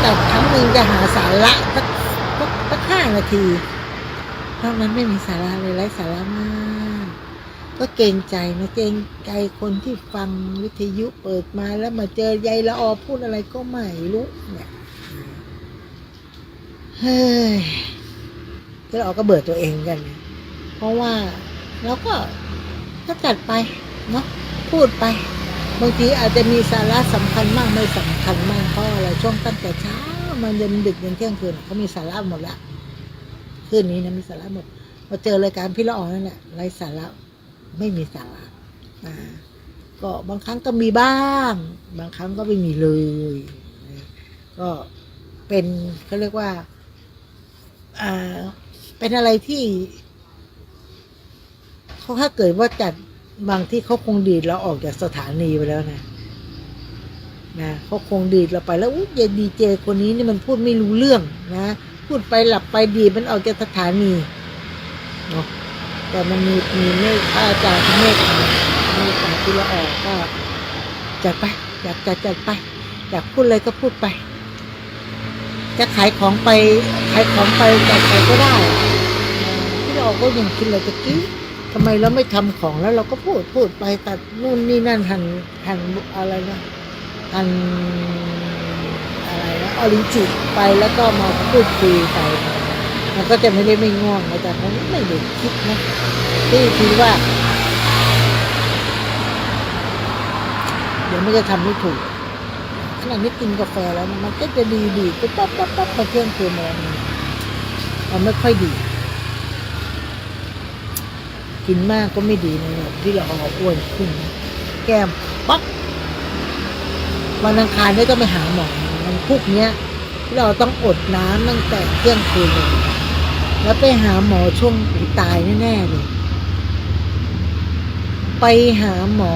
แต่ครั้งหนึ่งจะหาสาระสัก5 นาทีนอกนั้นไม่มีสาระเลยไร้สาระมากก็เกรงใจนะเกรงใจคนที่ฟังวิทยุเปิดมาแล้วมาเจอยายละออพูดอะไรก็ไม่รู้เนี่ยเฮ้ยพี่ละออก็เบื่อตัวเองกันเพราะว่าเราก็จัดไปเนาะพูดไปบางทีอาจจะมีสาระสำคัญมากไม่สำคัญมากเพราะอะไรช่วงตั้งแต่เช้ามันยันดึกยันเที่ยงคืนเขามีสาระหมดละคืนนี้นะมีสาระหมดพอเจอรายการพี่ละออนั่นแหละไร้สาระไม่มีสาระก็บางครั้งก็มีบ้างบางครั้งก็ไม่มีเลยก็เป็นเขาเรียกว่าเป็นอะไรที่เขาถ้าเกิดว่าจัดบางที่เขาคงดีดเราออกจากสถานีไปแล้วนะเขาคงดีดเราไปแล้วอุ๊ยดีเจคนนี้นี่มันพูดไม่รู้เรื่องนะพูดไปหลับไปดีมันออกจากสถานีเนาะแต่มันมีเมฆพระอาจารย์เมฆที่เราออกก็จัดไปอยากจัดไปอยากพูดอะไรก็พูดไปจะขายของไปจัดไปก็ได้ที่เราก็ยังคิดเลยตะกี้ทำไมเราไม่ทำของแล้วเราก็พูดไปตัดนู่นนี่นั่นหั่นอะไรนะหั่นอะไรนะออริจิไปแล้วก็มาพูดคุยไปมันก็จะไม่ง่วงนะแต่ผมไม่ได้คิดนะที่คิดว่าเดี๋ยวมันจะทำไม่ถูกขนาดนี้กินกาแฟแล้วมันก็จะดีก็ปั๊บมาเที่ยงคืนมันไม่ค่อยดีกินมากก็ไม่ดีนะที่เราอ้วนขึ้นแก้มปั๊บวันอังคารนี่ต้องไปหาหมอมันพวกเนี้ยที่เราต้องอดน้ำตั้งแต่เที่ยงคืนเลยแล้วไปหาหมอช่วงตายแน่ๆเลยไปหาหมอ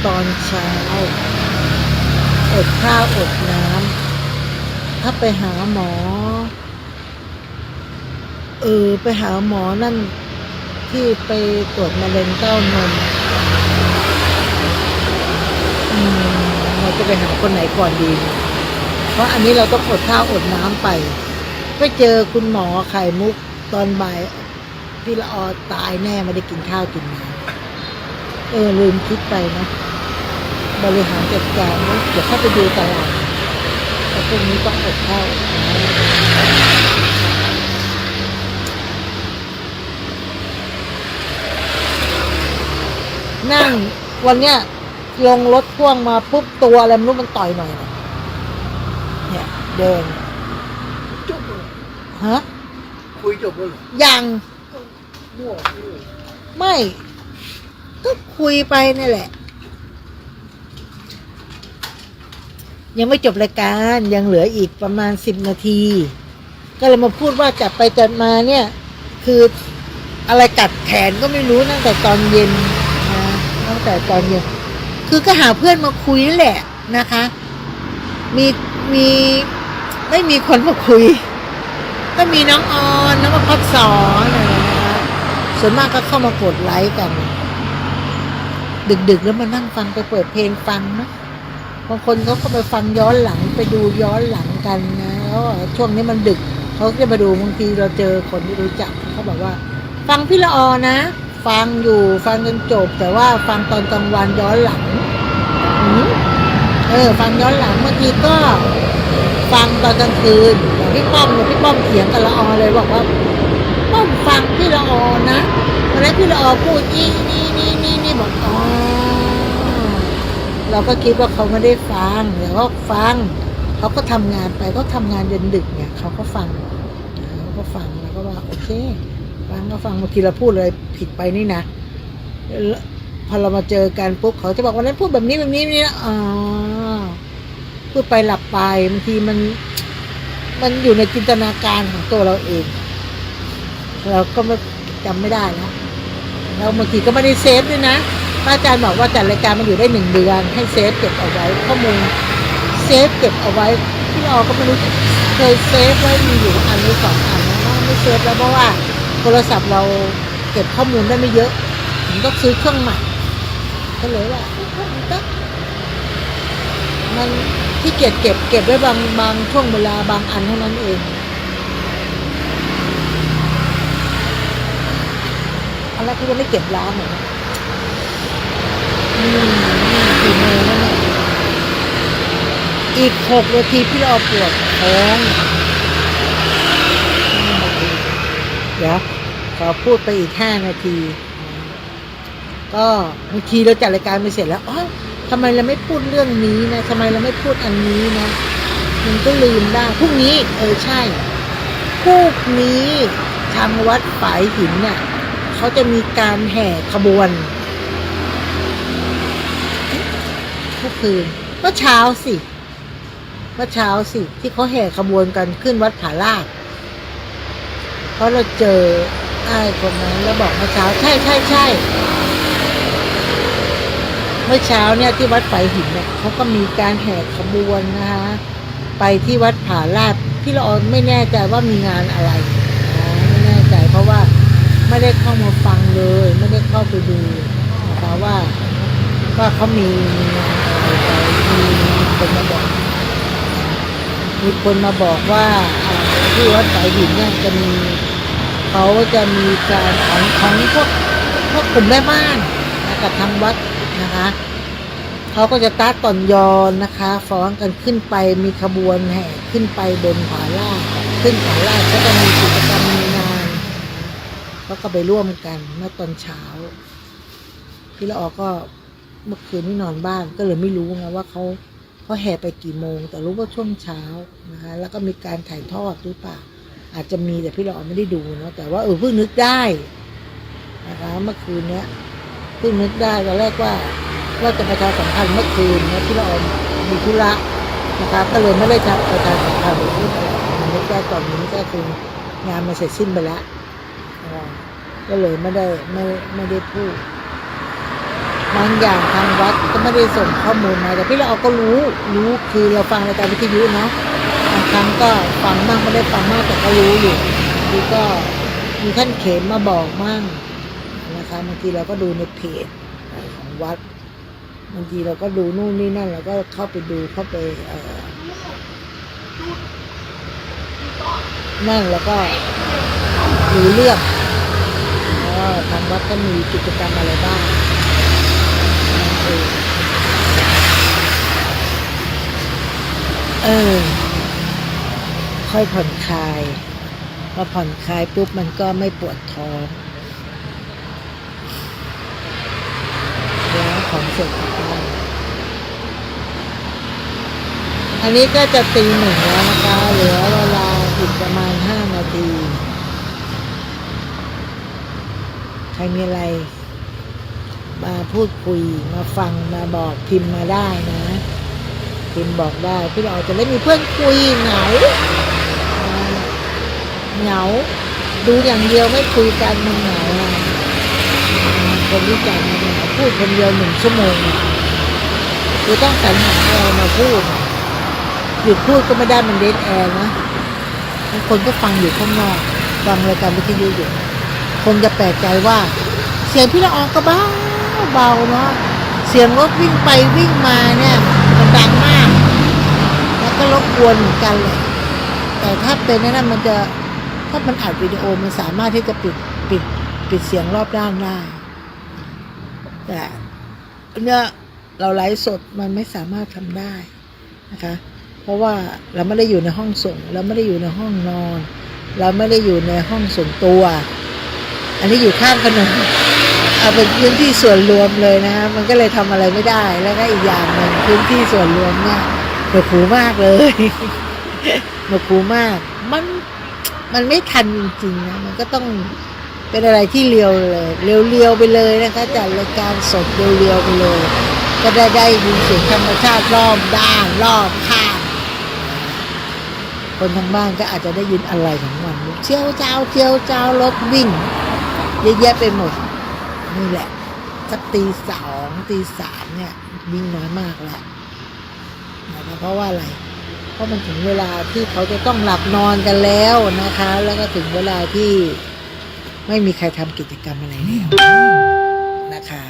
ตอนเช้าอดข้าวอดน้ำถ้าไปหาหมอไปหาหมอนั่นที่ไปตรวจมะเร็งเต้านมเราจะไปหาคนไหนก่อนดีเพราะอันนี้เราต้องอดข้าวอดน้ำไปเจอคุณหมอไข่มุกตอนบ่ายพี่ละออตายแน่ไม่ได้กินข้าวกินน้ำลืมคิดไปนะบริหารจัดการนะเดี๋ยวเข้าไปดูตลาดแล้วพวกนี้ต้องอดข้าวนั่งวันเนี้ยลงรถพ่วงมาปุ๊บตัวอะไรไม่รู้มันต่อยหน่อยนะ แดง จบเลย ฮะ คุยจบแล้วเหรอ ยัง มั่วมั่ว ไม่ก็คุยไปนี่แหละ ยังไม่จบรายการยังเหลืออีกประมาณ10 นาที ก็เลยมาพูดว่าจัดไปจัดมาเนี่ย คืออะไรกัดแขนก็ไม่รู้ตั้งแต่ตอนเย็นนะตั้งแต่ตอนเย็นคือก็หาเพื่อนมาคุยนั่นแหละนะคะ มีไม่มีคนมาคุย ก็มีน้องออนน้องพัดสอนอะไรนะคะส่วนมากก็เข้ามากดไลค์กัน ดึกๆแล้วมานั่งฟังไปเปิดเพลงฟังนะบางคนเขาก็ไปฟังย้อนหลังไปดูย้อนหลังกันนะแล้วช่วงนี้มันดึกเขาจะมาดูบางทีเราเจอคนที่รู้จักเขาบอกว่า ฟังพี่ละออนะฟังอยู่ฟังจนจบแต่ว่าฟังตอนกลางวันย้อนหลังฟังย้อนหลังบางทีก็ฟังตอนกลางคืนพี่ป้อมเนี่ยพี่ป้อมเถียงกับละออเลยบอกว่าป้อมฟังพี่ละออนะวันนั้นพี่ละออพูดนี่บอกอ๋อเราก็คิดว่าเขาไม่ได้ฟังแต่ว่าฟังเขาก็ทำงานไปก็ทำงานจนดึกเนี่ยเขาก็ฟังแล้วก็ว่าโอเคฟังก็ฟังบางทีเราพูดเลยผิดไปนี่นะพอเรามาเจอกันปุ๊บเขาจะบอกวันนั้นพูดแบบนี้นะอ๋อพูดไปหลับไปบางทีมันอยู่ในจินตนาการของตัวเราเองเราก็ไม่จำไม่ได้แล้วแล้วบางทีก็ไม่ได้เซฟด้วยนะพระอาจารย์บอกว่าจัดรายการมันอยู่ได้1 เดือนให้เซฟเก็บเอาไว้ข้อมูลเซฟเก็บเอาไว้พี่ออก็ไม่รู้เคยเซฟไว้มีอยู่อันหรือ2 อันนะไม่เซฟแล้วเพราะว่าโทรศัพท์เราเก็บข้อมูลได้ไม่เยอะผมต้องซื้อเครื่องใหม่ก็เลยว่ามันที่เก็บไว้บางช่วงเวลาบางอันเท่านั้นเองอันแรกที่จะไม่เก็บร้านเหรอกี่โมงแล้วเนี่ยอีก6 นาทีพี่รอปวดท้องเดี๋ยวขอพูดไปอีก5 นาทีก็บางทีเราจัดรายการไปเสร็จแล้วอ๋อทำไมเราไม่พูดเรื่องนี้นะทำไมเราไม่พูดอันนี้นะมันก็ลืมได้พรุ่งนี้ใช่พรุ่งนี้ทางวัดฝายหินเนี่ยเขาจะมีการแห่ขบวนทุกคืนเมื่อเช้าสิที่เขาแห่ขบวนกันขึ้นวัดผาลาดเพราะเราเจอไอ้คนนั้นแล้วบอกเมื่อเช้าใช่เมื่อเช้าเนี่ยที่วัดฝายหินเนี่ยเขาก็มีการแห่ขบวนนะคะไปที่วัดผาลาดพี่ละออนไม่แน่ใจว่ามีงานอะไรไม่แน่ใจเพราะว่าไม่ได้เข้ามาฟังเลยไม่ได้เข้าไปดูนะคะว่าเขามีงานอะไรไปมีคนมาบอกว่าที่วัดฝายหินเนี่ยเขาจะมีการของพวกกลุ่มแม่บ้านกับทางวัดนะคะเขาก็จะตัดตอนยอนนะคะฟ้อนกันขึ้นไปมีขบวนแห่ขึ้นไปบนผาลาดขึ้นผาลาดก็จะมีกิจกรรมมีงานก็ไปร่วมกันเมื่อตอนเช้าพี่ละออก็เมื่อคืนนี่นอนบ้านก็เลยไม่รู้ไงว่าเขาแห่ไปกี่โมงแต่รู้ว่าช่วงเช้านะคะแล้วก็มีการถ่ายทอดหรือเปล่าอาจจะมีแต่พี่ละออไม่ได้ดูนะแต่ว่าเพิ่งนึกได้นะคะเมื่อคืนเนี้ยเพิ่งนึกได้ตอนแรกว่าจะประชาสัมพันธ์เมื่อคืนนะพี่ละออมีธุระนะคะก็เลยไม่ได้จะประชาสัมพันธ์มันนึกได้ตอนนี้ก็คืองานมันเสร็จสิ้นไปแล้วก็เลยไม่ได้พูดบางอย่างทางวัดก็ไม่ได้ส่งข้อมูลมาแต่พี่ละออก็รู้คือเราฟังรายการวิทยุเนาะบางครั้งก็ฟังบ้างไม่ได้ฟังมากแต่ก็รู้อยู่คือก็มีท่านเขมมาบอกมั่งนะคะบางทีเราก็ดูในเพจของวัดบางทีเราก็ดูนู่นนี่นั่นเราก็เข้าไปดูเข้าไปนั่นแล้วก็รู้เรื่องทางวัดก็มีกิจกรรมอะไรบ้างค่อยผ่อนคลายพอผ่อนคลายปุ๊บมันก็ไม่ปวดท้องล้างของเสร็จกลับบ้าน อันนี้ก็จะตีหนึ่งแล้วนะคะเหลือเวลาอีกประมาณ5 นาที ใครมีอะไรมาพูดคุยมาฟังมาบอกพิมพ์มาได้นะพิมพ์บอกได้พี่เราจะได้มีเพื่อนคุยเหงาดูอย่างเดียวไม่คุยกันมันเหงาคนรู้จักมันเหงาพูดคนเดียว1 ชั่วโมงคือต้องสรรหาอะไรมาพูดหยุดพูดก็ไม่ได้มันเดดแอร์นะบางคนก็ฟังอยู่ข้างนอกฟังรายการวิทยุอยู่คนจะแปลกใจว่าเสียงพี่ละอองก็เบาเนาะเสียงรถวิ่งไปวิ่งมาเนี่ยมันดังมากแล้วก็รบกวนเหมือนกันเลยแต่ถ้าเป็นนั้นมันจะถ้ามันอัดวิดีโอมันสามารถที่จะปิดเสียงรอบด้านได้แต่เนี่ยเราไลฟ์สดมันไม่สามารถทำได้นะคะเพราะว่าเราไม่ได้อยู่ในห้องส่งเราไม่ได้อยู่ในห้องนอนเราไม่ได้อยู่ในห้องส่วนตัวอันนี้อยู่ข้างถนนเอาเป็นพื้นที่ส่วนรวมเลยนะมันก็เลยทำอะไรไม่ได้แล้วก็อีกอย่างหนึ่งพื้นที่ส่วนรวมเนี่ยหนวกหูมากเลยหนวกหูมากมันไม่ทันจริงๆนะมันก็ต้องเป็นอะไรที่เรียวเลยเรียวไปเลยนะคะจัดรายการสดเรียวไปเลยก็ได้ยินเสียงธรรมชาติรอบด้านรอบข้างคนทางบ้านก็อาจจะได้ยินอะไรของมันเชี่ยวเจ้ารถวิ่งเยอะแยะไปหมดนี่แหละสักตี 2 ตี 3เนี่ยวิ่งน้อยมากแล้วนะเพราะว่าอะไรเพราะมันถึงเวลาที่เขาจะต้องหลับนอนกันแล้วนะคะแล้วก็ถึงเวลาที่ไม่มีใครทำกิจกรรมอะไรแล้วนะคะ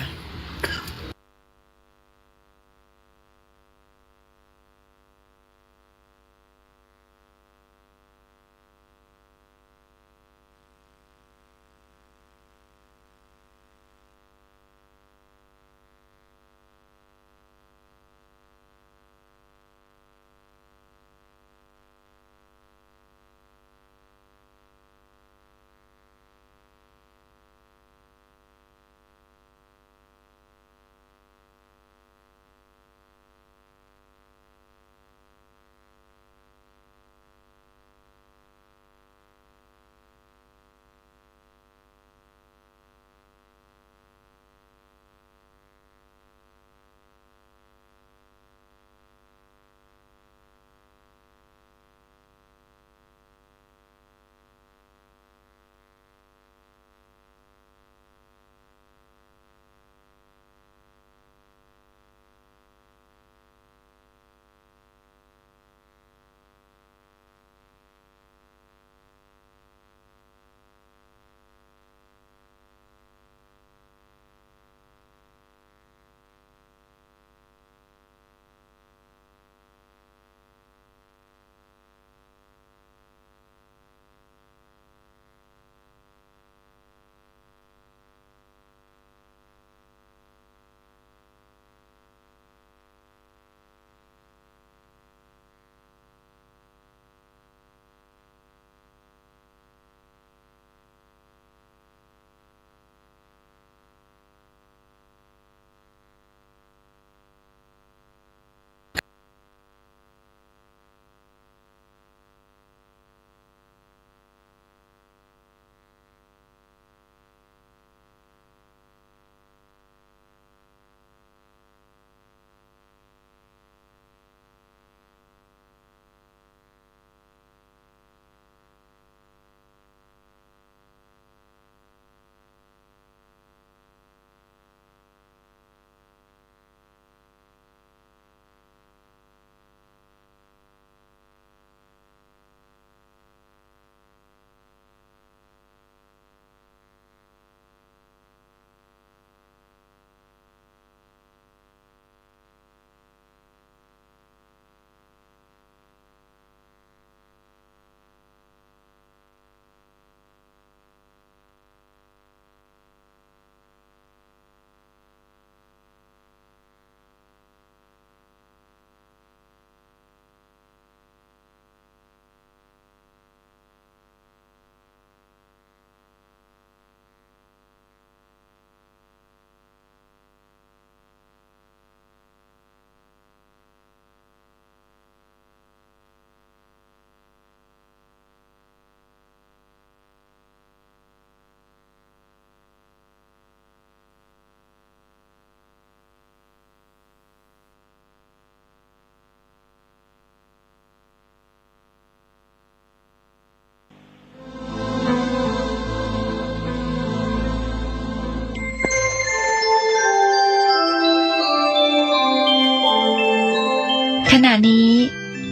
ขณะนี้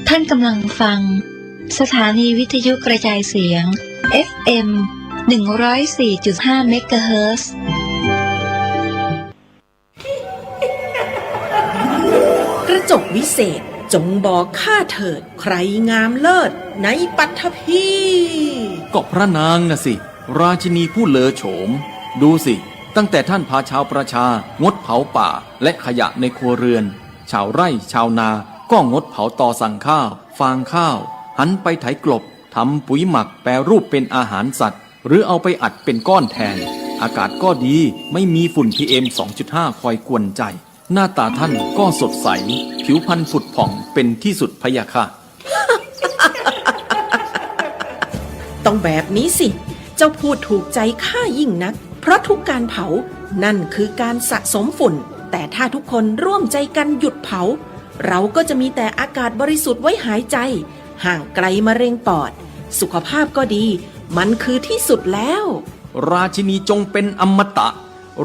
ท่านกำลังฟังสถานีวิทยุกระจายเสียง FM 104.5 เมกะเฮิรตซ์ กระจกวิเศษจงบอกข้าเถิดใครงามเลิศในปัทภี ก็พระนางน่ะสิ ราชินีผู้เลอโฉม ดูสิ ตั้งแต่ท่านพาชาวประชางดเผาป่าและขยะในครัวเรือน ชาวไร่ชาวนาก็งดเผาตอสั่งข้าว ฟางข้าว หันไปไถกลบทำปุ๋ยหมักแปรรูปเป็นอาหารสัตว์ หรือเอาไปอัดเป็นก้อนแทน อากาศก็ดีไม่มีฝุ่น PM 2.5 คอยกวนใจ หน้าตาท่านก็สดใส ผิวพรรณผุดผ่องเป็นที่สุดพะยะค่ะ ต้องแบบนี้สิ เจ้าพูดถูกใจข้ายิ่งนัก เพราะทุกการเผานั่นคือการสะสมฝุ่น แต่ถ้าทุกคนร่วมใจกันหยุดเผา เราก็จะมีแต่อากาศบริสุทธิ์ไว้หายใจ ห่างไกลมะเร็งปอด สุขภาพก็ดี มันคือที่สุดแล้ว ราชินีจงเป็นอมตะ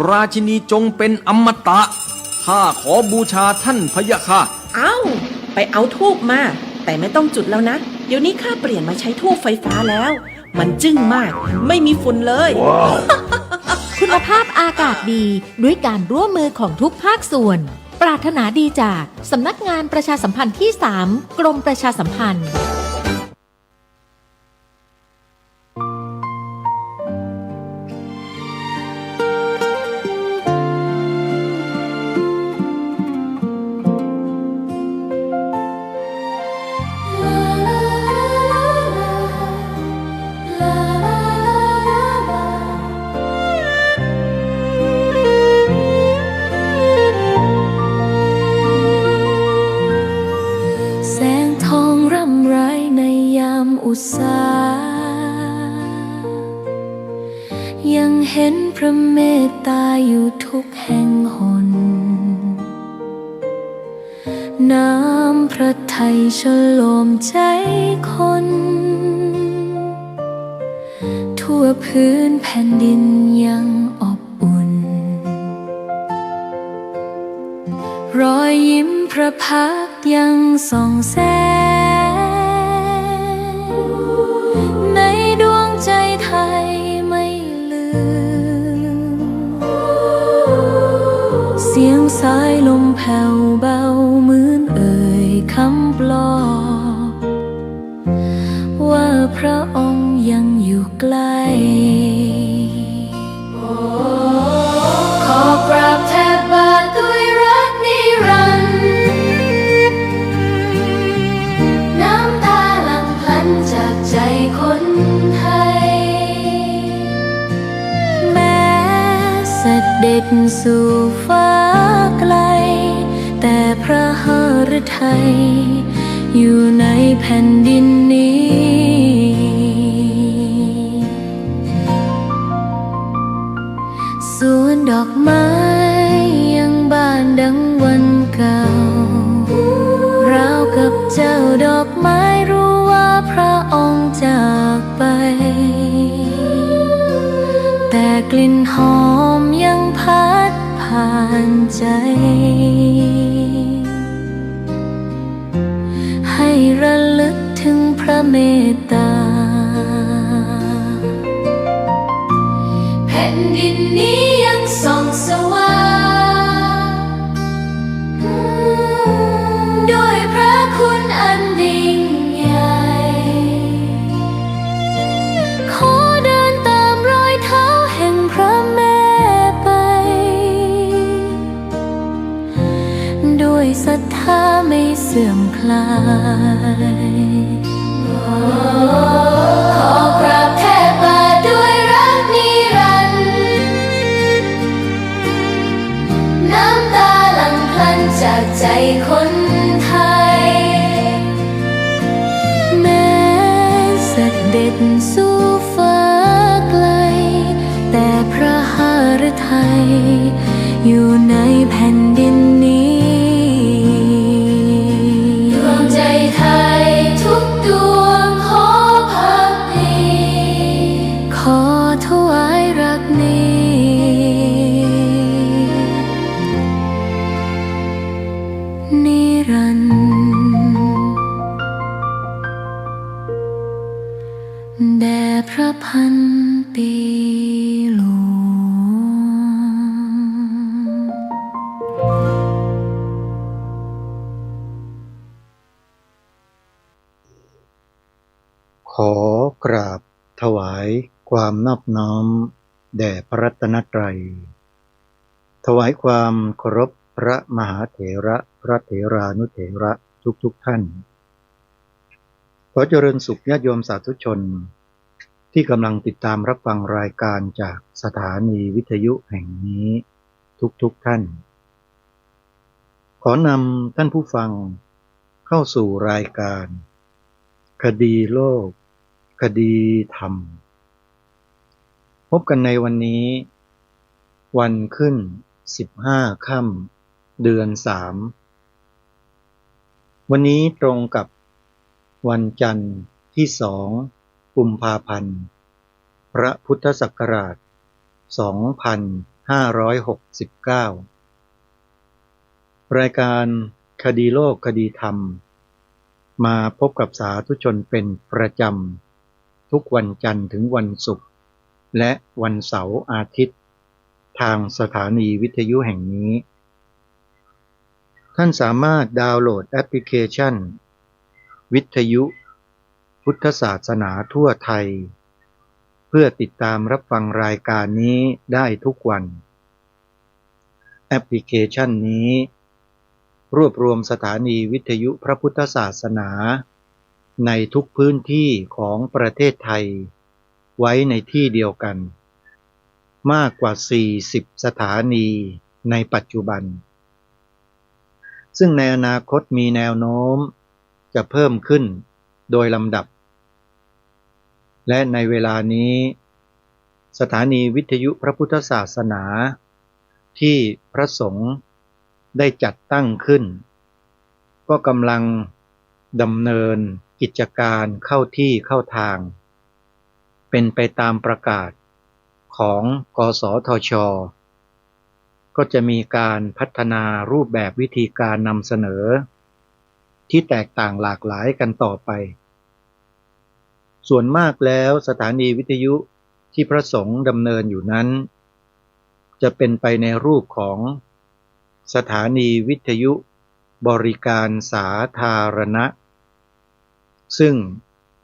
ราชินีจงเป็นอมตะ ข้าขอบูชาท่านพะยะค่ะ ไปเอาธูปมา แต่ไม่ต้องจุดแล้วนะ เดี๋ยวนี้ข้าเปลี่ยนมาใช้ธูปไฟฟ้าแล้ว มันจึ้งมาก ไม่มีฝุ่นเลย คุณภาพอากาศดีด้วยการร่วมมือของทุกภาคส่วน ปรารถนาดีจากสำนักงานประชาสัมพันธ์ที่ 3 กรมประชาสัมพันธ์ แสงทองร่ำไรในยามอุตสายังเห็นพระเมตตาอยู่ทุกแห่งหน น้ำพระทัยฉโลมใจคน ทั่วพื้นแผ่นดินยังอบอุ่น รอยยิ้มพระพักตร์ยังส่องแสงในดวงใจไทยไม่ลืม เสียงสายลมแผ่วเบาเหมือนเอ่ยคำปลอบว่าพระองค์ยังอยู่ใกล้ ขอกราบแทบบาทด้วยรักนิรันดร์น้ำตาหลั่งพลันจากใจคนไทย แม้เสด็จสู่ฟ้าไกล แต่พระหฤทัยอยู่ในแผ่นดินนี้ สวนดอกไม้ยังบานดังวันเก่าราวกับเจ้าดอกไม้รู้ว่าพระองค์จากไป แต่กลิ่นหอมยังพัดผ่านใจ ให้ระลึกถึงพระเมตตา แผ่นดินนี้ยังส่องสว่างด้วยพระคุณอันยิ่งใหญ่ ขอเดินตามรอยเท้าแห่งพระแม่ไป ด้วยศรัทธาไม่เสื่อมคลาย ขอกราบแทบบาทด้วยรักนิรันดร์น้ำตาหลั่งพลันจากใจคนไทย แม้เสด็จสู่ฟ้าไกล แต่พระหฤทัยอยู่ในแผ่นดินนี้ ดวงใจไทยทุกดวงขอพักดีขอถวายรักนี้นิรันดร์ ปีหลวง ขอกราบถวายความนอบน้อมแด่พระรัตนตรัยถวายความเคารพพระมหาเถระพระเถรานุเถระทุกท่านขอเจริญสุขญาติโยมสาธุชนที่กำลังติดตามรับฟังรายการจากสถานีวิทยุแห่งนี้ทุกท่านขอนำท่านผู้ฟังเข้าสู่รายการคดีโลกคดีธรรมพบกันในวันนี้วันขึ้น15 ค่ำเดือน 3วันนี้ตรงกับวันจันทร์ที่2 กุมภาพันธ์พระพุทธศักราช2569รายการคดีโลกคดีธรรมมาพบกับสาธุชนเป็นประจำทุกวันจันทร์ถึงวันศุกร์และวันเสาร์อาทิตย์ทางสถานีวิทยุแห่งนี้ท่านสามารถดาวน์โหลดแอปพลิเคชันวิทยุพุทธศาสนาทั่วไทยเพื่อติดตามรับฟังรายการนี้ได้ทุกวันแอปพลิเคชันนี้รวบรวมสถานีวิทยุพระพุทธศาสนาในทุกพื้นที่ของประเทศไทยไว้ในที่เดียวกันมากกว่า40สถานีในปัจจุบันซึ่งในอนาคตมีแนวโน้มจะเพิ่มขึ้นโดยลำดับและในเวลานี้สถานีวิทยุพระพุทธศาสนาที่พระสงฆ์ได้จัดตั้งขึ้นก็กำลังดำเนินกิจการเข้าที่เข้าทางเป็นไปตามประกาศของกสทช.ก็จะมีการพัฒนารูปแบบวิธีการนำเสนอที่แตกต่างหลากหลายกันต่อไปส่วนมากแล้วสถานีวิทยุที่พระสงฆ์ดำเนินอยู่นั้นจะเป็นไปในรูปของสถานีวิทยุบริการสาธารณะซึ่ง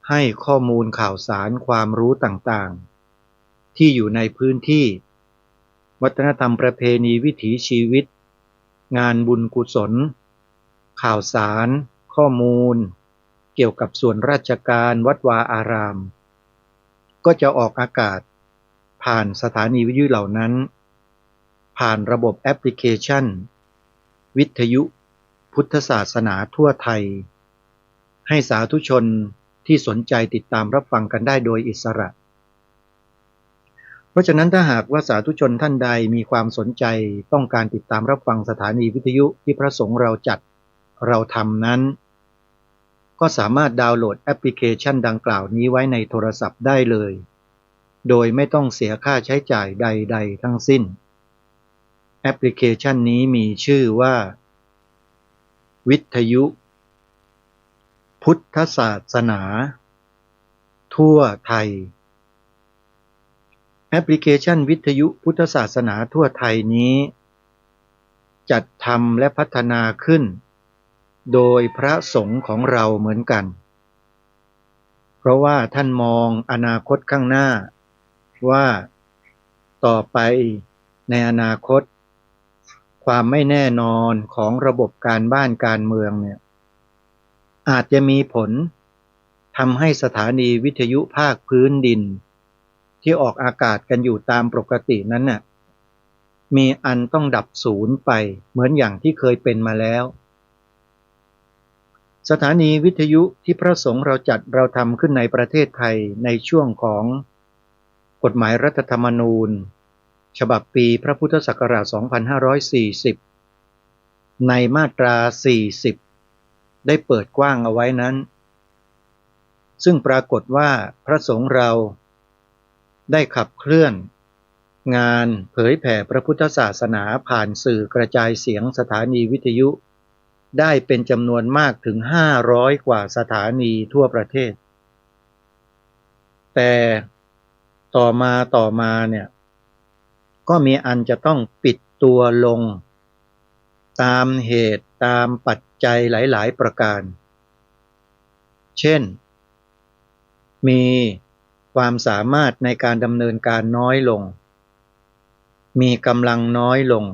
ให้ข้อมูลข่าวสารความรู้ต่างๆที่อยู่ในพื้นที่วัฒนธรรมประเพณีวิถีชีวิตงานบุญกุศลข่าวสารข้อมูลเกี่ยวกับส่วนราชการวัดวาอารามก็จะออกอากาศผ่านสถานีวิทยุเหล่านั้นผ่านระบบแอปพลิเคชันวิทยุพุทธศาสนาทั่วไทยให้สาธุชนที่สนใจติดตามรับฟังกันได้โดยอิสระเพราะฉะนั้นถ้าหากว่าสาธุชนท่านใดมีความสนใจต้องการติดตามรับฟังสถานีวิทยุที่พระสงฆ์เราจัดเราทำนั้นก็สามารถดาวน์โหลดแอปพลิเคชันดังกล่าวนี้ไว้ในโทรศัพท์ได้เลยโดยไม่ต้องเสียค่าใช้จ่ายใดๆทั้งสิ้นแอปพลิเคชันนี้มีชื่อว่าวิทยุพุทธศาสนาทั่วไทยแอปพลิเคชันวิทยุพุทธศาสนาทั่วไทยนี้จัดทำและพัฒนาขึ้นโดยพระสงฆ์ของเราเหมือนกันเพราะว่าท่านมองอนาคตข้างหน้าว่าต่อไปในอนาคตความไม่แน่นอนของระบบการบ้านการเมืองเนี่ยอาจจะมีผลทำให้สถานีวิทยุภาคพื้นดินที่ออกอากาศกันอยู่ตามปกตินั้นน่ะมีอันต้องดับศูนย์ไปเหมือนอย่างที่เคยเป็นมาแล้วสถานีวิทยุที่พระสงฆ์เราจัดเราทำขึ้นในประเทศไทยในช่วงของกฎหมายรัฐธรรมนูญฉบับปีพระพุทธศักราช 2540 ในมาตรา 40 ได้เปิดกว้างเอาไว้นั้นซึ่งปรากฏว่าพระสงฆ์เราได้ขับเคลื่อนงานเผยแผ่พระพุทธศาสนาผ่านสื่อกระจายเสียงสถานีวิทยุได้เป็นจำนวนมากถึง500 กว่าสถานีทั่วประเทศแต่ ต่อมาเนี่ยก็มีอันจะต้องปิดตัวลงตามเหตุตามปัจจัยหลายๆประการเช่นมีความสามารถในการดำเนินการน้อยลงมีกำลังน้อยลง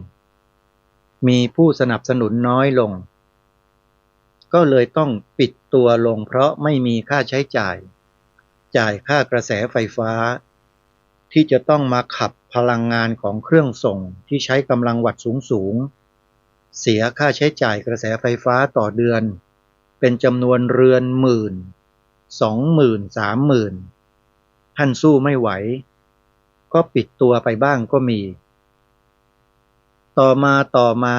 มีผู้สนับสนุนน้อยลงก็เลยต้องปิดตัวลงเพราะไม่มีค่าใช้จ่ายค่ากระแสไฟฟ้าที่จะต้องมาขับพลังงานของเครื่องส่งที่ใช้กำลังวัตต์สูงเสียค่าใช้จ่ายกระแสไฟฟ้าต่อเดือนเป็นจำนวนเรือนหมื่น20,000 30,000ท่านสู้ไม่ไหวก็ปิดตัวไปบ้างก็มีต่อมา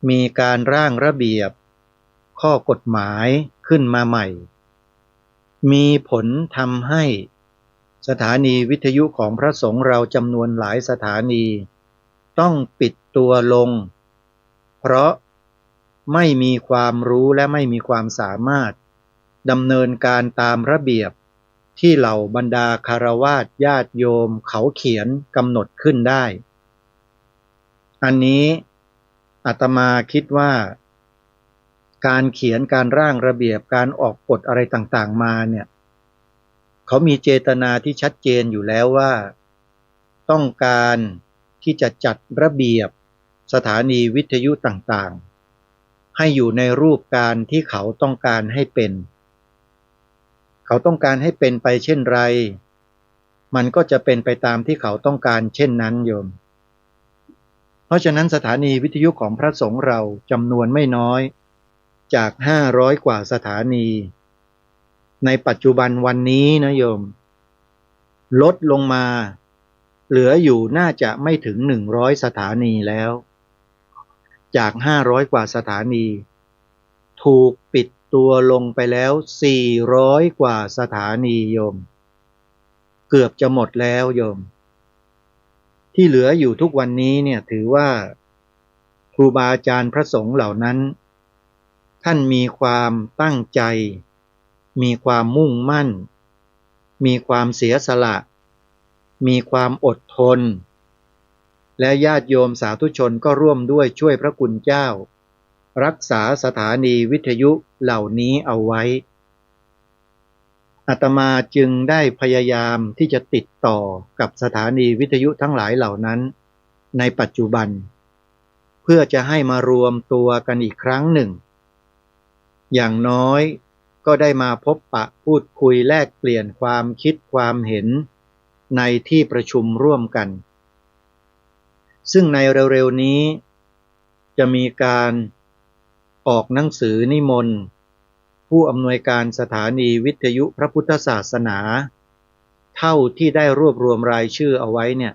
มีการร่างระเบียบข้อกฎหมายขึ้นมาใหม่มีผลทำให้สถานีวิทยุของพระสงฆ์เราจำนวนหลายสถานีต้องปิดตัวลงเพราะไม่มีความรู้และไม่มีความสามารถดำเนินการตามระเบียบที่เหล่าบรรดาคฤหัสถ์ญาติโยมเขาเขียนกำหนดขึ้นได้อันนี้อาตมาคิดว่าการเขียนการร่างระเบียบการออกกฎอะไรต่างๆมาเนี่ยเขามีเจตนาที่ชัดเจนอยู่แล้วว่าต้องการที่จะจัดระเบียบสถานีวิทยุต่างๆให้อยู่ในรูปการที่เขาต้องการให้เป็นเขาต้องการให้เป็นไปเช่นไรมันก็จะเป็นไปตามที่เขาต้องการเช่นนั้นโยมเพราะฉะนั้นสถานีวิทยุของพระสงฆ์เราจำนวนไม่น้อยจาก500กว่าสถานีในปัจจุบันวันนี้นะโยมลดลงมาเหลืออยู่น่าจะไม่ถึง100สถานีแล้วจาก500กว่าสถานีถูกปิดตัวลงไปแล้ว400กว่าสถานีโยมเกือบจะหมดแล้วโยมที่เหลืออยู่ทุกวันนี้เนี่ยถือว่าครูบาอาจารย์พระสงฆ์เหล่านั้นท่านมีความตั้งใจมีความมุ่งมั่นมีความเสียสละมีความอดทนและญาติโยมสาธุชนก็ร่วมด้วยช่วยพระคุณเจ้ารักษาสถานีวิทยุเหล่านี้เอาไว้อาตมาจึงได้พยายามที่จะติดต่อกับสถานีวิทยุทั้งหลายเหล่านั้นในปัจจุบันเพื่อจะให้มารวมตัวกันอีกครั้งหนึ่งอย่างน้อยก็ได้มาพบปะพูดคุยแลกเปลี่ยนความคิดความเห็นในที่ประชุมร่วมกันซึ่งในเร็วๆนี้จะมีการออกหนังสือนิมนต์ผู้อำนวยการสถานีวิทยุพระพุทธศาสนาเท่าที่ได้รวบรวมรายชื่อเอาไว้เนี่ย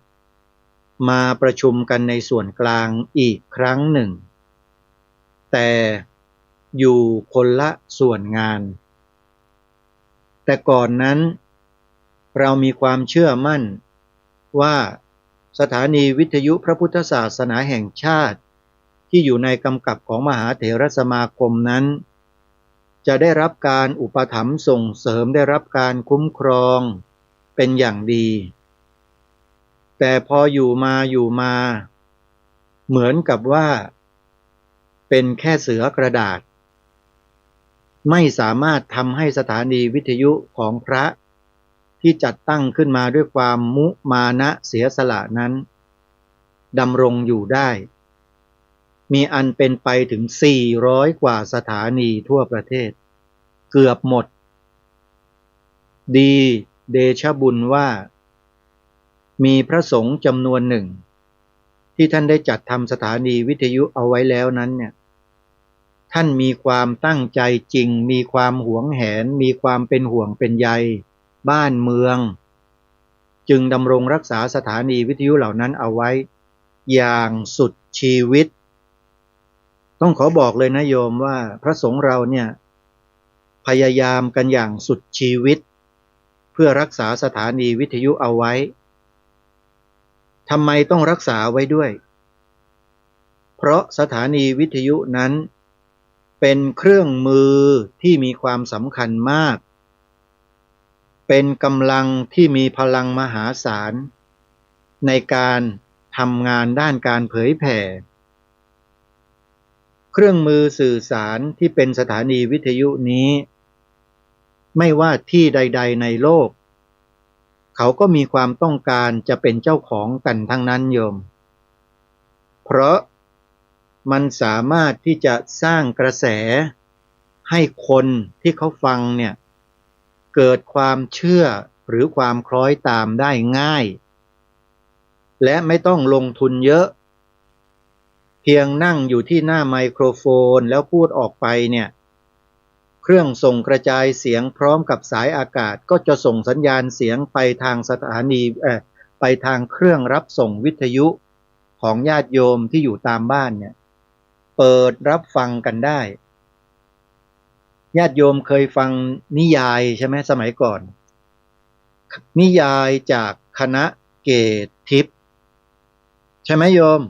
มาประชุมกันในส่วนกลางอีกครั้งหนึ่งแต่อยู่คนละส่วนงานแต่ก่อนนั้นเรามีความเชื่อมั่นว่าสถานีวิทยุพระพุทธศาสนาแห่งชาติที่อยู่ในกำกับของมหาเถรสมาคมนั้นจะได้รับการอุปถัมภ์ส่งเสริมได้รับการคุ้มครองเป็นอย่างดีแต่พออยู่มาเหมือนกับว่าเป็นแค่เสือกระดาษไม่สามารถทำให้สถานีวิทยุของพระที่จัดตั้งขึ้นมาด้วยความมุมานะเสียสละนั้นดำรงอยู่ได้มีอันเป็นไปถึง400กว่าสถานีทั่วประเทศเกือบหมดดีเดชะบุญว่ามีพระสงฆ์จำนวนหนึ่งที่ท่านได้จัดทำสถานีวิทยุเอาไว้แล้วนั้นเนี่ยท่านมีความตั้งใจจริงมีความหวงแหนมีความเป็นห่วงเป็นใยบ้านเมืองจึงดำรงรักษาสถานีวิทยุเหล่านั้นเอาไว้อย่างสุดชีวิตต้องขอบอกเลยนะโยมว่าพระสงฆ์เราเนี่ยพยายามกันอย่างสุดชีวิตเพื่อรักษาสถานีวิทยุเอาไว้ทำไมต้องรักษาไว้ด้วยเพราะสถานีวิทยุนั้นเป็นเครื่องมือที่มีความสำคัญมาก เป็นกำลังที่มีพลังมหาศาลในการทำงานด้านการเผยแผ่เครื่องมือสื่อสารที่เป็นสถานีวิทยุนี้ไม่ว่าที่ใดๆในโลกเขาก็มีความต้องการจะเป็นเจ้าของกันทั้งนั้นโยมเพราะมันสามารถที่จะสร้างกระแสให้คนที่เขาฟังเนี่ยเกิดความเชื่อหรือความคล้อยตามได้ง่ายและไม่ต้องลงทุนเยอะเพียงนั่งอยู่ที่หน้าไมโครโฟนแล้วพูดออกไปเนี่ยเครื่องส่งกระจายเสียงพร้อมกับสายอากาศก็จะส่งสัญญาณเสียงไปทางสถานีไปทางเครื่องรับส่งวิทยุของญาติโยมที่อยู่ตามบ้านเนี่ยเปิดรับฟังกันได้ญาติโยมเคยฟังนิยายใช่ไหมสมัยก่อนนิยายจากคณะเกตทิพย์ใช่ไหมโยม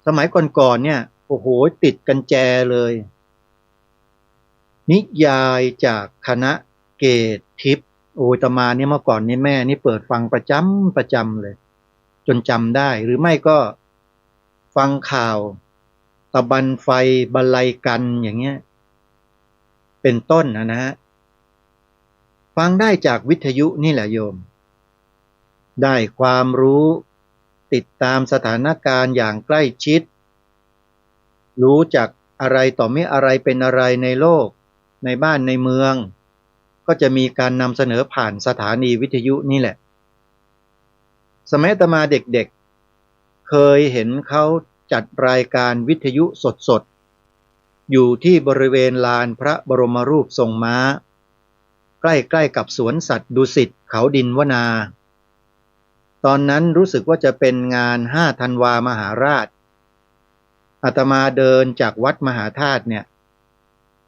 สมัยก่อนๆเนี่ยโอ้โหติดกันแจเลยนิยายจากคณะเกตทิพย์โอ้ยอาตมาเนี่ยเมื่อก่อนนี่แม่นี่เปิดฟังประจำเลยจนจำได้หรือไม่ก็ฟังข่าวตะบันไฟบรรลัยกันอย่างเงี้ยเป็นต้นนะฮะฟังได้จากวิทยุนี่แหละโยมได้ความรู้ติดตามสถานการณ์อย่างใกล้ชิดรู้จักอะไรต่อไม่อะไรเป็นอะไรในโลกในบ้านในเมืองก็จะมีการนำเสนอผ่านสถานีวิทยุนี่แหละสมัยอาตมาเด็กๆเคยเห็นเขาจัดรายการวิทยุสดๆอยู่ที่บริเวณลานพระบรมรูปทรงม้าใกล้ๆกับสวนสัตว์ดุสิตเขาดินวนาตอนนั้นรู้สึกว่าจะเป็นงาน5 ธันวามหาราชอาตมาเดินจากวัดมหาธาตุเนี่ย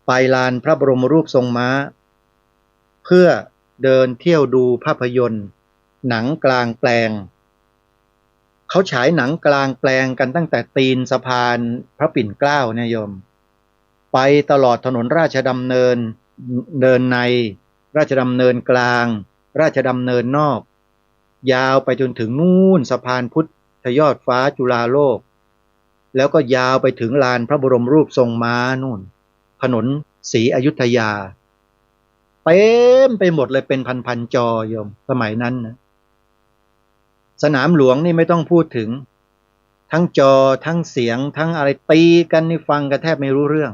ไปลานพระบรมรูปทรงม้าเพื่อเดินเที่ยวดูภาพยนตร์หนังกลางแปลงเขาฉายหนังกลางแปลงกันตั้งแต่ตีนสะพานพระปิ่นเกล้าเนี่ยโยมไปตลอดถนนราชดำเนินเดินในราชดำเนินกลางราชดำเนินนอกยาวไปจนถึงนู่นสะพานพุทธยอดฟ้าจุฬาโลกแล้วก็ยาวไปถึงลานพระบรมรูปทรงม้านู่นถนนศรีอยุธยาเต็มไปหมดเลยเป็นพันจอโยมสมัยนั้นนะสนามหลวงนี่ไม่ต้องพูดถึงทั้งจอทั้งเสียงทั้งอะไรตีกันนี่ฟังกันแทบไม่รู้เรื่อง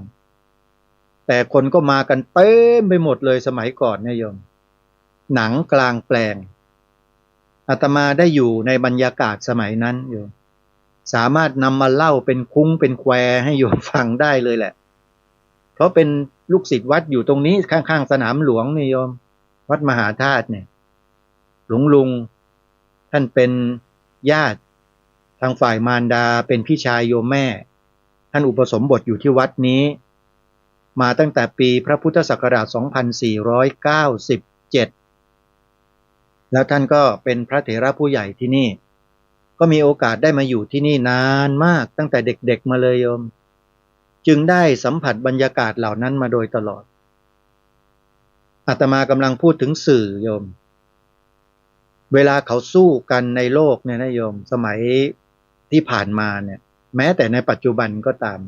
แต่คนก็มากันเต็มไปหมดเลยสมัยก่อนเนี่ยโยมหนังกลางแปลงอาตมาได้อยู่ในบรรยากาศสมัยนั้นโยมสามารถนำมาเล่าเป็นคุ้งเป็นแควให้โยมฟังได้เลยแหละเพราะเป็นลูกศิษย์วัดอยู่ตรงนี้ข้างๆสนามหลวงนี่โยมวัดมหาธาตุเนี่ยหลวงลุงท่านเป็นญาติทางฝ่ายมารดาเป็นพี่ชายโยมแม่ท่านอุปสมบทอยู่ที่วัดนี้มาตั้งแต่ปีพระพุทธศักราช 2497 แล้วท่านก็เป็นพระเถระผู้ใหญ่ที่นี่ก็มีโอกาสได้มาอยู่ที่นี่นานมากตั้งแต่เด็กๆมาเลยโยมจึงได้สัมผัสบรรยากาศเหล่านั้นมาโดยตลอดอาตมากำลังพูดถึงสื่อโยมเวลาเขาสู้กันในโลกเนี่ยนะโยมสมัยที่ผ่านมาเนี่ยแม้แต่ในปัจจุบันก็ตาม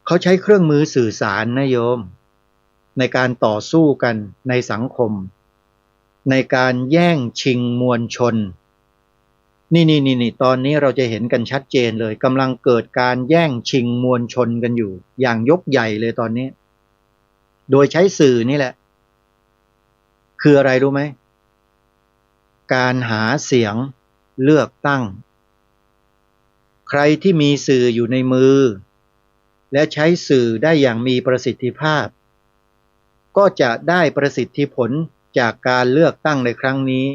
เขาใช้เครื่องมือสื่อสารนะโยมในการต่อสู้กันในสังคมในการแย่งชิงมวลชนนี่ตอนนี้เราจะเห็นกันชัดเจนเลยกำลังเกิดการแย่งชิงมวลชนกันอยู่อย่างยกใหญ่เลยตอนนี้โดยใช้สื่อนี่แหละคืออะไรรู้ไหมการหาเสียงเลือกตั้งใครที่มีสื่ออยู่ในมือและใช้สื่อได้อย่างมีประสิทธิภาพก็จะได้ประสิทธิผลจากการเลือกตั้งในครั้งนี้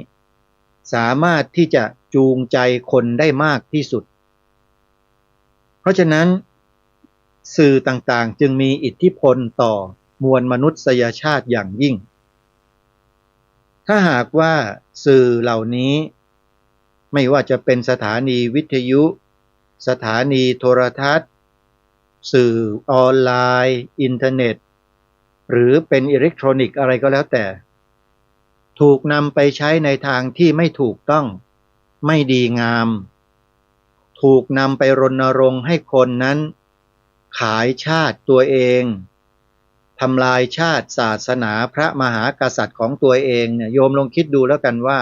สามารถที่จะจูงใจคนได้มากที่สุดเพราะฉะนั้นสื่อต่างๆจึงมีอิทธิพลต่อมวลมนุษยชาติอย่างยิ่งถ้าหากว่าสื่อเหล่านี้ไม่ว่าจะเป็นสถานีวิทยุสถานีโทรทัศน์สื่อออนไลน์อินเทอร์เน็ตหรือเป็นอิเล็กทรอนิกส์อะไรก็แล้วแต่ ถูกนำไปใช้ในทางที่ไม่ถูกต้องไม่ดีงามถูกนำไปรณรงค์ให้คนนั้นขายชาติตัวเองทำลายชาติศาสนาพระมหากษัตริย์ของตัวเองเนี่ยโยมลองคิดดูแล้วกันว่า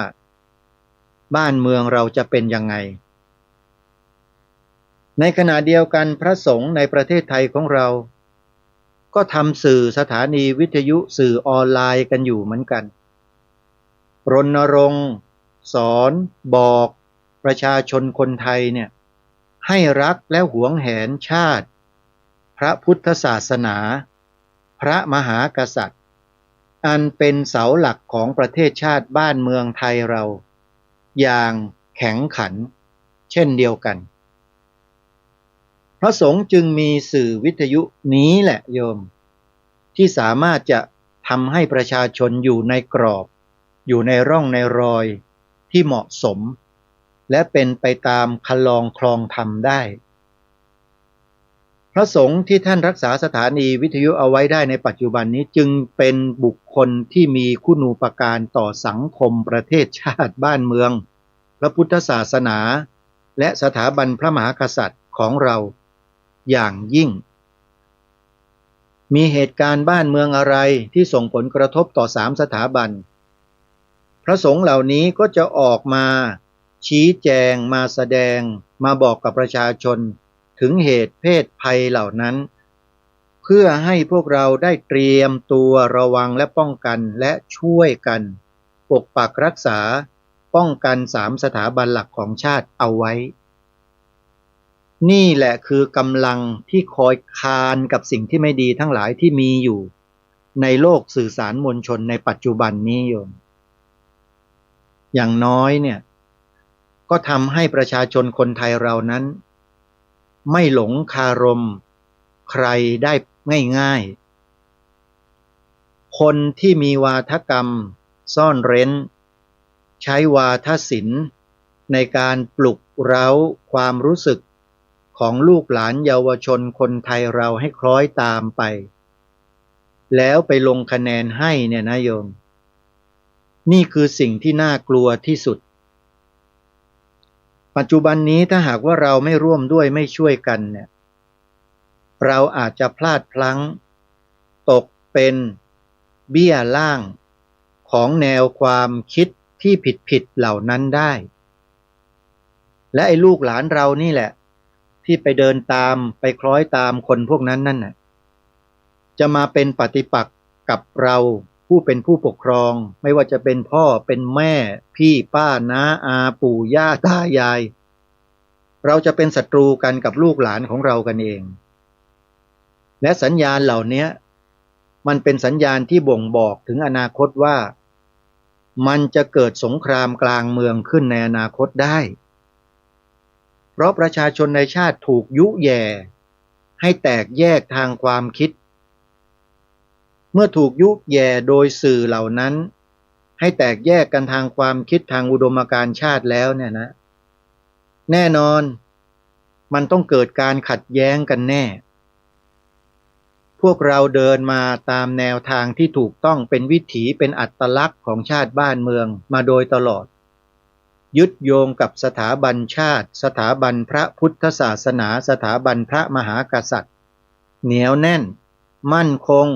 บ้านเมืองเราจะเป็นยังไงในขณะเดียวกันพระสงฆ์ในประเทศไทยของเราก็ทำสื่อสถานีวิทยุสื่อออนไลน์กันอยู่เหมือนกันรณรงค์สอนบอกประชาชนคนไทยเนี่ยให้รักและหวงแหนชาติพระพุทธศาสนาพระมหากษัตริย์อันเป็นเสาหลักของประเทศชาติบ้านเมืองไทยเราอย่างแข็งขันเช่นเดียวกันพระสงฆ์จึงมีสื่อวิทยุนี้แหละโยมที่สามารถจะทำให้ประชาชนอยู่ในกรอบอยู่ในร่องในรอยที่เหมาะสมและเป็นไปตามคันลองคลองธรรมได้พระสงฆ์ที่ท่านรักษาสถานีวิทยุเอาไว้ได้ในปัจจุบันนี้จึงเป็นบุคคลที่มีคุณูปการต่อสังคมประเทศชาติบ้านเมืองพระพุทธศาสนาและสถาบันพระมหากษัตริย์ของเราอย่างยิ่งมีเหตุการณ์บ้านเมืองอะไรที่ส่งผลกระทบต่อ3สถาบันพระสงฆ์เหล่านี้ก็จะออกมาชี้แจงมาแสดงมาบอกกับประชาชนถึงเหตุเพศภัยเหล่านั้นเพื่อให้พวกเราได้เตรียมตัวระวังและป้องกันและช่วยกันปกปักรักษาป้องกัน3สถาบันหลักของชาติเอาไว้นี่แหละคือกำลังที่คอยคานกับสิ่งที่ไม่ดีทั้งหลายที่มีอยู่ในโลกสื่อสารมวลชนในปัจจุบันนี้โยมอย่างน้อยเนี่ยก็ทำให้ประชาชนคนไทยเรานั้นไม่หลงคารมใครได้ง่ายๆคนที่มีวาทกรรมซ่อนเร้นใช้วาทศิลป์ในการปลุกเร้าความรู้สึกของลูกหลานเยาวชนคนไทยเราให้คล้อยตามไปแล้วไปลงคะแนนให้เนี่ยนะโยมนี่คือสิ่งที่น่ากลัวที่สุดปัจจุบันนี้ถ้าหากว่าเราไม่ร่วมด้วยไม่ช่วยกันเนี่ยเราอาจจะพลาดพลั้งตกเป็นเบี้ยล่างของแนวความคิดที่ผิดเหล่านั้นได้และไอ้ลูกหลานเรานี่แหละที่ไปเดินตามไปคล้อยตามคนพวกนั้นนั่นน่ะจะมาเป็นปฏิปักษ์กับเราผู้เป็นผู้ปกครองไม่ว่าจะเป็นพ่อเป็นแม่พี่ป้าน้าอาปู่ย่าตายายเราจะเป็นศัตรูกันกับลูกหลานของเรากันเองและสัญญาณเหล่านี้มันเป็นสัญญาณที่บ่งบอกถึงอนาคตว่ามันจะเกิดสงครามกลางเมืองขึ้นในอนาคตได้เพราะประชาชนในชาติถูกยุแย่ให้แตกแยกทางความคิดเมื่อถูกยุแย่โดยสื่อเหล่านั้นให้แตกแยกกันทางความคิดทางอุดมการณ์ชาติแล้วเนี่ยนะแน่นอนมันต้องเกิดการขัดแย้งกันแน่พวกเราเดินมาตามแนวทางที่ถูกต้องเป็นวิถีเป็นอัตลักษณ์ของชาติบ้านเมืองมาโดยตลอดยึดโยงกับสถาบันชาติสถาบันพระพุทธศาสนาสถาบันพระมหากษัตริย์เหนียวแน่นมั่นคง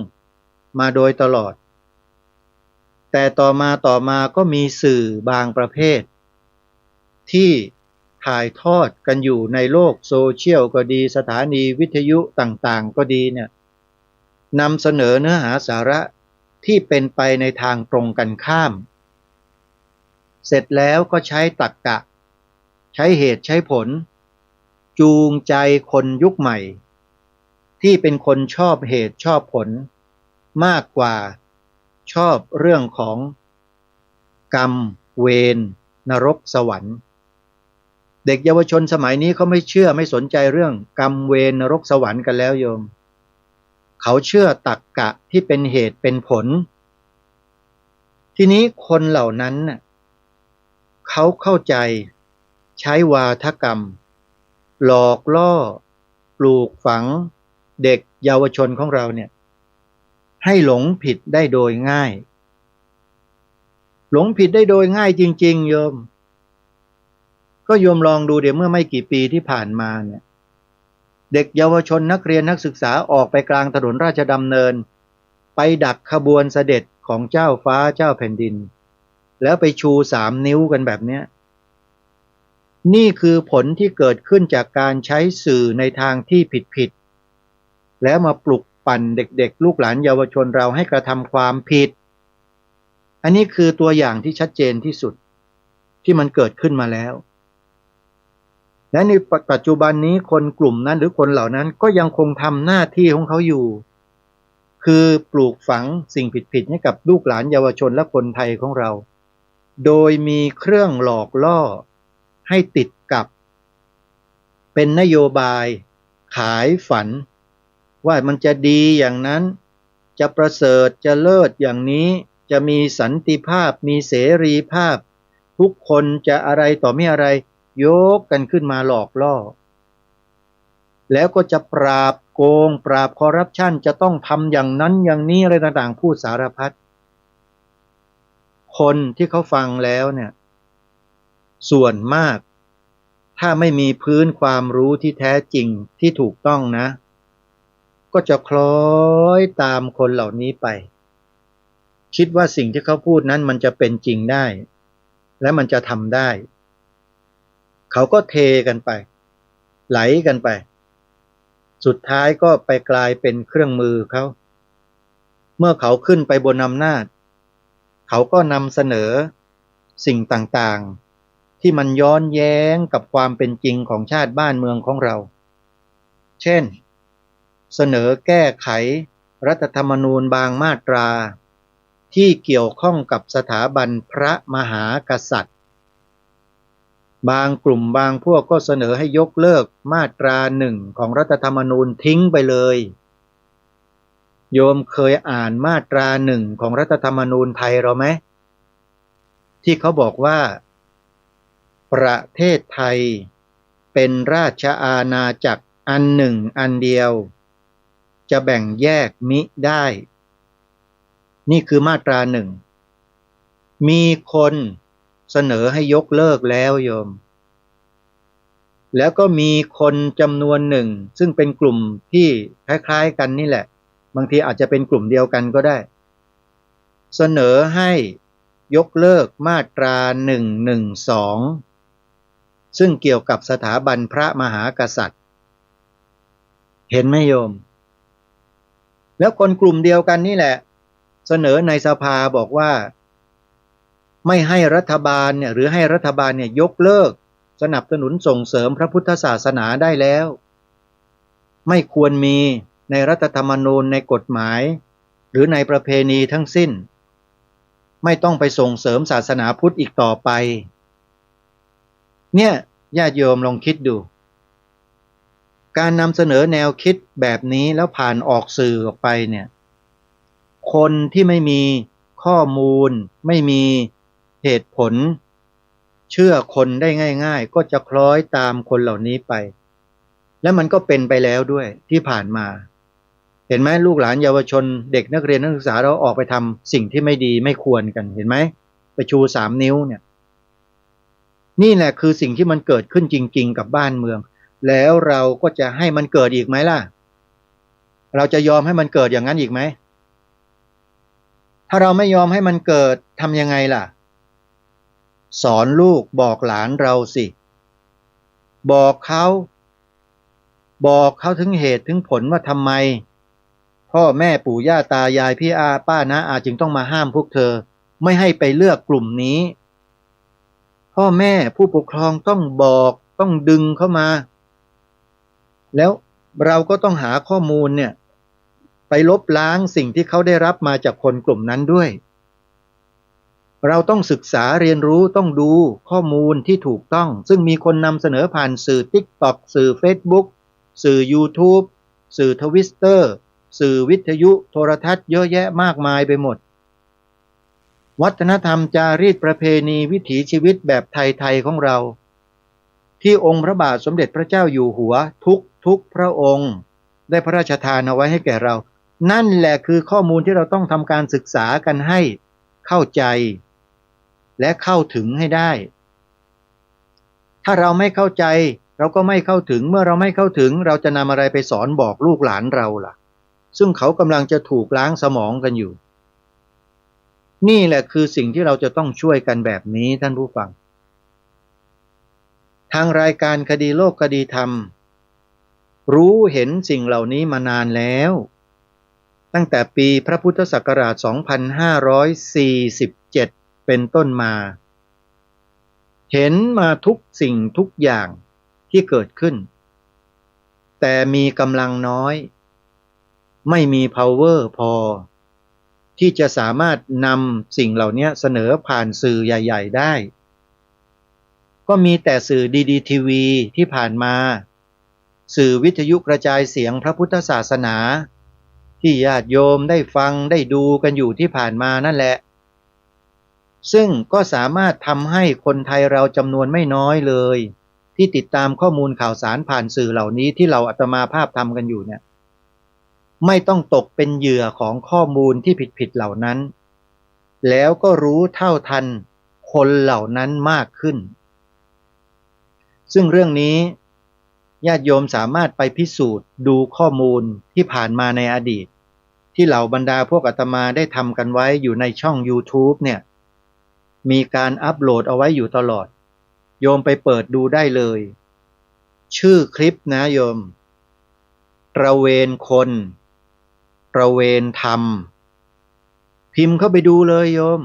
มาโดยตลอดแต่ต่อมาก็มีสื่อบางประเภทที่ถ่ายทอดกันอยู่ในโลกโซเชียลก็ดีสถานีวิทยุต่างๆก็ดีเนี่ยนำเสนอเนื้อหาสาระที่เป็นไปในทางตรงกันข้ามเสร็จแล้วก็ใช้ตรรกะใช้เหตุใช้ผลจูงใจคนยุคใหม่ที่เป็นคนชอบเหตุชอบผลมากกว่าชอบเรื่องของกรรมเวรนรกสวรรค์เด็กเยาวชนสมัยนี้เขาไม่เชื่อไม่สนใจเรื่องกรรมเวรนรกสวรรค์กันแล้วโยมเขาเชื่อตรรกะที่เป็นเหตุเป็นผลทีนี้คนเหล่านั้นน่ะเขาเข้าใจใช้วาทกรรมหลอกล่อปลูกฝังเด็กเยาวชนของเราเนี่ยให้หลงผิดได้โดยง่าย หลงผิดได้โดยง่ายจริงๆโยมก็โยมลองดูเดี๋ยวเมื่อไม่กี่ปีที่ผ่านมาเนี่ยเด็กเยาวชนนักเรียนนักศึกษาออกไปกลางถนนราชดำเนินไปดักขบวนเสด็จของเจ้าฟ้าเจ้าแผ่นดินแล้วไปชู3 นิ้วกันแบบเนี้ยนี่คือผลที่เกิดขึ้นจากการใช้สื่อในทางที่ผิดๆแล้วมาปลุกปั่นเด็กๆลูกหลานเยาวชนเราให้กระทำความผิดอันนี้คือตัวอย่างที่ชัดเจนที่สุดที่มันเกิดขึ้นมาแล้วและในปัจจุบันนี้คนกลุ่มนั้นหรือคนเหล่านั้นก็ยังคงทำหน้าที่ของเขาอยู่คือปลูกฝังสิ่งผิดๆให้กับลูกหลานเยาวชนและคนไทยของเราโดยมีเครื่องหลอกล่อให้ติดกับเป็นนโยบายขายฝันว่ามันจะดีอย่างนั้นจะประเสริฐจะเลิศอย่างนี้จะมีสันติภาพมีเสรีภาพทุกคนจะอะไรต่อไม่อะไรยกกันขึ้นมาหลอกล่อแล้วก็จะปราบโกงปราบคอร์รัปชันจะต้องทำอย่างนั้นอย่างนี้อะไรต่างๆพูดสารพัดคนที่เขาฟังแล้วเนี่ยส่วนมากถ้าไม่มีพื้นความรู้ที่แท้จริงที่ถูกต้องนะก็จะคล้อยตามคนเหล่านี้ไปคิดว่าสิ่งที่เขาพูดนั้นมันจะเป็นจริงได้และมันจะทำได้เขาก็เทกันไปไหลกันไปสุดท้ายก็ไปกลายเป็นเครื่องมือเขาเมื่อเขาขึ้นไปบนอำนาจเขาก็นำเสนอสิ่งต่างๆที่มันย้อนแย้งกับความเป็นจริงของชาติบ้านเมืองของเราเช่นเสนอแก้ไขรัฐธรรมนูญบางมาตราที่เกี่ยวข้องกับสถาบันพระมหากษัตริย์บางกลุ่มบางพวกก็เสนอให้ยกเลิกมาตรา1ของรัฐธรรมนูญทิ้งไปเลยโยมเคยอ่านมาตรา1ของรัฐธรรมนูญไทยเราไหมที่เขาบอกว่าประเทศไทยเป็นราชอาณาจักรอันหนึ่งอันเดียวจะแบ่งแยกมิได้นี่คือมาตรา1มีคนเสนอให้ยกเลิกแล้วโยมแล้วก็มีคนจำนวนหนึ่งซึ่งเป็นกลุ่มที่คล้ายๆกันนี่แหละบางทีอาจจะเป็นกลุ่มเดียวกันก็ได้เสนอให้ยกเลิกมาตรา112ซึ่งเกี่ยวกับสถาบันพระมหากษัตริย์เห็นไหมโยมแล้วคนกลุ่มเดียวกันนี่แหละเสนอในสภาบอกว่าไม่ให้รัฐบาลเนี่ยหรือให้รัฐบาลเนี่ยยกเลิกสนับสนุนส่งเสริมพระพุทธศาสนาได้แล้วไม่ควรมีในรัฐธรรมนูญในกฎหมายหรือในประเพณีทั้งสิ้นไม่ต้องไปส่งเสริมศาสนาพุทธอีกต่อไปเนี่ยญาติโยมลองคิดดูการนำเสนอแนวคิดแบบนี้แล้วผ่านออกสื่อออกไปเนี่ยคนที่ไม่มีข้อมูลไม่มีเหตุผลเชื่อคนได้ง่ายๆก็จะคล้อยตามคนเหล่านี้ไปและมันก็เป็นไปแล้วด้วยที่ผ่านมาเห็นไหมลูกหลานเยาวชนเด็กนักเรียนนักศึกษาเราออกไปทำสิ่งที่ไม่ดีไม่ควรกันเห็นไหมไปชู3 นิ้วเนี่ยนี่แหละคือสิ่งที่มันเกิดขึ้นจริงๆกับบ้านเมืองแล้วเราก็จะให้มันเกิดอีกไหมล่ะเราจะยอมให้มันเกิดอย่างนั้นอีกไหมถ้าเราไม่ยอมให้มันเกิดทำยังไงล่ะสอนลูกบอกหลานเราสิบอกเขาถึงเหตุถึงผลว่าทำไมพ่อแม่ปู่ย่าตายายพี่อาป้าน้าอาจึงต้องมาห้ามพวกเธอไม่ให้ไปเลือกกลุ่มนี้พ่อแม่ผู้ปกครองต้องบอกต้องดึงเข้ามาแล้วเราก็ต้องหาข้อมูลเนี่ยไปลบล้างสิ่งที่เขาได้รับมาจากคนกลุ่มนั้นด้วยเราต้องศึกษาเรียนรู้ต้องดูข้อมูลที่ถูกต้องซึ่งมีคนนำเสนอผ่านสื่อ TikTok สื่อ Facebook สื่อ YouTube สื่อ Twitter สื่อวิทยุโทรทัศน์เยอะแยะมากมายไปหมดวัฒนธรรมจารีตประเพณีวิถีชีวิตแบบไทยๆของเราที่องค์พระบาทสมเด็จพระเจ้าอยู่หัวทุกพระองค์ได้พระราชทานเอาไว้ให้แก่เรานั่นแหละคือข้อมูลที่เราต้องทำการศึกษากันให้เข้าใจ และเข้าถึงให้ได้ ถ้าเราไม่เข้าใจเราก็ไม่เข้าถึงเมื่อเราไม่เข้าถึงเราจะนำอะไรไปสอนบอกลูกหลานเราล่ะซึ่งเขากำลังจะถูกล้างสมองกันอยู่นี่แหละคือสิ่งที่เราจะต้องช่วยกันแบบนี้ท่านผู้ฟังทางรายการคดีโลกคดีธรรมรู้เห็นสิ่งเหล่านี้มานานแล้วตั้งแต่ปีพระพุทธศักราช 2547 เป็นต้นมาเห็นมาทุกสิ่งทุกอย่างที่เกิดขึ้นแต่มีกำลังน้อยไม่มี power พอที่จะสามารถนำสิ่งเหล่านี้เสนอผ่านสื่อใหญ่ๆได้ก็มีแต่สื่อดีทีวีที่ผ่านมาสื่อวิทยุกระจายเสียงพระพุทธศาสนาที่ญาติโยมได้ฟังได้ดูกันอยู่ที่ผ่านมานั่นแหละซึ่งก็สามารถทำให้คนไทยเราจำนวนไม่น้อยเลยที่ติดตามข้อมูลข่าวสารผ่านสื่อเหล่านี้ที่เราอาตมาภาพทำกันอยู่เนี่ยไม่ต้องตกเป็นเหยื่อของข้อมูลที่ผิดๆเหล่านั้นแล้วก็รู้เท่าทันคนเหล่านั้นมากขึ้นซึ่งเรื่องนี้ญาติโยมสามารถไปพิสูจน์ดูข้อมูลที่ผ่านมาในอดีตที่เหล่าบรรดาพวกอาตมาได้ทำกันไว้อยู่ในช่อง YouTube เนี่ยมีการอัปโหลดเอาไว้อยู่ตลอดโยมไปเปิดดูได้เลยชื่อคลิปนะโยมตระเวนคนตระเวนธรรมพิมพ์เข้าไปดูเลยโยม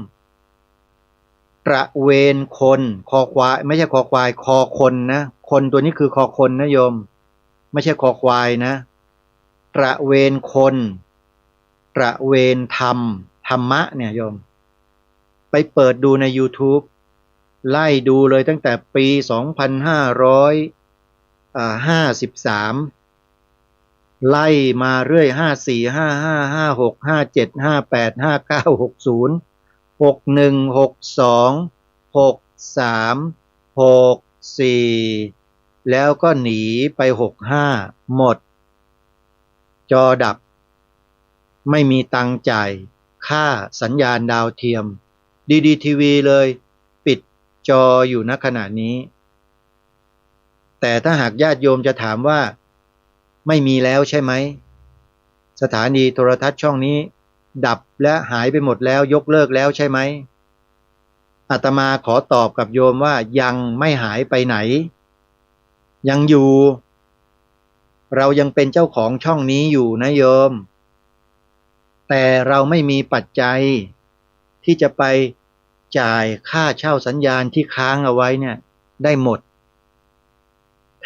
ตระเวนคนคอควายไม่ใช่คอควายคอคนนะคนตัวนี้คือคอคนนะโยมไม่ใช่คอควายนะตระเวนคนตระเวนธรรมธรรมะเนี่ยโยมไปเปิดดูใน YouTube ไล่ดูเลยตั้งแต่ปี 2553 ไล่มาเรื่อย54 55 56 57 58 59 60 61 62 63 64แล้วก็หนีไป65หมดจอดับไม่มีตังค์จ่ายค่าสัญญาณดาวเทียมดีทีวีเลยปิดจออยู่ณขณะนี้แต่ถ้าหากญาติโยมจะถามว่าไม่มีแล้วใช่ไหมสถานีโทรทัศน์ช่องนี้ดับและหายไปหมดแล้วยกเลิกแล้วใช่ไหมอาตมาขอตอบกับโยมว่ายังไม่หายไปไหนยังอยู่เรายังเป็นเจ้าของช่องนี้อยู่นะโยมแต่เราไม่มีปัจจัยที่จะไปจ่ายค่าเช่าสัญญาณที่ค้างเอาไว้เนี่ยได้หมด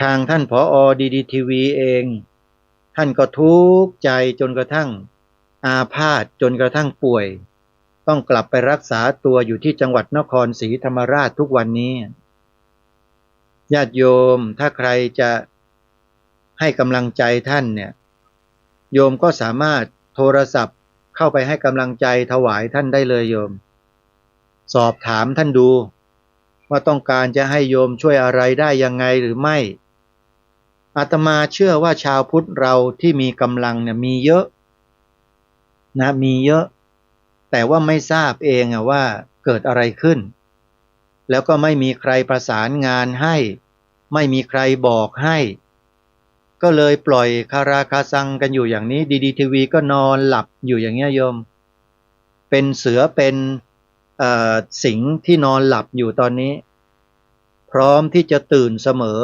ทางท่านผอ.ดีทีวีเองท่านก็ทุกข์ใจจนกระทั่งอาพาธจนกระทั่งป่วยต้องกลับไปรักษาตัวอยู่ที่จังหวัดนครศรีธรรมราชทุกวันนี้ญาติโยมถ้าใครจะให้กำลังใจท่านเนี่ยโยมก็สามารถโทรศัพท์เข้าไปให้กำลังใจถวายท่านได้เลยโยมสอบถามท่านดูว่าต้องการจะให้โยมช่วยอะไรได้ยังไงหรือไม่อาตมาเชื่อว่าชาวพุทธเราที่มีกำลังเนี่ยมีเยอะนะมีเยอะแต่ว่าไม่ทราบเองว่าเกิดอะไรขึ้นแล้วก็ไม่มีใครประสานงานให้ไม่มีใครบอกให้ก็เลยปล่อยคาราคาซังกันอยู่อย่างนี้ดีทีวีก็นอนหลับอยู่อย่างเงี้ยโยมเป็นเสือเป็นสิงที่นอนหลับอยู่ตอนนี้พร้อมที่จะตื่นเสมอ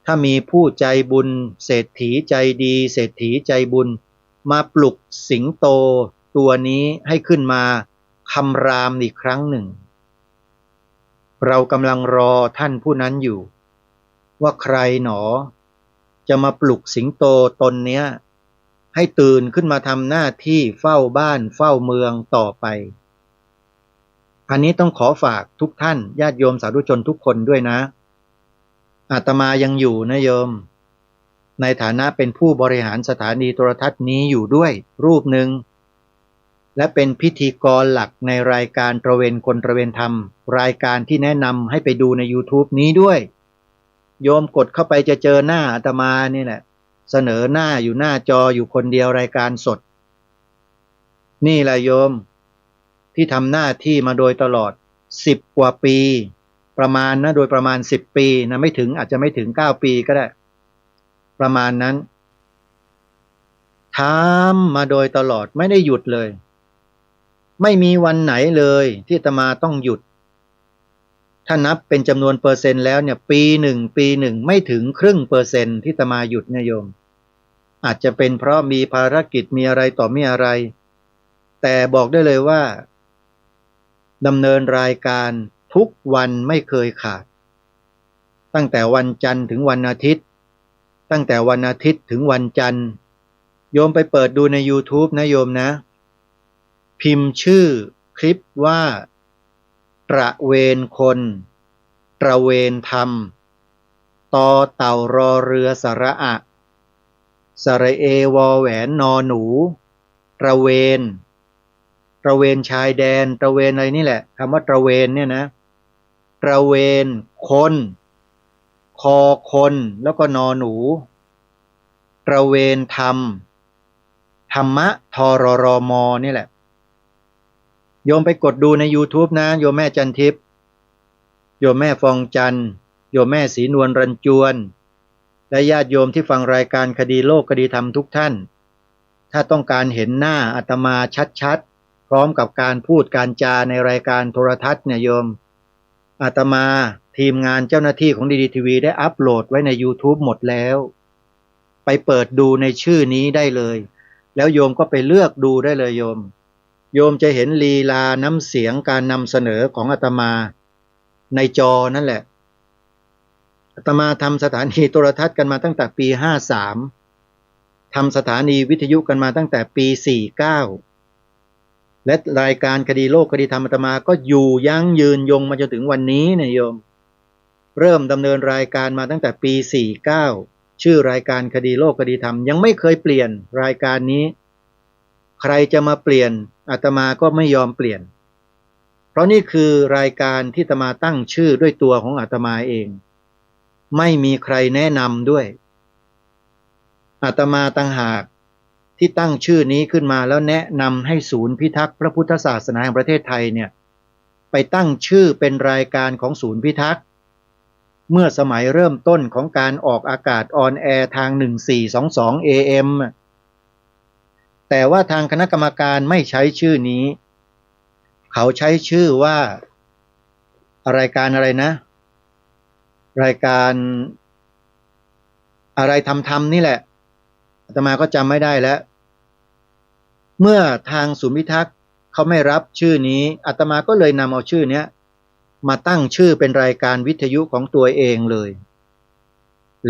ถ้ามีผู้ใจบุญเศรษฐีใจดีเศรษฐีใจบุญมาปลุกสิงโตตัวนี้ให้ขึ้นมาคำรามอีกครั้งหนึ่งเรากำลังรอท่านผู้นั้นอยู่ว่าใครหนอจะมาปลุกสิงโตตนเนี้ยให้ตื่นขึ้นมาทำหน้าที่เฝ้าบ้านเฝ้าเมืองต่อไปอันนี้ต้องขอฝากทุกท่านญาติโยมสาธุชนทุกคนด้วยนะอาตมายังอยู่นะโยมในฐานะเป็นผู้บริหารสถานีโทรทัศน์นี้อยู่ด้วยรูปหนึ่งและเป็นพิธีกรหลักในรายการตระเวนคนตระเวนธรรมรายการที่แนะนำให้ไปดูใน YouTube นี้ด้วยโยมกดเข้าไปจะเจอหน้าอาตมานี่แหละเสนอหน้าอยู่หน้าจออยู่คนเดียวรายการสดนี่แหละโยมที่ทำหน้าที่มาโดยตลอด 10 กว่าปีประมาณนะโดยประมาณ10 ปีนะไม่ถึงอาจจะไม่ถึง9 ปีก็ได้ประมาณนั้นทำมาโดยตลอดไม่ได้หยุดเลยไม่มีวันไหนเลยที่อาตมาต้องหยุดถ้านับเป็นจำนวนเปอร์เซ็นต์แล้วเนี่ยปีหนึ่งไม่ถึง0.5%ที่อาตมาหยุดนะโยมอาจจะเป็นเพราะมีภารกิจมีอะไรต่อมีอะไรแต่บอกได้เลยว่าดำเนินรายการทุกวันไม่เคยขาดตั้งแต่วันจันทร์ถึงวันอาทิตย์ตั้งแต่วันอาทิตย์ถึงวันจันทร์โยมไปเปิดดูใน YouTube นะโยมนะพิมพ์ชื่อคลิปว่าตระเวนคนตระเวนธรรมตอเต่ารอเรือสระอะสระเอวอแหวนนอหนูตระเวนชายแดนตระเวนอะไรนี่แหละคำว่าตระเวนเนี่ยนะตระเวนคนคอคนแล้วก็นอหนูตระเวนธรรมธรรมะทรรมนี่แหละโยมไปกดดูใน YouTube นะโยมแม่จันทิพย์โยมแม่ฟองจันทร์โยมแม่ศรีนวลรันจวนและญาติโยมที่ฟังรายการคดีโลกคดีธรรมทุกท่านถ้าต้องการเห็นหน้าอาตมาชัดๆพร้อมกับการพูดการจาในรายการโทรทัศน์เนี่ยโยมอาตมาทีมงานเจ้าหน้าที่ของดีดีทีวีได้อัปโหลดไว้ใน YouTube หมดแล้วไปเปิดดูในชื่อนี้ได้เลยแล้วโยมก็ไปเลือกดูได้เลยโยมจะเห็นลีลาน้ำเสียงการนำเสนอของอาตมาในจอนั่นแหละอาตมาทำสถานีโทรทัศน์กันมาตั้งแต่ปี53ทำสถานีวิทยุกันมาตั้งแต่ปี49และรายการคดีโลกคดีธรรมอาตมาก็อยู่ยั้งยืนยงมาจนถึงวันนี้เนี่ยโยมเริ่มดำเนินรายการมาตั้งแต่ปี49ชื่อรายการคดีโลกคดีธรรมยังไม่เคยเปลี่ยนรายการนี้ใครจะมาเปลี่ยนอาตมาก็ไม่ยอมเปลี่ยนเพราะนี่คือรายการที่อาตมาตั้งชื่อด้วยตัวของอาตมาเองไม่มีใครแนะนำด้วยอาตมาต่างหากที่ตั้งชื่อนี้ขึ้นมาแล้วแนะนำให้ศูนย์พิทักษ์พระพุทธศาสนาแห่งประเทศไทยเนี่ยไปตั้งชื่อเป็นรายการของศูนย์พิทักษ์เมื่อสมัยเริ่มต้นของการออกอากาศออนแอร์ทาง1422 AM แต่ว่าทางคณะกรรมการไม่ใช้ชื่อนี้เขาใช้ชื่อว่ารายการอะไรนะรายการอะไรทำนี่แหละอาตมาก็จำไม่ได้แล้วเมื่อทางศูนย์พิทักษ์เขาไม่รับชื่อนี้อาตมาก็เลยนำเอาชื่อนี้มาตั้งชื่อเป็นรายการวิทยุของตัวเองเลย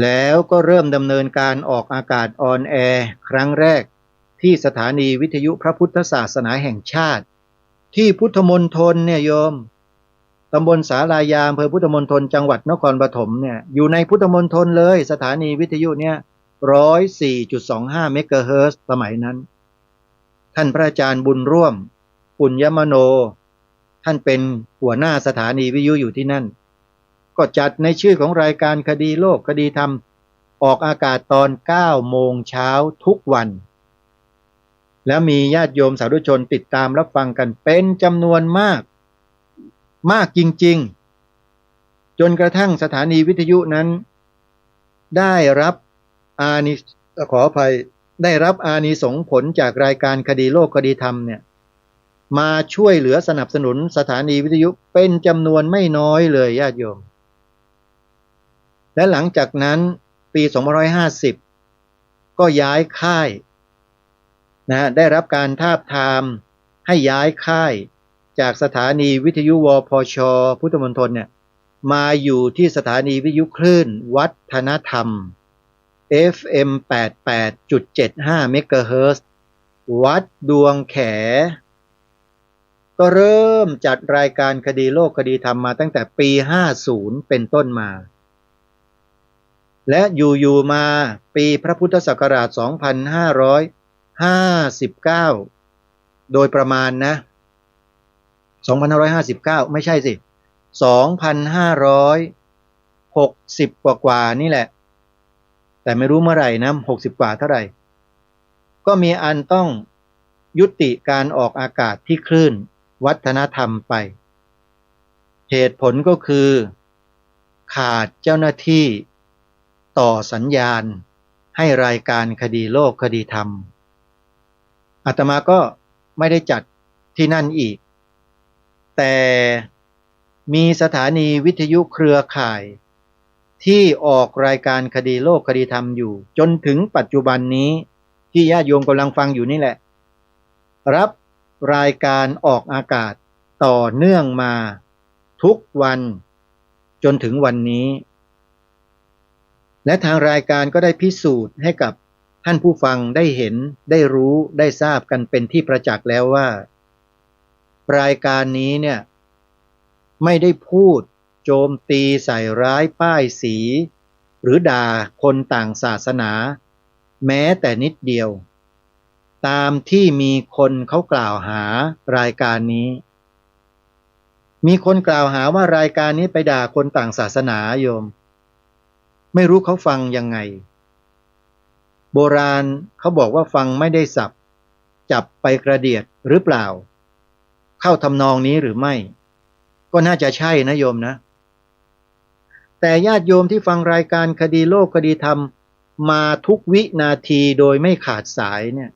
แล้วก็เริ่มดำเนินการออกอากาศออนแอร์ครั้งแรกที่สถานีวิทยุพระพุทธศาสนาแห่งชาติที่พุทธมณฑลเนี่ยโยมตำบลสาลายาอำเภอพุทธมณฑลจังหวัดนครปฐมเนี่ยอยู่ในพุทธมณฑลเลยสถานีวิทยุเนี่ย 104.25 เมกะเฮิรตซ์สมัยนั้นท่านพระอาจารย์บุญร่วมปุญญมโนท่านเป็นหัวหน้าสถานีวิทยุอยู่ที่นั่นก็จัดในชื่อของรายการคดีโลกคดีธรรมออกอากาศตอน 9 โมงเช้าทุกวันแล้วมีญาติโยมสาธุชนติดตามรับฟังกันเป็นจำนวนมากจริงๆจนกระทั่งสถานีวิทยุนั้นได้รับได้รับอานิสงส์ผลจากรายการคดีโลกคดีธรรมเนี่ยมาช่วยเหลือสนับสนุนสถานีวิทยุเป็นจำนวนไม่น้อยเลยญาติโยมและหลังจากนั้นปี2550ก็ย้ายค่ายได้รับการทาบทามให้ย้ายค่ายจากสถานีวิทยุวพช.พุทธมณฑลเนี่ยมาอยู่ที่สถานีวิทยุคลื่นวัฒนธรรม FM 88.75 เมกะเฮิรตซ์วัดดวงแขก็เริ่มจัดรายการคดีโลกคดีธรรมมาตั้งแต่ปี50เป็นต้นมาและอยู่มาปีพระพุทธศักราช2559โดยประมาณนะ2559ไม่ใช่สิ2560กว่านี่แหละแต่ไม่รู้เมื่อไหร่นะ60กว่าเท่าไหร่ก็มีอันต้องยุติการออกอากาศที่คลื่นวัฒนธรรมไป เหตุผลก็คือขาดเจ้าหน้าที่ต่อสัญญาณให้รายการคดีโลกคดีธรรมอาตมาก็ไม่ได้จัดที่นั่นอีกแต่มีสถานีวิทยุเครือข่ายที่ออกรายการคดีโลกคดีธรรมอยู่จนถึงปัจจุบันนี้ที่ญาติโยมกำลังฟังอยู่นี่แหละรับรายการออกอากาศต่อเนื่องมาทุกวันจนถึงวันนี้และทางรายการก็ได้พิสูจน์ให้กับท่านผู้ฟังได้เห็นได้รู้ได้ทราบกันเป็นที่ประจักษ์แล้วว่ารายการนี้เนี่ยไม่ได้พูดโจมตีใส่ร้ายป้ายสีหรือด่าคนต่างศาสนาแม้แต่นิดเดียวตามที่มีคนเขากล่าวหารายการนี้มีคนกล่าวหาว่ารายการนี้ไปด่าคนต่างศาสนาโยมไม่รู้เขาฟังยังไงโบราณเขาบอกว่าฟังไม่ได้สับจับไปกระเดียดหรือเปล่าเข้าทำนองนี้หรือไม่ก็น่าจะใช่นะโยมนะแต่ญาติโยมที่ฟังรายการคดีโลกคดีธรรมมาทุกวินาทีโดยไม่ขาดสายเนี่ย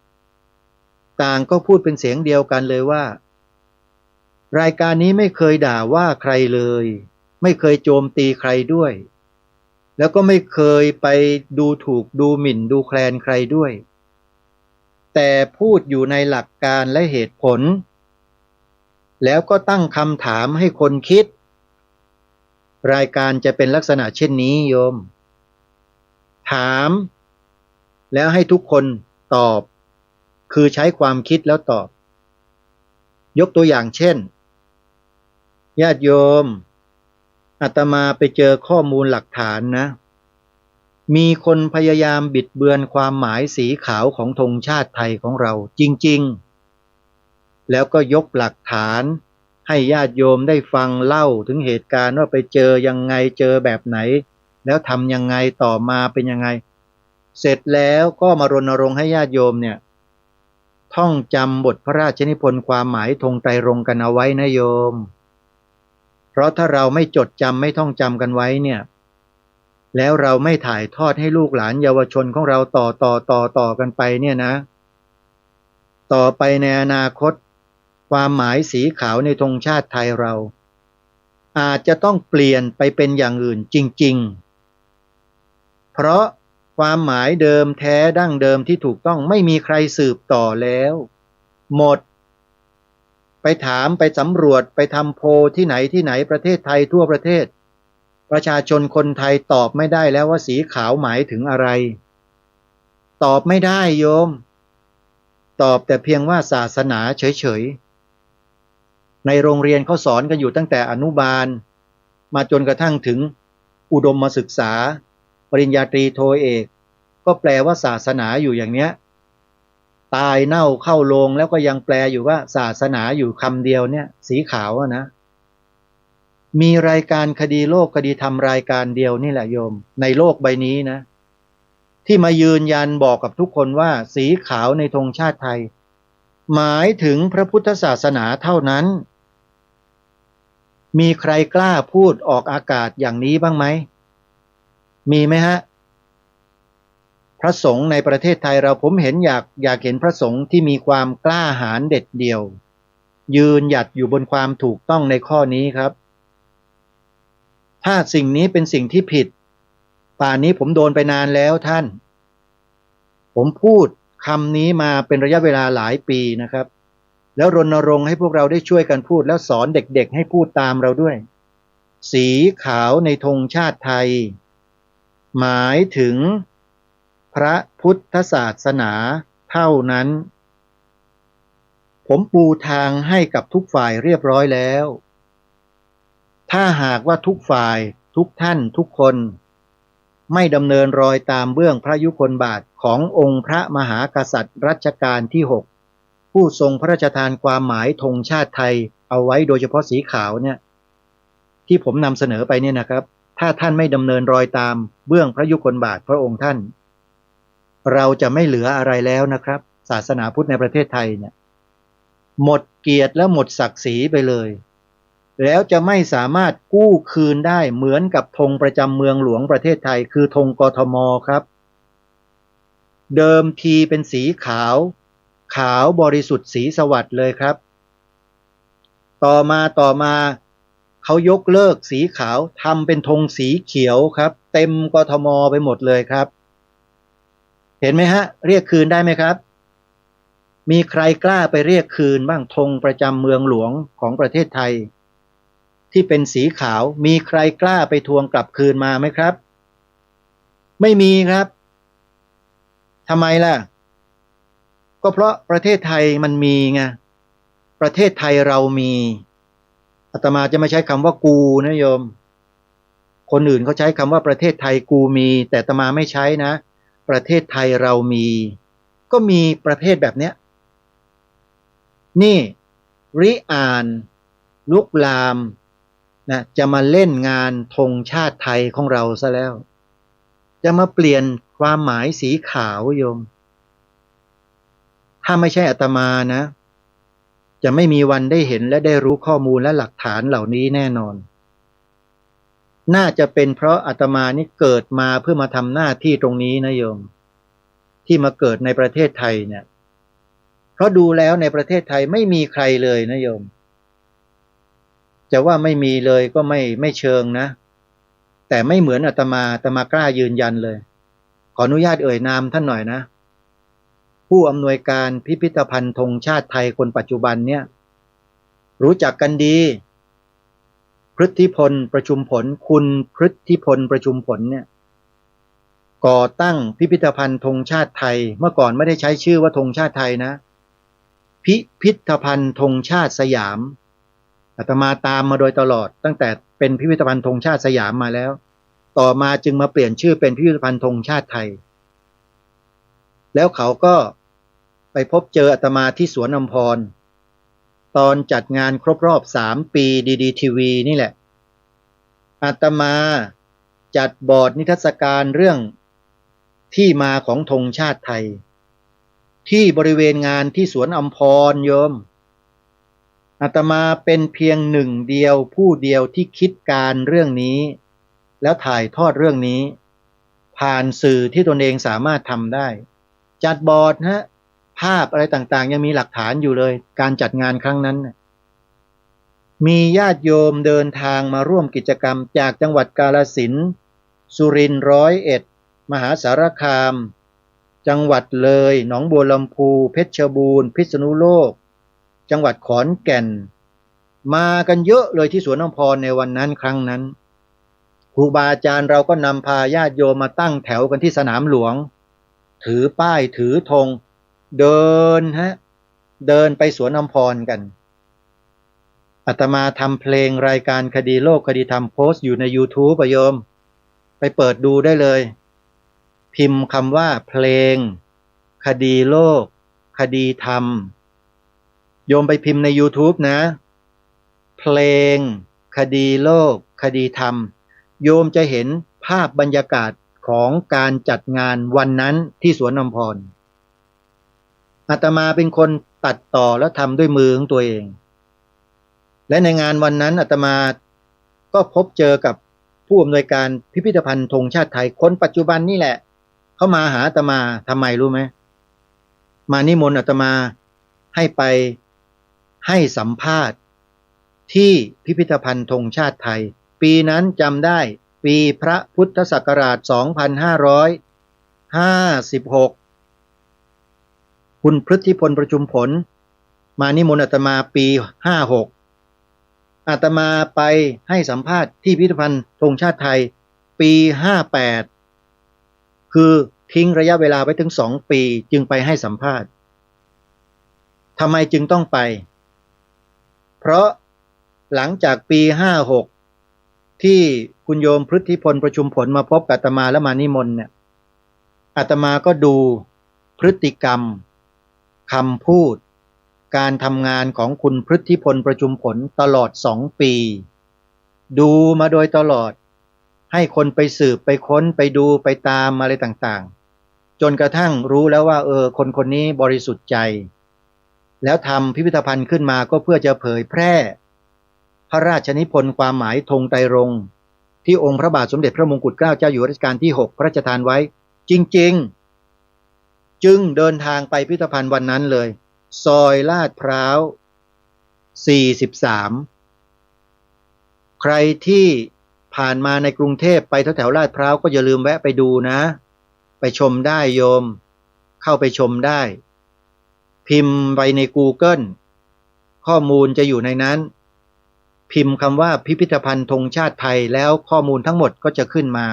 ต่างก็พูดเป็นเสียงเดียวกันเลยว่ารายการนี้ไม่เคยด่าว่าใครเลยไม่เคยโจมตีใครด้วยแล้วก็ไม่เคยไปดูถูกดูหมิ่นดูแคลนใครด้วยแต่พูดอยู่ในหลักการและเหตุผลแล้วก็ตั้งคำถามให้คนคิดรายการจะเป็นลักษณะเช่นนี้โยมถามแล้วให้ทุกคนตอบคือใช้ความคิดแล้วตอบยกตัวอย่างเช่นญาติโยมอาตมาไปเจอข้อมูลหลักฐานนะมีคนพยายามบิดเบือนความหมายสีขาวของธงชาติไทยของเราจริงๆแล้วก็ยกหลักฐานให้ญาติโยมได้ฟังเล่าถึงเหตุการณ์ว่าไปเจอยังไงเจอแบบไหนแล้วทำยังไงต่อมาเป็นยังไงเสร็จแล้วก็มารณรงค์ให้ญาติโยมเนี่ยท่องจำบทพระราชนิพนธ์ความหมายธงไตรรงค์กันเอาไว้นะโยมเพราะถ้าเราไม่จดจำไม่ท่องจำกันไว้เนี่ยแล้วเราไม่ถ่ายทอดให้ลูกหลานเยาวชนของเราต่อกันไปเนี่ยนะต่อไปในอนาคตความหมายสีขาวในธงชาติไทยเราอาจจะต้องเปลี่ยนไปเป็นอย่างอื่นจริงๆเพราะความหมายเดิมแท้ดั้งเดิมที่ถูกต้องไม่มีใครสืบต่อแล้วหมดไปถามไปสำรวจไปทำโพลที่ไหนประเทศไทยทั่วประเทศประชาชนคนไทยตอบไม่ได้แล้วว่าสีขาวหมายถึงอะไรตอบไม่ได้โยมตอบแต่เพียงว่าศาสนาเฉยๆในโรงเรียนเขาสอนกันอยู่ตั้งแต่อนุบาลมาจนกระทั่งถึงอุดมศึกษาปริญญาตรีโทเอกก็แปลว่าศาสนาอยู่อย่างเนี้ยตายเน่าเข้าโลงแล้วก็ยังแปลอยู่ว่าศาสนาอยู่คำเดียวเนี่ยสีขาวนะมีรายการคดีโลกคดีธรรมรายการเดียวนี่แหละโยมในโลกใบนี้นะที่มายืนยันบอกกับทุกคนว่าสีขาวในธงชาติไทยหมายถึงพระพุทธศาสนาเท่านั้นมีใครกล้าพูดออกอากาศอย่างนี้บ้างไหมมีไหมฮะพระสงฆ์ในประเทศไทยเราผมเห็นอยากเห็นพระสงฆ์ที่มีความกล้าหาญเด็ดเดี่ยวยืนหยัดอยู่บนความถูกต้องในข้อนี้ครับถ้าสิ่งนี้เป็นสิ่งที่ผิดป่านนี้ผมโดนไปนานแล้วท่านผมพูดคำนี้มาเป็นระยะเวลาหลายปีนะครับแล้วรณรงค์ให้พวกเราได้ช่วยกันพูดแล้วสอนเด็กๆให้พูดตามเราด้วยสีขาวในธงชาติไทยหมายถึงพระพุทธศาสนาเท่านั้นผมปูทางให้กับทุกฝ่ายเรียบร้อยแล้วถ้าหากว่าทุกฝ่ายทุกท่านทุกคนไม่ดำเนินรอยตามเบื้องพระยุคลบาทขององค์พระมหากษัตริย์รัชกาลที่6ผู้ทรงพระราชทานความหมายธงชาติไทยเอาไว้โดยเฉพาะสีขาวเนี่ยที่ผมนำเสนอไปเนี่ยนะครับถ้าท่านไม่ดำเนินรอยตามเบื้องพระยุคลบาทพระองค์ท่านเราจะไม่เหลืออะไรแล้วนะครับศาสนาพุทธในประเทศไทยเนี่ยหมดเกียรติและหมดศักดิ์ศรีไปเลย แล้วจะไม่สามารถกู้คืนได้เหมือนกับธงประจำเมืองหลวงประเทศไทยคือธงกทมครับเดิมทีเป็นสีขาวขาวบริสุทธิ์สีสวัสดิ์เลยครับต่อมาเขายกเลิกสีขาวทำเป็นธงสีเขียวครับเต็มกทมไปหมดเลยครับเห็นไหมฮะเรียกคืนได้ไหมครับมีใครกล้าไปเรียกคืนบ้างธงประจำเมืองหลวงของประเทศไทยที่เป็นสีขาวมีใครกล้าไปทวงกลับคืนมาไหมครับไม่มีครับทำไมล่ะก็เพราะประเทศไทยมันมีไงประเทศไทยเรามีอาตมาจะไม่ใช้คำว่ากูนะโยมคนอื่นเขาใช้คำว่าประเทศไทยกูมีแต่อาตมาไม่ใช้นะประเทศไทยเรามีก็มีประเภทแบบเนี้ยนี่ริอ่านลุกลามนะจะมาเล่นงานธงชาติไทยของเราซะแล้วจะมาเปลี่ยนความหมายสีขาวโยมถ้าไม่ใช่อาตมานะจะไม่มีวันได้เห็นและได้รู้ข้อมูลและหลักฐานเหล่านี้แน่นอนน่าจะเป็นเพราะอาตมานี่เกิดมาเพื่อมาทำหน้าที่ตรงนี้นะโยมที่มาเกิดในประเทศไทยเนี่ยเพราะดูแล้วในประเทศไทยไม่มีใครเลยนะโยมจะว่าไม่มีเลยก็ไม่เชิงนะแต่ไม่เหมือนอาตมากล้ายืนยันเลยขออนุญาตเอ่ยนามท่านหน่อยนะผู้อำนวยการพิพิธภัณฑ์ธงชาติไทยคนปัจจุบันเนี่ยรู้จักกันดีพฤทธิพลประชุมผลคุณพฤทธิพลประชุมผลเนี่ยก่อตั้งพิพิธภัณฑ์ธงชาติไทยเมื่อก่อนไม่ได้ใช้ชื่อว่าธงชาติไทยนะพิพิธภัณฑ์ธงชาติสยามอาตมาตามมาโดยตลอดตั้งแต่เป็นพิพิธภัณฑ์ธงชาติสยามมาแล้วต่อมาจึงมาเปลี่ยนชื่อเป็นพิพิธภัณฑ์ธงชาติไทยแล้วเขาก็ไปพบเจออาตมาที่สวนอัมพรตอนจัดงานครบรอบ3 ปีดีทีวีนี่แหละอาตมาจัดบอร์ดนิทรรศการเรื่องที่มาของธงชาติไทยที่บริเวณงานที่สวนอัมพรโยมอาตมาเป็นเพียงหนึ่งเดียวผู้เดียวที่คิดการเรื่องนี้แล้วถ่ายทอดเรื่องนี้ผ่านสื่อที่ตนเองสามารถทำได้จัดบอร์ดภาพอะไรต่างๆยังมีหลักฐานอยู่เลยการจัดงานครั้งนั้นมีญาติโยมเดินทางมาร่วมกิจกรรมจากจังหวัดกาฬสินธุ์สุรินทร์101มหาสารคามจังหวัดเลยหนองบัวลำพูเพชรบูรณ์พิษณุโลกจังหวัดขอนแก่นมากันเยอะเลยที่สวนอัมพรในวันนั้นครั้งนั้นครูบาอาจารย์เราก็นำพาญาติโยมมาตั้งแถวกันที่สนามหลวงถือป้ายถือธงเดินไปสวนอัมพรกันอาตมาทำเพลงรายการคดีโลกคดีธรรมโพสต์อยู่ใน YouTube โยมไปเปิดดูได้เลยพิมพ์คำว่าเพลงคดีโลกคดีธรรมโยมไปพิมพ์ใน YouTube นะเพลงคดีโลกคดีธรรมโยมจะเห็นภาพบรรยากาศของการจัดงานวันนั้นที่สวนอัมพรอาตมาเป็นคนตัดต่อแล้วทำด้วยมือของตัวเองและในงานวันนั้นอาตมาก็พบเจอกับผู้อำนวยการพิพิธภัณฑ์ธงชาติไทยคนปัจจุบันนี่แหละเขามาหาอาตมาทำไมรู้ไหมมานิมนต์อาตมาให้ไปให้สัมภาษณ์ที่พิพิธภัณฑ์ธงชาติไทยปีนั้นจำได้ปีพระพุทธศักราช 2556 คุณพฤทธิพลประชุมผลมานิมนต์อาตมาปี 56อาตมาไปให้สัมภาษณ์ที่พิพิธภัณฑ์ธงชาติไทยปี 58คือทิ้งระยะเวลาไว้ถึง2 ปีจึงไปให้สัมภาษณ์ทำไมจึงต้องไปเพราะหลังจากปี 56ที่คุณโยมพฤทธิพลประชุมผลมาพบกับอาตมาและมานิมนต์เนี่ยอาตมาก็ดูพฤติกรรมคำพูดการทำงานของคุณพฤทธิพลประชุมผลตลอด2 ปีดูมาโดยตลอดให้คนไปสืบไปค้นไปดูไปตามอะไรต่างๆจนกระทั่งรู้แล้วว่าคนคนนี้บริสุทธิ์ใจแล้วทำพิพิธภัณฑ์ขึ้นมาก็เพื่อจะเผยแพร่ พระราชนิพนธ์ความหมายธงไตรรงค์ที่องค์พระบาทสมเด็จพระมงกุฎเกล้าเจ้าอยู่หัวรัชกาลที่ 6พระราชทานไว้จริงๆจึงเดินทางไปพิพิธภัณฑ์วันนั้นเลยซอยลาดพร้าว43ใครที่ผ่านมาในกรุงเทพไปแถวๆลาดพร้าวก็อย่าลืมแวะไปดูนะไปชมได้โยมเข้าไปชมได้พิมพ์ไปใน Google ข้อมูลจะอยู่ในนั้นพิมพ์คำว่าพิพิธภัณฑ์ธงชาติไทยแล้วข้อมูลทั้งหมดก็จะขึ้นมา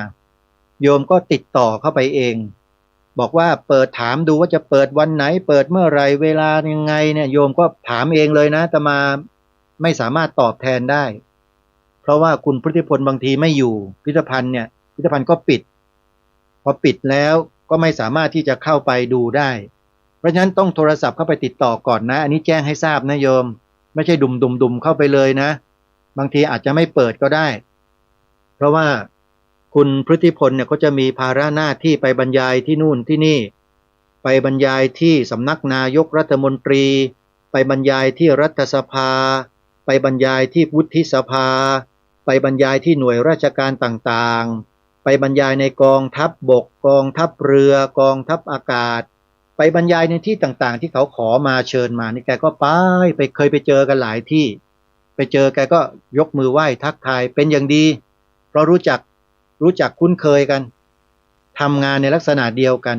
โยมก็ติดต่อเข้าไปเองบอกว่าเปิดถามดูว่าจะเปิดวันไหนเปิดเมื่อไรเวลายังไงเนี่ยโยมก็ถามเองเลยนะอาตมาไม่สามารถตอบแทนได้เพราะว่าคุณพุทธิพลบางทีไม่อยู่พิพิธภัณฑ์เนี่ยพิพิธภัณฑ์ก็ปิดพอปิดแล้วก็ไม่สามารถที่จะเข้าไปดูได้เพราะฉะนั้นต้องโทรศัพท์เข้าไปติดต่อก่อนนะอันนี้แจ้งให้ทราบนะโยมไม่ใช่ดุมเข้าไปเลยนะบางทีอาจจะไม่เปิดก็ได้เพราะว่าคุณพฤติพลเนี่ยเขาจะมีภาระหน้าที่ไปบรรยายที่นู่นที่นี่ไปบรรยายที่สำนักนายกรัฐมนตรีไปบรรยายที่รัฐสภาไปบรรยายที่วุฒิสภาไปบรรยายที่หน่วยราชการต่างๆไปบรรยายในกองทัพบกกองทัพเรือกองทัพอากาศไปบรรยายในที่ต่างๆที่เขาขอมาเชิญมานี่แกก็ไปเคยไปเจอกันหลายที่ไปเจอแกก็ยกมือไหว้ทักทายเป็นอย่างดีเพราะรู้จักคุ้นเคยกันทำงานในลักษณะเดียวกัน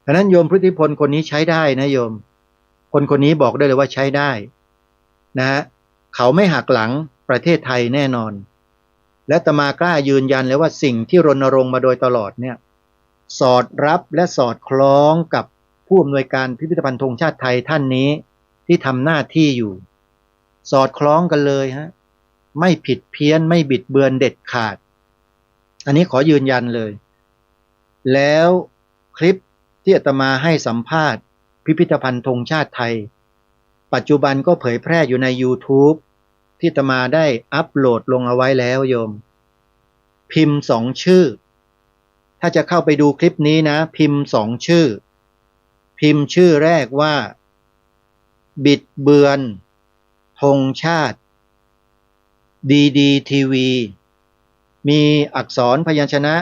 ฉะนั้นโยมพฤติพลคนนี้ใช้ได้นะโยมคนนี้บอกได้เลยว่าใช้ได้นะฮะเขาไม่หักหลังประเทศไทยแน่นอนและอาตมากล้ายืนยันเลยว่าสิ่งที่รณรงค์มาโดยตลอดเนี่ยสอดรับและสอดคล้องกับผู้อำนวยการพิพิธภัณฑ์ธงชาติไทยท่านนี้ที่ทำหน้าที่อยู่สอดคล้องกันเลยฮะไม่ผิดเพี้ยนไม่บิดเบือนเด็ดขาดอันนี้ขอยืนยันเลยแล้วคลิปที่อาตมาให้สัมภาษณ์พิพิธภัณฑ์ธงชาติไทยปัจจุบันก็เผยแพร่อยู่ใน YouTube ที่อาตมาได้อัปโหลดลงเอาไว้แล้วโยมพิมพ์2ชื่อถ้าจะเข้าไปดูคลิปนี้นะพิมพ์2ชื่อพิมพ์ชื่อแรกว่าบิดเบือนธงชาติดีทีวีมีอักษรพยัญชนะ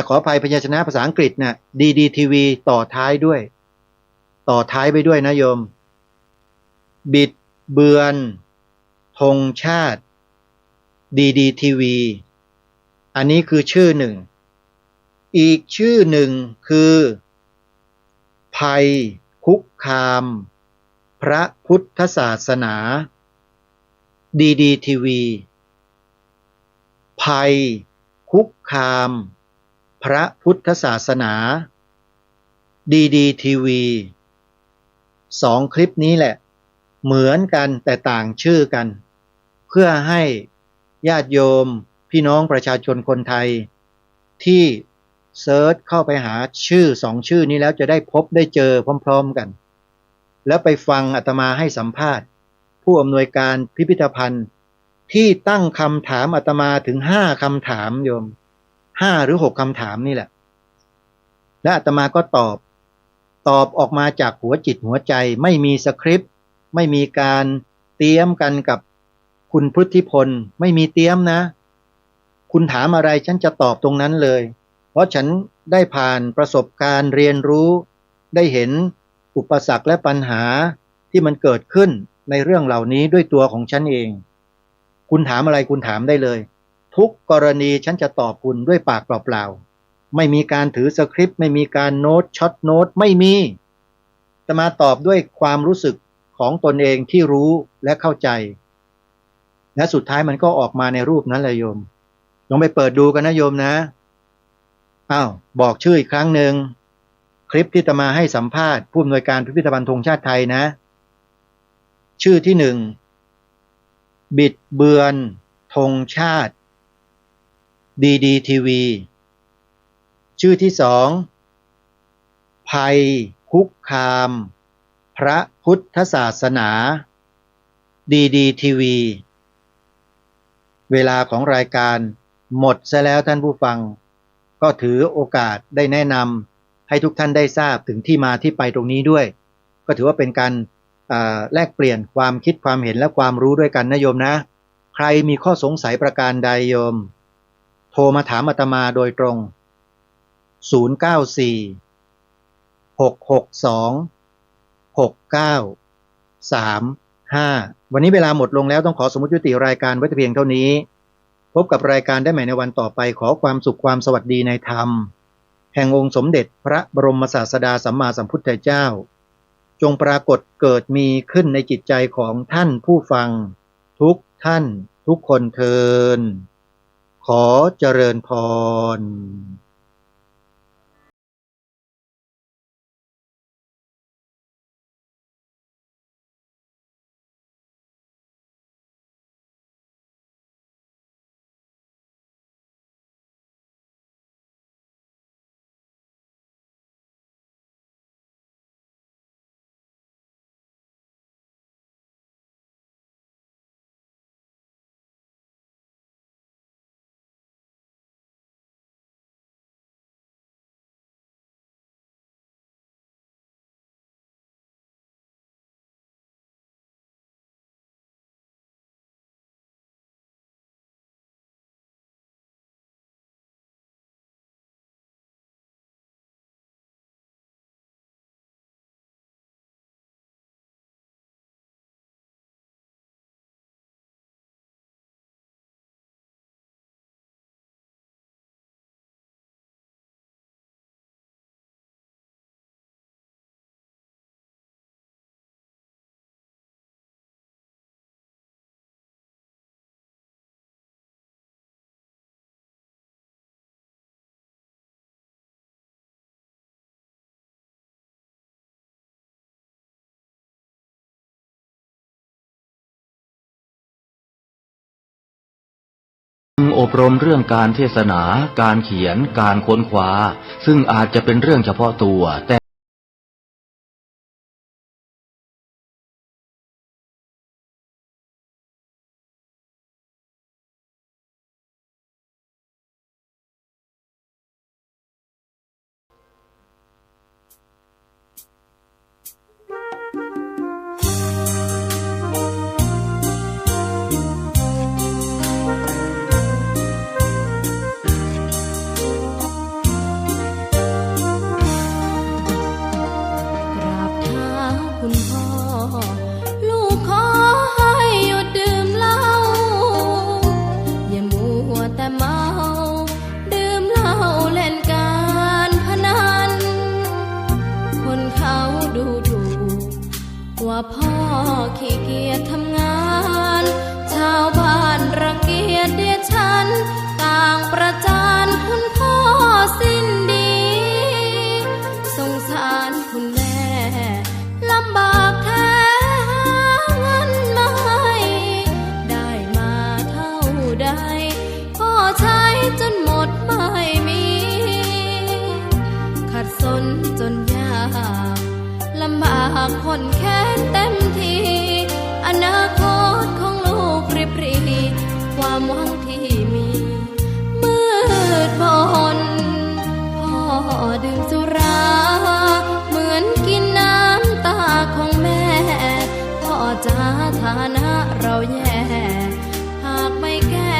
ขออภัยพยัญชนะภาษาอังกฤษนะดีทีวีต่อท้ายด้วยต่อท้ายไปด้วยนะโยมบิดเบือนธงชาติดีทีวีอันนี้คือชื่อหนึ่งอีกชื่อหนึ่งคือภัยคุกคามพระพุทธศาสนาดีทีวีภัยคุกคามพระพุทธศาสนาดีทีวี2คลิปนี้แหละเหมือนกันแต่ต่างชื่อกันเพื่อให้ญาติโยมพี่น้องประชาชนคนไทยที่เซิร์ชเข้าไปหาชื่อ2ชื่อนี้แล้วจะได้พบได้เจอพร้อมๆกันแล้วไปฟังอาตมาให้สัมภาษณ์ผู้อำนวยการพิพิธภัณฑ์ที่ตั้งคำถามอาตมาถึง5คำถามโยม5หรือ6คำถามนี่แหละและอาตมาก็ตอบออกมาจากหัวจิตหัวใจไม่มีสคริปต์ไม่มีการเตรียมกันกับคุณพุทธิพลไม่มีเตรียมนะคุณถามอะไรฉันจะตอบตรงนั้นเลยเพราะฉันได้ผ่านประสบการณ์เรียนรู้ได้เห็นอุปสรรคและปัญหาที่มันเกิดขึ้นในเรื่องเหล่านี้ด้วยตัวของฉันเองคุณถามอะไรคุณถามได้เลยทุกกรณีฉันจะตอบคุณด้วยปากเปล่าๆไม่มีการถือสคริปต์ไม่มีการโน้ตช็อตโน้ตไม่มีจะมาตอบด้วยความรู้สึกของตนเองที่รู้และเข้าใจและสุดท้ายมันก็ออกมาในรูปนั้นเลยโยมลองไปเปิดดูกันนะโยมนะบอกชื่ออีกครั้งหนึ่งคลิปที่จะมาให้สัมภาษณ์ผู้อำนวยการพิพิธภัณฑ์ธงชาติไทยนะชื่อที่1บิดเบือนธงชาติดีทีวีชื่อที่2ภัยคุกคามพระพุทธศาสนาดีทีวีเวลาของรายการหมดซะแล้วท่านผู้ฟังก็ถือโอกาสได้แนะนำให้ทุกท่านได้ทราบถึงที่มาที่ไปตรงนี้ด้วยก็ถือว่าเป็นการแลกเปลี่ยนความคิดความเห็นและความรู้ด้วยกันนะโยมนะ รมีข้อสงสัยประการใดโยมโทรมาถามอาตมาโดยตรง094-662-6935วันนี้เวลาหมดลงแล้วต้องขอสมมุติยุติรายการไว้แต่เพียงเท่านี้พบกับรายการได้ใหม่ในวันต่อไปขอความสุขความสวัสดีในธรรมแห่งองค์สมเด็จพระบรมศาสดาสัมมาสัมพุทธเจ้าจงปรากฏเกิดมีขึ้นในจิตใจของท่านผู้ฟังทุกท่านทุกคนเทินขอเจริญพรอบรมเรื่องการเทศนา การเขียน การค้นคว้าซึ่งอาจจะเป็นเรื่องเฉพาะตัวแต่ว่าพ่อขี้เกียจทำงานชาวบ้านรังเกียจเดียฉันต่างประจานคุณพ่อสิ้นดีสงสารคุณแม่ลำบากแท้หาเงินมาให้ได้มาเท่าใดพ่อใช้จนหมดไม่มีขัดสนจนยากลำบากคนแค้นเต็มทีอนาคตของลูกริบหรี่ความหวังที่มีมืดมนพ่อดื่มสุราเหมือนกินน้ำตาของแม่พ่อจ๋าฐานะเราแย่หากไม่แก้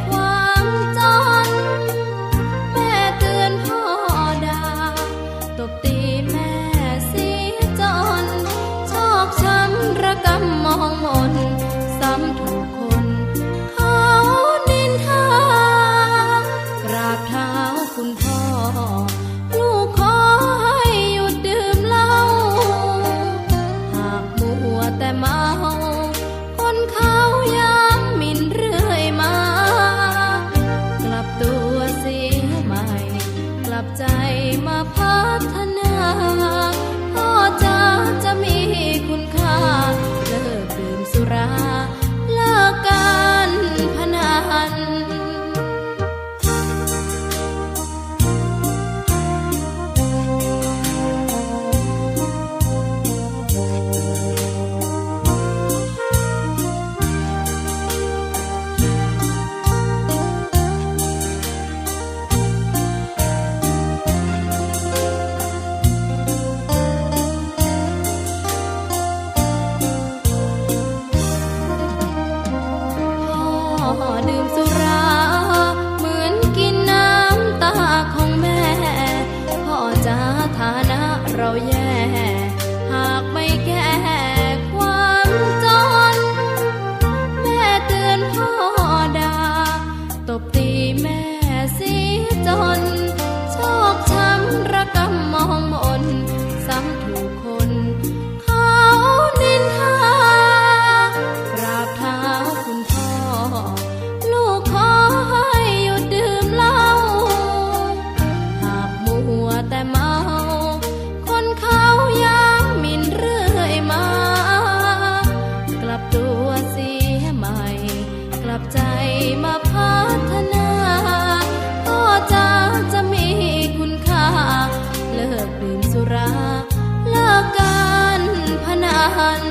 ความจนแม่เตือนพ่อด่าตบตีแม่ช้ำระกำมองมนซ้ำถูกคนเขานินทากราบเท้าคุณพ่อลูกขอให้หยุดดื่มเหล้าหากมัวแต่เมาคนเขาย้ำหมิ่นเรื่อยมากลับตัวเสียใหม่กลับใจมาพัฒนาพ่อจะมีคุณค่าเลิกดื่มสุราเลิกการพนัน จนโชคช้ำระกำมองมนซ้ำถูกคนเขานินทากราบเท้าคุณพ่อลูกขอให้หยุดดื่มเหล้าหากมัวแต่เมาคนเขาย้ำหมิ่นเรื่อยมากลับตัวเสียใหม่กลับใจมาพัฒนาก็จะมีคุณค่าเลิกดื่มสุราเลิกการพนัน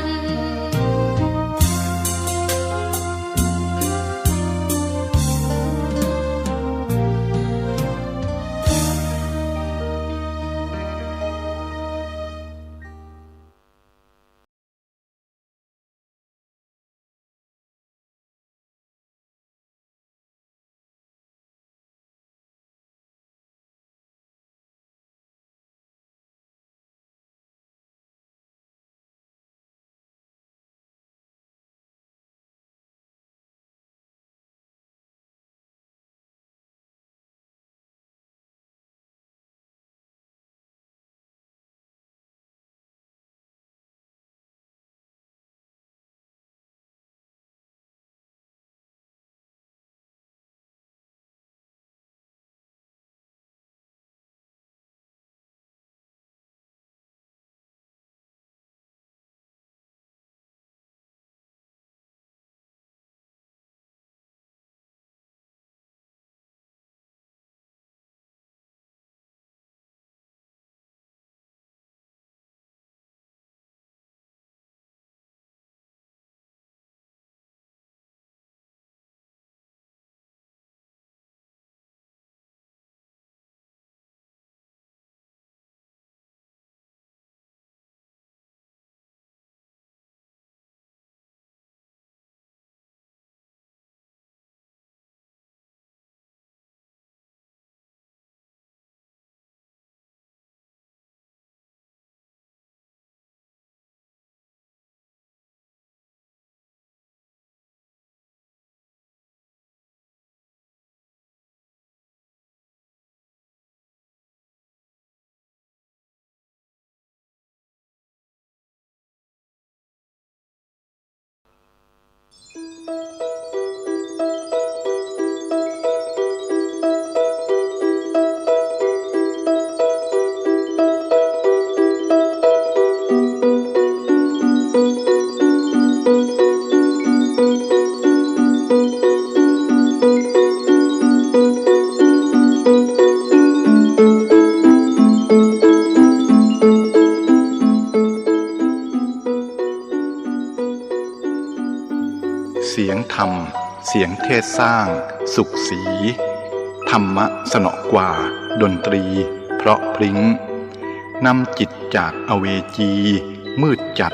เสียงธรรมเสียงเทศสร้างสุขสีธรรมะสนอกว่าดนตรีเพราะพริ้งนำจิตจากอเวจีมืดจัด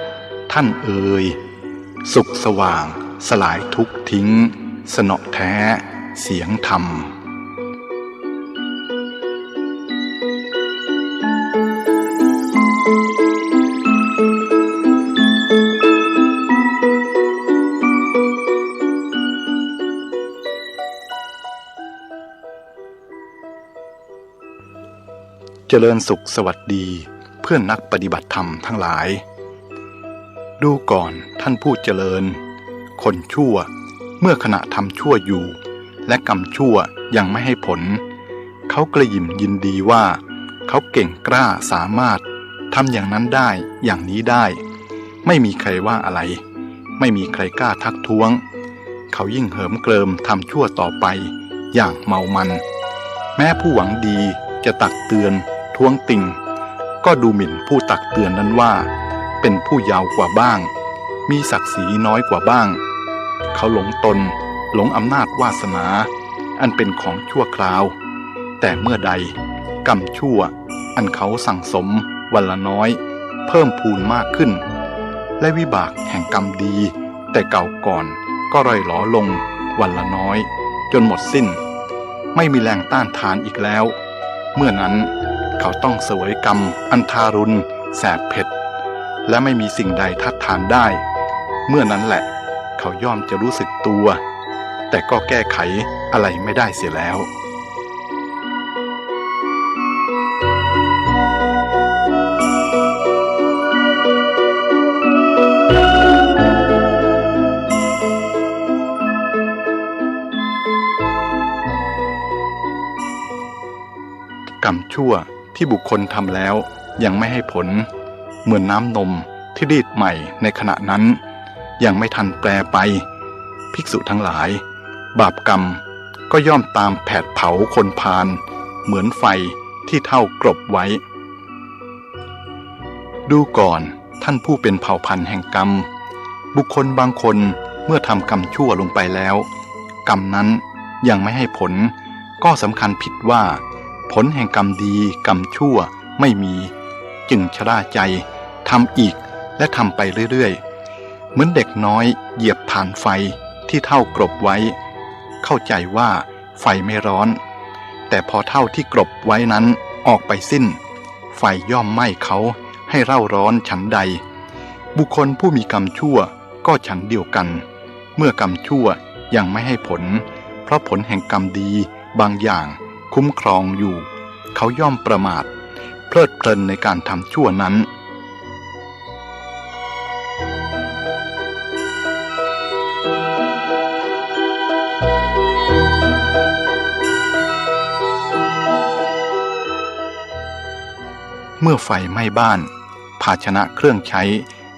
ท่านเอ่ยสุขสว่างสลายทุกทิ้งสนอแท้เสียงธรรมเจริญสุขสวัสดีเพื่อนนักปฏิบัติธรรมทั้งหลายดูก่อนท่านผู้เจริญคนชั่วเมื่อขณะทำชั่วอยู่และกรรมชั่วยังไม่ให้ผลเขากระยิมยินดีว่าเขาเก่งกล้าสามารถทำอย่างนั้นได้อย่างนี้ได้ไม่มีใครว่าอะไรไม่มีใครกล้าทักท้วงเขายิ่งเหิมเกริมทำชั่วต่อไปอย่างเมามันแม้ผู้หวังดีจะตักเตือนท้วงติงก็ดูหมิ่นผู้ตักเตือนนั้นว่าเป็นผู้เยาว์กว่าบ้างมีศักดิ์ศรีน้อยกว่าบ้างเขาหลงตนหลงอำนาจวาสนาอันเป็นของชั่วคราวแต่เมื่อใดกรรมชั่วอันเขาสั่งสมวันละน้อยเพิ่มพูนมากขึ้นและวิบากแห่งกรรมดีแต่เก่าก่อนก็ร่อยหลอลงวันละน้อยจนหมดสิ้นไม่มีแรงต้านทานอีกแล้วเมื่อนั้นเขาต้องเสวยกรรมอันทารุณแสบเผ็ดและไม่มีสิ่งใดทัดทานได้เมื่อนั้นแหละเขาย่อมจะรู้สึกตัวแต่ก็แก้ไขอะไรไม่ได้เสียแล้ว กรรมชั่วที่บุคคลทำแล้วยังไม่ให้ผลเหมือนน้ำนมที่รีดใหม่ในขณะนั้นยังไม่ทันแปรไปภิกษุทั้งหลายบาปกรรมก็ย่อมตามแผดเผาคนพาลเหมือนไฟที่เท่ากรบไว้ดูก่อนท่านผู้เป็นเผ่าพันธุ์แห่งกรรมบุคคลบางคนเมื่อทำกรรมชั่วลงไปแล้วกรรมนั้นยังไม่ให้ผลก็สำคัญผิดว่าผลแห่งกรรมดีกรรมชั่วไม่มีจึงชะล่าใจทำอีกและทำไปเรื่อยๆเหมือนเด็กน้อยเหยียบฐานไฟที่เท่ากรบไว้เข้าใจว่าไฟไม่ร้อนแต่พอเท่าที่กรบไว้นั้นออกไปสิ้นไฟย่อมไหม้เขาให้เร่าร้อนฉันใดบุคคลผู้มีกรรมชั่วก็ฉันเดียวกันเมื่อกรรมชั่วยังไม่ให้ผลเพราะผลแห่งกรรมดีบางอย่างคุ้มครองอยู่เขาย่อมประมาทเพลิดเพลินในการทำชั่วนั้นเมื่อไฟไหม้บ้านภาชนะเครื่องใช้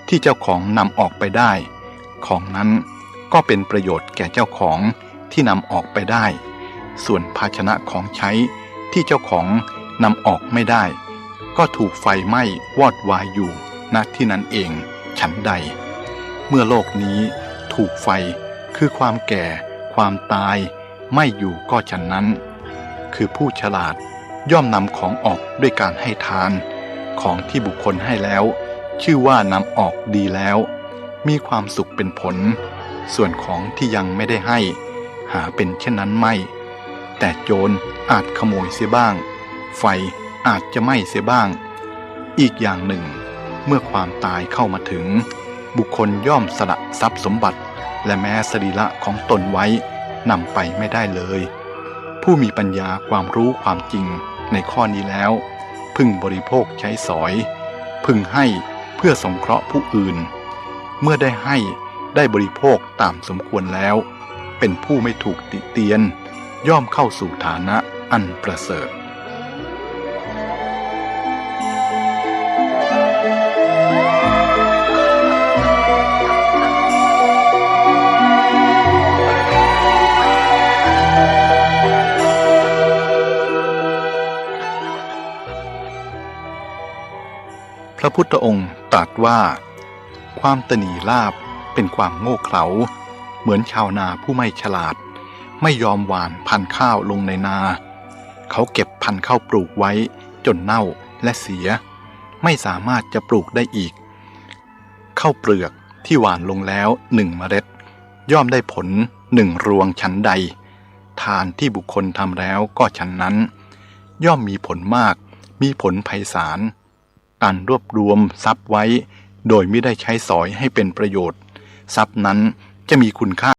ที่เจ้าของนำออกไปได้ของนั้นก็เป็นประโยชน์แก่เจ้าของที่นำออกไปได้ส่วนภาชนะของใช้ที่เจ้าของนำออกไม่ได้ก็ถูกไฟไหม้วอดวายอยู่ณที่นั้นเองฉันใดเมื่อโลกนี้ถูกไฟคือความแก่ความตายไหม้อยู่ก็ฉันนั้นคือผู้ฉลาดย่อมนำของออกด้วยการให้ทานของที่บุคคลให้แล้วชื่อว่านำออกดีแล้วมีความสุขเป็นผลส่วนของที่ยังไม่ได้ให้หาเป็นเช่นนั้นไม่แต่โจรอาจขโมยเสียบ้างไฟอาจจะไหม้เสียบ้างอีกอย่างหนึ่งเมื่อความตายเข้ามาถึงบุคคลย่อมสละทรัพย์สมบัติและแม้สรีระของตนไว้นำไปไม่ได้เลยผู้มีปัญญาความรู้ความจริงในข้อนี้แล้วพึงบริโภคใช้สอยพึงให้เพื่อสงเคราะห์ผู้อื่นเมื่อได้ให้ได้บริโภคตามสมควรแล้วเป็นผู้ไม่ถูกติเตียนย่อมเข้าสู่ฐานะอันประเสริฐพระพุทธองค์ตรัสว่าความตนีลาภเป็นความโง่เขลาเหมือนชาวนาผู้ไม่ฉลาดไม่ยอมหว่านพันธุ์ข้าวลงในนาเขาเก็บพันธุ์ข้าวปลูกไว้จนเน่าและเสียไม่สามารถจะปลูกได้อีกข้าวเปลือกที่หว่านลงแล้ว1 เมล็ดย่อมได้ผล1 รวงฉันใดทานที่บุคคลทำแล้วก็ฉันนั้นย่อมมีผลมากมีผลไพศาลการรวบรวมทรัพย์ไว้โดยไม่ได้ใช้สอยให้เป็นประโยชน์ทรัพย์นั้นจะมีคุณค่า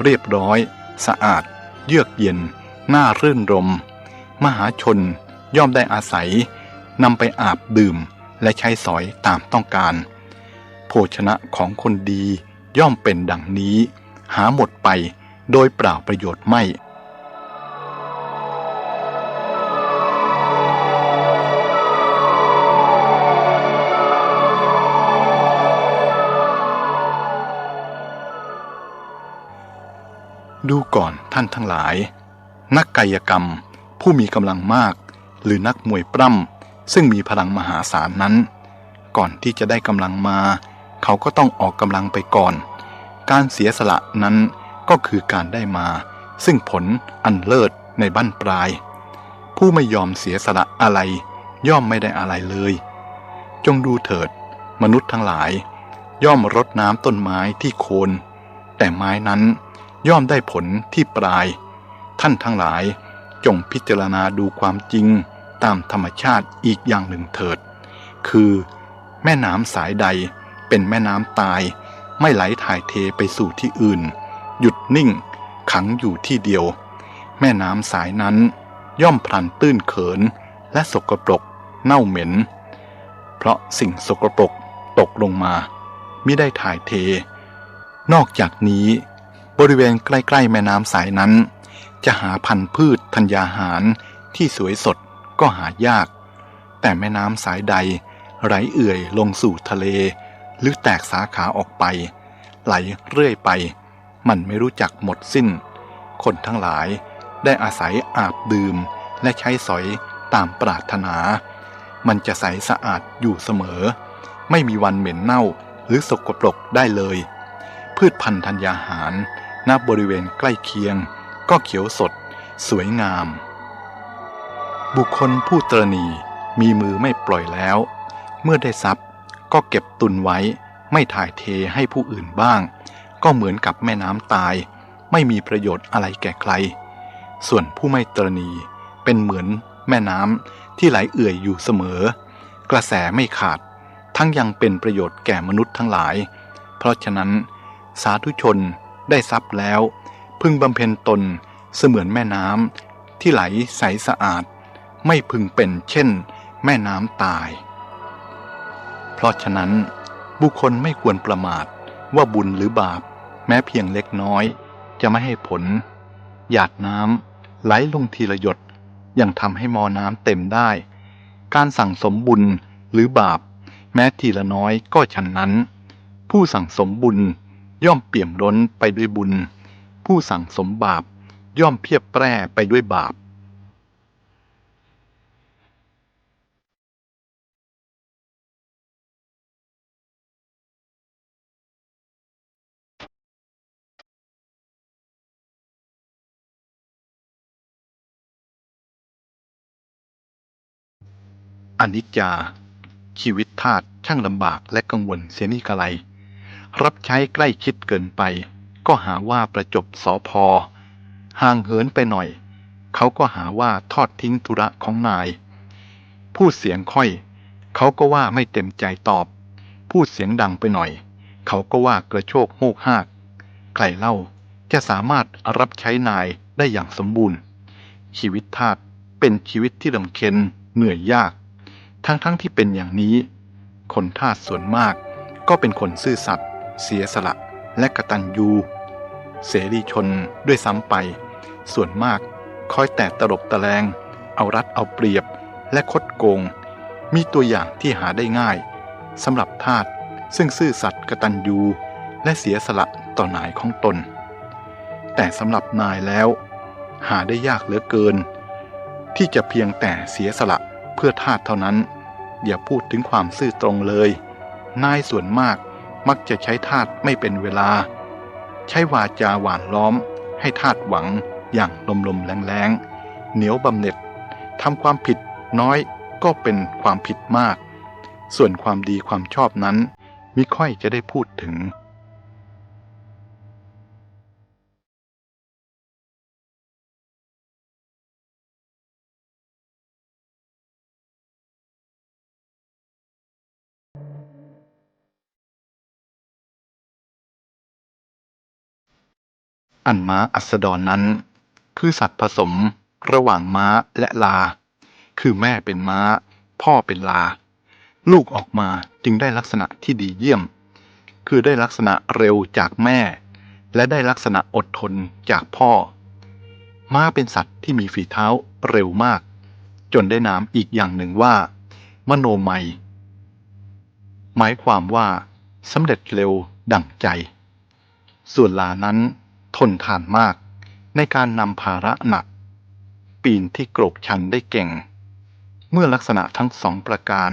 เรียบร้อย สะอาด เยือกเย็น น่ารื่นรมมหาชนย่อมได้อาศัยนำไปอาบดื่มและใช้สอยตามต้องการโภชนะของคนดีย่อมเป็นดังนี้หาหมดไปโดยเปล่าประโยชน์ไม่ดูก่อนท่านทั้งหลายนักกายกรรมผู้มีกำลังมากหรือนักมวยปล้ำซึ่งมีพลังมหาศาลนั้นก่อนที่จะได้กำลังมาเขาก็ต้องออกกำลังไปก่อนการเสียสละนั้นก็คือการได้มาซึ่งผลอันเลิศในบั้นปลายผู้ไม่ยอมเสียสละอะไรย่อมไม่ได้อะไรเลยจงดูเถิดมนุษย์ทั้งหลายย่อมรดน้ำต้นไม้ที่โคนแต่ไม้นั้นย่อมได้ผลที่ปลายท่านทั้งหลายจงพิจารณาดูความจริงตามธรรมชาติอีกอย่างหนึ่งเถิดคือแม่น้ำสายใดเป็นแม่น้ำตายไม่ไหลถ่ายเทไปสู่ที่อื่นหยุดนิ่งขังอยู่ที่เดียวแม่น้ำสายนั้นย่อมพลันตื้นเขินและสกปรกเน่าเหม็นเพราะสิ่งสกปรกตกลงมามิได้ถ่ายเทนอกจากนี้บริเวณใกล้ๆแม่น้ำสายนั้นจะหาพันธุ์พืชธัญญาหารที่สวยสดก็หายากแต่แม่น้ำสายใดไหลเอื่อยลงสู่ทะเลหรือแตกสาขาออกไปไหลเรื่อยไปมันไม่รู้จักหมดสิ้นคนทั้งหลายได้อาศัยอาบดื่มและใช้สอยตามปรารถนามันจะใสสะอาดอยู่เสมอไม่มีวันเหม็นเน่าหรือสกปรกได้เลยพืชพันธุ์ธัญญาหารณบริเวณใกล้เคียงก็เขียวสดสวยงามบุคคลผู้ตระหนี่มีมือไม่ปล่อยแล้วเมื่อได้ทรัพย์ก็เก็บตุนไว้ไม่ถ่ายเทให้ผู้อื่นบ้างก็เหมือนกับแม่น้ำตายไม่มีประโยชน์อะไรแก่ใครส่วนผู้ไม่ตระหนี่เป็นเหมือนแม่น้ำที่ไหลเอื่อยอยู่เสมอกระแสไม่ขาดทั้งยังเป็นประโยชน์แก่มนุษย์ทั้งหลายเพราะฉะนั้นสาธุชนได้ทรัพย์แล้วพึงบำเพ็ญตนเสมือนแม่น้ำที่ไหลใสสะอาดไม่พึงเป็นเช่นแม่น้ำตายเพราะฉะนั้นบุคคลไม่ควรประมาทว่าบุญหรือบาปแม้เพียงเล็กน้อยจะไม่ให้ผลหยาดน้ำไหลลงทีละหยดยังทำให้มอน้ำเต็มได้การสั่งสมบุญหรือบาปแม้ทีละน้อยก็ฉันนั้นผู้สั่งสมบุญย่อมเปี่ยมล้นไปด้วยบุญผู้สั่งสมบาปย่อมเพียบแปร่ไปด้วยบาปอนิจจาชีวิตทาสช่างลำบากและกังวลเสียนี่กะไรรับใช้ใกล้ชิดเกินไปก็หาว่าประจบสพห่างเหินไปหน่อยเขาก็หาว่าทอดทิ้งธุระของนายพูดเสียงค่อยเขาก็ว่าไม่เต็มใจตอบพูดเสียงดังไปหน่อยเขาก็ว่ากระโชกโฮกฮากใครเล่าจะสามารถรับใช้นายได้อย่างสมบูรณ์ชีวิตทาสเป็นชีวิตที่ลำเค็ญเหนื่อยยากทั้งที่เป็นอย่างนี้คนทาสส่วนมากก็เป็นคนซื่อสัตย์เสียสละและกตัญญูเสรีชนด้วยซ้ำไปส่วนมากคอยแต่ตลบตะแลงเอารัดเอาเปรียบและคดโกงมีตัวอย่างที่หาได้ง่ายสำหรับทาสซึ่งซื่อสัตย์กตัญญูและเสียสละต่อนายของตนแต่สำหรับนายแล้วหาได้ยากเหลือเกินที่จะเพียงแต่เสียสละเพื่อทาสเท่านั้นอย่าพูดถึงความซื่อตรงเลยนายส่วนมากมักจะใช้ทาสไม่เป็นเวลาใช้วาจาหวานล้อมให้ทาสหวังอย่างลมๆแรงๆเหนียวบำเหน็จทำความผิดน้อยก็เป็นความผิดมากส่วนความดีความชอบนั้นมิค่อยจะได้พูดถึง อันม้าอัสดรนั้นคือสัตว์ผสมระหว่างม้าและลาคือแม่เป็นม้าพ่อเป็นลาลูกออกมาจึงได้ลักษณะที่ดีเยี่ยมคือได้ลักษณะเร็วจากแม่และได้ลักษณะอดทนจากพ่อม้าเป็นสัตว์ที่มีฝีเท้าเร็วมากจนได้นามอีกอย่างหนึ่งว่ามโนมัยหมายความว่าสำเร็จเร็วดั่งใจส่วนลานั้นทนทานมากในการนำภาระหนักปีนที่โกรกชันได้เก่งเมื่อลักษณะทั้งสองประการ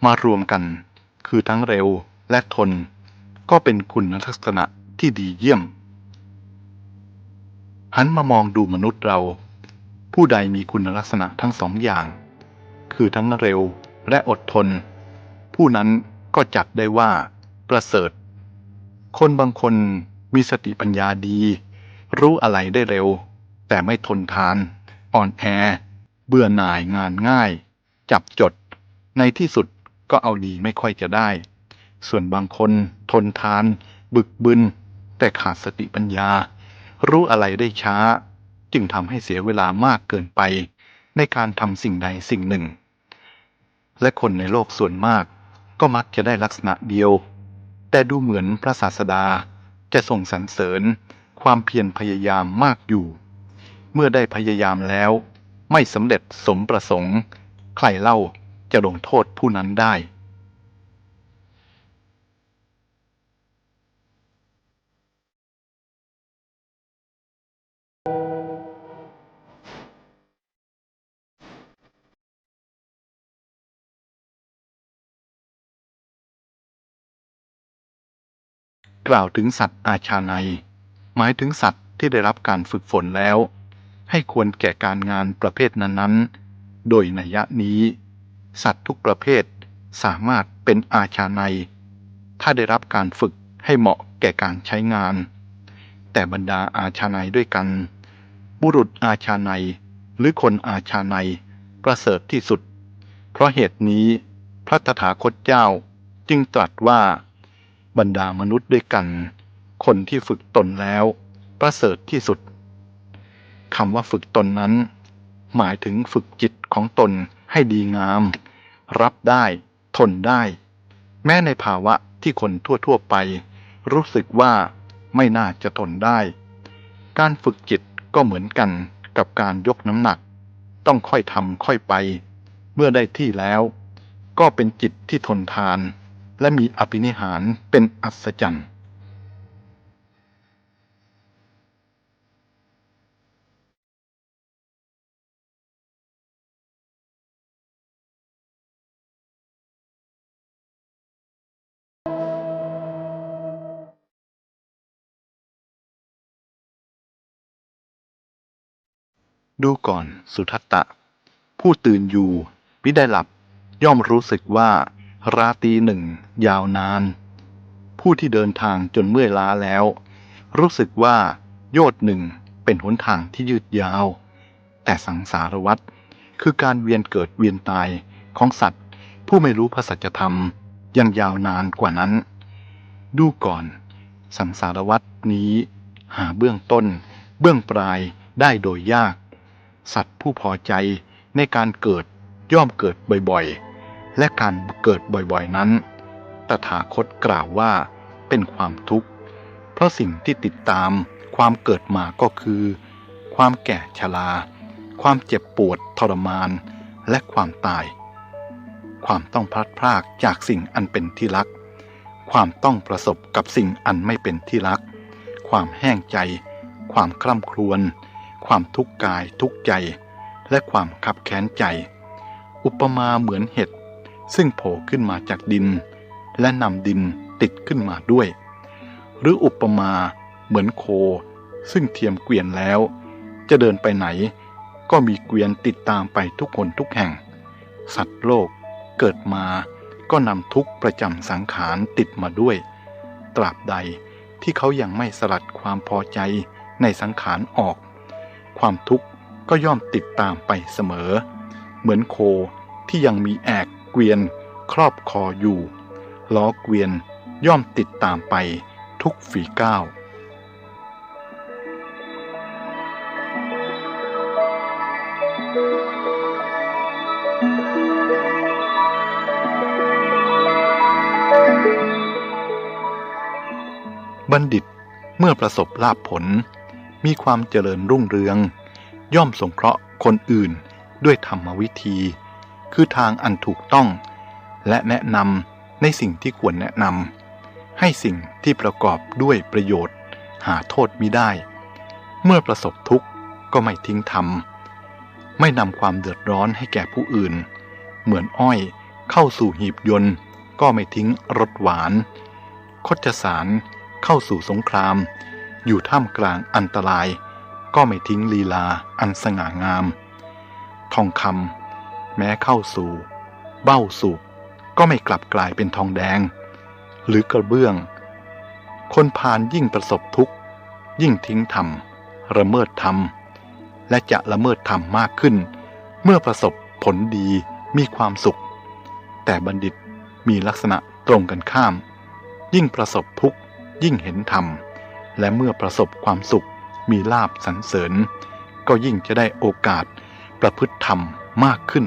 มารวมกันคือทั้งเร็วและทนก็เป็นคุณลักษณะที่ดีเยี่ยมหันมามองดูมนุษย์เราผู้ใดมีคุณลักษณะทั้งสองอย่างคือทั้งเร็วและอดทนผู้นั้นก็จัดได้ว่าประเสริฐคนบางคนมีสติปัญญาดีรู้อะไรได้เร็วแต่ไม่ทนทานอ่อนแอเบื่อหน่ายงานง่ายจับจดในที่สุดก็เอาดีไม่ค่อยจะได้ส่วนบางคนทนทานบึกบึนแต่ขาดสติปัญญารู้อะไรได้ช้าจึงทำให้เสียเวลามากเกินไปในการทำสิ่งใดสิ่งหนึ่งและคนในโลกส่วนมากก็มักจะได้ลักษณะเดียวแต่ดูเหมือนพระศาสดาจะทรงสรรเสริญความเพียรพยายามมากอยู่เมื่อได้พยายามแล้วไม่สำเร็จสมประสงค์ใครเล่าจะลงโทษผู้นั้นได้กล่าวถึงสัตว์อาชาไนยหมายถึงสัตว์ที่ได้รับการฝึกฝนแล้วให้ควรแก่การงานประเภทนั้นๆโดยนัยยะนี้สัตว์ทุกประเภทสามารถเป็นอาชาไนยถ้าได้รับการฝึกให้เหมาะแก่การใช้งานแต่บรรดาอาชาไนยด้วยกันบุรุษอาชาไนยหรือคนอาชาไนยประเสริฐที่สุดเพราะเหตุนี้พระตถาคตเจ้าจึงตรัสว่าบรรดามนุษย์ด้วยกันคนที่ฝึกตนแล้วประเสริฐที่สุดคำว่าฝึกตนนั้นหมายถึงฝึกจิตของตนให้ดีงามรับได้ทนได้แม้ในภาวะที่คนทั่วๆไปรู้สึกว่าไม่น่าจะทนได้การฝึกจิตก็เหมือนกันกับการยกน้ำหนักต้องค่อยทำค่อยไปเมื่อได้ที่แล้วก็เป็นจิตที่ทนทานและมีอภินิหารเป็นอัศจรรย์ดูก่อนสุทัตตะผู้ตื่นอยู่มิได้หลับย่อมรู้สึกว่าราตรีหนึ่งยาวนานผู้ที่เดินทางจนเมื่อยล้าแล้วรู้สึกว่าโยชน์หนึ่งเป็นหนทางที่ยืดยาวแต่สังสารวัฏคือการเวียนเกิดเวียนตายของสัตว์ผู้ไม่รู้พระสัจธรรมยังยาวนานกว่านั้นดูก่อนสังสารวัฏนี้หาเบื้องต้นเบื้องปลายได้โดยยากสัตว์ผู้พอใจในการเกิดย่อมเกิดบ่อยๆและการเกิดบ่อยๆนั้นตถาคตกล่าวว่าเป็นความทุกข์เพราะสิ่งที่ติดตามความเกิดมาก็คือความแก่ชราความเจ็บปวดทรมานและความตายความต้องพลัดพรากจากสิ่งอันเป็นที่รักความต้องประสบกับสิ่งอันไม่เป็นที่รักความแห้งใจความคร่ำครวญความทุกข์กายทุกข์ใจและความคับแค้นใจอุปมาเหมือนเห็ดซึ่งโผล่ขึ้นมาจากดินและนำดินติดขึ้นมาด้วยหรืออุปมาเหมือนโคซึ่งเทียมเกวียนแล้วจะเดินไปไหนก็มีเกวียนติดตามไปทุกคนทุกแห่งสัตว์โลกเกิดมาก็นำทุกข์ประจำสังขารติดมาด้วยตราบใดที่เขายังไม่สลัดความพอใจในสังขารออกความทุกข์ก็ย่อมติดตามไปเสมอเหมือนโคที่ยังมีแอกเกวียนครอบคออยู่ล้อเกวียนย่อมติดตามไปทุกฝีก้าว บัณฑิตเมื่อประสบลาภผลมีความเจริญรุ่งเรืองย่อมสงเคราะห์คนอื่นด้วยธรรมวิธีคือทางอันถูกต้องและแนะนำในสิ่งที่ควรแนะนำให้สิ่งที่ประกอบด้วยประโยชน์หาโทษมิได้เมื่อประสบทุกข์ก็ไม่ทิ้งธรรมไม่นำความเดือดร้อนให้แก่ผู้อื่นเหมือนอ้อยเข้าสู่หีบยนต์ก็ไม่ทิ้งรสหวานคชสารเข้าสู่สงครามอยู่ท่ามกลางอันตรายก็ไม่ทิ้งลีลาอันสง่างามทองคำแม้เข้าสู่เบ้าสูบก็ไม่กลับกลายเป็นทองแดงหรือกระเบื้องคนพาลยิ่งประสบทุกข์ยิ่งทิ้งธรรมละเมิดธรรมและจะละเมิดธรรมมากขึ้นเมื่อประสบผลดีมีความสุขแต่บัณฑิตมีลักษณะตรงกันข้ามยิ่งประสบทุกข์ยิ่งเห็นธรรมและเมื่อประสบความสุขมีลาภสรรเสริญก็ยิ่งจะได้โอกาสประพฤติธรรมมากขึ้น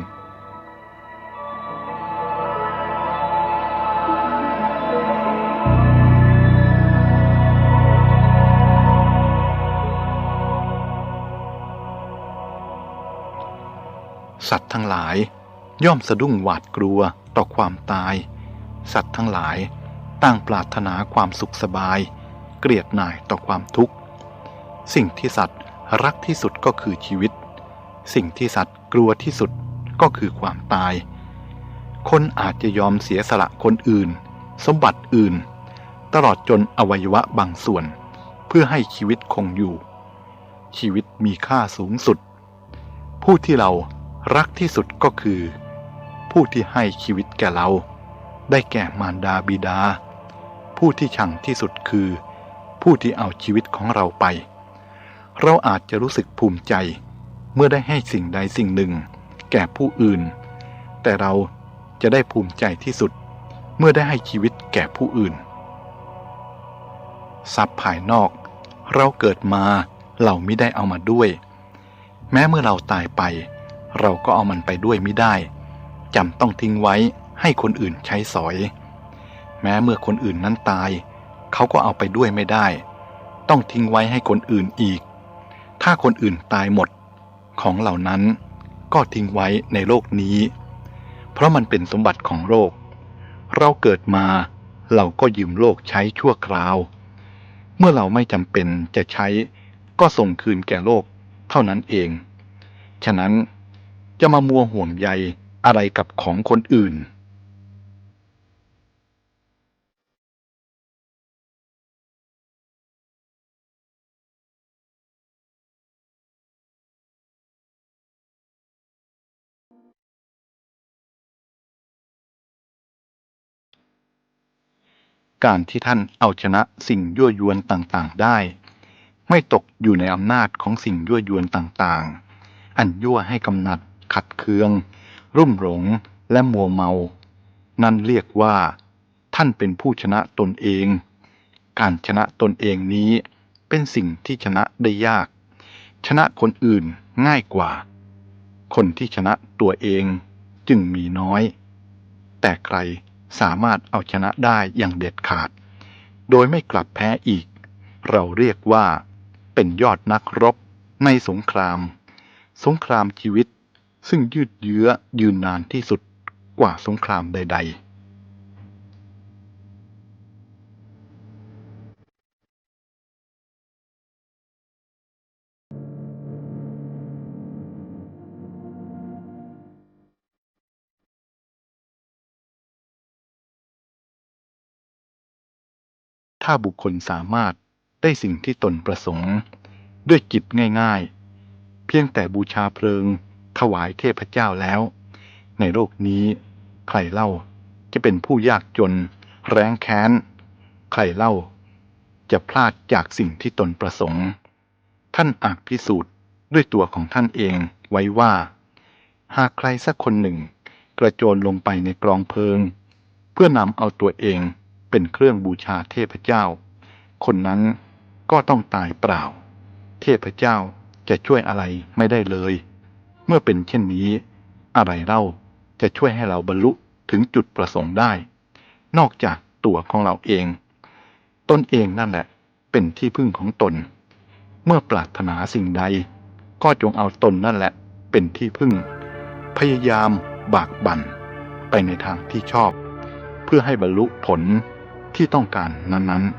สัตว์ทั้งหลายย่อมสะดุ้งหวาดกลัวต่อความตายสัตว์ทั้งหลายต่างปรารถนาความสุขสบายเกลียดหน่ายต่อความทุกข์สิ่งที่สัตว์รักที่สุดก็คือชีวิตสิ่งที่สัตว์กลัวที่สุดก็คือความตายคนอาจจะยอมเสียสละคนอื่นสมบัติอื่นตลอดจนอวัยวะบางส่วนเพื่อให้ชีวิตคงอยู่ชีวิตมีค่าสูงสุดผู้ที่เรารักที่สุดก็คือผู้ที่ให้ชีวิตแก่เราได้แก่มารดาบิดาผู้ที่ชังที่สุดคือผู้ที่เอาชีวิตของเราไปเราอาจจะรู้สึกภูมิใจเมื่อได้ให้สิ่งใดสิ่งหนึ่งแก่ผู้อื่นแต่เราจะได้ภูมิใจที่สุดเมื่อได้ให้ชีวิตแก่ผู้อื่นทรัพย์ภายนอกเราเกิดมาเราไม่ได้เอามาด้วยแม้เมื่อเราตายไปเราก็เอามันไปด้วยไม่ได้จำต้องทิ้งไว้ให้คนอื่นใช้สอยแม้เมื่อคนอื่นนั้นตายเขาก็เอาไปด้วยไม่ได้ต้องทิ้งไว้ให้คนอื่นอีกถ้าคนอื่นตายหมดของเหล่านั้นก็ทิ้งไว้ในโลกนี้เพราะมันเป็นสมบัติของโลกเราเกิดมาเราก็ยืมโลกใช้ชั่วคราวเมื่อเราไม่จำเป็นจะใช้ก็ส่งคืนแก่โลกเท่านั้นเองฉะนั้นจะมามัวห่วงใยอะไรกับของคนอื่นการที่ท่านเอาชนะสิ่งยั่วยวนต่างๆได้ไม่ตกอยู่ในอำนาจของสิ่งยั่วยวนต่างๆอันยั่วให้กำหนัดขัดเคืองรุ่มหลงและมัวเมานั่นเรียกว่าท่านเป็นผู้ชนะตนเองการชนะตนเองนี้เป็นสิ่งที่ชนะได้ยากชนะคนอื่นง่ายกว่าคนที่ชนะตัวเองจึงมีน้อยแต่ใครสามารถเอาชนะได้อย่างเด็ดขาดโดยไม่กลับแพ้อีกเราเรียกว่าเป็นยอดนักรบในสงครามชีวิตซึ่งยืดเยื้อยืนนานที่สุดกว่าสงครามใดๆถ้าบุคคลสามารถได้สิ่งที่ตนประสงค์ด้วยจิตง่ายๆเพียงแต่บูชาเพลิงถวายเทพเจ้าแล้วในโลกนี้ใครเล่าจะเป็นผู้ยากจนแร้นแค้นใครเล่าจะพลาดจากสิ่งที่ตนประสงค์ท่านอาจพิสูจน์ด้วยตัวของท่านเองไว้ว่าหากใครสักคนหนึ่งกระโจนลงไปในกองเพลิงเพื่อนำเอาตัวเองเป็นเครื่องบูชาเทพเจ้าคนนั้นก็ต้องตายเปล่าเทพเจ้าจะช่วยอะไรไม่ได้เลยเมื่อเป็นเช่นนี้อะไรเล่าจะช่วยให้เราบรรลุถึงจุดประสงค์ได้นอกจากตัวของเราเองตนเองนั่นแหละ เป็นที่พึ่งของตน เมื่อปรารถนาสิ่งใดก็จงเอาตนนั่นแหละเป็นที่พึ่งพยายามบากบั่นไปในทางที่ชอบเพื่อให้บรรลุผลที่ต้องการนั้นๆ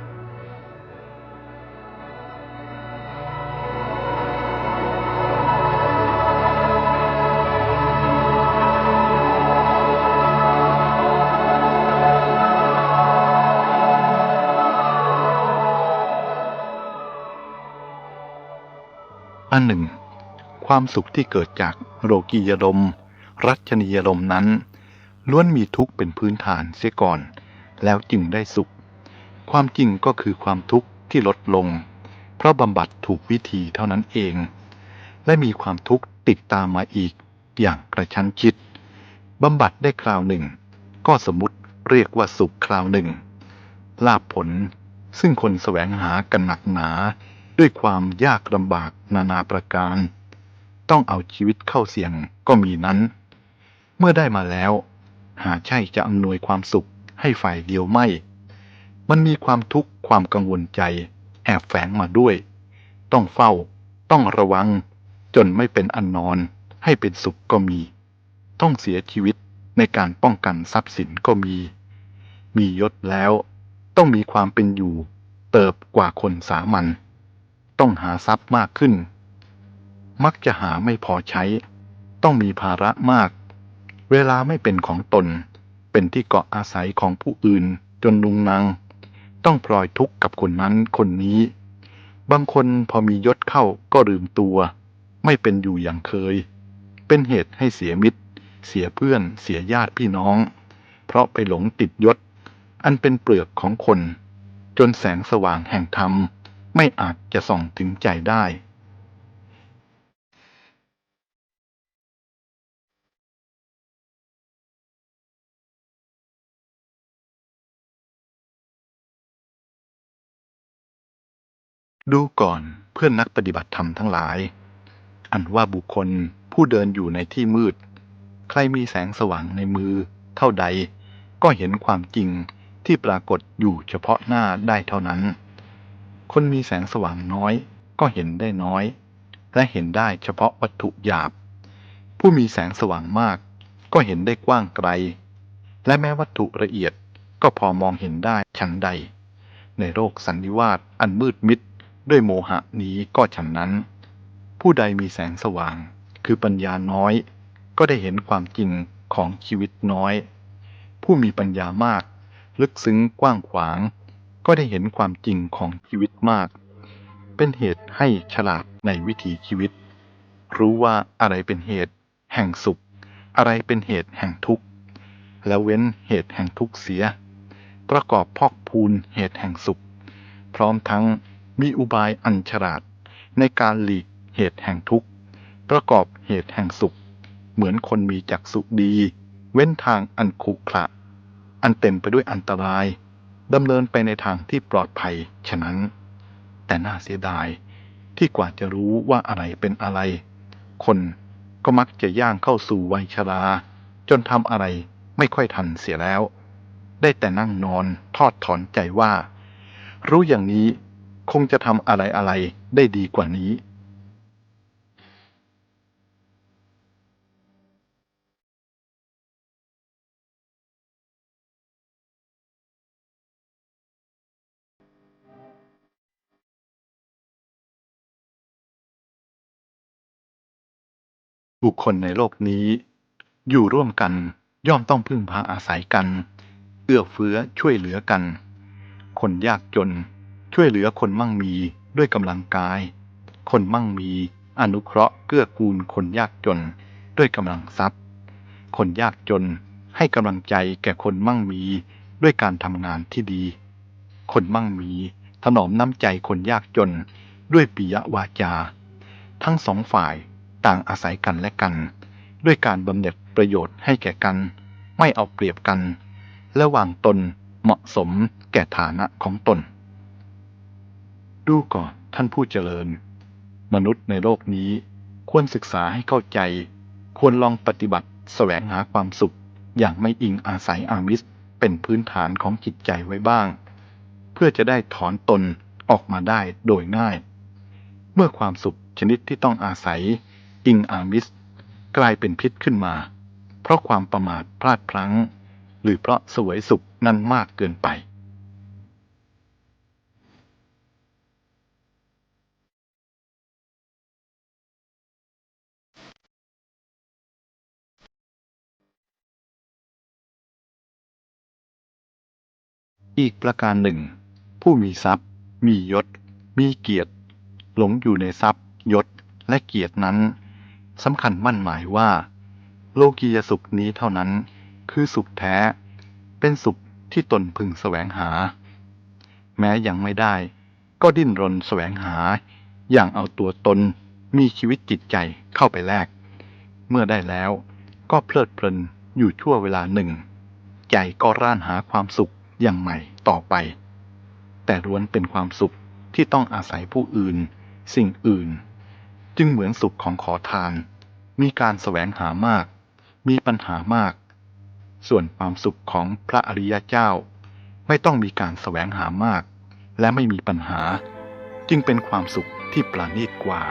อันหนึ่งความสุขที่เกิดจากโลกียารมณ์รัชนียารมณ์นั้นล้วนมีทุกข์เป็นพื้นฐานเสียก่อนแล้วจึงได้สุขความจริงก็คือความทุกข์ที่ลดลงเพราะบำบัดถูกวิธีเท่านั้นเองและมีความทุกข์ติดตามมาอีกอย่างกระชั้นชิดบำบัดได้คราวหนึ่งก็สมมุติเรียกว่าสุขคราวหนึ่งลาภผลซึ่งคนแสวงหากันหนักหนาด้วยความยากลำบากนานาประการต้องเอาชีวิตเข้าเสี่ยงก็มีนั้นเมื่อได้มาแล้วหาใช่จะอำนวยความสุขให้ฝ่ายเดียวไม่มันมีความทุกข์ความกังวลใจแอบแฝงมาด้วยต้องเฝ้าต้องระวังจนไม่เป็นอันนอนให้เป็นสุขก็มีต้องเสียชีวิตในการป้องกันทรัพย์สินก็มียศแล้วต้องมีความเป็นอยู่เติบกว่าคนสามัญต้องหาทรัพย์มากขึ้นมักจะหาไม่พอใช้ต้องมีภาระมากเวลาไม่เป็นของตนเป็นที่เกาะอาศัยของผู้อื่นจนลุงนังต้องพลอยทุกข์กับคนนั้นคนนี้บางคนพอมียศเข้าก็ลืมตัวไม่เป็นอยู่อย่างเคยเป็นเหตุให้เสียมิตรเสียเพื่อนเสียญาติพี่น้องเพราะไปหลงติดยศอันเป็นเปลือกของคนจนแสงสว่างแห่งธรรมไม่อาจจะส่องถึงใจได้ดูก่อนเพื่อนนักปฏิบัติธรรมทั้งหลายอันว่าบุคคลผู้เดินอยู่ในที่มืดใครมีแสงสว่างในมือเท่าใดก็เห็นความจริงที่ปรากฏอยู่เฉพาะหน้าได้เท่านั้นคนมีแสงสว่างน้อยก็เห็นได้น้อยและเห็นได้เฉพาะวัตถุหยาบผู้มีแสงสว่างมากก็เห็นได้กว้างไกลและแม้วัตถุละเอียดก็พอมองเห็นได้ฉันใดในโลกสันนิวาตอันมืดมิดด้วยโมหะนี้ก็ฉันนั้นผู้ใดมีแสงสว่างคือปัญญาน้อยก็ได้เห็นความจริงของชีวิตน้อยผู้มีปัญญามากลึกซึ้งกว้างขวางก็ได้เห็นความจริงของชีวิตมากเป็นเหตุให้ฉลาดในวิถีชีวิตรู้ว่าอะไรเป็นเหตุแห่งสุขอะไรเป็นเหตุแห่งทุกข์แล้วเว้นเหตุแห่งทุกข์เสียประกอบพอกพูนเหตุแห่งสุขพร้อมทั้งมีอุบายอันฉลาดในการหลีกเหตุแห่งทุกข์ประกอบเหตุแห่งสุขเหมือนคนมีจักษุดีเว้นทางอันขรุขระอันเต็มไปด้วยอันตรายดำเนินไปในทางที่ปลอดภัยฉะนั้นแต่น่าเสียดายที่กว่าจะรู้ว่าอะไรเป็นอะไรคนก็มักจะย่างเข้าสู่วัยชราจนทำอะไรไม่ค่อยทันเสียแล้วได้แต่นั่งนอนทอดถอนใจว่ารู้อย่างนี้คงจะทำอะไรได้ดีกว่านี้ บุคคลในโลกนี้อยู่ร่วมกันย่อมต้องพึ่งพาอาศัยกันเอื้อเฟื้อช่วยเหลือกันคนยากจนช่วยเหลือคนมั่งมีด้วยกำลังกายคนมั่งมีอนุเคราะห์เกื้อกูลคนยากจนด้วยกำลังทรัพย์คนยากจนให้กำลังใจแก่คนมั่งมีด้วยการทำงานที่ดีคนมั่งมีถนอมน้ำใจคนยากจนด้วยปิยวาจาทั้งสองฝ่ายต่างอาศัยกันและกันด้วยการบำเหน็จประโยชน์ให้แก่กันไม่เอาเปรียบกันและวางตนเหมาะสมแก่ฐานะของตนดูก่อนท่านผู้เจริญมนุษย์ในโลกนี้ควรศึกษาให้เข้าใจควรลองปฏิบัติแสวงหาความสุขอย่างไม่อิงอาศัยอามิสเป็นพื้นฐานของจิตใจไว้บ้างเพื่อจะได้ถอนตน ออกมาได้โดยง่าย เมื่อความสุขชนิดที่ต้องอาศัยอิงอามิสกลายเป็นพิษขึ้นมาเพราะความประมาทพลาดพลั้งหรือเพราะเสวยสุขนั้นมากเกินไปอีกประการหนึ่งผู้มีทรัพย์มียศมีเกียรติหลงอยู่ในทรัพย์ยศและเกียรตินั้นสำคัญมั่นหมายว่าโลกียสุขนี้เท่านั้นคือสุขแท้เป็นสุขที่ตนพึงแสวงหาแม้ยังไม่ได้ก็ดิ้นรนแสวงหาอย่างเอาตัวตนมีชีวิตจิตใจเข้าไปแลกเมื่อได้แล้วก็เพลิดเพลินอยู่ชั่วเวลาหนึ่งใจก็ร่านหาความสุขอย่างใหม่ต่อไปแต่ล้วนเป็นความสุขที่ต้องอาศัยผู้อื่นสิ่งอื่นจึงเหมือนสุขของขอทานมีการแสวงหามากมีปัญหามากส่วนความสุขของพระอริยเจ้าไม่ต้องมีการแสวงหามากและไม่มีปัญหาจึงเป็นความสุขที่ประณีตกว่า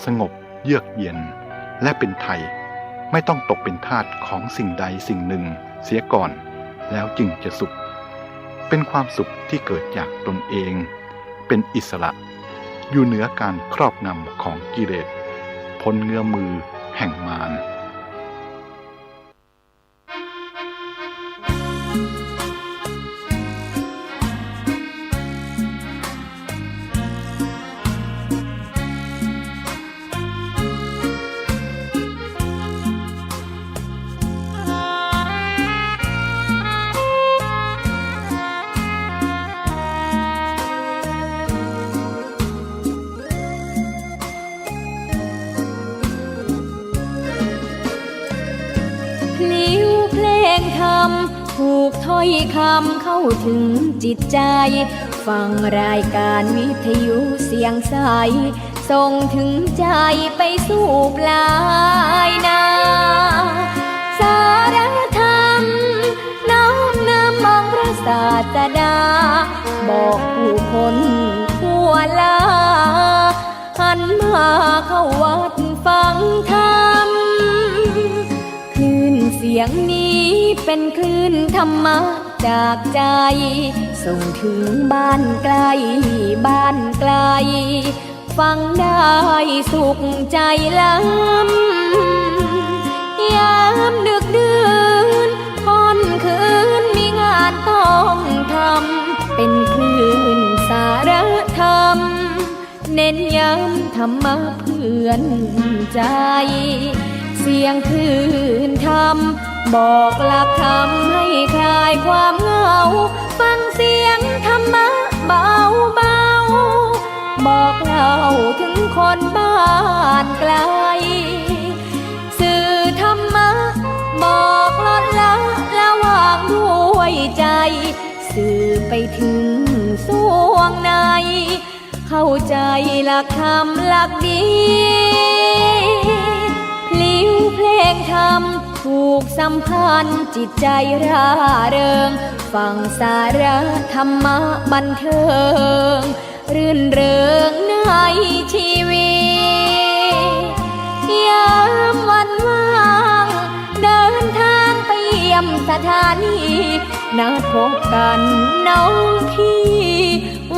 สงบเยือกเย็นและเป็นไทยไม่ต้องตกเป็นทาสของสิ่งใดสิ่งหนึ่งเสียก่อนแล้วจึงจะสุขเป็นความสุขที่เกิดจากตนเองเป็นอิสระอยู่เหนือการครอบงำของกิเลสพ้นเงื้อมือแห่งมารถูกถ้อยคำเข้าถึงจิตใจฟังรายการวิทยุเสียงใสส่งถึงใจไปสู่ปลายนาสารธรรมน้อมนำมองพระศาสดาบอกผู้คนทั่วลาหันมาเข้าวัดฟังธรรมคลื่นเสียงนี้เป็นคลื่นธรรมะจากใจส่งถึงบ้านไกลบ้านไกลฟังได้สุขใจล้ำยามดึกดื่นค่ำคืนมีงานต้องทำเป็นคลื่นสารธรรมเน้นย้ำธรรมะเพื่อนใจเสียงคลื่นธรรมบอกหลักธรรมให้คลายความเหงาฟังเสียงธรรมะเบาเบาบอกเล่าถึงคนบ้านไกลสื่อธรรมะบอกลดละระหว่างด้วยใจสื่อไปถึงสวงในเข้าใจหลักธรรมหลักดีพลิ้วเพลงธรรมผูกสัมพันธ์จิตใจร่าเริงฟังสาระธรรมะบันเทิงรื่นเริงในชีวิตยามวันว่างเดินทางไปเยี่ยมสถานีนัดพบกันน้องพี่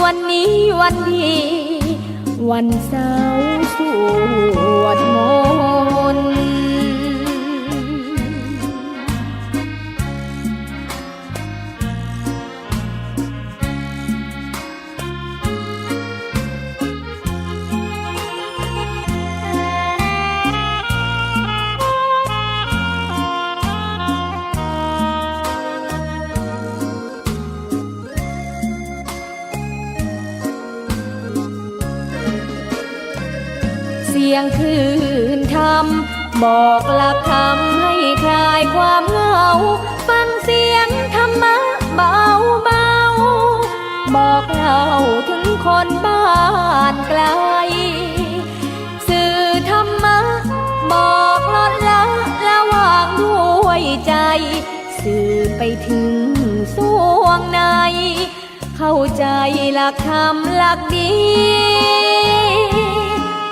วันนี้วันดีวันเสาร์สวดมนต์เสียงคลื่นธรรมบอกหลักธรรมให้คลายความเหงาฟังเสียงธรรมะเบาเบาบอกเล่าถึงคนบ้านไกลสื่อธรรมะบอกลดละระหว่างด้วยใจสื่อไปถึงสวงใน เข้าใจหลักธรรมหลักดี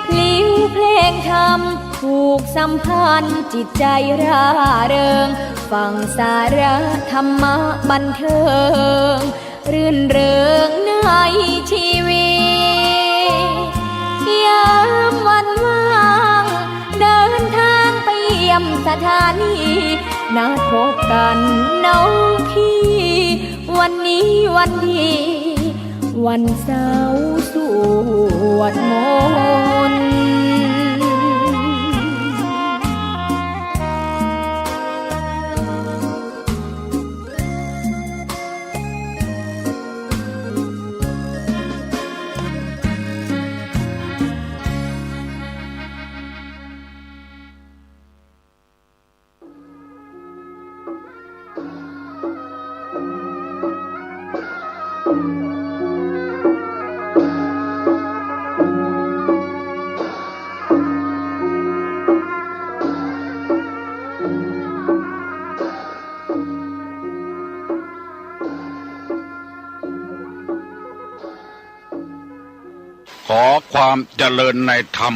พลิ้วเพลงธรรมผูกสัมพันธ์จิตใจร่าเริงฟังสาระธรรมะบันเทิงรื่นเริงในชีวิตยามวันว่างเดินทางไปเยี่ยมสถานีนัดพบกันน้องพี่วันนี้วันดีวันเสาร์สวดมนต์ ขอความเจริญในธรรม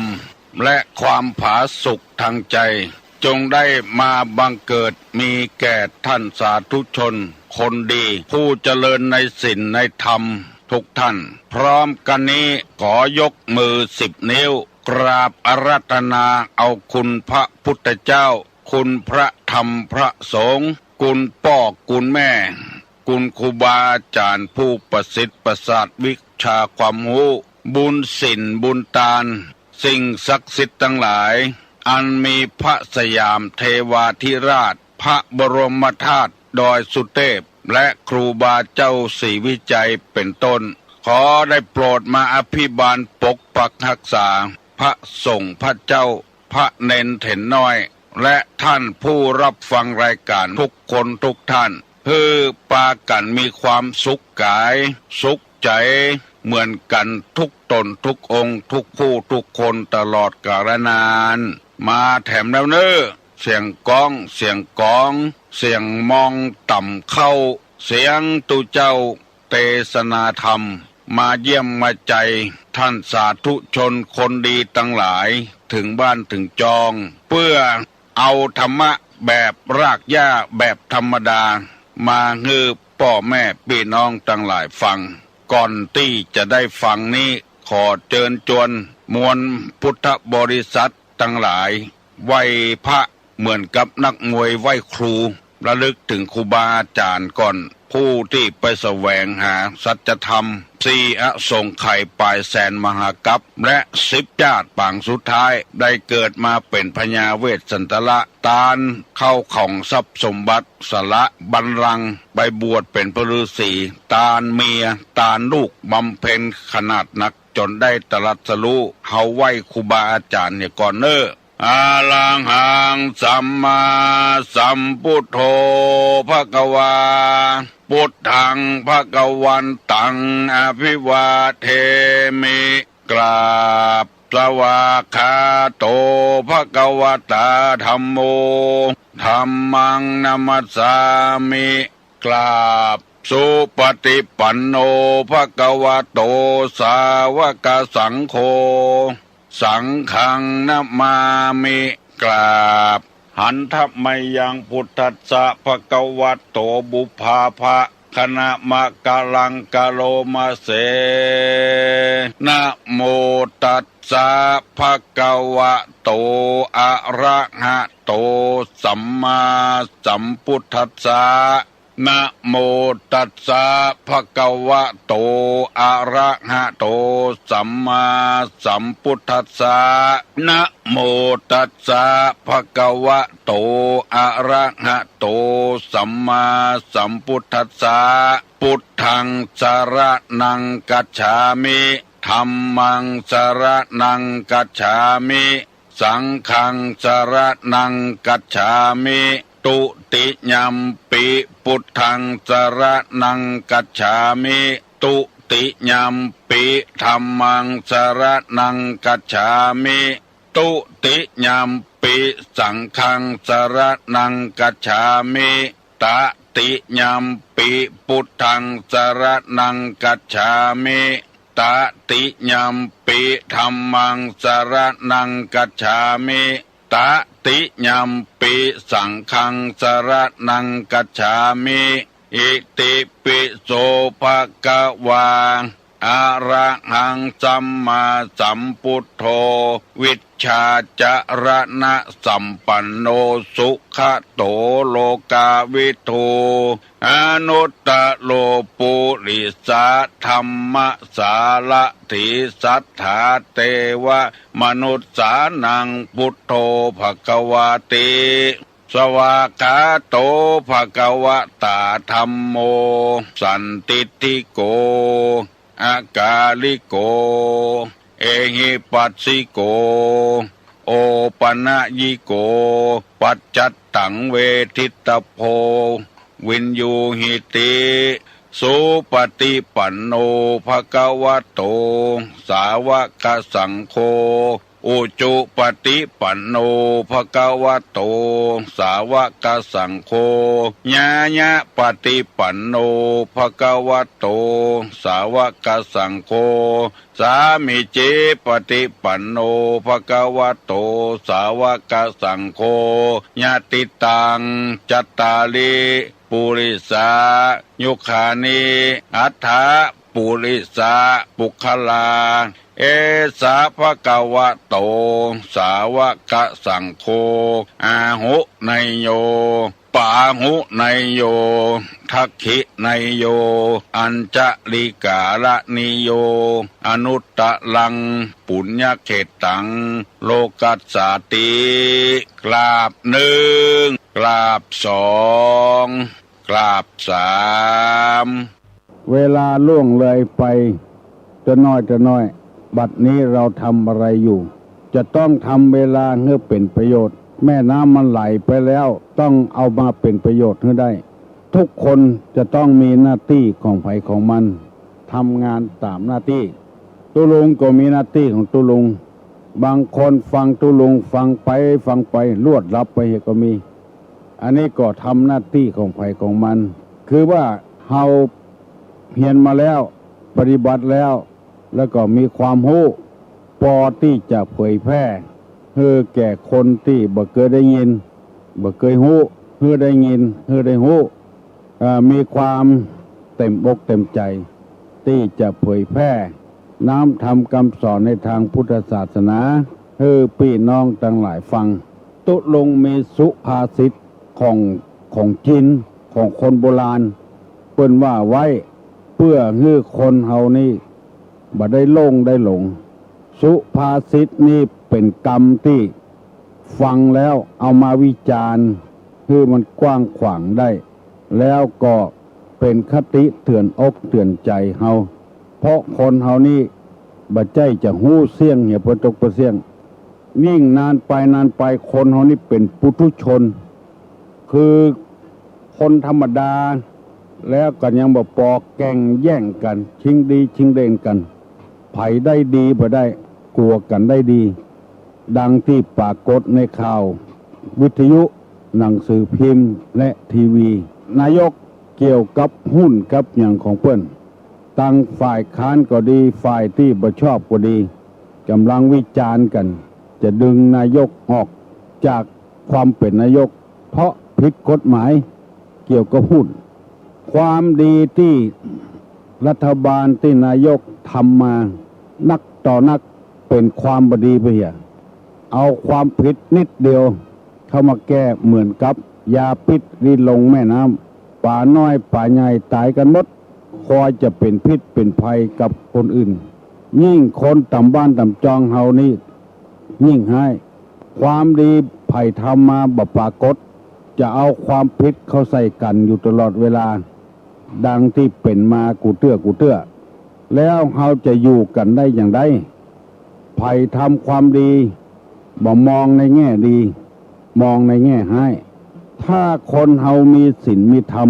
และความผาสุกทางใจจงได้มาบังเกิดมีแก่ท่านสาธุชนคนดีผู้เจริญในศีลในธรรมทุกท่านพร้อมกันนี้ขอยกมือ10 นิ้วกราบอาราธนาเอาคุณพระพุทธเจ้าคุณพระธรรมพระสงฆ์คุณพ่อคุณแม่คุณครูบาอาจารย์ผู้ประสิทธิ์ประสาทวิชาความรู้บุญศีลบุญทานสิ่งศักดิ์สิทธิ์ทั้งหลายอันมีพระสยามเทวาธิราชพระบรมธาตุดอยสุเทพและครูบาเจ้าศรีวิจัยเป็นต้นขอได้โปรดมาอภิบาลปกปักรักษาพระสงฆ์พระเจ้าพระเนนเถนน้อยและท่านผู้รับฟังรายการทุกคนทุกท่านเพื่อปากันมีความสุขกายสุขใจเหมือนกันทุกตนทุกองค์ทุกผู้ทุกคนตลอดกาลนานมาแถมแล้วเน้อเสียงก้องเสียงกองเสียงมองต่ำเข้าเสียงตุเจ้าเทศนาธรรมมาเยี่ยมมาใจท่านสาธุชนคนดีทั้งหลายถึงบ้านถึงจองเพื่อเอาธรรมะแบบรากหญ้าแบบธรรมดามาฮือพ่อแม่พี่น้องทั้งหลายฟังก่อนที่จะได้ฟังนี้ขอเชิญชวนมวลพุทธบริษัททั้งหลายไหว้พระเหมือนกับนักมวยไหว้ครูระลึกถึงครูบาอาจารย์ก่อนผู้ที่ไปแสวงหาสัจธรรม4 อสงไขยปลายแสนมหากัปและ10 ญาติปางสุดท้ายได้เกิดมาเป็นพญาเวสสันตละตานเข้าของทรัพย์สมบัติสละบัลลังก์ไปบวชเป็นพระฤาษีตานเมียตานลูกบำเพ็ญขนาดหนักจนได้ตรัสรู้เฮาไหว้ครูบาอาจารย์เนี่ยก่อนเน้ออาลังหังสัมมาสัมพุทโธภควาพุทธังภควันตังอภิวาเทมิกราบสวากขาโตภควตาธัมโมธัมมังนัมสสามิกราบสุปฏิปันโนภควโตสาวกสังโฆสังฆังนะมามิกราบหันทัพไมยังพุทธัสสะภควโตบุพาภะคณะมะกะลังกะโลมาเสนะโมตัสสะภควโตอะระหะโตสัมมาสัมพุทธัสสะนะโมตัสสะภควโตอะระหะโตสัมมาสัมพุทธัสสะนะโมตัสสะภควโตอะระหะโตสัมมาสัมพุทธัสสะพุทธังสรณังกัจฉามิธัมมังสรณังกัจฉามิสังฆังสรณังกัจฉามิตุติยัมปิพุทธังสรณังกัจฉามิตุติยัมปิธัมมังสรณังกัจฉามิตุติยัมปิสังฆังสรณังกัจฉามิต ติยัมปิพุทธังสรณังกัจฉามิตติยัมปิธัมมังสรณังกัจฉามิตติยัมปิสังฆังสรณังกัจฉามิอิติปิโสภะคะวาอะระหังสัมมาสัมพุทโธวิชชาจารณะสัมปันโนสุขโตโลกาวิทูอนุตตโลปุริสาธัมมสาละถิสัทธาเทวมนุสสานังพุทโธภควาติสวากาโตภควตาธัมโมสันติติโกอากาลิโกเอหิปัสสิโกโอปนะยิโกปัจจัตตังเวทิตโพวินยูหิติสุปฏิปันโนภควโตสาวกสังโฆอุจุปฏิปันโนภควโตสาวกสังโฆญาญะปฏิปันโนภควโตสาวกสังโฆสามิเจปฏิปันโนภควโตสาวกสังโฆญาติตังจัตตาลิปุริสายุคานิอัฏฐปุริสาปุคลาเอสาภะคะวะโตสาวกสังโฆอาหุไนโยปาหุไนโยทักขิไนโยอัญจลิกาละนิโยอนุตตะลังปุญญเขตังโลกัสสาติกราบหนึ่งกราบสองกราบสามเวลาล่วงเลยไปจะน้อยบัดนี้เราทำอะไรอยู่จะต้องทำเวลาให้เป็นประโยชน์แม่น้ำมันไหลไปแล้วต้องเอามาเป็นประโยชน์ให้ได้ทุกคนจะต้องมีหน้าที่ของไผของมันทำงานตามหน้าที่ตุลุงก็มีหน้าที่ของตุลุงบางคนฟังตุลุงฟังไปลวดรับไปก็มีอันนี้ก็ทำหน้าที่ของไผของมันคือว่าเฮาเรียนมาแล้วปฏิบัติแล้วก็มีความรู้พอที่จะเผยแพร่ให้แก่คนที่บ่เคยได้ยินบ่เคยรู้ให้ได้ยินให้ได้รู้มีความเต็มอกเต็มใจที่จะเผยแพร่น้ำธรรมคำสอนในทางพุทธศาสนาให้พี่น้องทั้งหลายฟังตุลงมีสุภาษิตของจีนของคนโบราณเปิ้นว่าไว้เพื่อให้คนเฮานี่บ่ได้หลงสุภาษิตนี้เป็นกรรมที่ฟังแล้วเอามาวิจารณ์คือมันกว้างขวางได้แล้วก็เป็นคติเตือนอกเตือนใจเฮาเพราะคนเฮานี่บ่ใจจะหู้เสียงเหี่ยบ่ตกบ่เสียงยิ่งนานไปคนเฮานี่เป็นปุถุชนคือคนธรรมดาแล้วก็ยังบ่ปอกแก่งแย่งกันชิงดีชิงเด่นกันไผได้ดีบ่ได้กลัวกันได้ดีดังที่ปรากฏในข่าววิทยุหนังสือพิมพ์และทีวีนายกเกี่ยวกับหุ้นกับอย่างของเพิ่นตั้งฝ่ายค้านก็ดีฝ่ายที่บ่ชอบก็ดีกำลังวิจารณ์กันจะดึงนายกออกจากความเป็นนายกเพราะผิดกฎหมายเกี่ยวกับหุ้นความดีที่รัฐบาลที่นายกทำมานักต่อนักเป็นความบดีไปเหียเอาความผิดนิดเดียวเข้ามาแก้เหมือนกับยาพิษรินลงแม่น้ำป่าน้อยป่าใหญ่ตายกันหมดคอยจะเป็นพิษเป็นภัยกับคนอื่นยิ่งคนต่ำบ้านต่ำจองเฮานี่ยิ่งให้ความดีไผ่ทำมาบ่ปรากฏจะเอาความพิษเข้าใส่กันอยู่ตลอดเวลาดังที่เป็นมากูเตื้อแล้วเฮาจะอยู่กันได้อย่างไรไผ่ทำความดีบ่มองในแง่ดีมองในแง่ให้ถ้าคนเฮามีศีลมีธรรม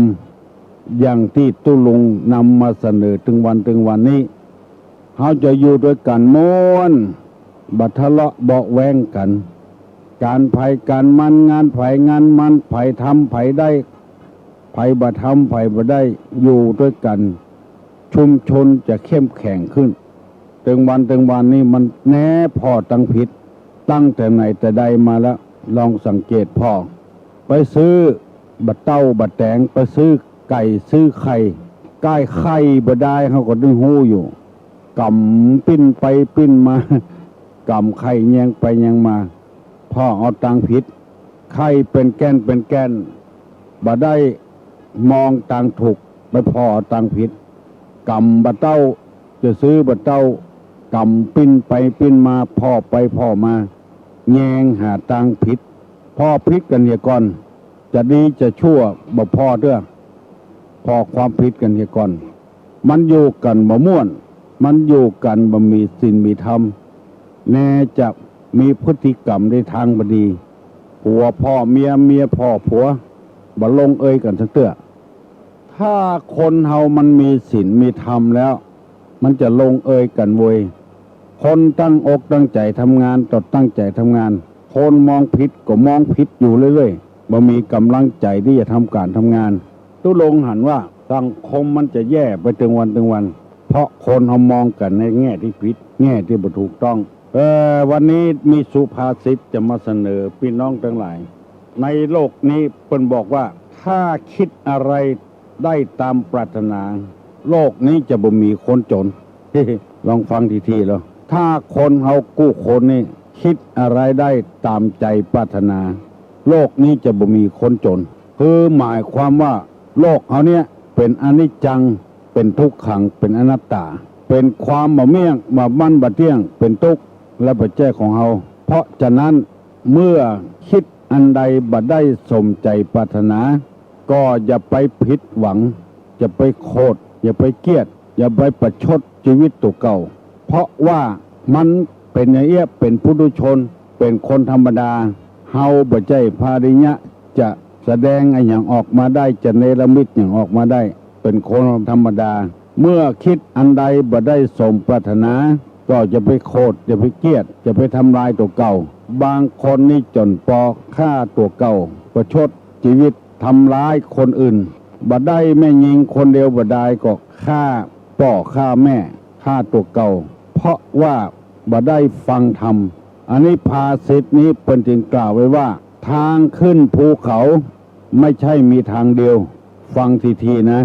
อย่างที่ตุลุงนำมาเสนอถึงวันนี้เฮาจะอยู่ด้วยกันม่วนบัดทะเลาะเบาะแว้งกันการไผ่การมันงานไผ่งานมันไผ่ทำไผ่ได้ไผ ภัยบ่ทำภัยบ่ได้อยู่ด้วยกัน ชุมชนจะเข้มแข็งขึ้นตึงวันนี้มันแน่พ่อตั้งผิดตั้งแต่ไหนแต่ใดมาแล้วลองสังเกตพ่อไปซื้อบัดเต้าบัดแตงไปซื้อไก่ซื้อไข่ใกล้ไข่บ่ได้เขาก็ดึงหูอยู่กำปิ้นไปปิ้นมากำไข่แยงไปแยงมาพ่อเอาตังผิดไข่เป็นแก้นบ่ได้มองตังถูกไปพ่อเอาตังผิดกำบัดเต้าจะซื้อบัดเต้ากำปิ้นไปปิ้นมาพ่อไปพ่อมาแยงหาตังผิดพ่อผิดกันเหียก่อนจะดีจะชั่วบ่พ่อเด้อพอความผิดกันเหียก่อนมันอยู่กันบ่ม่วนมันอยู่กันบ่มีศีลมีธรรมแน่จะมีพฤติกรรมในทางบ่ดีผัวพ่อเมียเมียพ่อผัวบ่ลงเอยกันสักเตื้อถ้าคนเฮามันมีศีลมีธรรมแล้วมันจะลงเอยกันเวยคนตั้งอกตั้งใจทำงานต่อตั้งใจทำงานคนมองผิดก็มองผิดอยู่เรื่อยๆบ่มีกำลังใจที่จะทำการทำงานตุลงหันว่าสังคมมันจะแย่ไปถึงวันเพราะคนเขามองกันในแง่ที่ผิดแง่ที่บ่ถูกต้องวันนี้มีสุภาษิตจะมาเสนอพี่น้องทั้งหลายในโลกนี้เพิ่นบอกว่าถ้าคิดอะไรได้ตามปรารถนาโลกนี้จะบ่มีคนจน ลองฟังทีๆแล้วถ้าคนเขากู้คนนี่คิดอะไรได้ตามใจปรารถนาโลกนี้จะบ่มีคนจนคือหมายความว่าโลกเขาเนี่ยเป็นอนิจจังเป็นทุกขังเป็นอนัตตาเป็นความบ่เมี่ยงบ่มั่นบ่เที่ยงเป็นทุกข์และปัจจัยของเฮาเพราะฉะนั้นเมื่อคิดอันใดบ่ได้สมใจปรารถนาก็อย่าไปผิดหวังอย่าไปโคตรอย่าไปเกลียดอย่าไปประชดชีวิตตัวเก่าเพราะว่ามันเป็นอย่างเอี้ยเป็นปุถุชนเป็นคนธรรมดาเฮาบ่ใจภาริยะจะแสดงอย่างออกมาได้จะเนรมิตอย่างออกมาได้เป็นคนธรรมดาเมื่อคิดอันใดบ่ได้สมปรารถนาก็จะไปโคตรจะไปเกลียดจะไปทำลายตัวเก่าบางคนนี่จนปอฆ่าตัวเก่าประชดชีวิตทำร้ายคนอื่นบ่ได้แม่ยิงคนเดียวบ่ได้ก็ฆ่าพ่อฆ่าแม่ฆ่าตัวเก่าเพราะว่าบ่ได้ฟังธรรมอันนี้ภาษิตนี้เป็นจึงกล่าวไว้ว่าทางขึ้นภูเขาไม่ใช่มีทางเดียวฟังทีๆนะ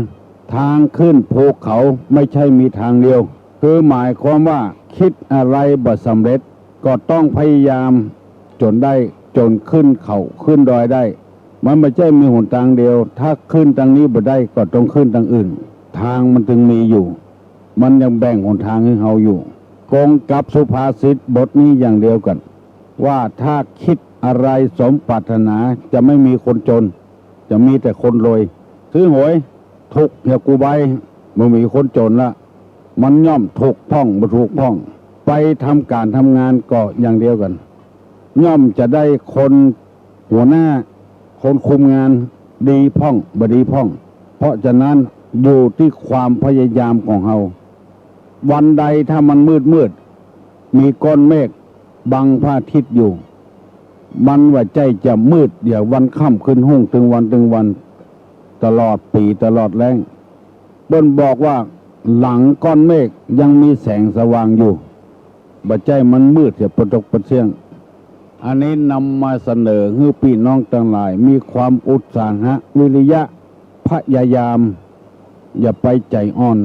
ทางขึ้นภูเขาไม่ใช่มีทางเดียวคือหมายความว่าคิดอะไรบ่สำเร็จก็ต้องพยายามจนได้จนขึ้นเขาขึ้นดอยได้มันไม่ใช่มีหนทางเดียวถ้าขึ้นทางนี้บ่ได้ก็ต้องขึ้นทางอื่นทางมันถึงมีอยู่มันยังแบ่งหนทางให้เฮาอยู่กงกับสุภาษิตบทนี้อย่างเดียวกันว่าถ้าคิดอะไรสมปรารถนาจะไม่มีคนจนจะมีแต่คนรวยซื้อหวยถูกเหี่ยวกูใบมันมีคนจนละมันย่อมถูกพ่องบ่ถูกพ่องไปทำการทำงานก็อย่างเดียวกันย่อมจะได้คนหัวหน้าคนคุมงานดีพ่องบ่ดีพ่องเพราะฉะนั้นอยู่ที่ความพยายามของเฮาวันใดถ้ามันมืดมีก้อนเมฆบังพระอาทิตย์อยู่มันว่าใจจะมืดเดี๋ยววันค่ำขึ้นหุ่งถึงวันตลอดปีตลอดแล้งเบิ้นบอกว่าหลังก้อนเมฆยังมีแสงสว่างอยู่บ่ใจมันมืดเสียประตกประเสียงอันนี้นำมาเสนอให้พี่น้องทั้งหลายมีความอุตสาหะวิริยะพยายามอย่าไปใจอ่อน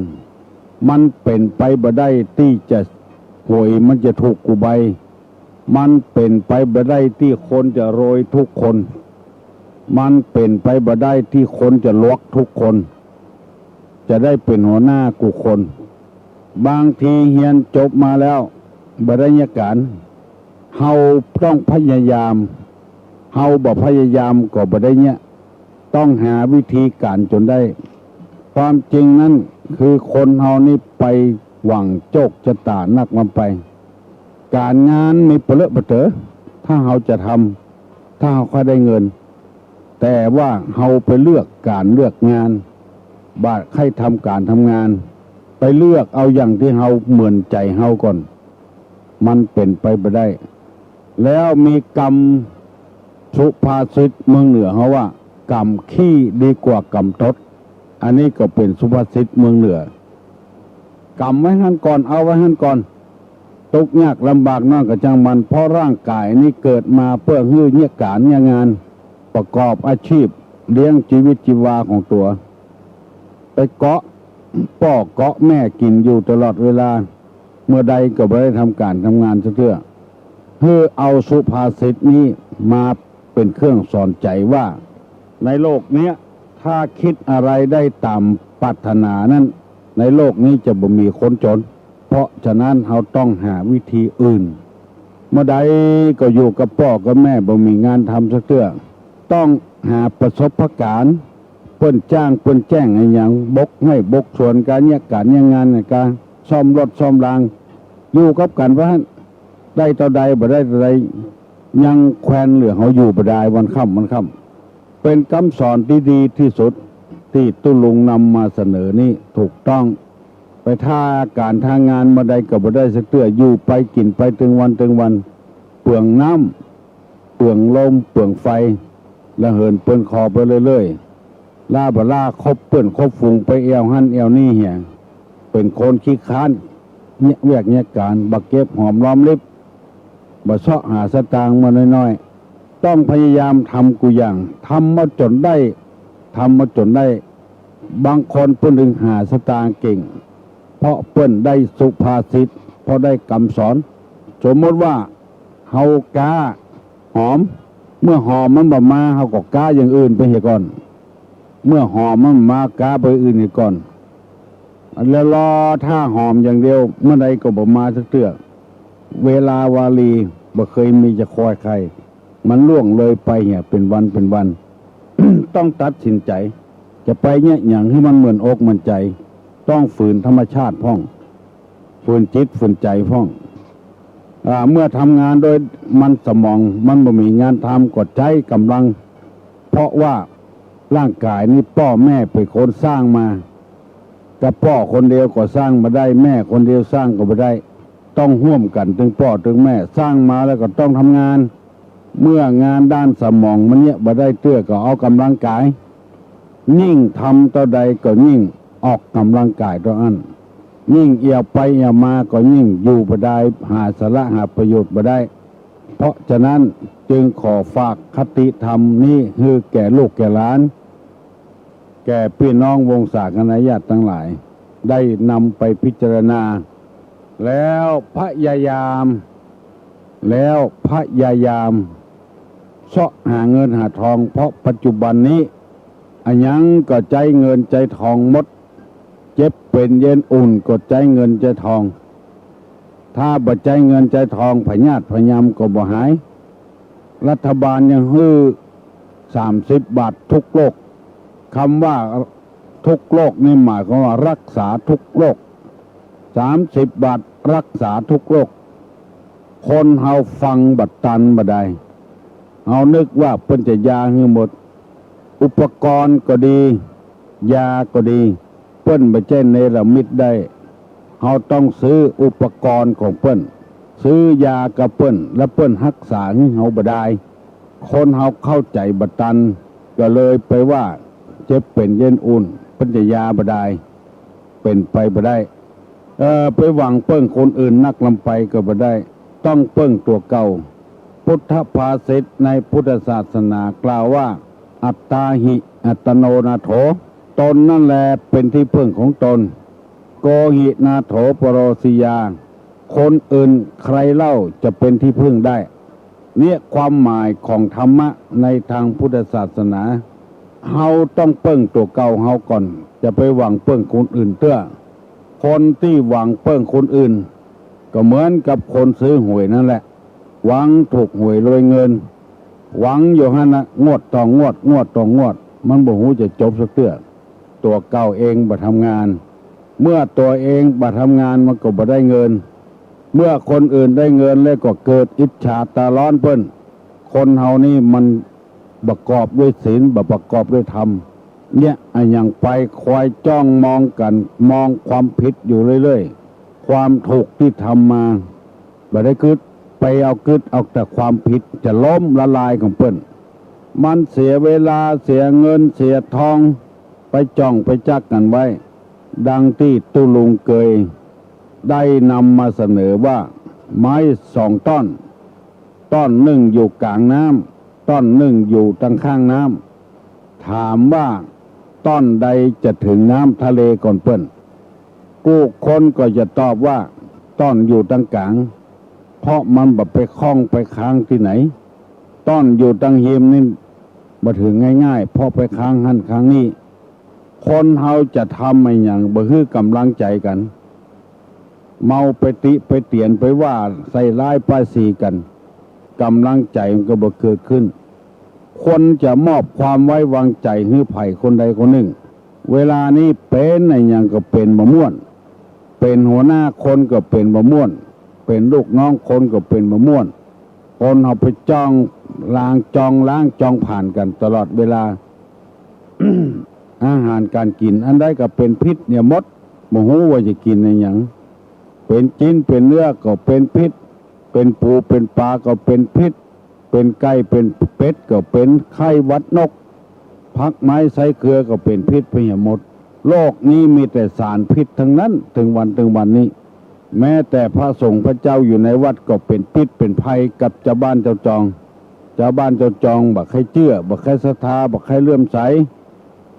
มันเป็นไปบ่ได้ที่จะหวยมันจะถูกกูใบมันเป็นไปบ่ได้ที่คนจะโรยทุกคนมันเป็นไปบ่ได้ที่คนจะลวกทุกคนจะได้เป็นหัวหน้ากูคนบางทีเฮียนจบมาแล้วบ่ได้ยการเฮาต้องพยายามเฮาบ่พยายามก็บ่ได้เนี่ยต้องหาวิธีการจนได้ความจริงนั้นคือคนเฮานี่ไปหวังโชคชะตานักมันไปการงานมีเปลือกเปลือถ้าเฮาจะทำถ้าเฮาค่อยได้เงินแต่ว่าเฮาไปเลือกการเลือกงานบาดใครทำการทำงานไปเลือกเอาอย่างที่เฮาเหมือนใจเฮาก่อนมันเป็นไปบ่ได้แล้วมีกรรมสุภาษิตเมืองเหนือเขาว่า กรรมขี้ดีกว่ากรรมทดอันนี้ก็เป็นสุภาษิตเมืองเหนือกรรมไว้หันก่อนเอาไว้หันก่อนทุกข์ยากลำบากน้อยก็จังมันเพราะร่างกายนี้เกิดมาเพื่อฮื้อเนี่ยการเนี่ยงานประกอบอาชีพเลี้ยงชีวิตชีวาของตัวไปเกาะพ่อเกาะแม่กินอยู่ตลอดเวลาเมื่อใดก็ไม่ได้ทำการทำงานเชื่อเพื่อเอาสุภาษิตนี้มาเป็นเครื่องสอนใจว่าในโลกนี้ถ้าคิดอะไรได้ตามปรารถนานั้นในโลกนี้จะบ่มีคนจนเพราะฉะนั้นเราต้องหาวิธีอื่นเมื่อใดก็อยู่กับพ่อกับแม่บ่มีงานทำสักเทื่อต้องหาประสบการณ์เปิ้นจ้างเปิ้นแจ้งอย่างบกให้บกส่วนการเนี่ยการเนี่ยงานในการซ่อมรถซ่อมรางอยู่กับกันว่าได้ต่อใดบ่ได้ต่อใดยังแควนเหลือเขาอยู่บ่ได้วันค่ำเป็นคำสอนที่ดีที่สุดที่ตุลุงนำมาเสนอนี่ถูกต้องไปท่าการทางงานมาใดก็บ่ได้สักเตื้ออยู่ไปกินไปถึงวันเปลืองน้ำเปลืองลมเปลืองไฟและเหินเปิ้นคอไปเรื่อยๆล่าบ่ล่าคบเปิ้นคบฝูงไปแอวหั่นแอวนี่เหี่ยเป็นคนขี้ค้านเนี่ยเวียกเนี่ยการบักเก็บหอมล้อมลิบบ่เสาะหาสตางค์มาน้อยๆต้องพยายามทำกูอย่างทำมาจนได้บางคนเปิ้นถึงหาสตางค์เก่งเพราะเปิ้นได้สุภาษิตเพราะได้คำสอนสมมติว่าเฮากาหอมเมื่อหอมมันบ่มาเฮาก็กาอย่างอื่นไปเสียก่อนเมื่อหอมมันมากาไปอื่นอีกก่อนแล้วรอถ้าหอมอย่างเดียวเมื่อใดก็บ่มาสักเทื่อเวลาวาลีบ่เคยมีจะคอยใครมันล่วงเลยไปเนี่ยเป็นวัน ต้องตัดสินใจจะไปเนี่ยอย่างให้มันเหมือนอกเหมือนใจต้องฝืนธรรมชาติพ่องฝืนจิตฝืนใจพ่องเมื่อทำงานโดยมันสมองมันบ่มีงานทำกดใจกำลังเพราะว่าร่างกายนี้พ่อแม่เป็นคนสร้างมาแต่พ่อคนเดียวก็สร้างมาได้แม่คนเดียวสร้างก็ไม่ได้ต้องร่วมกันถึงพ่อถึงแม่สร้างมาแล้วก็ต้องทำงานเมื่องานด้านสมองมันเนี่ยบ่ได้เตื้อก็เอากำลังกายยิ่งทำต่อใดก็ยิ่งออกกำลังกายต่ออันยิ่งเอี่ยวไปเอี่ยวมาก็ยิ่งอยู่บ่ได้หาสาระหาประโยชน์บ่ได้เพราะฉะนั้นจึงขอฝากคติธรรมนี้คือแก่ลูกแก่หลานแก่พี่น้องวงศาคณะญาติทั้งหลายได้นำไปพิจารณาแล้วพยายามเสาะหาเงินหาทองเพราะปัจจุบันนี้อันยังก็ใจเงินใจทองหมดเจ็บเป็นเย็นอุ่นก็ใจเงินใจทองถ้าบ่ใจเงินใจทองพญาติพยามก็บ่หายรัฐบาลยังฮื้อ30 บาททุกโรคคำว่าทุกโรคนี่หมายความว่ารักษาทุกโรค30 บาทรักษาทุกโรคคนเฮาฟังบัดตันบ่ได้เฮานึกว่าเพิ่นจะยาให้หมดอุปกรณ์ก็ดียาก็ดีเพิ่นบ่ใช่เนรมิตได้เฮาต้องซื้ออุปกรณ์ของเพิ่นซื้อยากับเพิ่นแล้วเพิ่นรักษาให้เฮาบ่ได้คนเฮาเข้าใจบัดตันก็เลยไปว่าเจ็บเป็นเย็นอุ่นเพิ่นจะยาบ่ได้เป็นไปบ่ได้ไปหวังเปิ้งคนอื่นนักลำไปก็บ่ได้ต้องเปิ้งตัวเก่าพุทธภาษิตในพุทธศาสนากล่าวว่าอัตตาหิอัตโนนาโถตนนั่นแหละเป็นที่พึ่งของตนโกหินาโถปโรสิยาคนอื่นใครเล่าจะเป็นที่พึ่งได้เนี่ยความหมายของธรรมะในทางพุทธศาสนาเฮาต้องเปิ้งตัวเก่าเฮาก่อนจะไปหวังเปิ้งคนอื่นเตื้อคนที่หวังเปิ้งคนอื่นก็เหมือนกับคนซื้อหวยนั่นแหละหวังถูกหวยรวยเงินหวังอยู่หั่นน่ะงวดต่องวดมันบ่ฮู้จะจบสักเทื่อตัวเก่าเองบ่ทำงานเมื่อตัวเองบ่ทำงานมันก็บ่ได้เงินเมื่อคนอื่นได้เงินแล้วก็เกิดอิจฉาตาร้อนเพิ่นคนเฮานี่มันประกอบด้วยศีลบ่ประกอบด้วยธรรมเนี่ยอย่างไปคอยจ้องมองกันมองความผิดอยู่เรื่อยๆความถูกที่ทำมาบ่ได้กึดไปเอาแต่ความผิดจะล้มละลายของเปิ้น มันเสียเวลาเสียเงินเสียทองไปจ้องไปจักกันไว้ดังที่ตุลุงเคยได้นำมาเสนอว่าไม้2 ต้นต้นหนึ่งอยู่กลางน้ำต้นหนึ่งอยู่ตั้งข้างน้ำถามว่าต้นใดจะถึงน้ำทะเลก่อนเปิ้นกู้คนก็จะตอบว่าต้นอยู่ตั้งกลางเพราะมันแบบไปคล้องไปค้างที่ไหนต้นอยู่ตั้งหิมนี่มาถึงง่ายๆเพราะไปค้างหันค้างนี้คนเฮาจะทำอะไรอย่างบ่ฮื้อกำลังใจกันเมาไปติไปเตียนไปว่าใส่ร้ายป้ายสีกันกำลังใจมันก็บ่เกิดขึ้นคนจะมอบความไว้วางใจให้ไผ่คนใดคนหนึ่งเวลานี้เป็นอะไรอย่างก็เป็นบ่ม่วนเป็นหัวหน้าคนก็เป็นบ่ม่วนเป็นลูกน้องคนก็เป็นบ่ม่วนคนเอาไปจ้องล้างจองผ่านกันตลอดเวลา อาหารการกินอันใดก็เป็นพิษเนี่ยมดบ่ฮู้ว่าจะกินอะไรอย่างเป็นจิ้นเป็นเนื้อก็เป็นพิษเป็นปูเป็นปลาก็เป็นพิษเป็นไก่เป็นเป็ดก็เป็นไข้หวัดนกผักไม้ไส้เกลือก็เป็นพิษไปหมดโลกนี้มีแต่สารพิษทั้งนั้นถึงวันนี้แม้แต่พระสงฆ์พระเจ้าอยู่ในวัดก็เป็นพิษเป็นภัยกับเจ้าบ้านเจ้าจองบักให้เชื่อบักให้ศรัทธาบักให้เลื่อมใส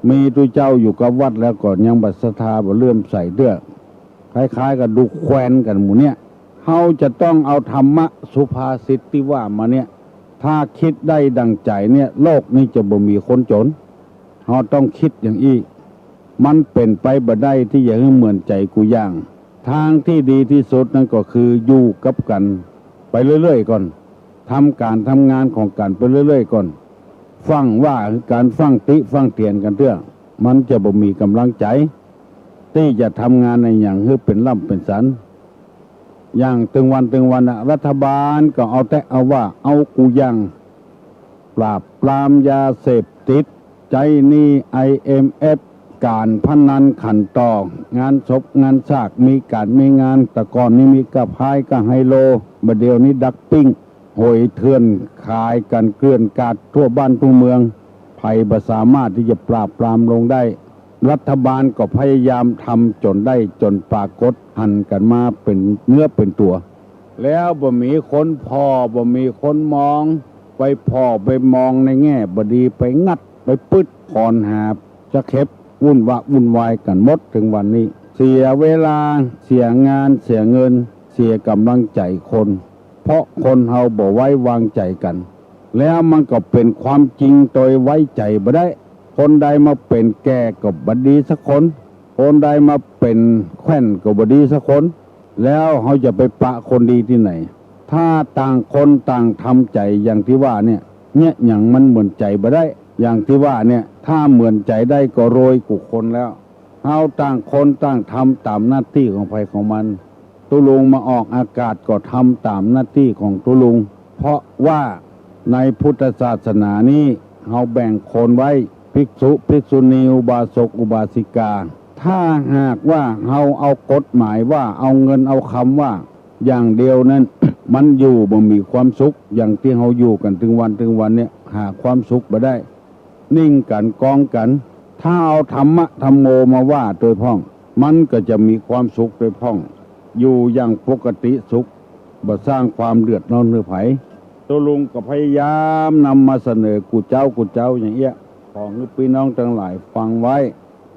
มีตัวเจ้าอยู่กับวัดแล้วก่อนยังบัดศรัทธาบ่เลื่อมใสเด้อคล้ายๆกับดูแควนกันหมู่เนี่ยเฮาจะต้องเอาธรรมะสุภาษิตที่ว่ามาเนี่ยถ้าคิดได้ดังใจเนี่ยโลกนี้จะบ่มีคนจนเฮาต้องคิดอย่างอี้มันเป็นไปบ่ได้ที่จะให้เหมือนใจกูย่างทางที่ดีที่สุดนั่นก็คืออยู่กับกันไปเรื่อยๆก่อนทำการทำงานของกันไปเรื่อยๆก่อนฟังว่าคือการฟังติฟังเตียนกันเรื่องมันจะบ่มีกำลังใจที่จะทำงานในอย่างให้เป็นล่ำเป็นสันอย่างตึงวันรัฐบาลก็เอาแต่เอาว่าเอากูยังปราบปรามยาเสพติดใจนี่ IMF การพนันขันต่องานศพงานซากมีการมีงานแต่ก่อนนี้มีกระพายกระไฮโลบัดเดี๋ยวนี้ดักปิ้งโหยเถื่อนขายกันเกลื่อนกาดทั่วบ้านทั่วเมืองภัยบ่สามารถที่จะปราบปรามลงได้รัฐบาลก็พยายามทำจนได้จนปรากฏหันกันมาเป็นเนื้อเป็นตัวแล้วบ่มีคนพอบ่มีคนมองไปพอไปมองในแง่บดีไปงัดไปปึ๊ดคอนหาจะเข็บวุ่นวายกันหมดถึงวันนี้เสียเวลาเสียงานเสียเงินเสียกำลังใจคนเพราะคนเฮาบ่ไว้วางใจกันแล้วมันก็เป็นความจริงโดยไว้ใจบ่ได้คนใดมาเป็นแก่ก็บ่ดีสักคนใดมาเป็นแคว้นก็บ่ดีสักคนแล้วเฮาจะไปปะคนดีที่ไหนถ้าต่างคนต่างทำใจอย่างที่ว่าเนี่ยอย่างมันเหมือนใจบ่ได้อย่างที่ว่าเนี่ยถ้าเหมือนใจได้ก็โรยกุคนแล้วเฮาต่างคนต่างทำตามหน้าที่ของใครของมันตุลุงมาออกอากาศก็ทำตามหน้าที่ของตุลุงเพราะว่าในพุทธศาสนานี้เฮาแบ่งคนไว้ภิกษุภิกษุณีอุบาสกอุบาสิกาถ้าหากว่าเฮาเอากฎหมายว่าเอาเงินเอาคำว่าอย่างเดียวนั้น มันอยู่บ่มีความสุขอย่างที่เฮาอยู่กันถึงวันเนี่ยหาความสุขบ่ได้นิ่งกันกองกันถ้าเอาธรรมะธรรมโมมาว่าโดยพ้องมันก็จะมีความสุขโดยพ้องอยู่อย่างปกติสุขบ่สร้างความเดือดร้อนให้ไผตัวลุงก็พยายามนำมาเสนอกูเจ้าอย่างเอี้ยของพี่น้องทั้งหลายฟังไว้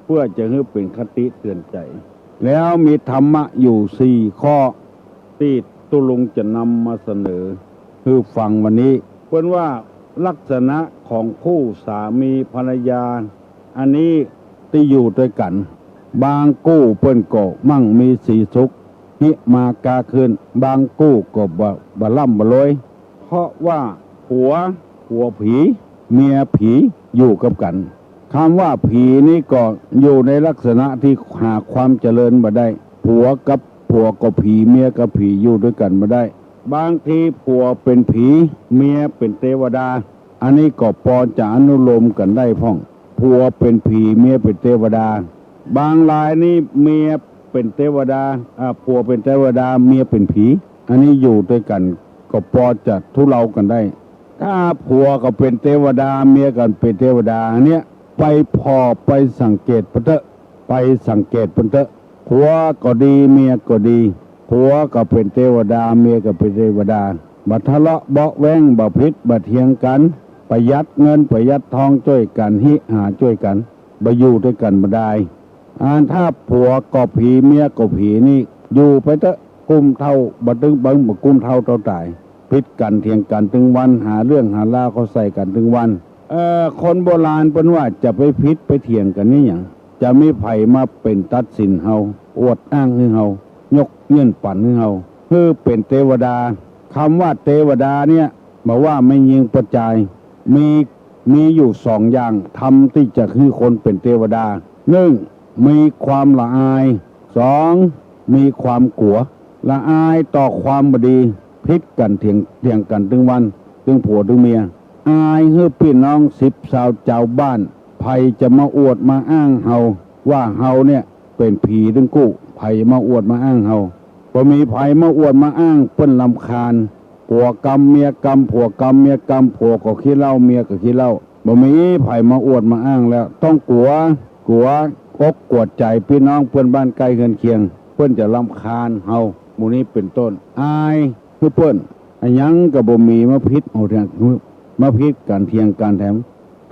เพื่อจะให้เป็นคติเตือนใจแล้วมีธรรมะอยู่4ข้อที่ตุลุงจะนำมาเสนอคือฟังวันนี้เพิ่นว่าลักษณะของคู่สามีภรรยาอันนี้ที่อยู่ด้วยกันบางกู้เปิ้นก็มั่งมีสีสุขหิมากาคืนบางกู้ก็บ่ล่ำบ่รวยเพราะว่าผัวผีเมียผีอยู่กับกันคำว่าผีนี่ก็อยู่ในลักษณะที่หาความเจริญบ่ได้ผัวกับผัวก็ผีเมียกับผีอยู่ด้วยกันบ่ได้บางทีผัวเป็นผีเมียเป็นเทวดาอันนี้ก็พอจะอนุโลมกันได้พ้องผัวเป็นผีเมียเป็นเทวดาบางรายนี่เมียเป็นเทวดาผัวเป็นเทวดาเมียเป็นผีอันนี้อยู่ด้วยกันก็พอจะทุเลากันได้ ถ้าผัวก็เป็นเทวดาเมียก็เป็นเทวดาเนี่ยไปพอไปสังเกตเถอะไปสังเกตเถอะผัวก็ดีเมียก็ดีผัวก็เป็นเทวดาเมียก็เป็นเทวดาบัทะเลาะเบาะแว้งบ่พิษบ่เถียงกันประหยัดเงินประหยัดทองช่วยกันหิหาช่วยกันบ่อยู่ด้วยกันบ่ได้ถ้าผัวก็ผีเมียก็ผีนี่อยู่ไปเถอะกุมเท่าบ่ตึงเบิ่งบ่กุมเท่าตายพิษกันเถียงกันถึงวันหาเรื่องหาล่าเขาใส่กันถึงวันคนโบราณเพิ่นว่าจะไปพิษไปเถียงกันนี่หยังจะมีไผมาเป็นตัดสินเฮาอวดอ้างให้เฮายกเงื่อนปั่นให้เฮาคือเป็นเทวดาคำว่าเทวดาเนี่ยบอกว่าไม่ยิงประจายมีอยู่สองอย่างทำที่จะคือคนเป็นเทวดาหนึ่งมีความละอายสองมีความกลัวละอายต่อความบดีพิษกันเถียงกันถึงวันถึงผัวถึงเมียอายให้พี่น้อง10 ชาวเจ้าบ้านไผจะมาอวดมาอ้างเฮาว่าเฮาเนี่ยเป็นผีถึงกู้ไผมาอวดมาอ้างเฮาพอมีไผมาอวดมาอ้างเปิ้นรำคาญผัวกรรมเมียกรรมผัวกรรมเมียกรรมผัวก็ขี้เหล้าเมียก็ขี้เหล้าบ่มีไผมาอวดมาอ้างแล้วต้องกลัวอกกวดใจพี่น้องเพื่อนบ้านใกล้เรือนเคียงเพิ่นจะรำคาญเฮาหมู่นี้เป็นต้นอายคือเพิ่นอันยังก็บ่มีมาพิษเอาเรื่องมาพิษกันเถียงกันแถม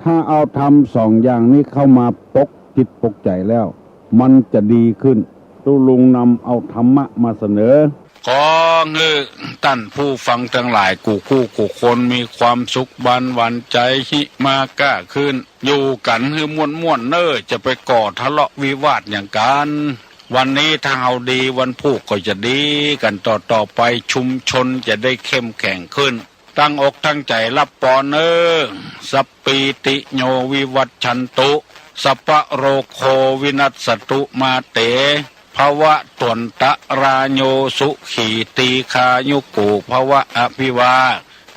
ถ้าเอาทำ2 อย่างนี้เข้ามาปกจิตปกใจแล้วมันจะดีขึ้นตุลุงนำเอาธรรมะมาเสนอขอเงือท่านผู้ฟังทั้งหลายกูคู่กูคนมีความสุขบันหวันใจหิมากล้าขึ้นอยู่กันคือม่วนเน้อจะไปก่อทะเลาะวิวาทอย่างกันวันนี้ถ้าเอาดีวันพุธก็จะดีกันต่อไปชุมชนจะได้เข้มแข็งขึ้นตั้งอกตั้งใจรับปอนเนอสัปปีติโยวิวัชชันตุสัพพะโรโควินัสสตุมาเตภวะตวนตะราโยสุขีตีคายุกูภวะอภิวา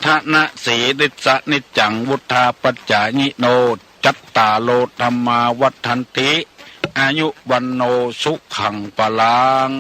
ทนะสีดิสะนิจังวุธาปัจจายิโนจัตตาโลธรรมาวัฏันติอายุวันโนสุขังปลัง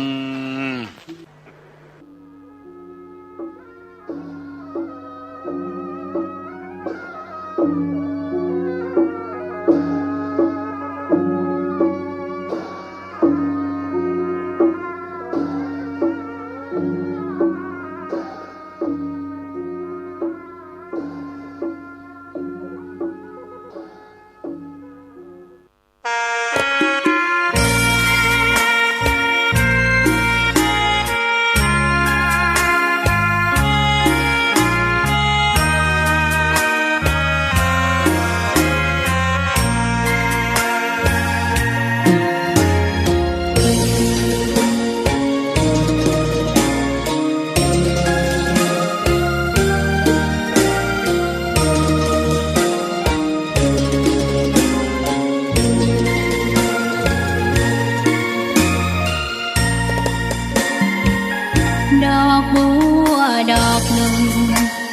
ดอกบัวดอกหนึ่ง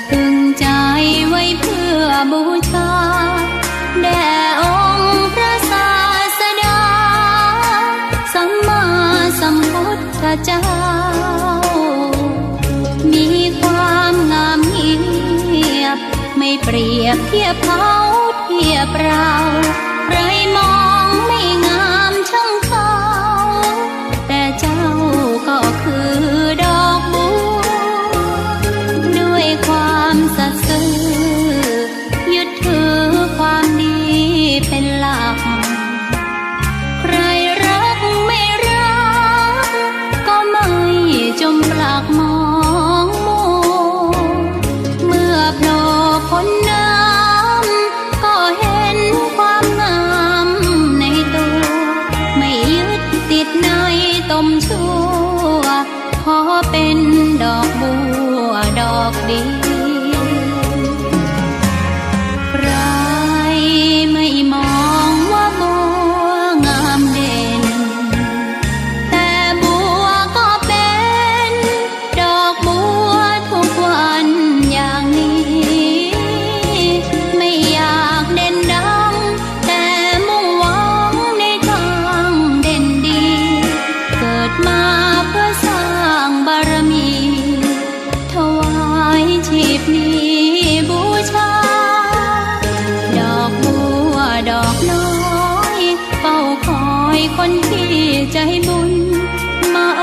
พึงใจไว้เพื่อบูชาแด่องค์พระศาสดาสัมมาสัมพุทธเจ้ามีความงามเงียบไม่เปรียบเทียบเขาเทียบเราใครมองไม่งามช่างเขาแต่เจ้าก็คือดอกบัวด้วยความสัตย์ซื่อยึดถือความดีเป็นหลักใครรักไม่รักก็ไม่จมปลักมองมัวเมื่อโผล่พ้นน้ำก็เห็นความงามในตัวไม่ยึดติดในตมชั่วขอเป็นดอกบัวดอกดีใครไม่มองว่าบัวงามเด่นแต่บัวก็เป็นดอกบัวทุกวันอย่างนี้ไม่อยากเด่นดังแต่มุ่งหวังในทางเด่นดีเกิดมาเพื่อสร้างบารมีถวายชี ใจบุญมาโอ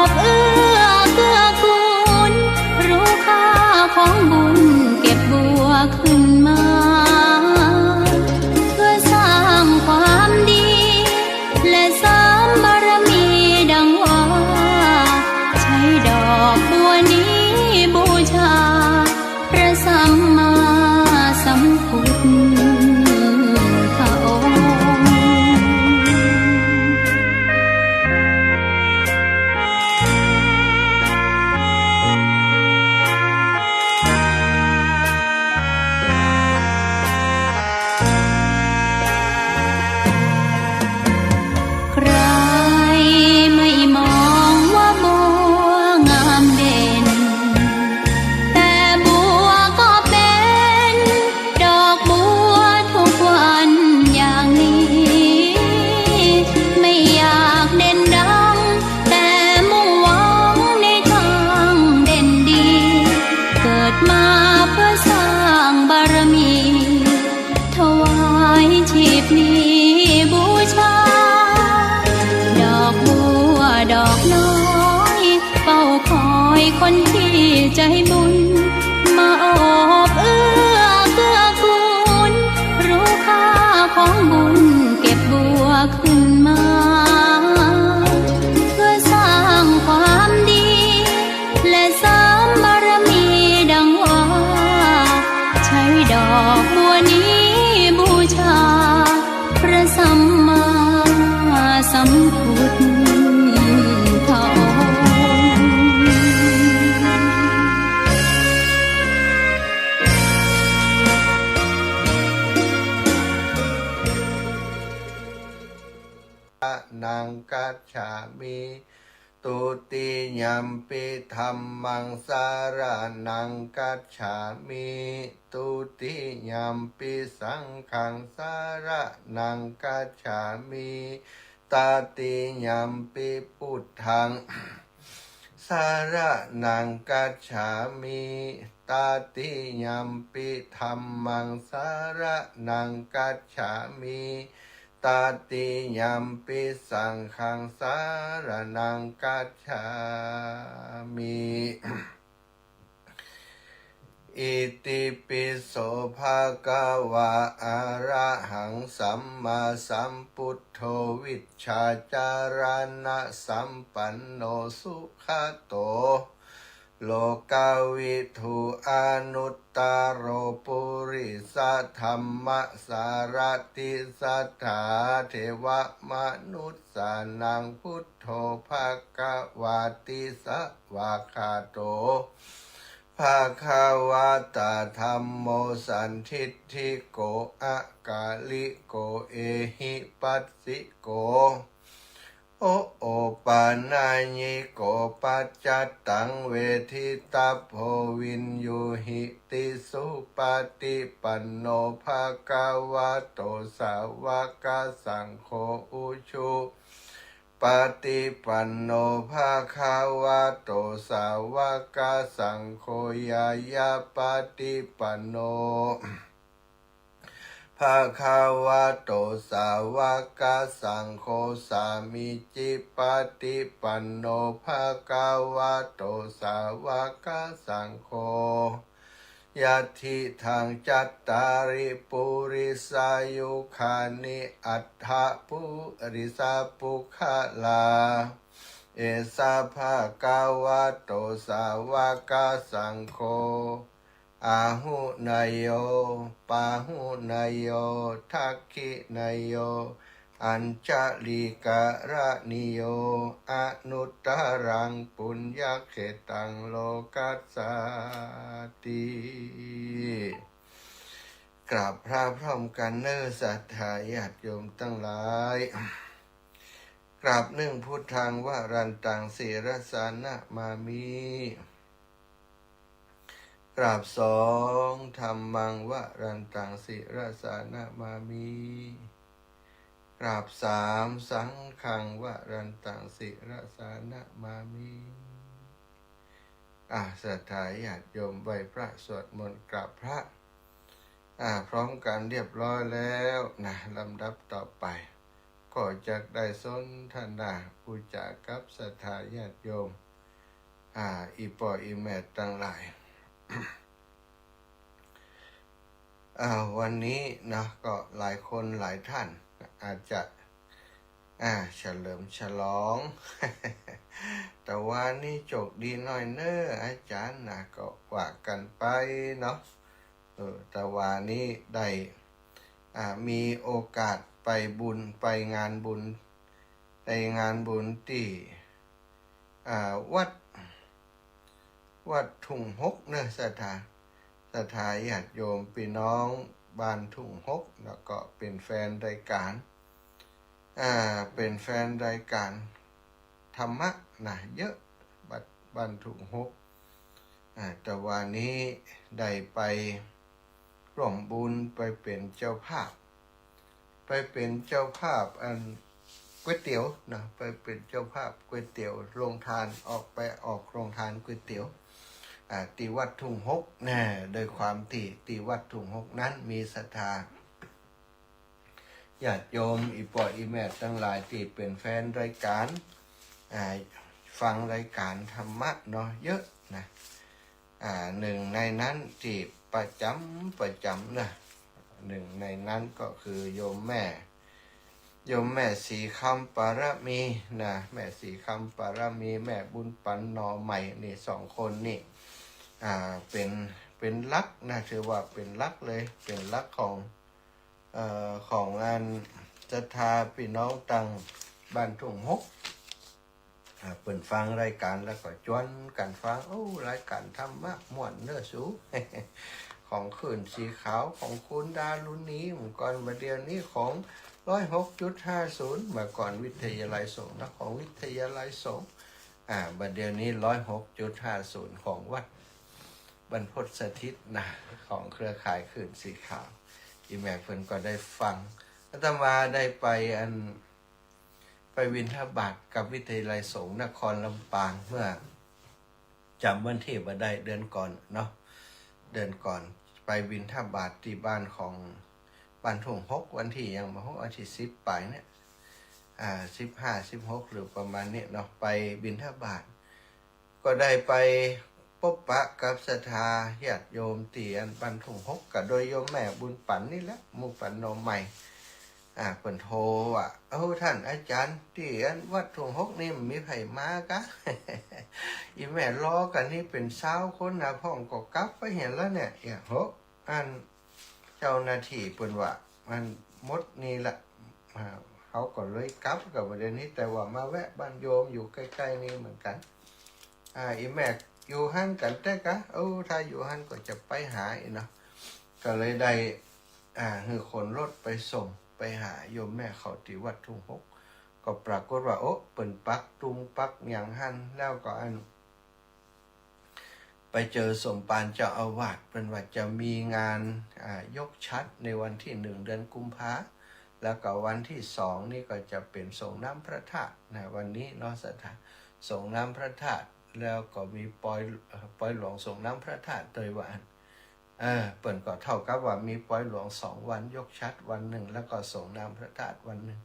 บเอื้อเกื้อกูลรู้ค่าของบุญเก็บบัวขึ้นมาเพื่อสร้างความดีและเสริมบารมีดังว่าใช้ดอกบัวนี้บูชาพระสัมมาสัมพุทธองค์ ใครไม่มองว่าบัวงามเด่นแต่บัวก็เป็นดอกบัวทุกวันอย่างนี้ไม่อยากเด่นดังแต่มุ่งหวังในทางเด่นดีเกิดมาเพื่อสร้างบารมีถวายชีพนี้บูชาดอกบัวดอกน้อยเฝ้าคอยคนที่ใจบุญมาโอบเอื้อเกื้อกูลรู้ค่าของบุญเก็บบัวขึ้นมาเพื่อสร้างความดีและเสริมบารมีดังว่าใช้ดอกบัวนี้บูชาพระสัมมาสัมพุทธองค์ นังกัจฉามิตุติยัมปิธัมมังสารนังกัจฉามิตุติยัมปิสังฆังสารนังกัจฉามิตติยัมปิพุทธังสารนังกัจฉามิตติยัมปิธัมมังสารนังกัจฉามิตติยัมปิสังฆังสารนังกัจฉามิ อิติปิโสภะคะวะอะระหังสัมมาสัมพุทโธวิชชาจารณะสัมปันโนสุขโตโลกาวิทูอนุตตโรปุริสธรรมสารติสัทธาเทวมนุสสานังพุทโธภคะวาติสวากขาโตภะคะวะตาธัมโมสันทิฏฐิโกอะกาลิโกเอหิปัสสิโกโอปานาญิโกปัจจตังเวทิตาโพวินยูหิติสุปฏิปันโนภะคะวะโตสาวกสังโฆอุชุปฏิปันโนภะคะวะโตสาวกสังโฆยายาปฏิปันโนภะคะวะโตสาวกสังโฆสามิจิปฏิปันโนภะคะวะโตสาวกสังโฆยัตถิทางจัตตาริปุริสายุคานิอัฏฐปุริสาปุคลาเอสาภะคะวะโตสาวกสังโฆอาหุนายโยปาหุนายโยทักขินายโยอัญจลิกะระนิโยอนุตตรังปุญญเขตังโลกัสสติกราบพระพร้อมกันเนอศรัทธาญาติโยมทั้งหลายกราบหนึ่งพุทธังวรันตังศิรสานะมามิกราบสองธรรมังวรันตังศิรสานะมามิกราบสามสังฆังวรันตังศิรสานะมามิศรัทธาญาติโยมไหว้พระสวดมนต์กราบพระพร้อมกันเรียบร้อยแล้วนะลำดับต่อไป ก็จะได้สนทนาพูดจากับศรัทธาญาติโยมอีปออีแม่ทั้งหลาย วันนี้นะก็หลายคนหลายท่านอาจจะเฉลิมฉลอง แต่ว่านี่โจกดีหน่อยเนอะอาจารย์นะก็ว่ากันไปเนาะแต่ว่านี่ได้มีโอกาสไปบุญไปงานบุญในงานบุญที่วัดทุ่งฮกเนอะศรัทธาญาติโยมพี่น้องบ้านทุ่งฮกแล้วก็เป็นแฟนรายการเป็นแฟนรายการธรรมะนะเยอะบ้านทุ่งฮกแต่วันนี้ได้ไปร่วมบุญไปเป็นเจ้าภาพอันก๋วยเตี๋ยวนะไปเป็นเจ้าภาพก๋วยเตี๋ยวโรงทานออกโรงทานก๋วยเตี๋ยวที่วัดทุ่งฮกแน่โดยความที่วัดทุ่งฮกนั้นมีศรัทธาญาติโยมอีปออีแม่ทั้งหลายที่เป็นแฟนรายการฟังรายการธรรมะเนาะเยอะนะหนึ่งในนั้นที่ประจำนะหนึ่งในนั้นก็คือโยมแม่สีคำปารมีนะแม่สีคำปารมีแม่บุญปันนอใหม่นี่สองคนนี่เป็นลักนะถือว่าเป็นลักเลยเป็นลักของงานศรัทธาพี่น้องตังบ้านทุ่งฮกเปิดฟังรายการแล้วก็จวนกันฟังรายการธรรมะม่วนเนื้อสู ของขืนสีขาวของคุณดารุณีเมื่อก่อนมาเดียวนี้ของ106.50เมื่อก่อนวิทยาลัยสงฆ์นะของวิทยาลัยสงฆ์บัดเดียวนี้106.50ของวัดบรรพตสถิตนะของเครือข่ายขืนสีขาวอีแม่เพิ่นก็ได้ฟังอาตมาได้ไปบิณฑบาตกับวิทยาลัยสงฆ์นครลำปางเมื่อจำวันที่มาได้เดือนก่อนเนาะเดือนก่อนไปบิณฑบาตที่บ้านของบ้านทุ่งฮกวันที่ยังมาวันที่10ไปเนี่ย15-16หรือประมาณนี้เนาะไปบิณฑบาตก็ได้ไปพบปะกับศรัทธาญาติโยมที่บ้านทุ่งฮกกับโดยโยมแม่บุญปันนี่แหละมุปันโนใหม่เปิ่นโทรว่าท่านอาจารย์ที่วัดทุ่งฮกนี่มีไผมากะ อีแม่รอกันนี่เป็น20คนนะพ่องก็กลับไปเห็นแล้วเนี่ยเจ้าหน้าที่เปิ่นว่ามันมดนี่แหละเขาก็เลยกลับกับประเด็นนี้แต่ว่ามาแวะบ้านโยมอยู่ใกล้ๆนี่เหมือนกันอีแม่อยู่หันกันแต่กะถ้าอยู่หันก็จะไปหาอีกเนาะก็เลยได้คือคนรถไปส่งไปหาโยมแม่เขาที่วัดทุ่งฮกก็ปรากฏว่าเปิ่นปักตุงปักอย่างหันแล้วก็ไปเจอสมปานเจ้าอาวาสเป็นว่าจะมีงานยกชัดในวันที่1เดือนกุมภาแล้วก็วันที่2นี่ก็จะเป็นส่งน้ำพระธาตุนะวันนี้เนาะศรัทธาส่งน้ำพระธาตุแล้วก็มีปล่อยหลวงส่งน้ำพระธาตุโดยวันเปิ่นก็เท่ากับว่ามีปล่อยหลวง2วันยกชัดวันหนึ่งแล้วก็ส่งน้ำพระธาตุวันหนึ่ง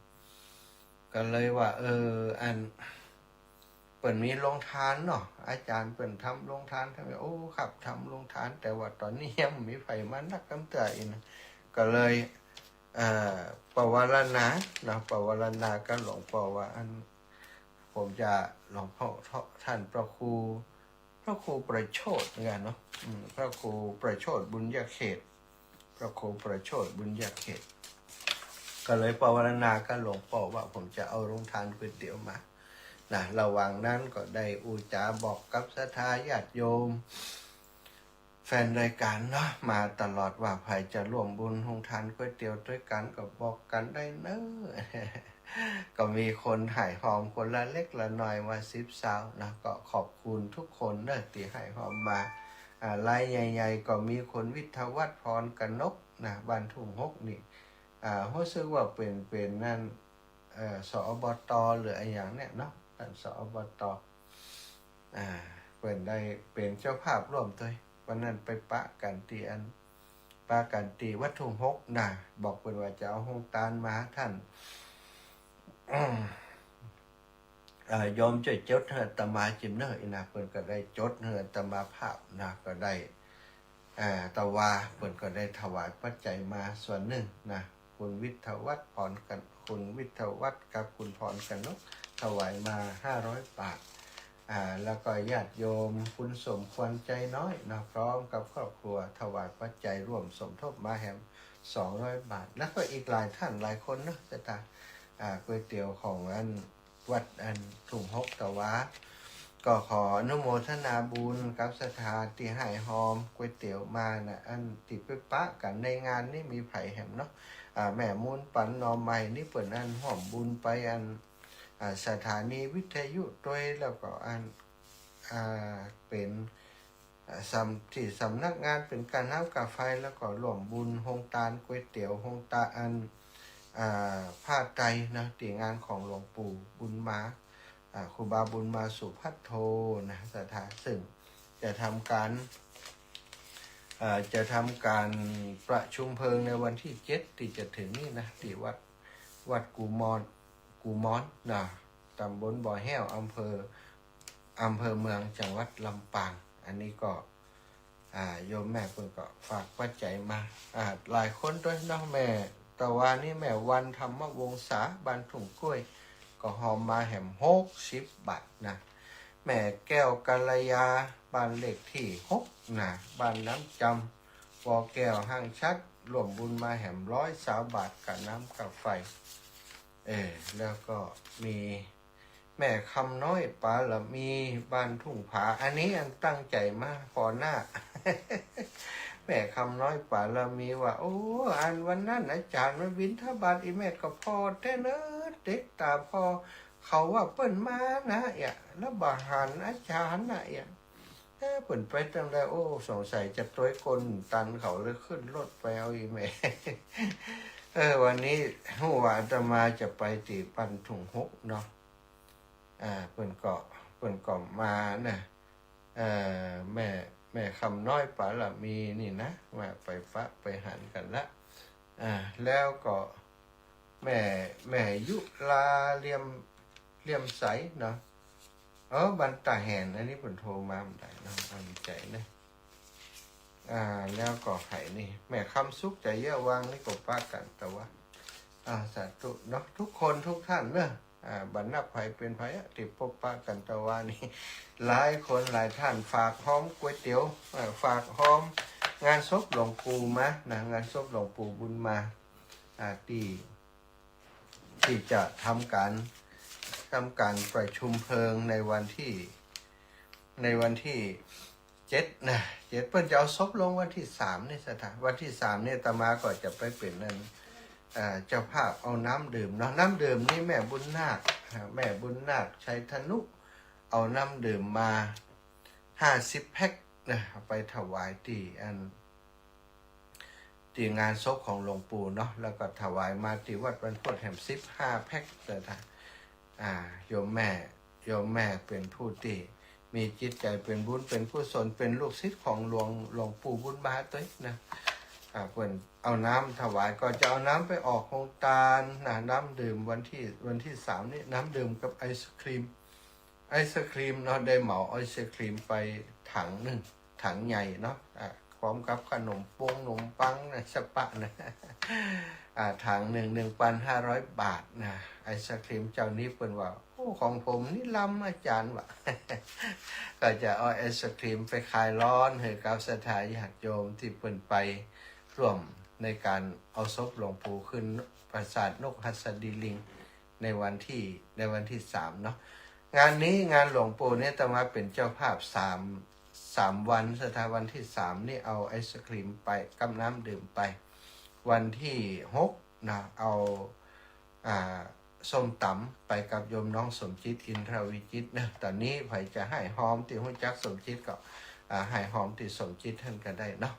ก็เลยว่าเปิ่นมีโรงทานเนาะอาจารย์เปิ่นทำโรงทานทำไมครับทำโรงทานแต่ว่าตอนนี้ยังมีไฟมานักกำเตยนะก็เลยปวารณาเนาะปวารณาก็หลวงพ่อว่าผมจะหลวงพ่อท่านพระครูประโชติเหมือนกันเนาะพระครูประโชติบุญญาเขตพระครูประโชติบุญญาเขตก็เลยปวารณาก็หลวงพ่อว่าผมจะเอาโรงทานก๋วยเตี๋ยวมานะระหว่างนั้นก็ได้อุจาบอกกับศรัทธาญาติโยมแฟนรายการเนาะมาตลอดว่าใครจะร่วมบุญโรงทานก๋วยเตี๋ยวด้วยกันก็บอกกันได้เนอะ ก็มีคนหายหอมคนละเล็กละน้อยมา10 สาวนะก็ขอบคุณทุกคนเนอะที่หายหอมมาลายใหญ่ๆก็มีคนวิทยาวัฒน์พรกนกนะบ้านทุ่งฮกนี่รู้สึกว่าเป็นนั่นสอบต.หรืออะไรอย่างเนี้ยเนาะท่านสอบต.เป็นได้เป็นเจ้าภาพร่วมด้วยวันนั้นไปปะกันตีวัดทุ่งฮกนะบอกเป็นว่าจะเอาโฮงตานมาท่าน ยอมช่วยจดเฮืออาตมาจิมเนอร์นะเพิ่นก็ได้จดเฮืออาตมาภาพนะก็ได้แต่ว่าเพิ่นก็ได้ถวายปัจจัยมาส่วนหนึ่งนะคุณวิทยวัฒน์พรกันคุณวิทยวัฒน์กับคุณพรกันนกถวายมา500 บาทแล้วก็ญาติโยมคุณสมควรใจน้อยนะพร้อมกับครอบครัวถวายปัจจัยร่วมสมทบมาแฮม200 บาทแล้วก็อีกหลายท่านหลายคนนะจะตาก๋วยเตี๋ยวของวัดถุงฮกตะวะก็ขออนุโมทนาบุญกับสถานที่ให้หอมก๋วยเตี๋ยวมานะติดไปปะกันในงานนี่มีไผ่แหมเนาะแม่มูลปันนอใหม่นี่เปิดหอมบุญไปสถานีวิทยุด้วยแล้วก็เป็นที่สำนักงานเป็นการน้ำกาไฟแล้วก็หลวมบุญโฮงตาลก๋วยเตี๋ยวโฮงตาผ้าไตรนะตีงานของหลวงปู่บุญมาครูบาบุญมาสุพัทโทนะสถานซึ่งจะทำการประชุมเพลิงในวันที่7ที่จะถึงนี่นะที่วัดกูมอนนะตำบลบ่อแห้วอำเภอเมืองจังหวัดลำปางอันนี้ก็โยมแม่เพิ่นก็ฝากปัจจัยมาหลายคนด้วยเนาะแม่แต่ว่านี่แม่วันธรรมวงศาบ้านถุงกล้วยก็หอมมาแหม60 บาทนะแม่แก้วกัลยาบ้านเลขที่6นะบ้านน้ำจำวอแก้วห้างชัดรวมบุญมาแหม120 บาทกับน้ำกับไฟแล้วก็มีแม่คำน้อยปาละมีบ้านทุ่งผาอันนี้ตั้งใจมาพอหน้า แม่คำน้อยปาละมีว่าโอ้วันนั้นอาจารย์มาบิณฑบาตอีแม่ก็พอแท้เนอะเด็กตาพอเขาว่าเปิ้นมานะแล้วบาหันอาจารย์นะเปิ้นไปตั้งแต่โอ้สงสัยจะต้วยกลตันเขาเลยขึ้นรถไปเอาอีแม่ วันนี้หัวอาตมาจะไปตีปันถุงฮกเนาะเปิ้นก็มานะแม่คำน้อยปาละมีนี่นะมาไปฟ้าไปหันกันละแล้วก็แม่ยุลาเลี่ยมใสเนาะบันตาแหนอันนี้เปิ้นโทรมาได้เนาะดีใจนะแล้วก็ไข่นี่แม่คำสุขใจเยอะวางนี่ก็ป้ากันแต่ว่าสาธุเนาะทุกคนทุกท่านเนอะบรรณาภัยเป็นภัยที่พบปะกันแต่ว่านี่หลายคนหลายท่านฝากหอมก๋วยเตี๋ยวฝากหอมงานศพหลวงปู่มานะงานศพหลวงปู่บุญมาที่จะทำการประชุมเพลิงในวันที่7นะ7เปิ้นจะเอาศพลงวันที่3นี่วันที่3นี่อาตมาก็จะไปเป็นนั่นเจ้าภาพเอาน้ำดื่มเนาะน้ำดื่มนี่แม่บุญนาคชัยธนุเอาน้ำดื่มมา50 แพ็คนะไปถวายที่งานศพของหลวงปู่เนาะแล้วก็ถวายมาที่วัดบรรพตแห่ง15 แพ็คโยมแม่เป็นผู้ที่มีจิตใจเป็นบุญเป็นกุศลเป็นลูกศิษย์ของหลวงปู่บุญมาตัวนะเพิ่นเอาน้ำถวายก็จะเอาน้ำไปออกโครงตาลน้ำดื่มวันที่3นี่น้ำดื่มกับไอศครีมเนาะได้เหมาไอศครีมไปถังใหญ่เนาะพร้อมกับขนมปังนะสปะนะถัง1,500 บาทนะไอศครีมเจ้านี้เพิ่นว่าโอ้ของผมนี่ล้ำอาจารย์ว่ะ ก็จะเอาไอศครีมไปคลายร้อนให้กับศรัทธาญาติโยมที่เพิ่นไปร่วมในการเอาศพหลวงปู่ขึ้นปราสาทนกหัสดีลิงในวันที่3เนาะงานนี้งานหลวงปู่เนี่ยอาตมาเป็นเจ้าภาพ3วันสถาวันที่3นี่เอาไอศครีมไปกับน้ำดื่มไปวันที่6นะเอาส้มตำไปกับโยมน้องสมจิตอินทรวิจิตนะตอนนี้ไผจะให้หอมที่หัวจักสมจิตก็ให้หอมที่สมจิตท่านก็ได้เนาะ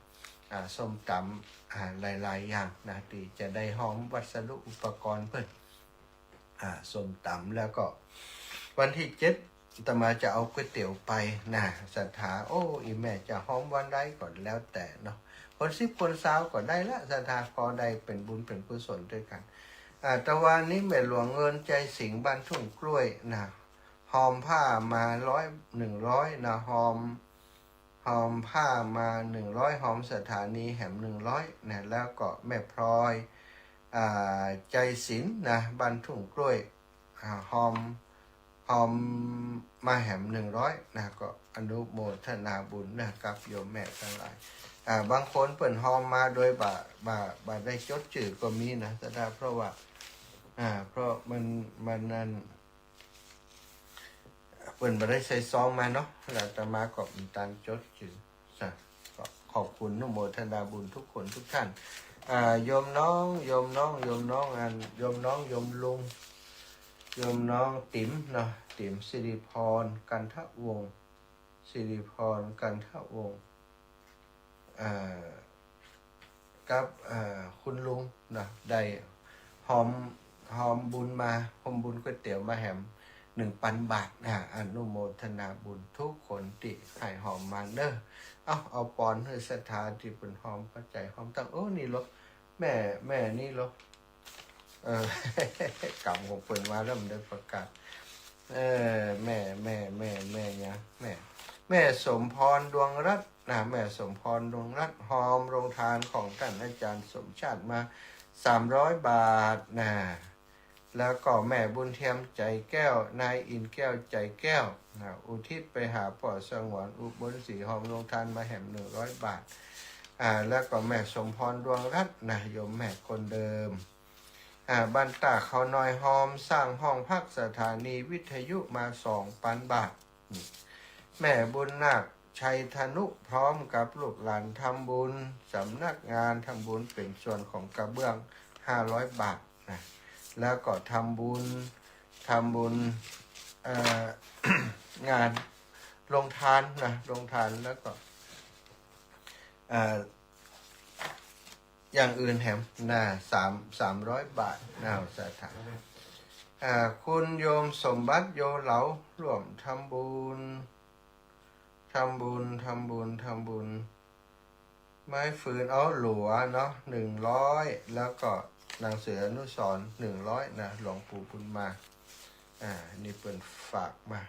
ส้มตำหลายๆอย่างนะที่จะได้หอมวัสดุอุปกรณ์เพิ่นส้มตำแล้วก็วันที่7อาตมาจะเอาก๋วยเตี๋ยวไปนะศรัทธาโอ้อีแม่จะหอมวันใดก่อนแล้วแต่เนาะคน10 คน20ก็ได้ละศรัทธาพอได้เป็นบุญเป็นกุศลด้วยกัน ตะวันนี้แม่หลวงเงินใจสิงห์บ้านทุ่งกล้วยนะหอมผ้ามา100นะหอมผ้ามา100หอมสถานีแหม100นะแล้วก็แม่พลอยใจศิลป์นะบ้านทุ่งกล้วยหอมมาแหม100นะก็อนุโมทนาบุญนะกับโยมแม่ทั้งหลายบางคนเปิ่นหอมมาโดยบ่ได้จดชื่อก็มีนะแต่ได้เพราะว่าเพราะมันนั่นเปิ่นบ่ได้ใส่ซองมาเนาะแล้วอาตมาก็มีตังจดชื่อก็ขอบคุณอนุโมทนาบุญทุกคนทุกท่านโยมน้องโยมลุงโยมน้องติ๋มเนาะติ๋มสิริพรกันทวงศ์กับคุณลุงนะได้หอมบุญมาหอมบุญก๋วยเตี๋ยวมาแหม1,000 บาทอนุโมทนาบุญทุกคนที่ให้หอมมาเด้อเอาปอนให้ศรัทธาที่เป็นหอมปัจจัยหอมตั้งนี่หรอแม่นี่หรอกลับของเปิดมาแล้วมันได้ประกาศแม่เนี่ยแม่สมพรดวงรัตน์นะแม่สมพรดวงรัตน์หอมโรงทานของท่านอาจารย์สมชาติมา300 บาทนะแล้วก็แม่บุญเทียมใจแก้วนายอินแก้วใจแก้วนะอุทิศไปหาพ่อสงวนอุบลศรีหอมโรงทานมาแหม100 บาทแล้วก็แม่สมพรดวงรัตน์นะโยมแม่คนเดิมบ้านตาเขาน้อยหอมสร้างห้องพักสถานีวิทยุมา 2,000 บาทแม่บุญนาคชัยธนุพร้อมกับลูกหลานทำบุญสำนักงานทำบุญเป็นส่วนของกระเบื้อง500 บาทนะแล้วก็ทำบุญงานลงทานนะลงทานแล้วก็อย่างอื่นแหม300 บาทสถานคุณโยมสมบัติโยเหลาร่วมทำบุญไม้ฟืนหลัวเนาะ100แล้วก็นางเสืออนุสรณ์100นะหลวงปู่บุญมานี่เปิ่นฝากมา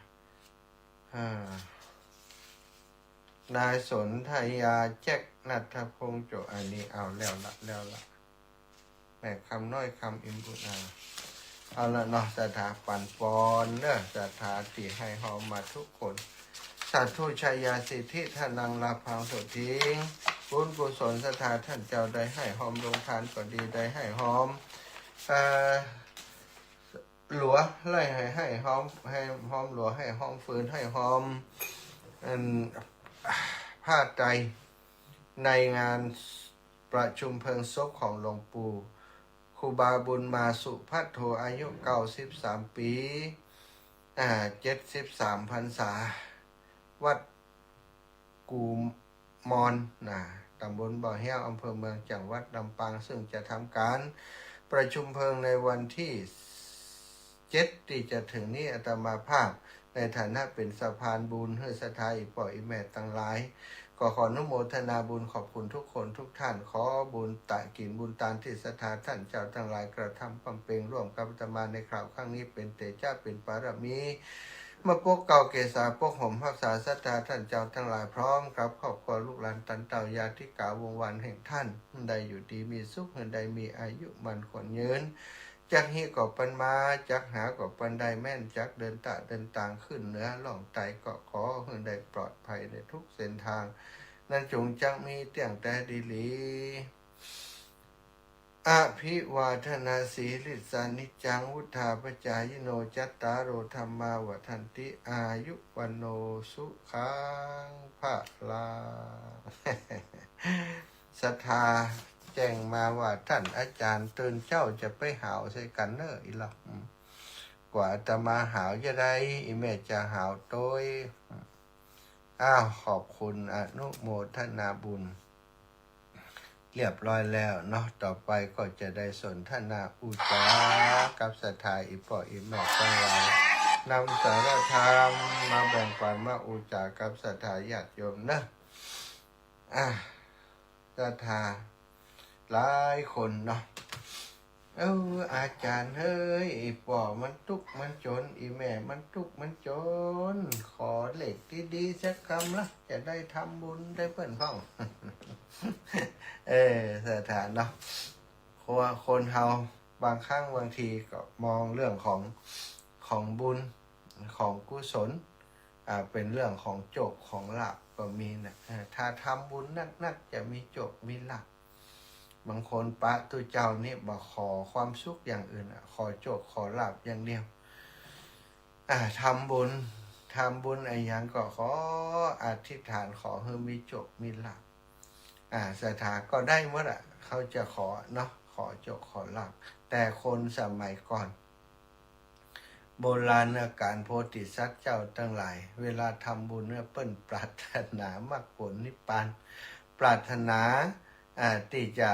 นายสนธยาแจ็คนัทพงษ์โจอันนี้เอาแล้วละแม่คำน้อยคำอิมบุญเอาละเนาะสถาปันปอนเนอะสถาติให้หอมมาทุกคนสาธุชัยยาสิทธิท่านังลาพังโสทิ้งบุญกุศลสถาท่านเจ้าได้ให้หอมลงทานก็ดีได้ให้หอมหลัวไล่ให้หอมให้หอมหลัวให้หอมฟืนให้หอมผ้าไตรในงานประชุมเพลิงศพของหลวงปู่ครูบาบุญมาสุพัทโทอายุ93 ปี73 พรรษาวัดกูมอนตำบลบ่อแห้วอำเภอเมืองจังหวัดลำปางซึ่งจะทำการประชุมเพลิงในวันที่7ที่จะถึงนี้อาตมาภาพในฐานะเป็นสะพานบุญให้ศรัทธาอีป่ออีแม่ตั้งหลายขออนุโมทนาบุญขอบคุณทุกคนทุกท่านขอบุญตะกินบุญตานที่ศรัทธาท่านเจ้าทั้งหลายกระทำบำเพ็ญร่วมกับอาตมาในคราวครั้งนี้เป็นเตชะเป็นปารมีมาปกเก่าเกษาปกห่มรักษาศรัทธาท่านเจ้าทั้งหลายพร้อมกับครอบครัวลูกหลานตันเต่าญาติกาวงวานแห่งท่านใดอยู่ดีมีสุขใดมีอายุมันขวัญยืนจักฮีก่อปันมาจักหาก่อปันใดแม่นจักเดินต่างขึ้นเหนือล่องไต่เกาะขอให้ได้ปลอดภัยในทุกเส้นทางนั้นจงจักมีเตียงแต่ดีหลีอภิวาทนาสีลิสานิจังวุธาปจายโนจัตตารโอธรรมาวัฏันติอายุวันโนสุขังภะลาศรัทธาแจ้งมาว่าท่านอาจารย์ตื่นเจ้าจะไปหาวใส่กันเนออีหลักกว่าจะมาหาวจะได้อีแม่จะหาวโต้ยขอบคุณอนุโมทนาบุญเรียบร้อยแล้วเนาะต่อไปก็จะได้สนทนาอุจากับศรัทธาอีป่ออีแม่ทั้งหลายนำสารธรรมมาแบ่งปันมาอุจากับศรัทธาญาติโยมนะศรัทธาหลายคนเนาะ อาจารย์เฮ้ยอีป่อมันทุกข์มันจนอีแม่มันทุกข์มันจนขอเหล็กดีๆสักคำละจะได้ทำบุญได้เปิ่นพ่อง สถานเนาะเพราะว่าคนเฮาบางครั้งบางทีก็มองเรื่องของบุญของกุศลเป็นเรื่องของโจกของลาภก็มีนะถ้าทำบุญนักจะมีโจกมีลาภบางคนปะตุเจ้านี่บอกขอความสุขอย่างอื่นขอโจกขอลาภอย่างเดียวทำบุญไอ้ยังก็ขออธิษฐานขอให้มีโจกมีลาภสถาก็ได้หมดเขาจะขอเนาะขอโจกขอลาภแต่คนสมัยก่อนโบราณการโพธิสัตว์เจ้าทั้งหลายเวลาทำบุญเนี่ยเปิ้นปรารถนามรรคผลนิพพานปรารถนาที่จะ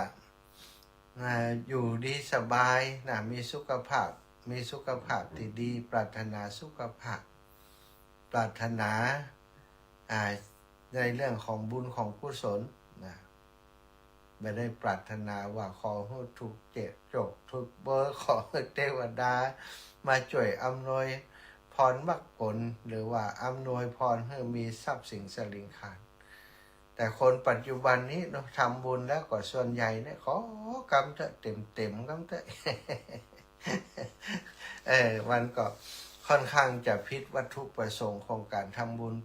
อยู่ดีสบายมีสุขภาพที่ดีปรารถนาสุขภาพปรารถนาในเรื่องของบุญของกุศลไม่ได้ปรารถนาว่าขอให้ถูกจกถูกเบอร์ขอให้เทวดามาช่วยอำนวยพรมรรคผลหรือว่าอำนวยพรให้มีทรัพย์สินสลิงคารแต่คนปัจจุบันนี้เราทำบุญแล้วก็ส่วนใหญ่เนี่ยขอกำเถอะเต็มกำเถอะ มันก็ค่อนข้างจะพิษวัตถุประสงค์ของการทำบุญ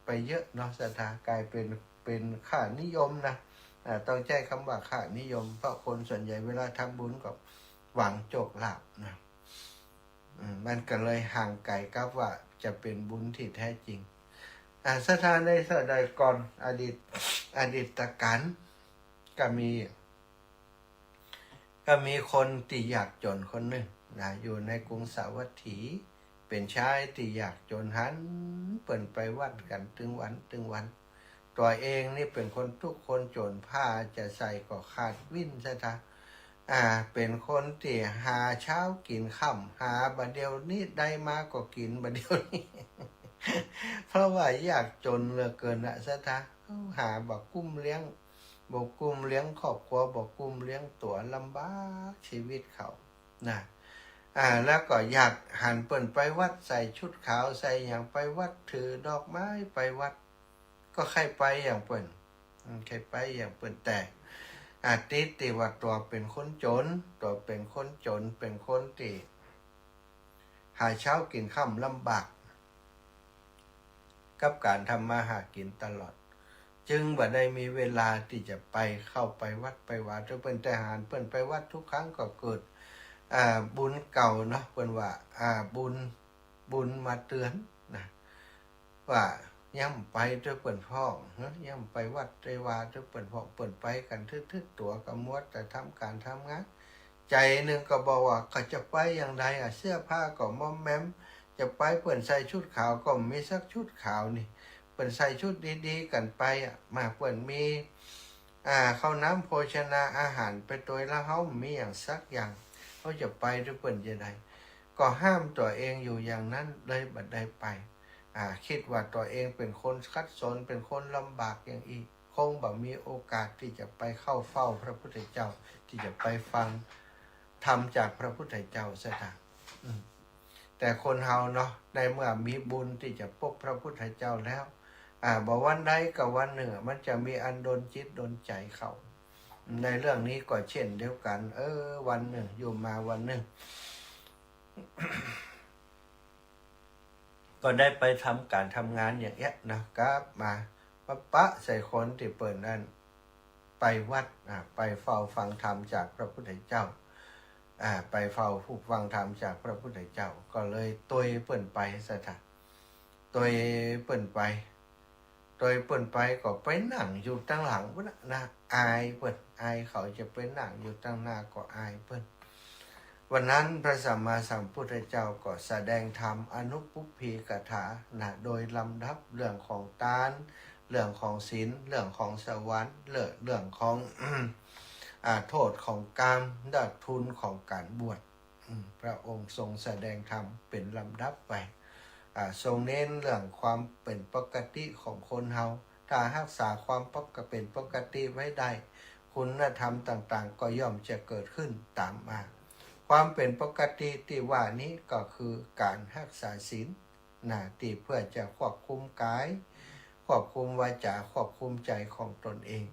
ไปเยอะเนาะสถานกลายเป็นค่านิยมนะต้องใช้คำว่าค่านิยมเพราะคนส่วนใหญ่เวลาทำบุญก็หวังโจกลาภนะมันก็เลยห่างไกลกับว่าจะเป็นบุญที่แท้จริงสถานในสมัยก่อนอดีตการก็มีคนที่อยากจนคนหนึ่งอยู่ในกรุงสาวัตถีเป็นชายที่อยากจนหันเปิ่นไปวัดกันถึงวันตัวเองนี่เป็นคนทุกคนจนผ้าจะใส่ก็ขาดวิ่นซะท่าเป็นคนที่หาเช้ากินค่ำหาบัดเดียวนี้ได้มาก็กินบัดเดียวนี้ เพราะว่าอยากจนเหลือเกินซะท่าหาบอกกุ้มเลี้ยงครอบครัวบอกกุ้มเลี้ยงตัวลำบากชีวิตเขาแล้วก็อยากหันเปิ่นไปวัดใส่ชุดขาวใส่อย่างไปวัดถือดอกไม้ไปวัดก็ใครไปอย่างเปิ่นแต่ติว่าตัวเป็นคนจนเป็นคนที่หาเช้ากินค่ำลำบากกับการทำมาหากินตลอดจึงบ่ได้มีเวลาที่จะเข้าไปวัดไปวาถ้าเปิ้นแต่หารเปิ้นไปวัดทุกครั้งก็เกิดบุญเก่าเนาะเปิ้นว่าบุญมาเตือนนะว่าย่ำไปด้วยเปิ่นพ้องย่ำไปวัดไปวาด้วยเปิ่นพ้องเปิ่นไปกันทึกตัวกำมวดแต่ทำการทำงานใจหนึ่งก็บอกว่าก็จะไปอย่างไรเสื้อผ้าก็มอมแมมจะไปเปิ่นใส่ชุดขาวก็มีสักชุดขาวนี่เปิ่นใส่ชุดดีๆกันไปมาเปิ่นมีข้าวน้ำโภชนาอาหารไปตัวละเฮามีอย่างสักอย่างเขาจะไปด้วยเปิ่นจะใดก็ห้ามตัวเองอยู่อย่างนั้นเลยบัดได้ไปคิดว่าตัวเองเป็นคนคัดสนเป็นคนลำบากอย่างอีกคงบ่มีโอกาสที่จะไปเข้าเฝ้าพระพุทธเจ้าที่จะไปฟังธรรมจากพระพุทธเจ้าซะนะแต่คนเฮาเนาะในเมื่อมีบุญที่จะพบพระพุทธเจ้าแล้วบอกวันใดกับวันหนึ่งมันจะมีอันดลจิตดลใจเขาในเรื่องนี้ก็เช่นเดียวกันวันหนึ่งอยู่มาวันหนึ่ง ก็ได้ไปทำการทำงานอย่างเงี้ยนะครับมาปะใส่คนที่เปิดนั่นไปวัดไปเฝ้าฟังธรรมจากพระพุทธเจ้าไปเฝ้าผู้ฟังธรรมจากพระพุทธเจ้าก็เลยตัวเปิ่นไปซะท่ะตัวเปิ่นไปก็ไปนั่งอยู่ตั้งหลังนะอายเปิ่นอายเขาจะไปนั่งอยู่ตั้งหน้าก็อายเปิ่นวันนั้นพระสัมมาสัมพุทธเจ้าก็แสดงธรรมอนุปุพพีกถาโดยลำดับเรื่องของทานเรื่องของศีลเรื่องของสวรรค์เรื่องของ โทษของกามและทุนของการบวชพระองค์ทรงแสดงธรรมเป็นลำดับไปทรงเน้นเรื่องความเป็นปกติของคนเฮาถ้ารักษาความเป็นปกติไว้ได้คุณธรรมต่างๆก็ย่อมจะเกิดขึ้นตามมา ความเป็นปกติที่ว่านี้ก็คือการรักษาศีลที่เพื่อจะควบคุมกายควบคุมวาจาควบคุมใจของตนเอง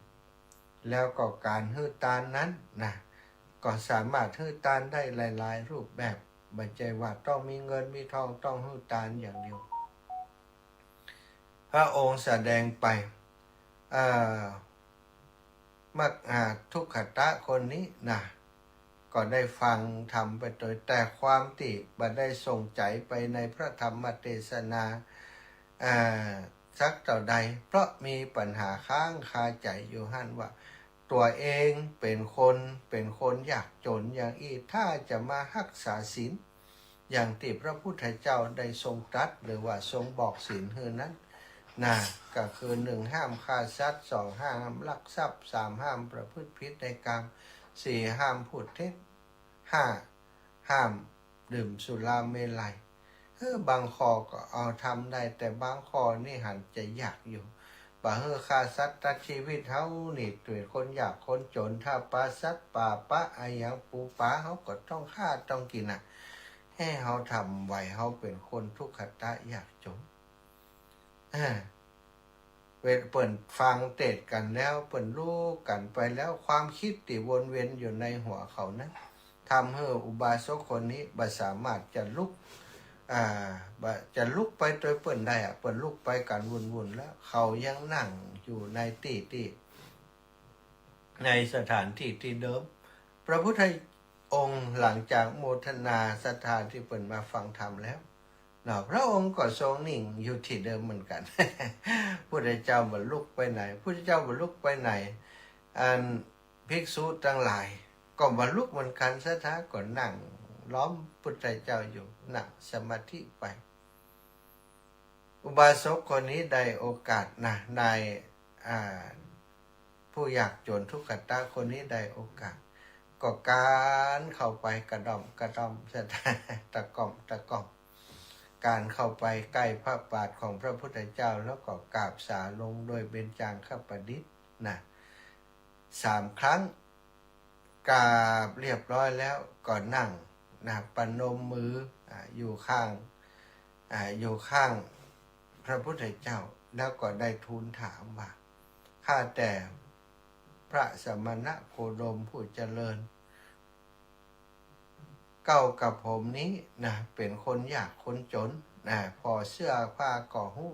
แล้วก็การฮื้อตานนั้นก็สามารถฮื้อตานได้หลายๆรูปแบบไม่ใช่ว่าต้องมีเงินมีทองต้องฮื้อตานอย่างเดียวพระองค์แสดงไปมักทุกขตะคนนี้ก็ได้ฟังทำไปโดยแต่ความติบ่ได้ส่งใจไปในพระธรรมเทศนาสักเท่าใดเพราะมีปัญหาค้างคาใจอยู่หั่นว่าตัวเองเป็นคนยากจนอย่างอีถ้าจะมารักษาศีลอย่างที่พระพุทธเจ้าได้ทรงตรัสหรือว่าทรงบอกศีลคือนั้นก็คือ 1. ห้ามฆ่าสัตว์ 2. ห้ามลักทรัพย์ 3. ห้ามประพฤติผิดในกาม 4. ห้ามพูดเท็จ 5. ห้ามดื่มสุราเมลัยบางข้อก็เอาทำได้แต่บางข้อนี่หันจะยากอยู่ป่าฆ่าสัตว์ตัดชีวิตเฮานี่ด้วยคนยากคนจนถ้าปลาสัตว์ป่าปะไออย่างปูปลาเฮาก็ต้องฆ่าต้องกินให้เฮาทำไว้เฮาเป็นคนทุกขตะยากจนเปิ่นฟังเทศกันแล้วเปิ่นรู้กันไปแล้วความคิดที่วนเวียนอยู่ในหัวเขานั้นทำให้อุบาสกคนนี้บ่สามารถจะลุกไปโดยเปิ่นได้เปิ่นลุกไปกันวุ่นๆแล้วเขายังนั่งอยู่ในที่ในสถานที่ที่เดิมพระพุทธองค์หลังจากโมทนาศรัทธาที่เปิ่นมาฟังธรรมแล้วพระองค์ก็ทรงนิ่งอยู่ที่เดิมเหมือนกัน พุทธเจ้าบรรลุไปไหนพุทธเจ้าบรรลุไปไหนภิกษุทั้งหลายก็บรรลุเหมือนกันศรัทธาก็นั่งล้อมพุทธเจ้าอยู่นั่งสมาธิไปอุบาสกคนนี้ได้โอกาสนายผู้อยากจนทุกขตะคนนี้ได้โอกาสก็การเข้าไปกระดอมตะก่อมการเข้าไปใกล้พระบาทของพระพุทธเจ้าแล้วก็กราบสาลงโดยเบญจางคประดิษฐ์3 ครั้งกราบเรียบร้อยแล้วก็นั่งประนมมืออยู่ข้างพระพุทธเจ้าแล้วก็ได้ทูลถามว่าข้าแต่พระสมณโคดมผู้เจริญเก้ากับผมนี้เป็นคนยากคนจนพอเสื้อผ้าก่อหู้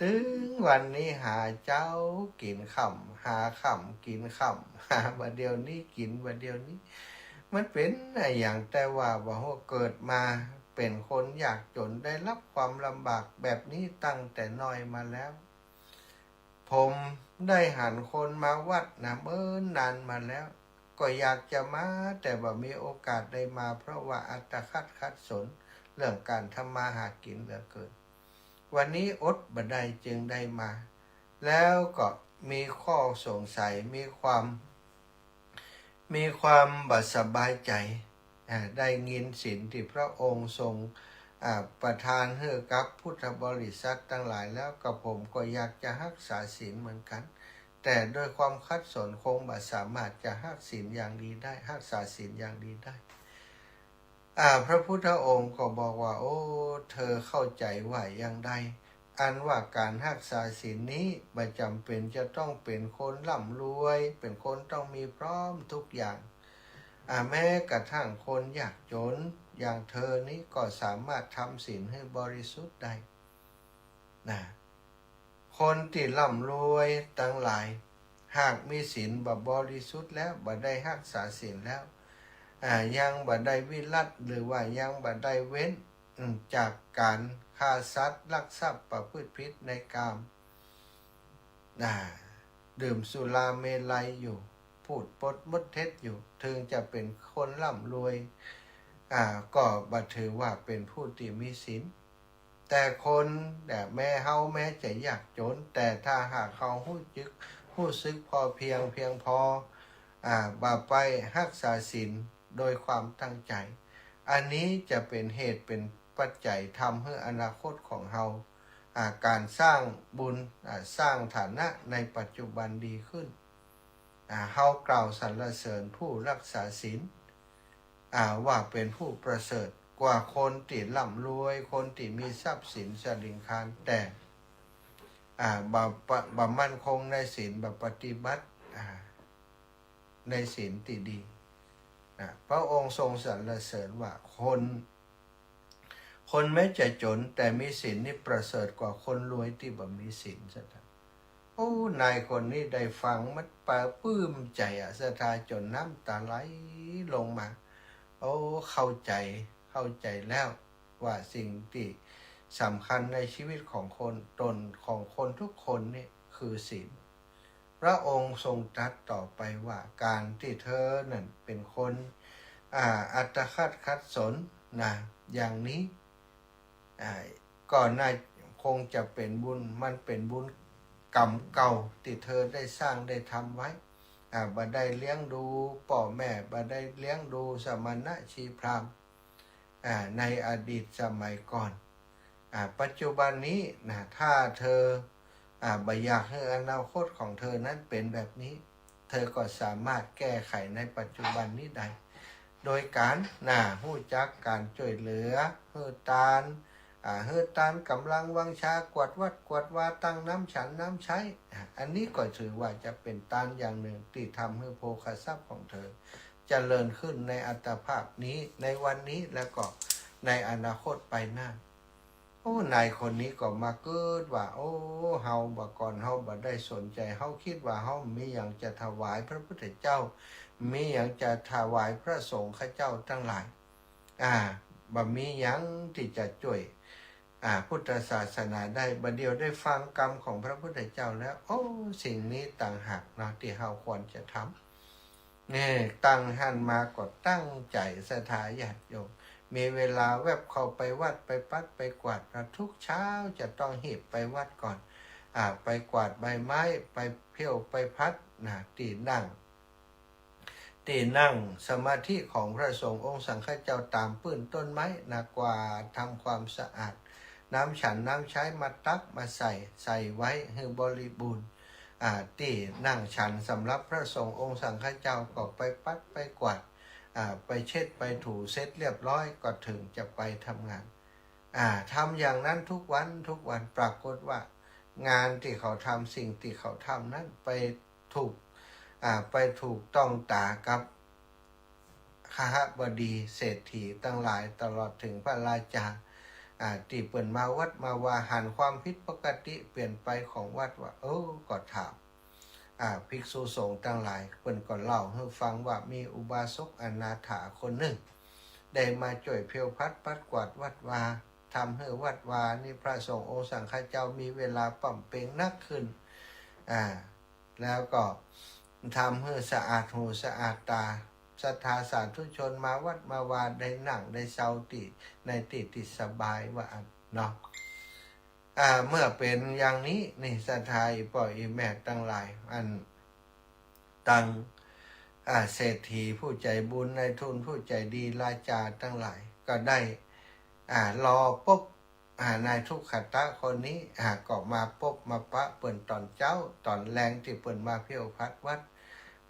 ถึงวันนี้หาเจ้ากินค่ำหาค่ำกินค่ำหาวันเดียวนี้กินวันเดียวนี้มันเป็นอย่างแต่ว่าเกิดมาเป็นคนยากจนได้รับความลำบากแบบนี้ตั้งแต่น้อยมาแล้วผมได้หันคนมาวัดนานมาแล้วก็อยากจะมาแต่ว่ามีโอกาสได้มาเพราะว่าอัตคัดสนเรื่องการทำมาหากินเหลือเกินวันนี้อดบ่ได้จึงได้มาแล้วก็มีข้อสงสัยมีความบ่สบายใจได้ยินศีลที่พระองค์ทรงประทานให้กับพุทธบริษัททั้งหลายแล้วกับผมก็อยากจะรักษาศีลเหมือนกันแต่ด้วยความคัดสนคงบ่สามารถจะรักษาศีลอย่างดีได้รักษาศีลอย่างดีได้พระพุทธองค์ก็บอกว่าโอ้เธอเข้าใจว่าอย่างใดอันว่าการรักษาศีลนี้ไม่จำเป็นจะต้องเป็นคนร่ำรวยเป็นคนต้องมีพร้อมทุกอย่างแม้กระทั่งคนยากจนอย่างเธอนี้ก็สามารถทำศีลให้บริสุทธิ์ได้คนที่ร่ำรวยทั้งหลายหากมีศีลบริสุทธิ์แล้วบ่ได้รักษาศีลแล้วยังบ่ได้วิรัติหรือว่ายังบ่ได้เว้นจากการฆ่าสัตว์ลักทรัพย์ประพฤติผิดในกามดื่มสุราเมลัยอยู่พูดปดมดเท็จอยู่ถึงจะเป็นคนร่ำรวยก็บ่ถือว่าเป็นผู้ที่มีศีลแต่คนแม้จะยากจนแต่ถ้าหากเขารู้สึกพอเพียงพอบ่ไปรักษาศีลโดยความตั้งใจอันนี้จะเป็นเหตุเป็นปัจจัยทำให้อนาคตของเราการสร้างบุญสร้างฐานะในปัจจุบันดีขึ้นเฮากล่าวสรรเสริญผู้รักษาศีล ว่าเป็นผู้ประเสริฐกว่าคนที่ร่ำรวยคนที่มีทรัพย์สินสลิงคารแต่บำมั่นคงในศีลบปฏิบัติในศีลที่ดีพระองค์ทรงสรรเสริญว่าคนแม้จะจนแต่มีศีลนี่ประเสริฐกว่าคนรวยที่บ่มีศีลซะท่านโอ้นายคนนี้ได้ฟังมันปลาปลื้มใจศรัทธาจนน้ำตาไหลลงมาโอ้เข้าใจแล้วว่าสิ่งที่สำคัญในชีวิตของคนของคนทุกคนนี่คือศีลพระองค์ทรงตรัสต่อไปว่าการที่เธอนั่นเป็นคนอัตคัดสนนะอย่างนี้ก่อนหน้าคงจะเป็นบุญมันเป็นบุญกรรมเก่าที่เธอได้สร้างได้ทำไว้บ่ได้เลี้ยงดูพ่อแม่บ่ได้เลี้ยงดูสมณะชีพราหมณ์ในอดีตสมัยก่อนปัจจุบันนี้นะถ้าเธอบ่อยากให้อนาคตของเธอนั้นเป็นแบบนี้เธอก็สามารถแก้ไขในปัจจุบันนี้ได้โดยการหู้จักการช่วยเหลือเฮือตานกำลังวังชากวดวัดกวดวาตั้งน้ำฉันน้ำใช้อันนี้ก็ถือว่าจะเป็นตานอย่างหนึ่งที่ทำให้โภคทรัพย์ของเธอเจริญขึ้นในอัตภาพนี้ในวันนี้แล้วก็ในอนาคตไปหน้าโอ้นายคนนี้ก็มาเกิดว่าโอ้เฮาบ่ก่อนเฮาบ่ได้สนใจเฮาคิดว่าเฮามีอย่างจะถวายพระพุทธเจ้ามีอย่างจะถวายพระสงฆ์ข้าเจ้าทั้งหลายบ่มีอย่างที่จะช่วยพุทธศาสนาได้บัดเดียวได้ฟังกรรมของพระพุทธเจ้าแล้วโอ้สิ่งนี้ต่างหากเนาะที่เฮาควรจะทำนี่ตั้งหันมาก็ตั้งใจศรัทธาญาติโยมมีเวลาแวบเข้าไปวัดไปปัดไปกวาดทุกเช้าจะต้องหีบไปวัดก่อนไปกวาดใบไม้ไปเพี้ยวไปพัดตีนั่งสมาธิของพระสงฆ์องค์สังฆเจ้าตามปื้นต้นไม้กว่าทำความสะอาดน้ำฉันน้ำใช้มาตักมาใส่ไว้ให้บริบูรณ์ที่นั่งฉันสำหรับพระสงฆ์องค์สังฆเจ้าก็ไปปัดไปกวาดไปเช็ดไปถูเสร็จเรียบร้อยก็ถึงจะไปทำงานทำอย่างนั้นทุกวันปรากฏว่างานที่เขาทำสิ่งที่เขาทำนั้นไปถูกต้องตากับขหบดีเศรษฐีตั้งหลายตลอดถึงพระราชาที่เปิ่นมาวัดมาว่าหันความผิดปกติเปลี่ยนไปของวัดว่าก็ถามภิกษุสงฆ์ทั้งหลายเปิ่นก็เล่าให้ฟังว่ามีอุบาสกอนาถาคนหนึ่งได้มาช่วยเพียวพัดปัดกวาดวัดวาทำให้วัดวานี่พระสงฆ์องค์สังฆเจ้ามีเวลาป่ำเปงนักขึ้นแล้วก็ทำให้สะอาดหูสะอาดตาศรัทธาสาธุชนมาวัดมาวาได้นั่งได้เศร้าติในติสบายว่าเนาะเมื่อเป็นอย่างนี้นี่ศรัทธาอีป่ออีแม่ตั้งหลายตั้งเศรษฐีผู้ใจบุญในทุนผู้ใจดีราชาทั้งหลายก็ได้รอปุ๊บนายทุกขตะคนนี้ก็มาปุ๊บมาปะเปิ่นตอนเจ้าตอนแรงที่เปิ่นมาเพี้ยวพัดวัด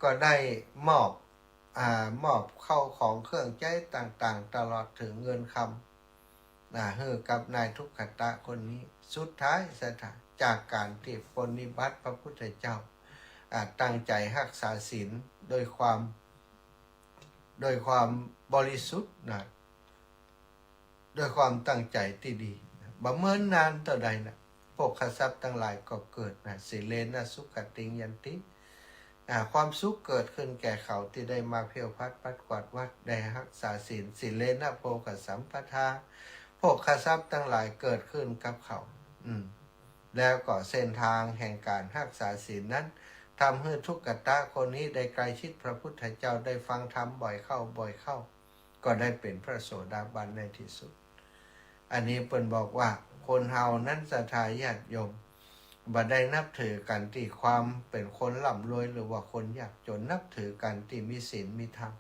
ก็ได้มอบเข้าของเครื่องใช้ต่างๆตลอดถึงเงินคำให้กับนายทุกขตะคนนี้สุดท้ายจากการที่ปฏิบัติพระพุทธเจ้าตั้งใจรักษาศีลโดยความบริสุทธิ์โดยความตั้งใจที่ดีบ่เมินนานต่อใดโภคทรัพย์ทั้งหลายก็เกิดสิเลนะสุขติงยันติความสุขเกิดขึ้นแก่เขาที่ได้มาเพียวพัดปัดกวาดวัดได้รักษาศีลสิเลนะโภคสัมปทาโภคทรัพย์ทั้งหลายเกิดขึ้นกับเขาแล้วก็เส้นทางแห่งการรักษาศีลนั้นทำให้ทุกขตะคนนี้ได้ใกล้ชิดพระพุทธเจ้าได้ฟังธรรมบ่อยเข้าก็ได้เป็นพระโสดาบันในที่สุดอันนี้เปิ้นบอกว่าคนเฮานั้นศรัทธาญาติโยมบ่ได้นับถือกันที่ความเป็นคนร่ำรวยหรือว่าคนยากจนนับถือกันที่มีศีลมีธรรม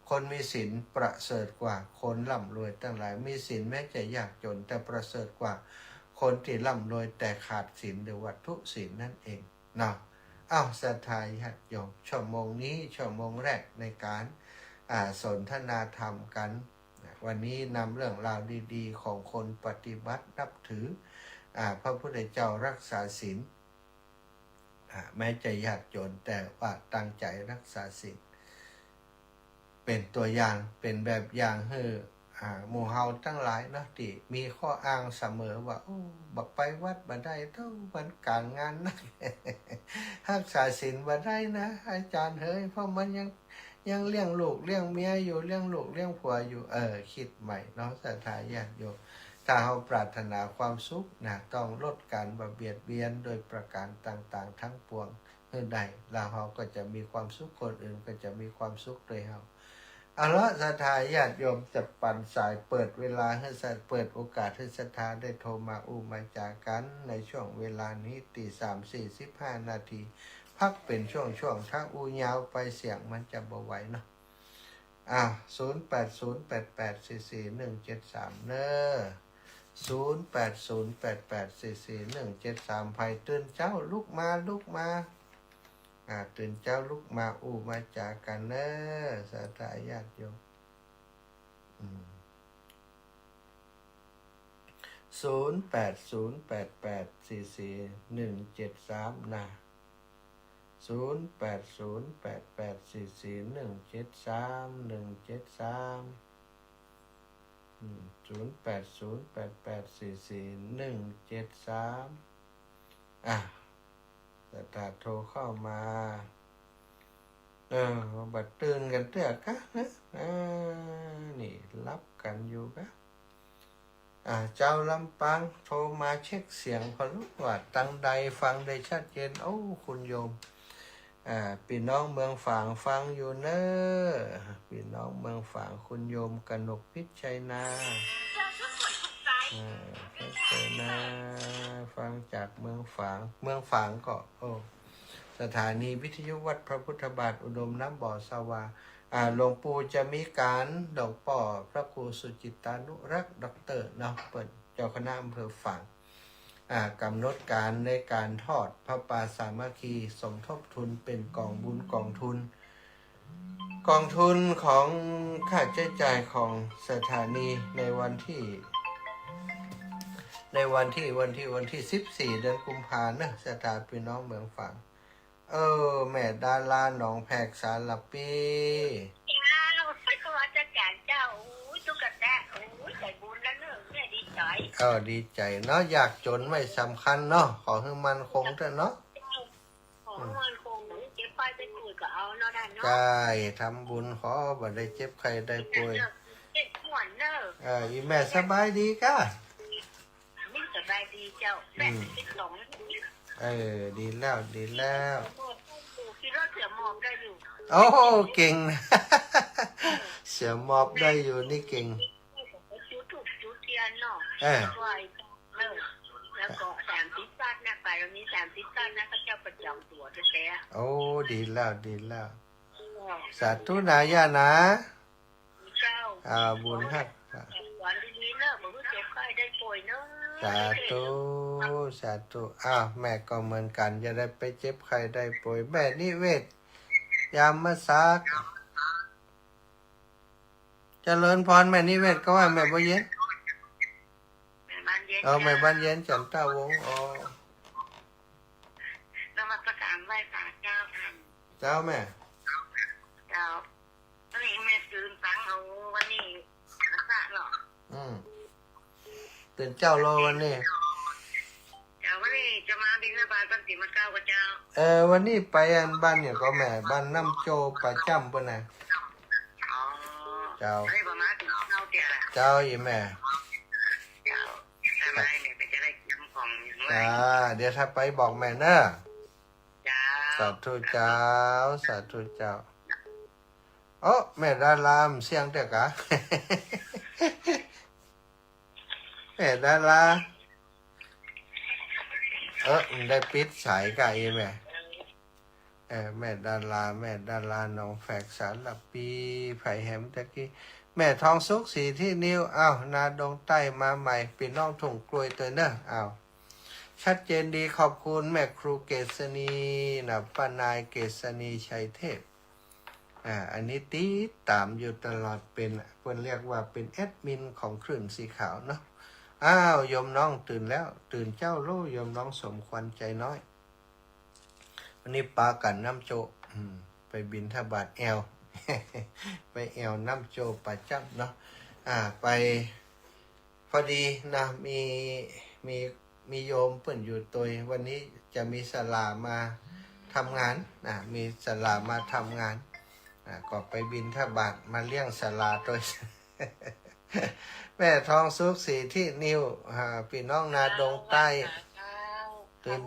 คนมีศีลประเสริฐกว่าคนร่ำรวยตั้งหลายมีศีลแม้จะยากจนแต่ประเสริฐกว่าคนที่ร่ำรวยแต่ขาดศีลหรือวัตถุศีลนั่นเองเนาะศรัทธาญาติโยมชั่วโมงนี้ชั่วโมงแรกในการ สนทนาธรรมกันวันนี้นำเรื่องราวดีๆของคนปฏิบัตินับถือพระพุทธเจ้ารักษาศีลแม้จะยากจนแต่ว่าตั้งใจรักษาศีลเป็นตัวอย่างเป็นแบบอย่างให้หมู่เฮาทั้งหลายเนาะที่มีข้ออ้างเสมอว่าบักไปวัดบ่ได้เท่าวันการงานนะรักษาศีลบ่ได้นะอาจารย์เฮ้ยเพราะมันยังเลี้ยงลูกเลี้ยงเมียอยู่เลี้ยงลูกเลี้ยงผัวอยู่คิดใหม่เนาะศรัทธาญาติโยมถ้าเราปรารถนาความสุขนะต้องลดการเบียดเบียนโดยประการต่างๆทั้งปวงเมื่อใดแล้วเราก็จะมีความสุขคนอื่นก็จะมีความสุขด้วยเราเอาละศรัทธาญาติโยมจะปั่นสายเปิดเวลาให้เปิดโอกาสให้ศรัทธาได้โทรมามาจากกันในช่วงเวลานี้ตี 3:45 นาทีพักเป็นช่วงถ้ายาวไปเสียงมันจะบ่ไหวเนาะ0808844173เนอะ0808844173ไผตื่นเจ้าลุกมาตื่นเจ้าลุกมามาจากกันเนอะศรัทธาญาติโยม0808844173นะถ้าโทรเข้ามาบัดตื่นกันเตื้อกะนะนี่รับกันอยู่กะเจ้าลำปางโทรมาเช็คเสียงพอรู้ว่าตั้งใดฟังได้ชัดเจนคุณโยมพี่น้องเมืองฝางฟังอยู่เนอะพี่น้องเมืองฝางคุณโยมกนกพิชัยนาฟังจากเมืองฝางก็สถานีวิทยุวัดพระพุทธบาทอุดมน้ำบ่อสวาหลวงปู่จะมีการดอกป่อพระครูสุจิตานุรักษ์ดอกเตอร์เนาะเปิดเจ้าคณะอำเภอฝางกำหนดการในการทอดพระป่าสามัคคีสมทบทุนเป็นกองบุญกองทุนของค่าใช้จ่ายของสถานีในวันที่14 เดือนกุมภาพันธ์นะสถานพี่น้องเมืองฝางแม่ดาราหนองแพกสารปีจะแก่เจ้าตุ๊กตาใจบุญแล้วเนอะแม่ดีใจดีใจเนาะอยากจนไม่สำคัญเนาะขอให้มันคงเถอะเนาะขอให้มันคงเจ็บไปเป็นป่วยก็เอาเนาะได้เนาะใช่ทำบุญขอบ่ได้เจ็บใครได้ป่วยเจ็บปวดเนอะอีแม่สบายดีก้าไม่สบายดีเจ้าแม่ติดหลงดีแล้วขี่รถเสือหมอบได้อยู่เก่งเสือหมอบได้อยู่นี่เก่งจุดเทียนเนาะแล้วก็30 ตันนะไปตรงนี้30 ตันนะพระเจ้าประจำตัวแท้ดีแล้วสาธุนายานะเจ้าบุญฮักวันดีๆเนอะบ่รู้เจ็บไข้ได้ป่วยเนอะสาธุแม่ก็เหมือนกันจะได้ไปเจ็บใครได้ป่วยแม่นิเวศยามมาซักเจริญพรแม่นิเวศก็ว่าแม่บ่เย็นแม่บ้านเย็นจันตาวงนมัสการไหว้พระเจ้าเจ้าแม่วันนี้แม่ตื่นฟังวันนี้พระหรอตื่นเจ้ารอวันนี้วันนี้จะมาบิณฑบาตวันที่มา9กับเจ้าวันนี้ไปบ้านเนี่ยก็แม่บ้านน้ำโจประจำป่ะนะเจ้าอีแม่เดี๋ยวถ้าไปบอกแม่นะสาธุเจ้าแม่ดารามเสียงเด็กอะแม่ดาราได้ปิดสายไก่แม่แม่ดาราน้องแฝกสารปีไผ่แหมตะกี้แม่ทองสุกสีที่นิ้วนาดงใต้มาใหม่ปีน้องถุงกลวยตัวเนอะชัดเจนดีขอบคุณแม่ครูเกษณีป้านายเกษณีชัยเทพ อันนี้ติดตามอยู่ตลอดเป็นเพิ่นเรียกว่าเป็นแอดมินของคลื่นสีขาวเนาะอ้าวโยมน้องตื่นแล้วตื่นเจ้าโลโยมน้องสมควรใจน้อยวันนี้ปากันน้ำโจไปบินทบาทแอล ไปแอลน้ำโจประจำเนาะไปพอดีนะมีโยมเปิ่นอยู่ตัววันนี้จะมีศาลามาทำงานมีศาลามาทำงานก็ไปบินทบาทมาเลี้ยงศาลาตัว แม่ทองสุขสีที่นิ้วพี่น้องนาดงใต้ตื่น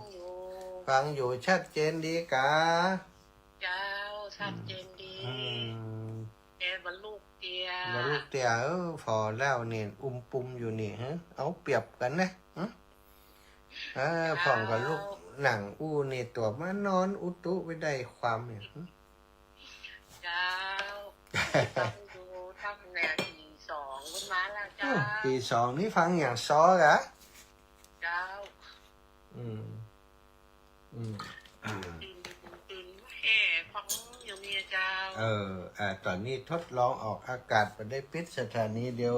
ฟังอยู่ชัดเจนดีกาเจ้าชัดเจนดีบรรลุเตียพอแล้วเนี่ยปุ่มอยู่นี่ฮะเอาเปรียบกันนะผ่องกับลูกหนังนี่ตัวมานอนอุตุไปได้ความเนี่ยเจ้าต้องดูทำแนวตีสองขึ้นมาแล้วเจ้าตีสองนี่ฟังอย่างซ้อกะเจ้าตื่นแห่ฟังอยู่เนี่ยเจ้าตอนนี้ทดลองออกอากาศไปได้ปิดสถานีเดียว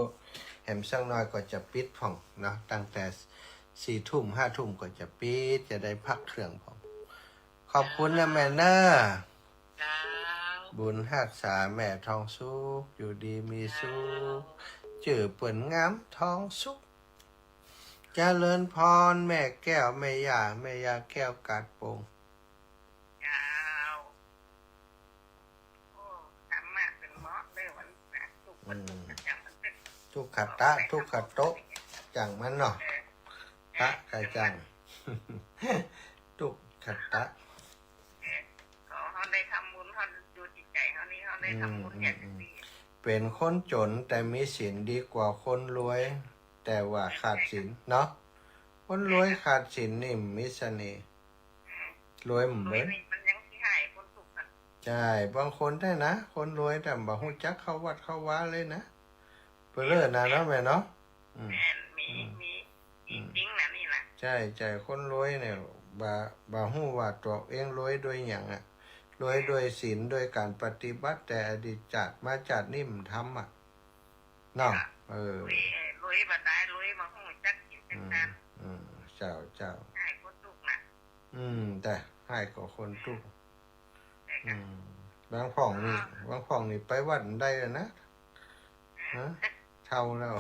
แหมสักหน่อยก็จะปิดผ่องเนาะตั้งแต่4 ทุ่ม 5 ทุ่มก็จะปิดจะได้พักเครื่องผ่องขอบคุณนะแม่เนอบุญหักษาแม่ทองสุขอยู่ดีมีสุขจื่อเปิ่นงามทองสุขเจริญพรแม่แก้วแม่ยาแก้วกาดโป่งทุกขัดตะทุกขัดโต๊ะจังมันเนาะตะไก่จังทุกขัดตะเขาได้ทำบุญเขาดูจิตใจเขานี่เขาได้ทำบุญอย่างดีเป็นคนจนแต่มีศีลดีกว่าคนรวยแต่ว่าขาดศีลเนาะคนรวยขาดศีลนี่มิเสน่ห์รวยเหมือนมันยังที่หายคนสุขกันใช่บางคนได้นะคนรวยแต่บ่ฮู้จักเข้าวัดเข้าว้าเลยนะเปเลิศนะเนาะแม่เนาะมีจริงนะนี่นะใช่ใจคนรวยเนี่ยบ่ฮู้ว่าตัวเองรวยด้วยหยังรวยด้วยศีลด้วยการปฏิบัติแต่อดีตจัดมาจัดนิ่มทำเนาะรวยบัดได้รวยบ่ฮู้จักกินจังนั้นเจ้าให้คนทุกข์นะแต่ให้ก็คนทุกข์บางพ่องนี่ไปวัดได้แล้วนะเท่าแล้ว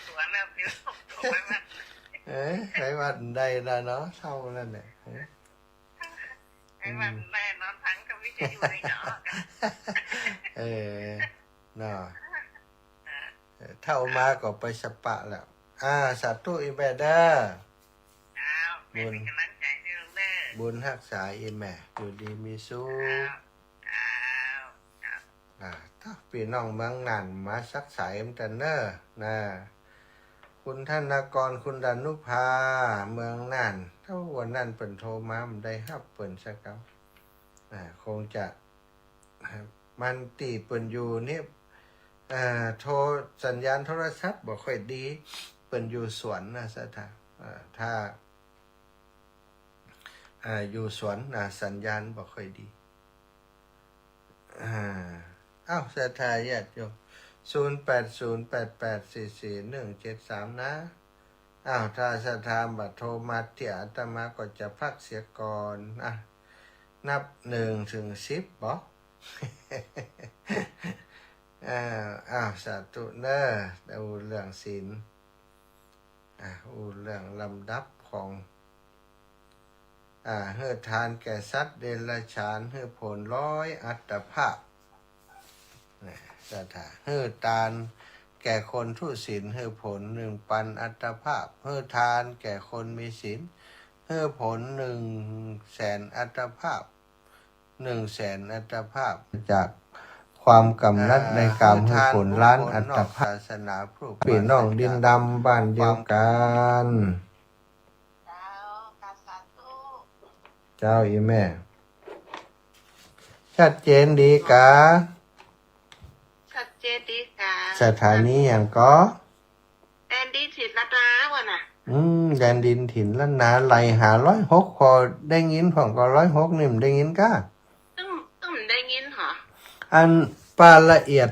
ตัวแล้วเดี๋ยวตัวไปวัดไปวัดได้แล้วเนาะเท่านั่นแหละไปวัดได้นอนพังก็ไม่จะอยู่ในเนาะเนาะเท่ามาก็ไปสปะแล้วสาธุอีแม่เด้อบุญรักษาอีแม่อยู่ดีมีสุขพี่น้องเมืองนั่นมาสักสายมตันเนอร์นะคุณธนากรคุณดานุภาเมืองนั่นถ้าวันนั้นเปิ่นโทรมามันได้ฮับเปิ่นสักคำคงจะมันตีเปิ่นอยู่นี่โทรสัญญาณโทรศัพท์บ่ค่อยดีเปิ่นอยู่สวนนะสถาถ้าอยู่สวนสัญญาณบ่ค่อยดีสถาญาติโยม0808844173นะถ้าสถาบัตรโทรมาเถี่ยอาตมาก็จะพักเสียก่อนนับ1 ถึง 10บ่สาธุเนอดูเรื่องศีลเรื่องลำดับของเฮือทานแก่สัตว์เดรัจฉานเฮือผล100 อัตภาพสถาเฮือทานแก่คนทุศีลเฮือผล1,000 อัตภาพเฮือทานแก่คนมีศีลเฮือผล100,000 อัตภาพ100,000 อัตภาพจากความกำนัดในกรรมให้ผลล้านอัตภาพศาสนาผู้พี่น้องดินดำบ้านเดียวกันเจ้าอีแม่ชัดเจนดีกะชัดเจนดีกะสถานีอย่างก็แอนดี้ศิลดา วะน่ะ แดนดินถิ่นล้านนาไหลหา106พอได้ยินผมก็106นี่มันได้ยินก้า ต้องได้ยินเหรอ อันปลาละเอียด